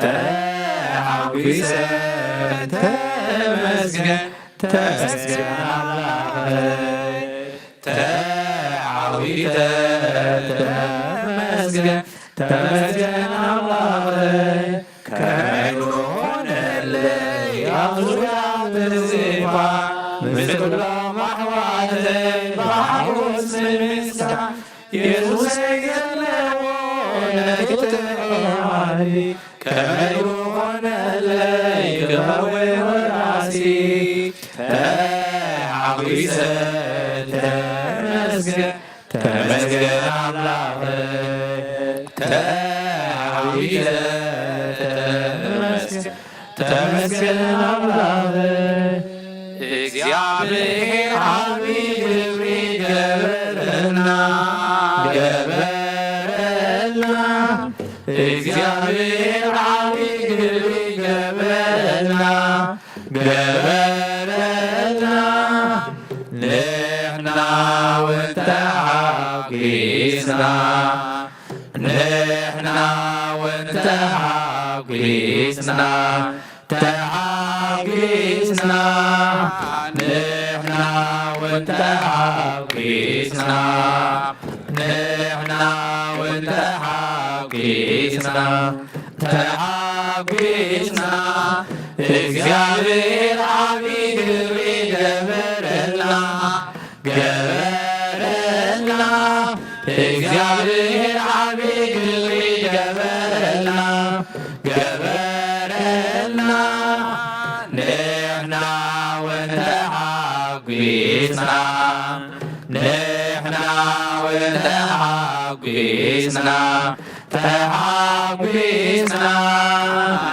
ተሐዊሰ ተመስገን ተመስገን አምላከይ ተዓዊተ ተመስገን ተመስገን አምላከይ ከመይ ሆነለይ አብዙያ ብዜማ ምስኩላ ማሕዋተይ ባሕውስ ምስጋና ኢየሱሰይ ገለዎ ነክተዓሊ ከመይ ሆነለይ ክበወይ ወራሲ ተዓዊሰ ተመስገን ተመስገን አምላከይ ተዓዊተ ተመስገን ተመስገን አምላከይ እግዚአብሔር ዓቢይ ግብር ገበረልና ገበረልና እግዚአብሔር ዓቢይ ግብር ገበረልና ገበረልና ንሕና ወንተሓጒስና ንሕና ወንተሓጒስና ተሓጒስና ንሕና ወንተሓጒስና ንሕና ወንተሓጒስና ተሓጒስና እግዚአብሔር ዓቢይ ግብር ገበረልና ገበረልና እግዚአብሔር ዓቢይ ግብር ገበረልና ገበረልና ንሕና ወንተሓጒስና ንሕና ወንተሓጒስና ተሓጒስና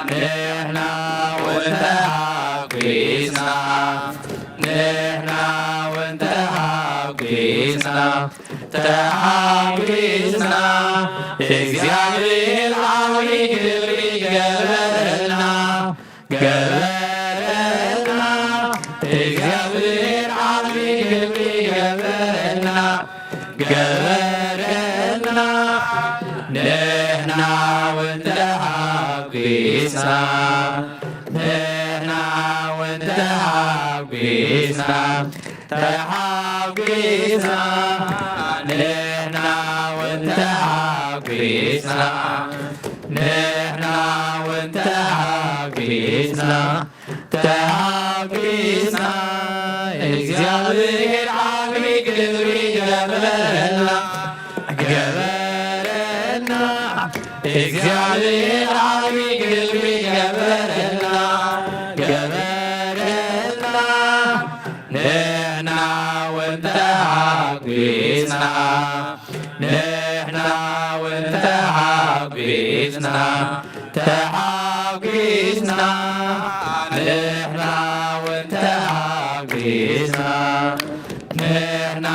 ንሕና ወንተሓጒስና ንሕና ወንተሓጒስና ተሓጒስና እግዚአብሔር ዓቢይ ግብር ገበረልና ገበረልና እግዚአብሔር ዓቢይ ግብር ገበረልና ገበረልና ንሕና ወንተሓጒስና ንሕና ወንተሓጒስና ተሓጒስና ንሕና ወንተሓጒስና ንሕና ወንተሓጒስና ተሓጒስና እግዚአብሔር ዓቢይ ግብር ገበረልና ገበረልና እግዚአብሔር ዓቢይ ግብር ገበረልና ገበረልና ንሕና ወንተሓጒስና ንሕና ወንተሓጒስና ተሓጒስና ንሕና ወንተሓጒስና ንሕና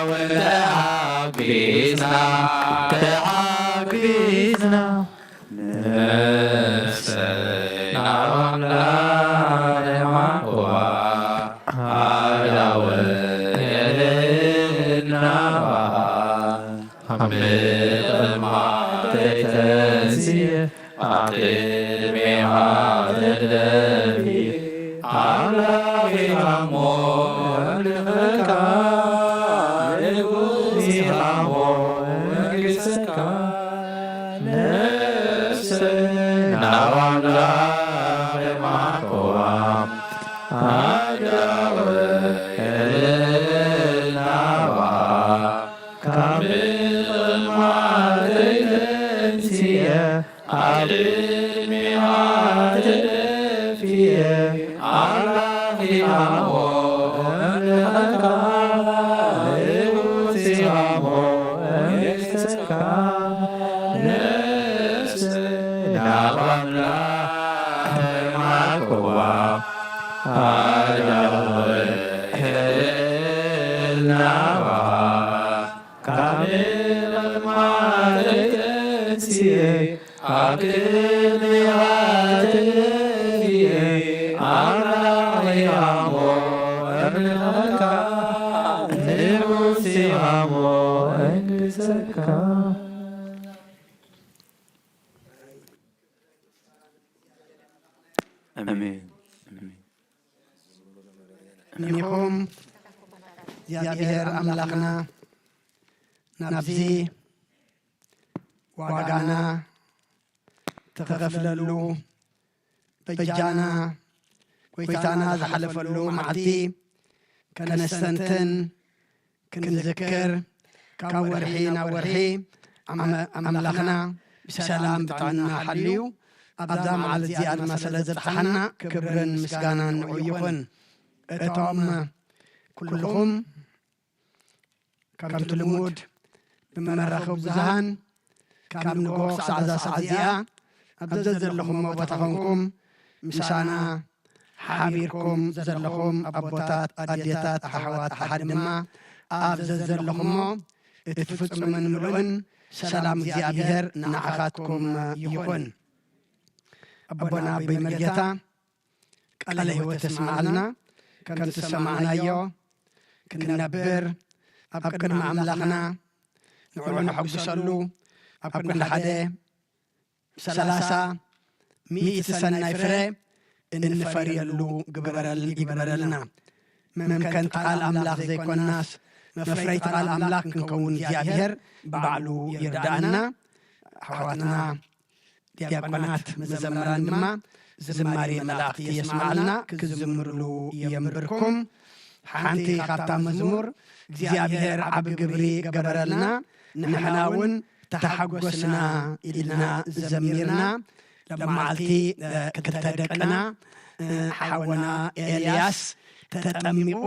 ወንተሓጒስና ተሓጒስና ነፍሰይ ናባምላክ ለማቆዋ አላወየልናባ አምልጠማተተንሲየ አቅሜሃ ተደፊ አምላኬሃሞ እምልኸካ ንጉሴሃሞ መንግሥትካ ነፍሰይ ናባምላክ ለማቆዋ አላወየልናባ ካምልጠማተተንሲየ አቅሜሃ ተደፊየ አምላኬሃሞ እምልኸካ ንጉሴሃሞ መንግሥትካ ነፍሰይ አሜን። እኒኹም እግዚአብሔር አምላኽና ናብዚ ዋጋና ተኸፍለሉ በጃና ጎይታና ዝሓለፈሉ መዓልቲ ከነስተንትን ክንዝክር ካብ ወርሒ ናብ ወርሒ ኣምላኽና ብሰላም ብጥዕና ሓልዩ ኣብዛ መዓልቲ እዚኣ ድማ ስለ ዘብፅሓና ክብርን ምስጋናን ንዑ ይኹን። እቶም ኩልኹም ከምቲ ልሙድ ብመራኸቢ ብዙሃን ካብ ንጎ ክሳዕ እዛ ሰዓት እዚኣ ኣብዘ ዘለኹም ቦታ ኮንኩም ምሳና ሓቢርኩም ዘለኹም ኣቦታት፣ ኣዴታት፣ ኣሕዋት ሓድ ድማ ኣብዘ ዘለኹሞ እትፍፅምን ምሉእን ሰላም እግዚኣብሔር ንዓኻትኩም ይኹን። ኣቦና ኣበይ መርጌታ ቃለ ሕይወት ተስማዓልና ከምቲ ሰማዕናዮ ክንነብር ኣብ ቅድሚ ኣምላኽና ንዕዑ ንሐጉሰሉ ኣብ ኩሉ ሓደ 30 ሰናይ ፍረ እንፈርየሉ ይግበረልና። መምከንቲ ቃል ኣምላኽ ዘይኮናስ መፍረይቲ ቃል ኣምላኽ ክንከውን እግዚኣብሔር ባዕሉ ይርዳእና። ኣሕዋትና ዲያቆናት መዘምራን ድማ ዝማሬ መላእኽቲ የስማዓልና ክዝምርሉ የንብርኩም። ሓንቲ ካብታ መዝሙር እግዚኣብሔር ዓብ ግብሪ ገበረልና ንሕና እውን ተሓጐስና ኢልና ዘሚርና ለመዓልቲ ክልተ ደቅና ሓወና ኤልያስ ተጠሚቑ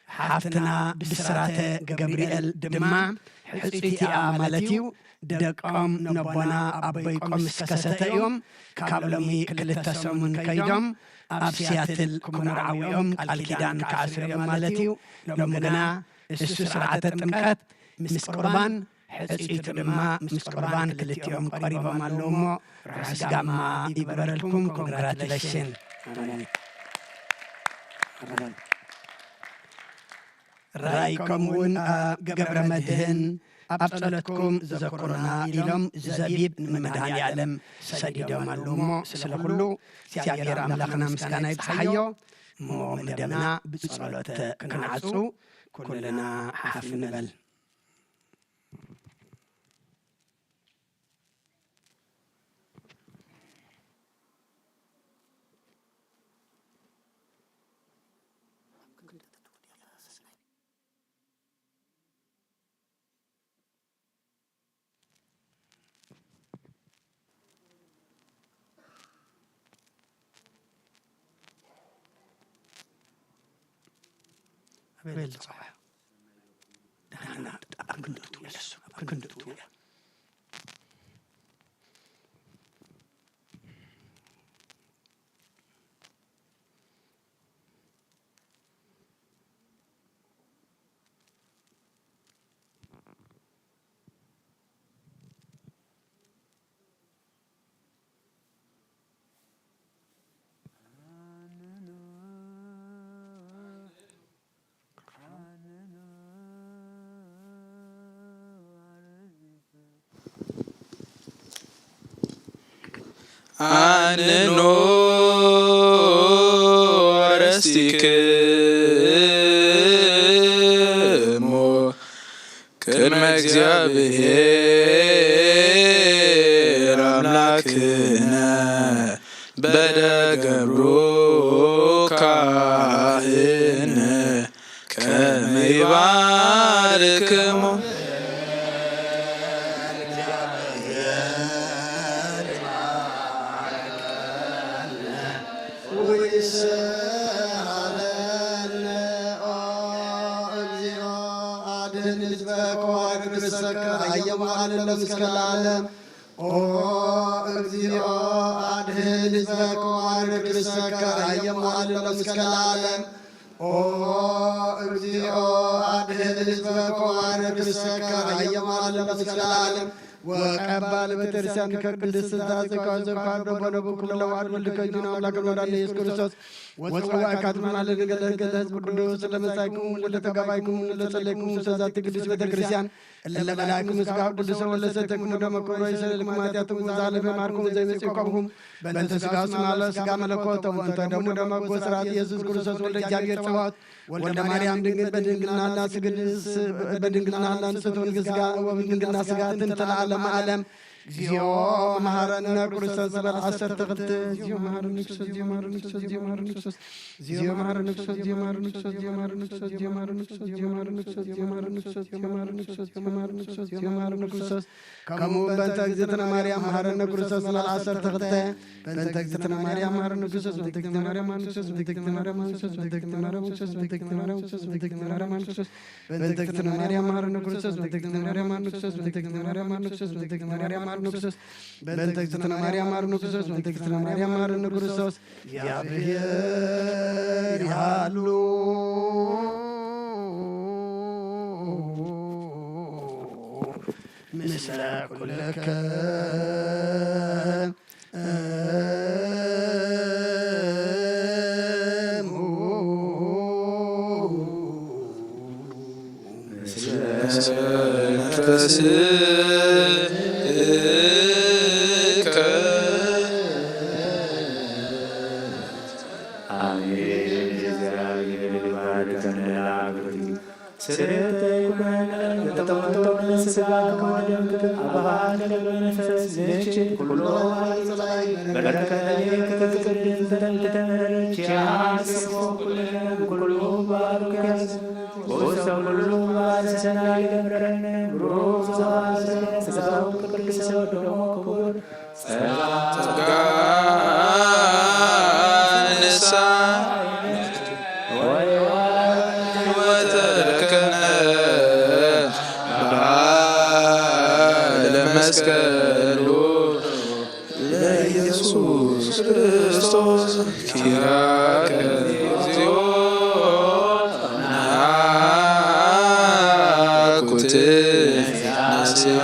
ሓፍትና ብስራተ ገብርኤል ድማ ሕፂትያ ማለት እዩ ደቆም ነቦና ኣበይቆም እስከሰተዮም ካብ ሎሚ 2 ሰሙን ከይዶም ኣብ ሲያትል ክምርዓዊኦም ቃል ኪዳን ክዓስርዮም ማለት እዩ። ሎሚ ግና እሱ ስርዓተ ጥምቀት ምስ ቁርባን ሕፂቱ ድማ ምስ ቁርባን ክልቲኦም ቀሪቦም ኣለዉ እሞ ርሑስ ጋማ ይበረልኩም። ኮንግራቱሌሽን። ራእይኩም እውን ገብረ መድህን ኣብ ጸሎትኩም ዘኩሩና ኢሎም ዘቢብ ንመድኃኒ ዓለም ሰዲዶም ኣለዉ እሞ ስለ ኩሉ እግዚኣብሔር ኣምላኽና ምስጋና ይብፅሓዮ እሞ መደብና ብጸሎት ክንዓፁ ኩልና ሓፍ ንበል። أبيل صح أنا أكنت يسوع أكنت አንኖ ረስቲክሙ ቅድመ እግዚአብሔር አምላክነ በደገብሩ ካህን ከመ ይባርክሙ مسك أيما على مسك العالم أو أجزي አድህን ሕዝበከ ወባርክ ርሰከ አየሟል እስከ ለዓለም እግዚኦ አድህን ሕዝበከ ወባርክ ርሰከ አየሟል እስከ ለዓለም ወቀባል ቤተክርስቲያን ከቅድስት ሥላሴ ከዘካዶ በነብኩ ለዋድ ወልከኝና አምላክ ወዳለ ኢየሱስ ክርስቶስ ወጽዋ ካትማና ለገለገለ ሕዝብ ቅዱስ ለመሳይኩም ለተጋባይኩም ለጸለይኩም ሰዛት ቅዱስ ቤተክርስቲያን ለመላእክም ስጋው ቅዱስ ወለሰተኩም ደመኮሮ ይሰልማቲያቱም ዛለፈ ማርኩም ዘይመጽቆምኩም በእንተ ስጋው ስማለ ስጋ መለኮት ወንተ ደሙ ደመጎ ስራት ኢየሱስ ክርስቶስ ወልደ እግዚአብሔር ጽዋት ወልደ ማርያም ድንግል በድንግልናና ስግድስ በድንግልናና ስትሆን ስጋ ወበድንግልና ስጋ ትንተላለ ዓለም እግዚኦ መሐረነ ክርስቶስ በል 10 ተክልት እግዚኦ መሐረነ ክርስቶስ እግዚኦ መሐረነ ክርስቶስ እግዚኦ መሐረነ ክርስቶስ እግዚኦ መሐረነ ክርስቶስ እግዚኦ መሐረነ ክርስቶስ እግዚኦ መሐረነ ክርስቶስ እግዚኦ መሐረነ ክርስቶስ እግዚኦ መሐረነ ክርስቶስ እግዚኦ መሐረነ ክርስቶስ እግዚኦ መሐረነ ክርስቶስ እግዚኦ መሐረነ ክርስቶስ እግዚኦ መሐረነ ክርስቶስ ከሙ በእንተ እግዝእትነ ማርያም መሐረነ ክርስቶስ በል 10 ተክልት በእንተ እግዝእትነ ማርያም መሐረነ ክርስቶስ በእንተ እግዝእትነ ማርያም መሐረነ ክርስቶስ በእንተ እግዝእትነ ማርያም መሐረነ ክርስቶስ በእንተ እግዝእትነ ማርያም መሐረነ ክርስቶስ በእንተ እግዝእትነ ማርያም መሐረነ ክርስቶስ በእንተ እግዝእትነ ማርያም መሐረነ ክርስቶስ በእንተ እግዝእትነ ማርያም መሐረነ ክርስቶስ በእንተ እግዝእትነ ማርያም መሐረነ ክርስቶስ በእንተ እግዝእትነ ማርያም መሐረነ ክርስቶስ በእንተ እግዝእትነ ማርያም መሐረነ ክርስቶስ በእንተ እግዝእትነ ማርያም መሐረነ ክርስቶስ በእንተ እግዝእትነ ማርያም መሐረነ ክርስቶስ እግዚአብሔር ያሉ ምስለ ኩልከ መስቀሉ ለኢየሱስ ክርስቶስ ኪራከ እግዚኦ ናኩት ናስያ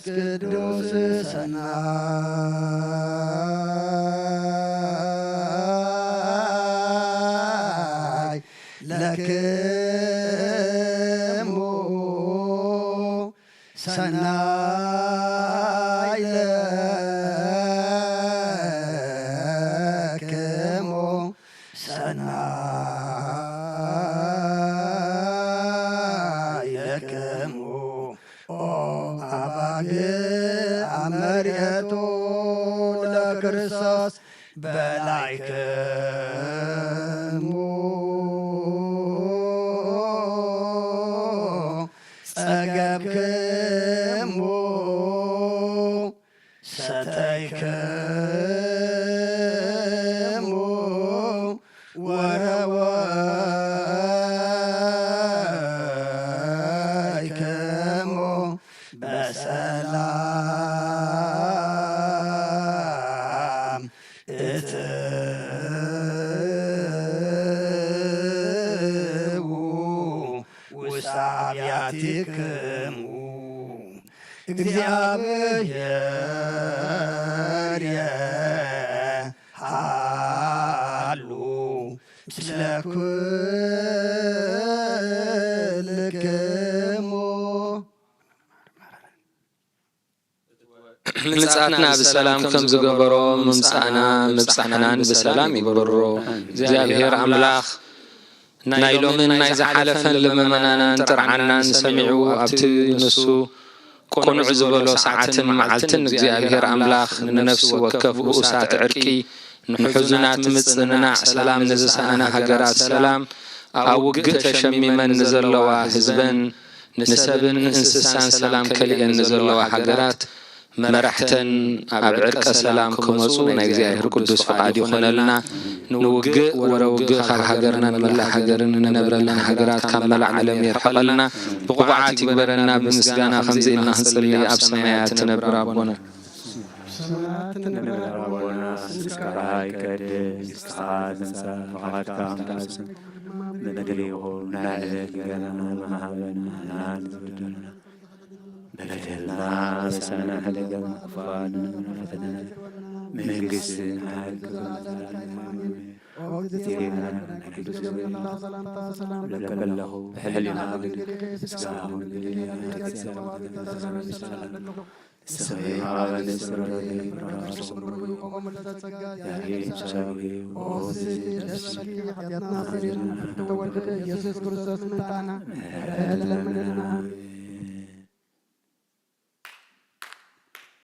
ቅዱስ ሰናይ ለክሙ ሰናይ ለክሙ ሰናይ ለክሙ አባግ አመርየቱ ለክርስቶስ በላይክሙ ጸገብክሙ ሰተይክሙ ወረወይክሙ በሰላም እትዉ ውስተ አብያቲክሙ እግዚአብሔር የሃሉ ምስለ ኩልክሙ ምጽአትና ብሰላም ከም ዝገበሮ ምምጻእና ምብጻሕናን ብሰላም ይግበሮ። እግዚአብሔር አምላኽ ናይ ሎምን ናይ ዝሓለፈን ልመናናን ጥርዓናን ሰሚዑ ኣብቲ ንሱ ቁኑዕ ዝበሎ ሰዓትን መዓልትን እግዚአብሔር አምላኽ ንነፍሲ ወከፍ እሳት ዕርቂ ንሕዙናት ምጽንናዕ ሰላም ንዝሰኣና ሃገራት ሰላም ኣብ ውግእ ተሸሚመን ንዘለዋ ህዝበን ንሰብን እንስሳን ሰላም ከልአን ንዘለዋ ሃገራት መራሕተን ኣብ ዕርቀ ሰላም ክመፁ ናይ እግዚኣብሔር ቅዱስ ፈቃድ ይኾነልና ንውግእ ወረውግእ ካብ ሃገርና ንመላእ ሃገርን ንነብረለን ሃገራት ካብ መላእ ዓለም የርሐቐልና ብቑዓት ይግበረና ብምስጋና ከምዚ ኢልና ክንጽሊ ኣብ ሰማያት ትነብር ኣቦና በደልና በሳና ደገም ክፋን ፈተና መንግስት ኃይል ለከለሁ ሕሊና ስጋሁ ኢየሱስ ክርስቶስ